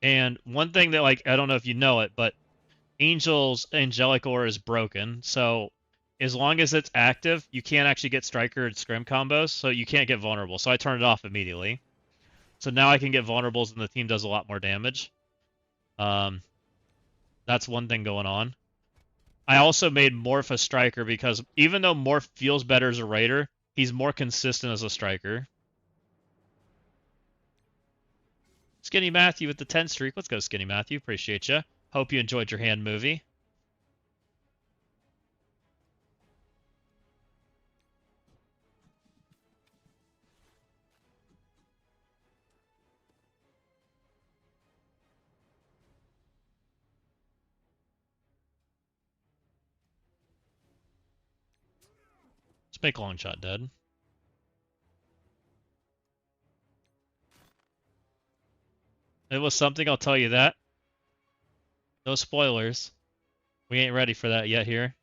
And one thing that like I don't know if you know it, but Angel's Angelic Aura is broken, so as long as it's active, you can't actually get Striker and Scrim combos, so you can't get vulnerable. So I turn it off immediately. So now I can get vulnerables and the team does a lot more damage. That's one thing going on. I also made Morph a Striker because even though Morph feels better as a Raider, he's more consistent as a Striker. Skinny Matthew with the 10 streak. Let's go, Skinny Matthew. Appreciate you. Hope you enjoyed your hand movie. Let's make long shot dead. It was something, I'll tell you that. No spoilers. We ain't ready for that yet here.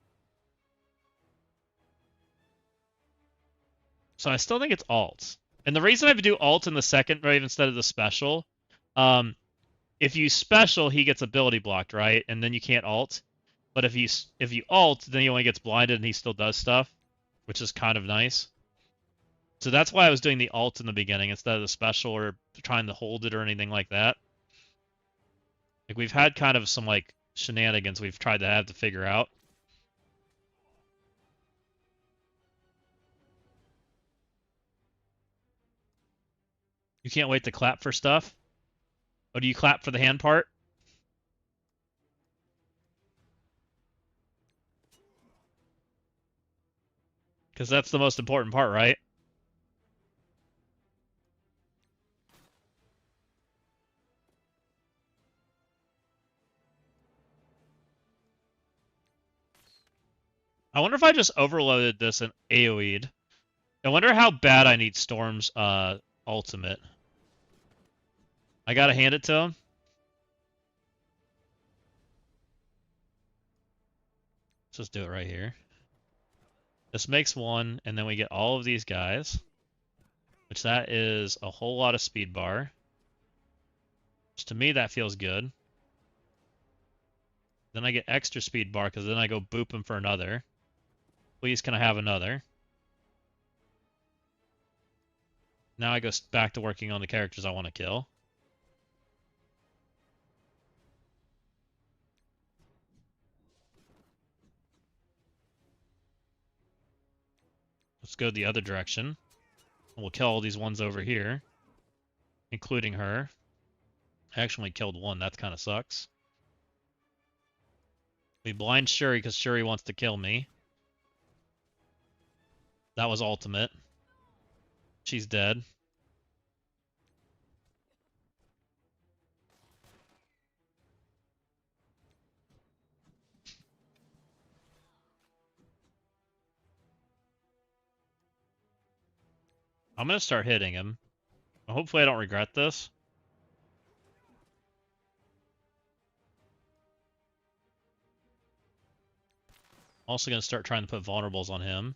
So I still think it's alt. And the reason I would do alt in the second wave instead of the special, if you special, he gets ability blocked, right? And then you can't alt. But if you alt, then he only gets blinded and he still does stuff, which is kind of nice. So that's why I was doing the alt in the beginning instead of the special or trying to hold it or anything like that. Like we've had kind of some like shenanigans we've tried to have to figure out. You can't wait to clap for stuff? Oh, do you clap for the hand part? Because that's the most important part, right? I wonder if I just overloaded this and AoE'd. I wonder how bad I need Storm's ultimate. I gotta hand it to him. Let's just do it right here. This makes one, and then we get all of these guys, which that is a whole lot of speed bar. Which to me, that feels good. Then I get extra speed bar, because then I go boop him for another. Please, can I have another? Now I go back to working on the characters I want to kill. Let's go the other direction. We'll kill all these ones over here, including her. I actually killed one. That kind of sucks. We blind Shuri because Shuri wants to kill me. That was ultimate. She's dead. I'm going to start hitting him. Hopefully I don't regret this. Also going to start trying to put vulnerables on him.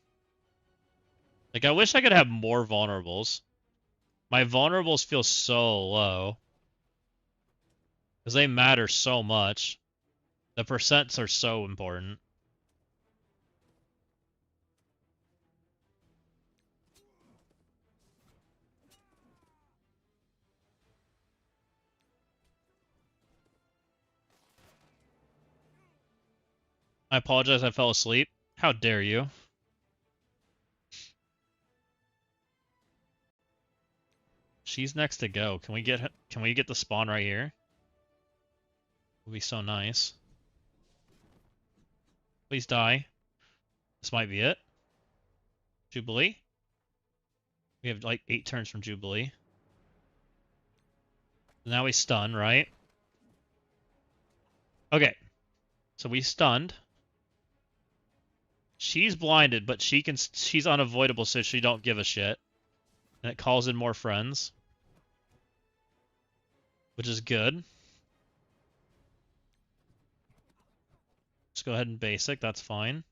Like, I wish I could have more vulnerables. My vulnerables feel so low. Because they matter so much. The percents are so important. I apologize, I fell asleep. How dare you? She's next to go. Can we get the spawn right here? Would be so nice. Please die. This might be it. Jubilee? We have like 8 turns from Jubilee. Now we stun, right? Okay. So we stunned. She's blinded, but she's unavoidable, so she don't give a shit. And it calls in more friends. Which is good. Let's go ahead and basic, that's fine.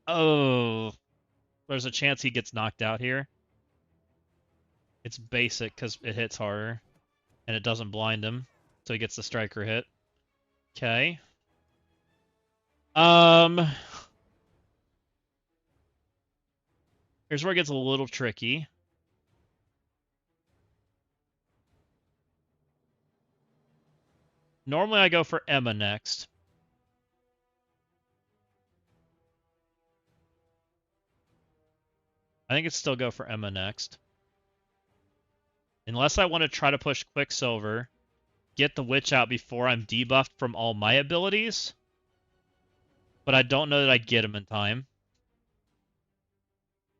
Oh, there's a chance he gets knocked out here. It's basic because it hits harder. And it doesn't blind him. So he gets the striker hit. Okay. Here's where it gets a little tricky. Normally I go for Emma next. I think it's still go for Emma next. Unless I want to try to push Quicksilver, get the Witch out before I'm debuffed from all my abilities. But I don't know that I get him in time.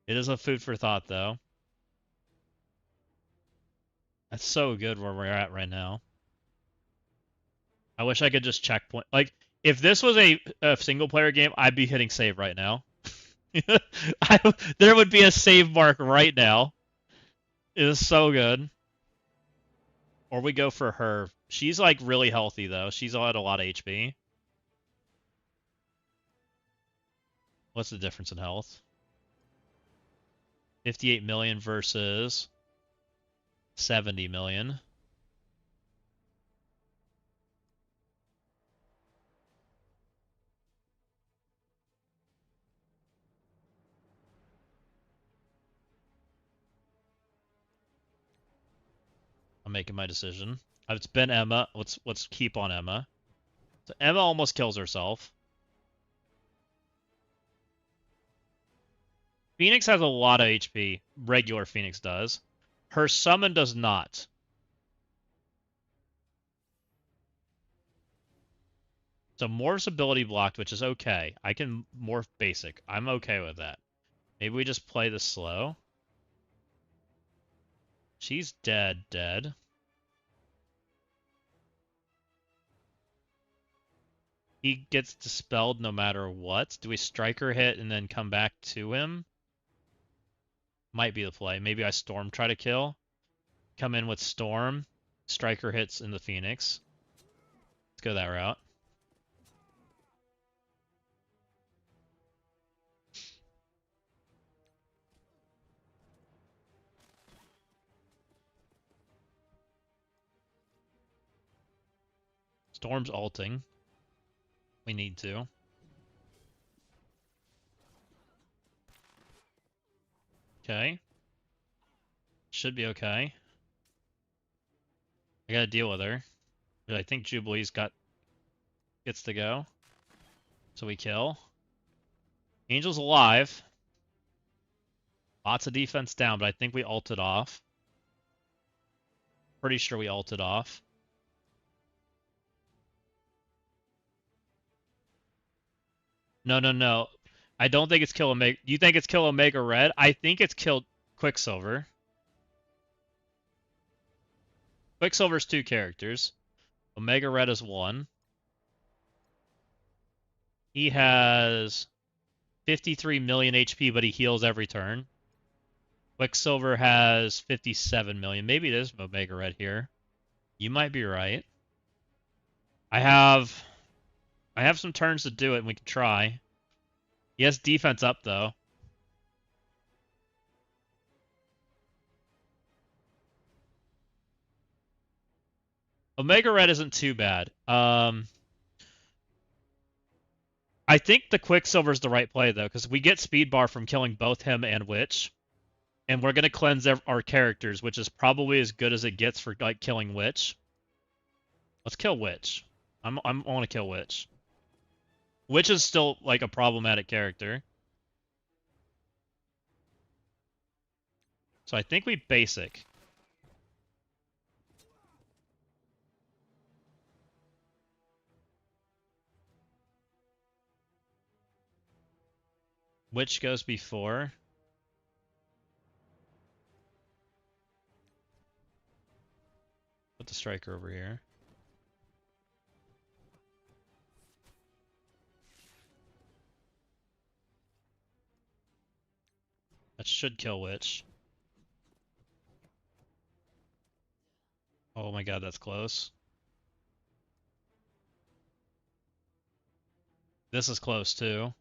It is a food for thought, though. That's so good where we're at right now. I wish I could just checkpoint. Like, if this was a single-player game, I'd be hitting save right now. There would be a save mark right now. It is so good. Or we go for her. She's, like, really healthy, though. She's at a lot of HP. What's the difference in health? 58 million versus 70 million. I'm making my decision. It's been Emma. Let's keep on Emma. So Emma almost kills herself. Phoenix has a lot of HP. Regular Phoenix does. Her summon does not. So Morph's ability blocked, which is okay. I can morph basic. I'm okay with that. Maybe we just play this slow. She's dead. He gets dispelled no matter what. Do we striker hit and then come back to him? Might be the play. Maybe I Storm try to kill. Come in with Storm. Striker hits in the Phoenix. Let's go that route. Storm's ulting. We need to. Okay. Should be okay. I gotta deal with her. But I think Jubilee's gets to go. So we kill. Angel's alive. Lots of defense down, but I think we ulted off. Pretty sure we ulted off. No. I don't think it's kill Omega. You think it's kill Omega Red? I think it's killed Quicksilver. Quicksilver's 2 characters. Omega Red is 1. He has 53 million HP, but he heals every turn. Quicksilver has 57 million. Maybe it is Omega Red here. You might be right. I have some turns to do it, and we can try. He has defense up, though. Omega Red isn't too bad. I think the Quicksilver's the right play, though, because we get speed bar from killing both him and Witch. And we're going to cleanse our characters, which is probably as good as it gets for like killing Witch. Let's kill Witch. I want to kill Witch. Witch is still like a problematic character. So I think we basic. Witch goes before. Put the striker over here. That should kill Witch. Oh my god, that's close. This is close too.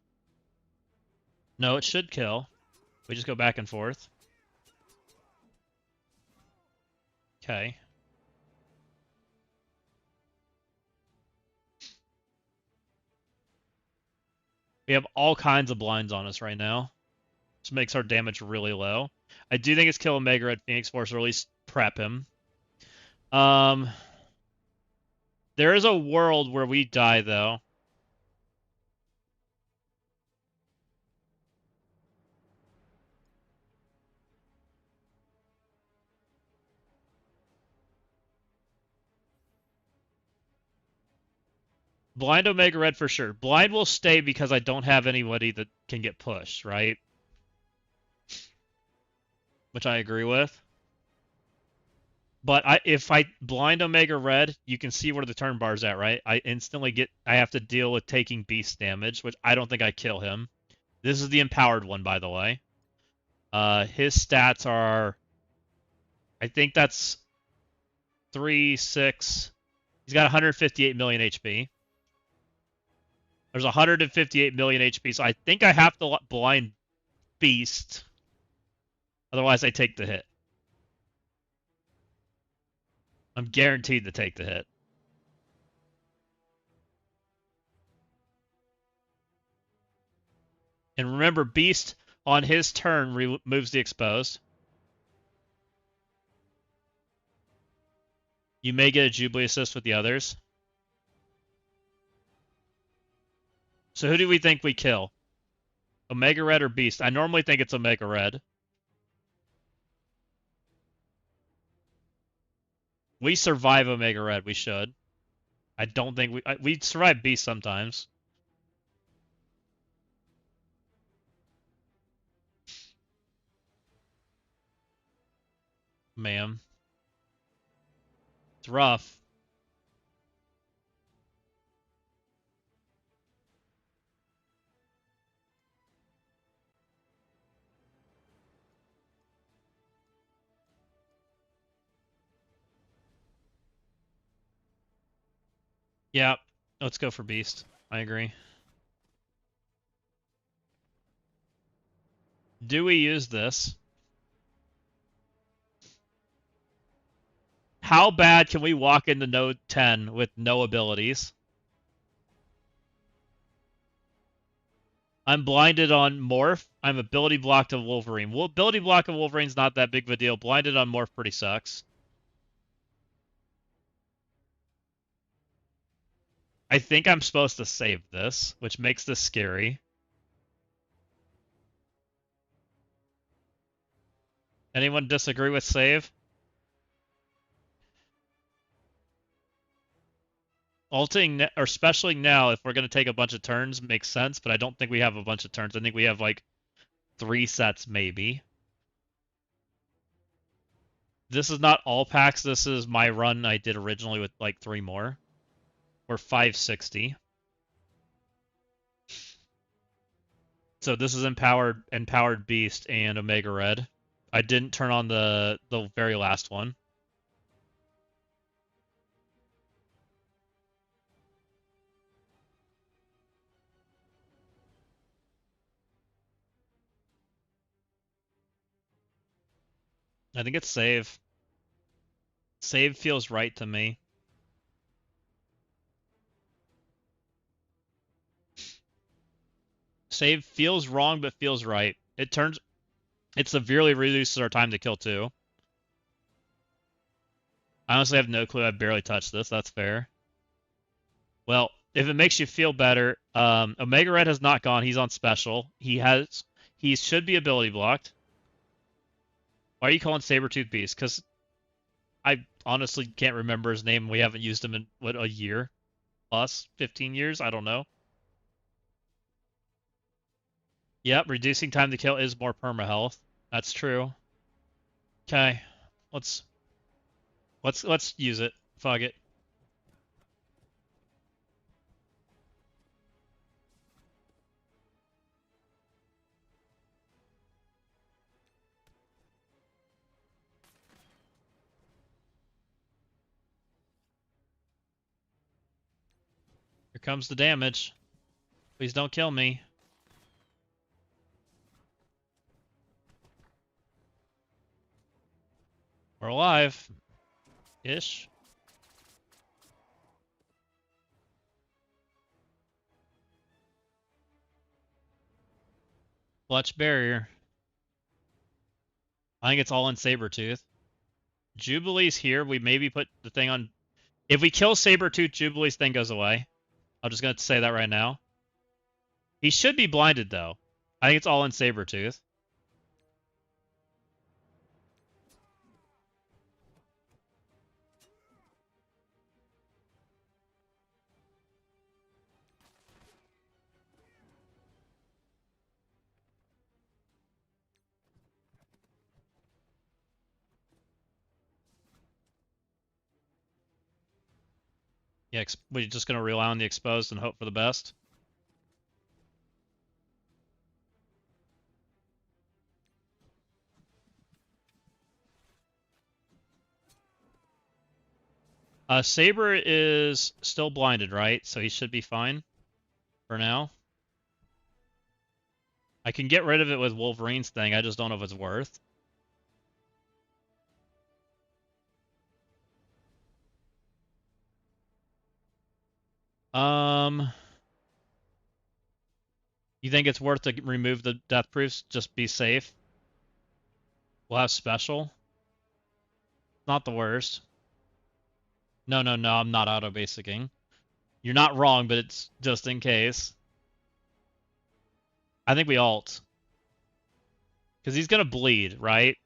No, it should kill. We just go back and forth. Okay. We have all kinds of blinds on us right now. This makes our damage really low. I do think it's kill Omega Red Phoenix Force, or at least prep him. There is a world where we die, though. Blind Omega Red for sure. Blind will stay because I don't have anybody that can get pushed, right? Which I agree with. But if I blind Omega Red, you can see where the turn bar's at, right? I have to deal with taking beast damage, which I don't think I kill him. This is the empowered one, by the way. His stats are, I think that's 3, 6. He's got 158 million HP. There's 158 million HP, so I think I have to blind beast. Otherwise, I take the hit. I'm guaranteed to take the hit. And remember, Beast on his turn removes the exposed. You may get a Jubilee assist with the others. So who do we think we kill? Omega Red or Beast? I normally think it's Omega Red. We survive Omega Red. We should. I don't think we survive Beast sometimes. Ma'am. It's rough. Yeah, let's go for Beast. I agree. Do we use this? How bad can we walk into Node 10 with no abilities? I'm blinded on Morph. I'm ability blocked of Wolverine. Well, ability block of Wolverine's not that big of a deal. Blinded on Morph pretty sucks. I think I'm supposed to save this, which makes this scary. Anyone disagree with save? Ulting or specialing now, if we're going to take a bunch of turns, makes sense, but I don't think we have a bunch of turns. I think we have like 3 sets maybe. This is not all packs. This is my run I did originally with like 3 more. We're 560. So this is Empowered Beast and Omega Red. I didn't turn on the very last one. I think it's save. Save feels right to me. Save feels wrong, but feels right. It severely reduces our time to kill too. I honestly have no clue. I barely touched this. That's fair. Well, if it makes you feel better, Omega Red has not gone. He's on special. He should be ability blocked. Why are you calling Sabretooth Beast? Because I honestly can't remember his name. We haven't used him in, what, a year? Plus 15 years? I don't know. Yep, reducing time to kill is more perma-health. That's true. Okay. Let's use it. Fuck it. Here comes the damage. Please don't kill me. We're alive. Ish. Clutch barrier. I think it's all in Sabretooth. Jubilee's here. We maybe put the thing on. If we kill Sabretooth, Jubilee's thing goes away. I'm just going to say that right now. He should be blinded, though. I think it's all in Sabretooth. Yeah, we're just going to rely on the exposed and hope for the best. Saber is still blinded, right? So he should be fine for now. I can get rid of it with Wolverine's thing. I just don't know if it's worth. You think it's worth to remove the death proofs? Just be safe. We'll have special. Not the worst. No, I'm not auto-basicing. You're not wrong, but it's just in case. I think we ult. Because he's going to bleed, right?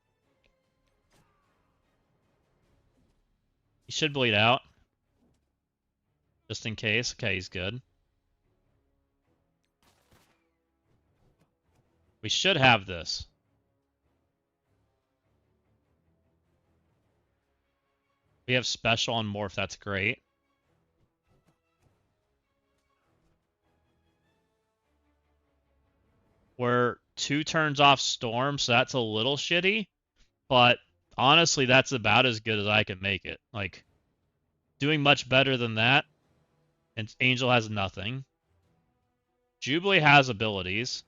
He should bleed out. Just in case. Okay, he's good. We should have this. We have special on morph. That's great. We're 2 turns off storm, so that's a little shitty. But honestly, that's about as good as I can make it. Like, doing much better than that. And Angel has nothing. Jubilee has abilities.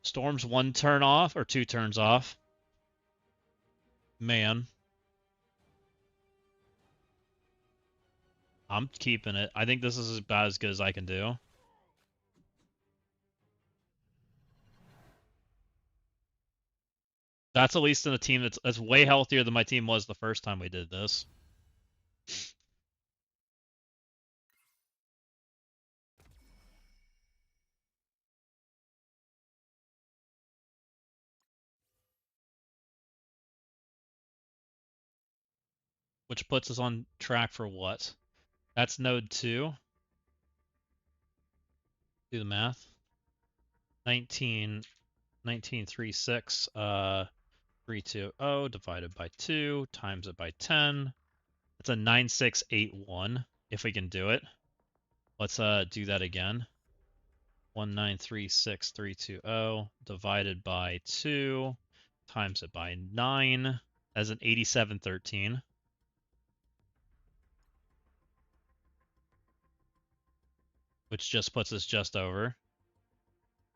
Storm's 1 turn off, or 2 turns off. Man. I'm keeping it. I think this is about as good as I can do. That's at least in a team that's way healthier than my team was the first time we did this. Which puts us on track for what? That's node 2. Do the math. 19, 1936, 320 divided by 2, times it by 10. That's a 9681, if we can do it. Let's do that again. 1936320 divided by 2, times it by 9. That's an 8713. Which just puts us just over.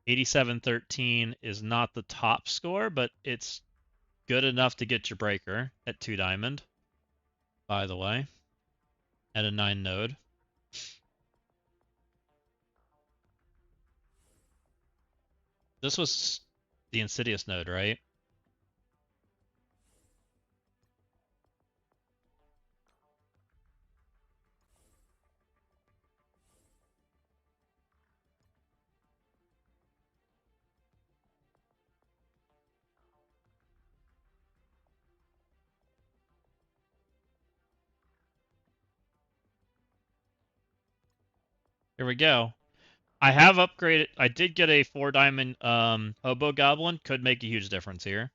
8713 is not the top score, but it's good enough to get your breaker at 2 diamond, by the way, at a 9 node. This was the Insidious node, right? Here we go. I have upgraded. I did get a 4 diamond Hobo Goblin. Could make a huge difference here.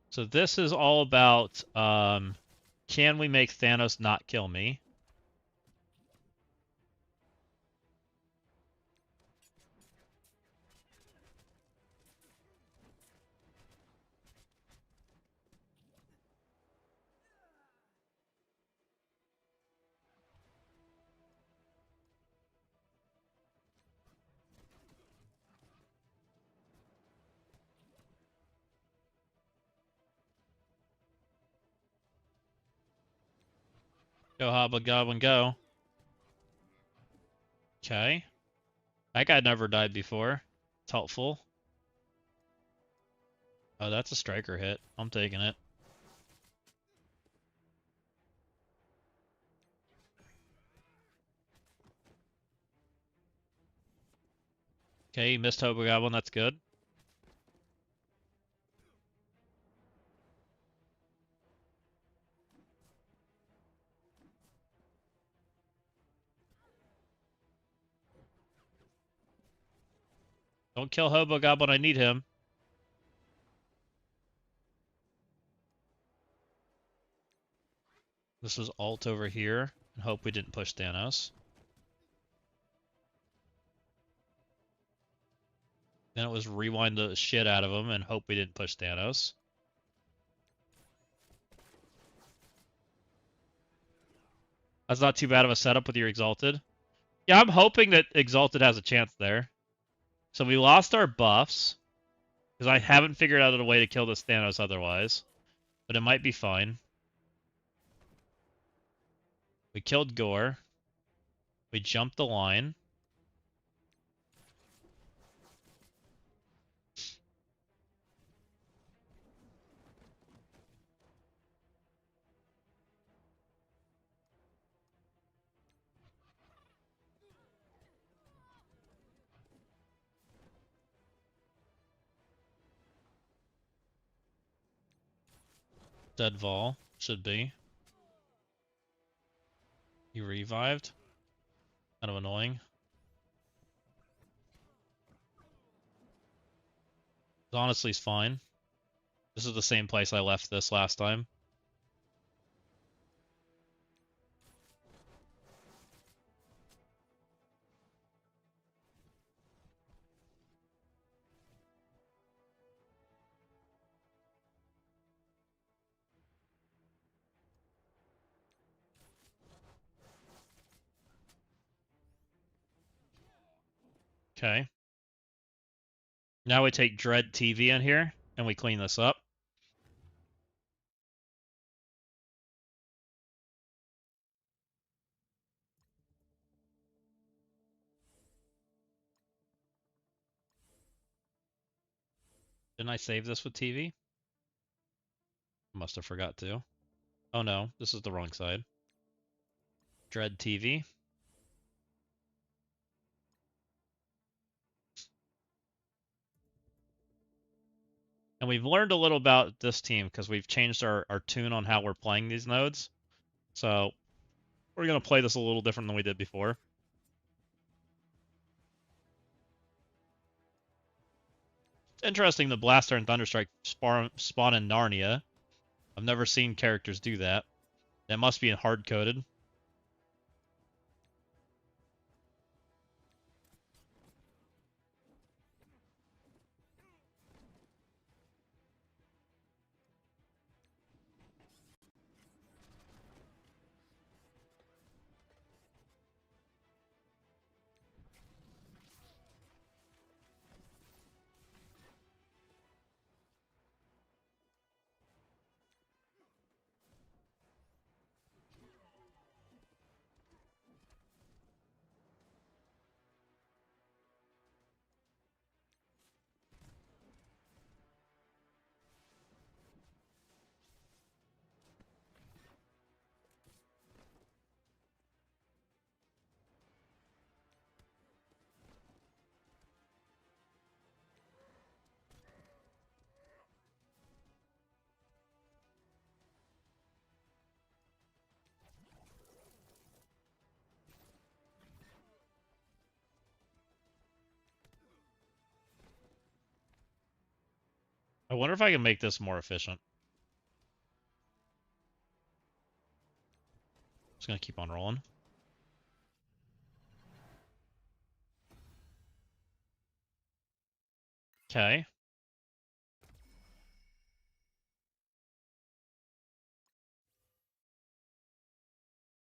So this is all about can we make Thanos not kill me? Go Hobo Goblin, go. Okay. That guy never died before. It's helpful. Oh, that's a striker hit. I'm taking it. Okay, missed Hobo Goblin. That's good. Don't kill Hobo Goblin. I need him. This was alt over here. And hope we didn't push Thanos. Then it was rewind the shit out of him and hope we didn't push Thanos. That's not too bad of a setup with your Exalted. Yeah, I'm hoping that Exalted has a chance there. So we lost our buffs. Because I haven't figured out a way to kill this Thanos otherwise. But it might be fine. We killed Gore. We jumped the line. Dead Vol should be. He revived. Kind of annoying. Honestly, it's fine. This is the same place I left this last time. Okay. Now we take Dread TV in here, and we clean this up. Didn't I save this with TV? Must have forgot to. Oh no, this is the wrong side. Dread TV. And we've learned a little about this team because we've changed our tune on how we're playing these nodes. So we're going to play this a little different than we did before. It's interesting the Blaster and Thunderstrike spawn in Narnia. I've never seen characters do that. That must be hard-coded. I wonder if I can make this more efficient. Just going to keep on rolling. Okay.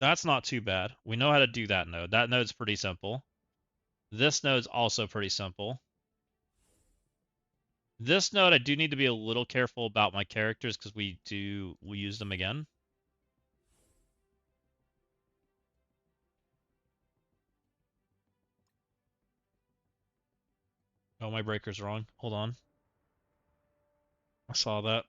That's not too bad. We know how to do that node. That node's pretty simple. This node's also pretty simple. This node, I do need to be a little careful about my characters because we use them again. Oh, my breaker's wrong. Hold on. I saw that.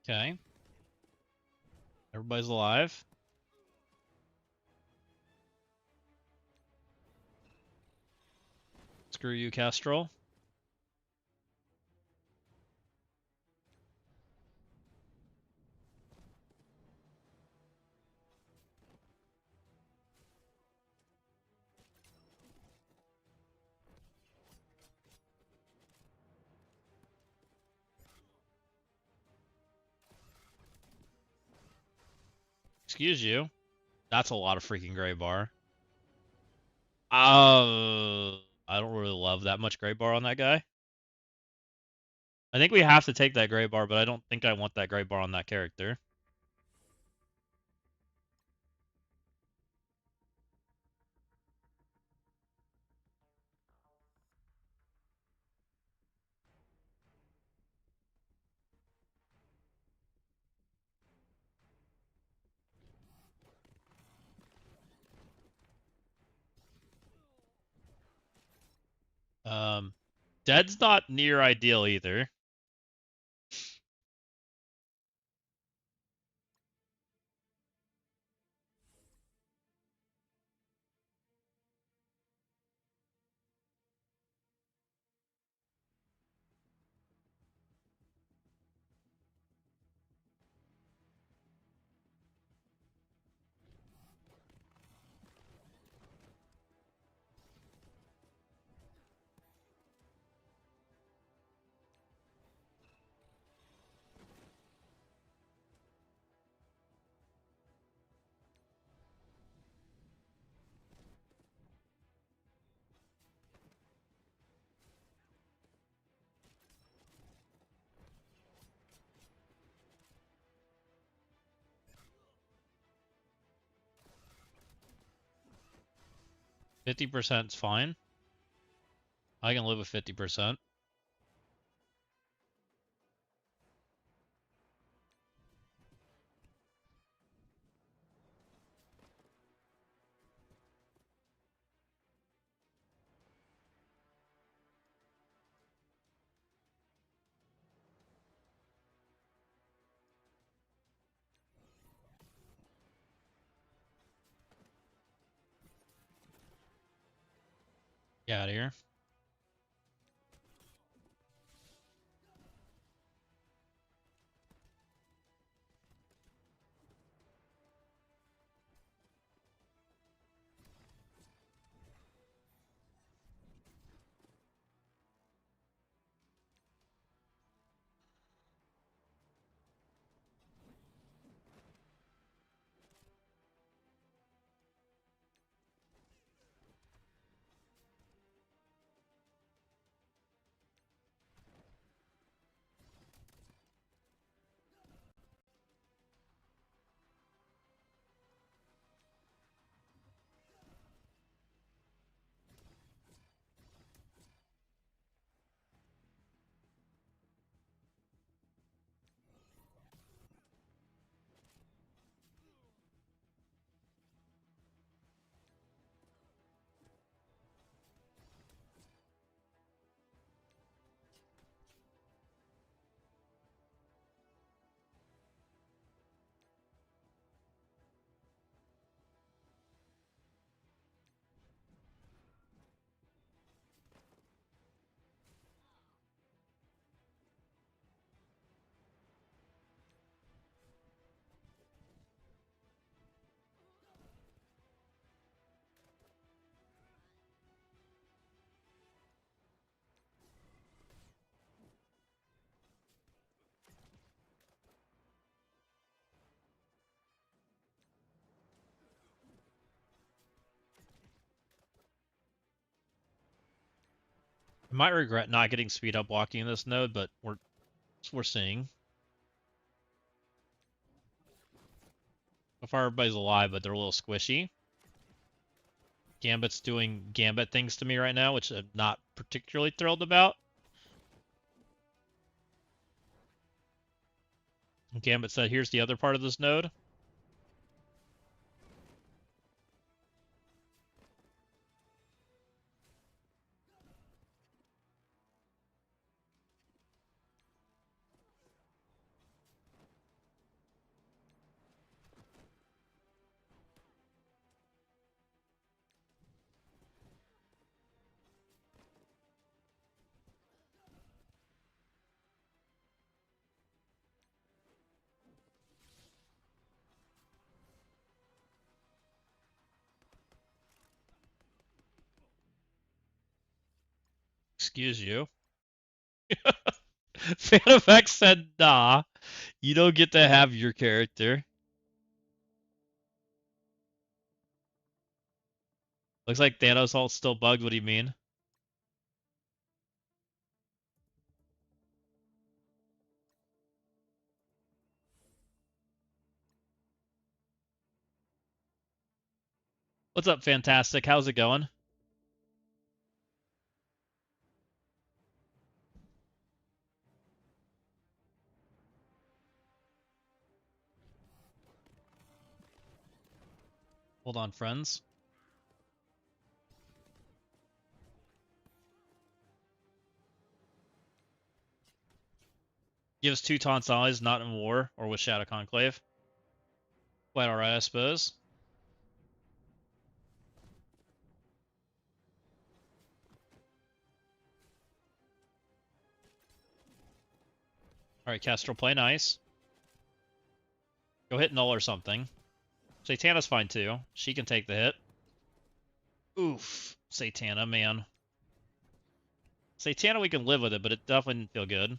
Okay. Everybody's alive. Screw you, Kestrel. Excuse you. That's a lot of freaking gray bar. I don't really love that much gray bar on that guy. I think we have to take that gray bar, but I don't think I want that gray bar on that character. Dead's not near ideal either. %50's fine. I can live with 50%. Get out of here. I might regret not getting speed up walking in this node, but we're seeing. So far everybody's alive, but they're a little squishy. Gambit's doing Gambit things to me right now, which I'm not particularly thrilled about. Gambit said, here's the other part of this node. Excuse you. Phantom X said, nah, you don't get to have your character. Looks like Thanos ult's still bugged. What do you mean? What's up, Fantastic? How's it going? Hold on, friends. Gives 2 taunts allies not in war or with Shadow Conclave. Quite alright, I suppose. Alright, Kestrel, play nice. Go hit Null or something. Satana's fine too. She can take the hit. Oof. Satana, man. Satana, we can live with it, but it definitely didn't feel good.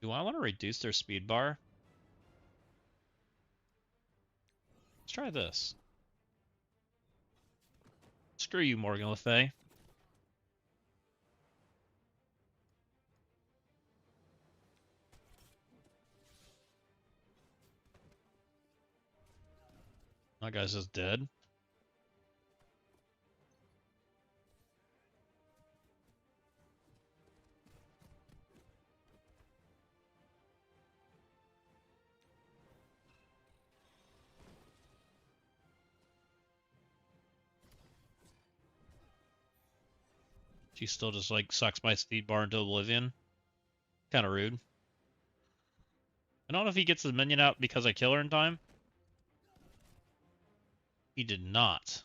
Do I want to reduce their speed bar? Let's try this. Screw you, Morgan Le Fay. That guy's just dead. She still just like sucks my speed bar into oblivion. Kind of rude. I don't know if he gets his minion out because I kill her in time. He did not.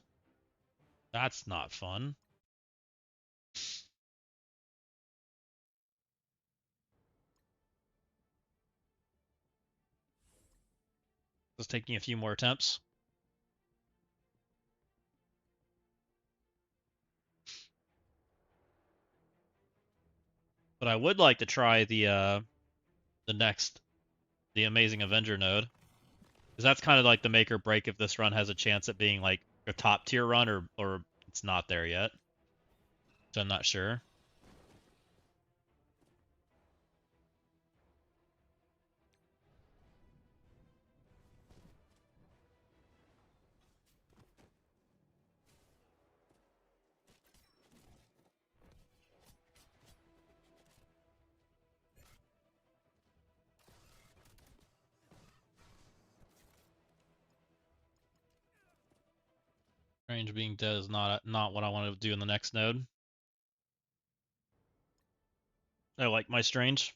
That's not fun. Just taking a few more attempts. But I would like to try the Amazing Avenger node. Because that's kind of like the make or break if this run has a chance at being like a top tier run or it's not there yet. So I'm not sure. Range being dead is not what I want to do in the next node. I like my Strange.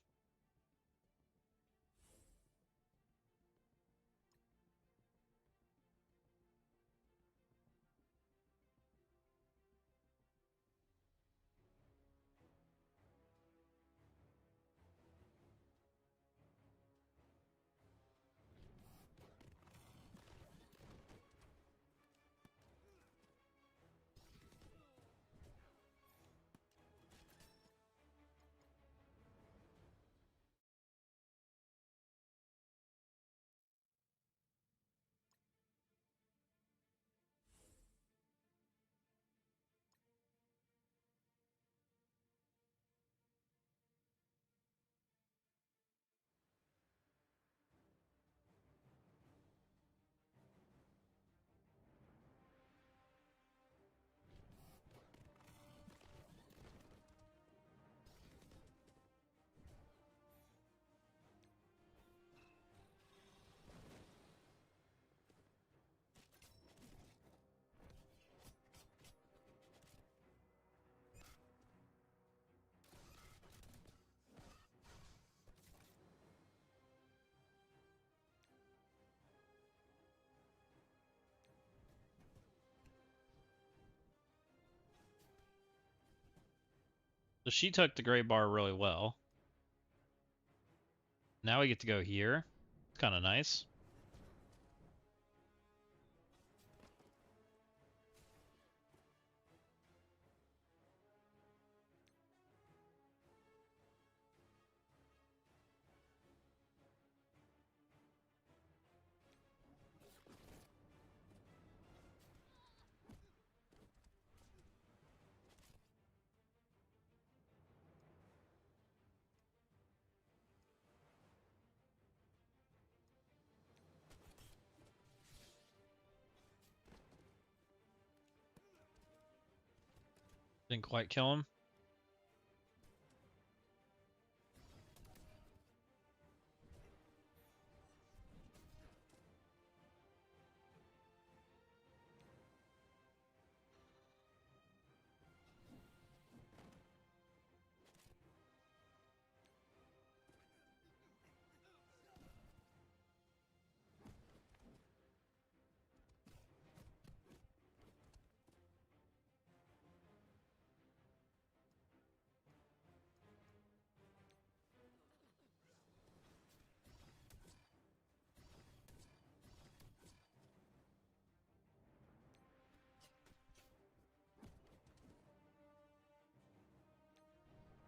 So she took the gray bar really well. Now we get to go here. It's kind of nice. Didn't quite kill him.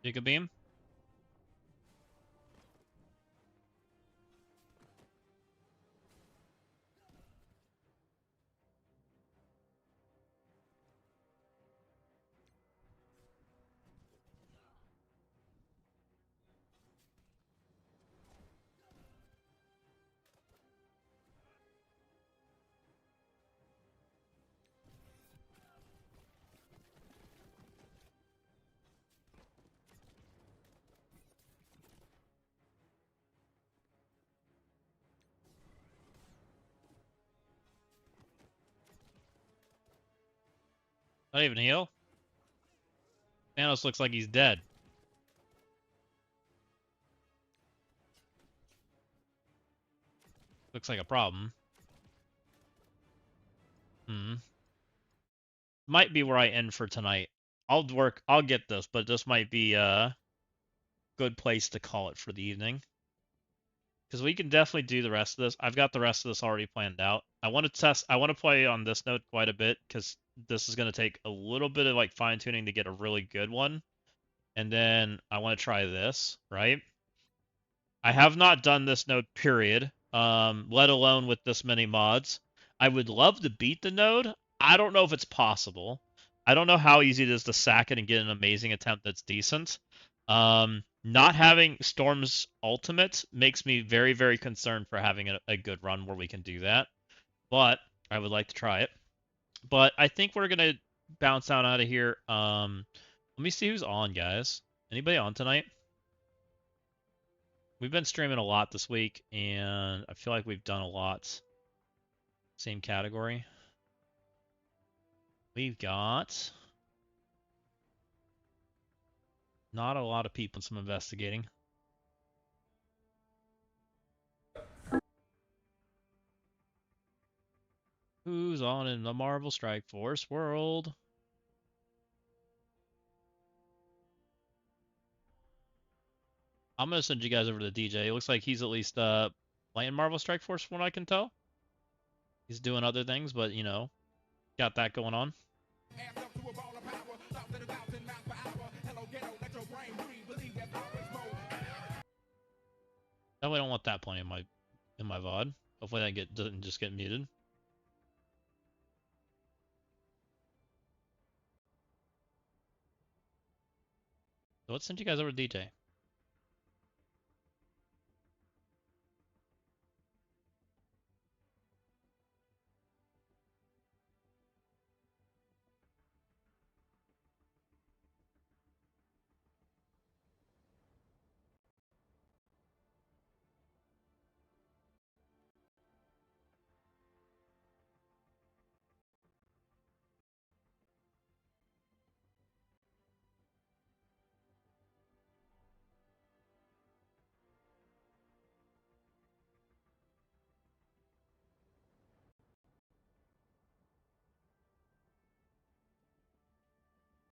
Giga beam. Not even heal. Thanos looks like he's dead. Looks like a problem. Might be where I end for tonight. I'll get this, but this might be a good place to call it for the evening. Because we can definitely do the rest of this. I've got the rest of this already planned out. I want to play on this node quite a bit, because this is going to take a little bit of like fine-tuning to get a really good one. And then I want to try this, right? I have not done this node, period, let alone with this many mods. I would love to beat the node. I don't know if it's possible. I don't know how easy it is to sack it and get an amazing attempt that's decent. Not having Storm's ultimate makes me very, very concerned for having a good run where we can do that. But I would like to try it. But I think we're going to bounce out of here. Let me see who's on, guys. Anybody on tonight? We've been streaming a lot this week, and I feel like we've done a lot. Same category. We've got not a lot of people in some investigating. Who's on in the Marvel Strike Force world? I'm gonna send you guys over to the DJ. It looks like he's at least playing Marvel Strike Force from what I can tell. He's doing other things, but you know, got that going on. That way I don't want that playing in my VOD. Hopefully that doesn't just get muted. So let's send you guys over to DJ.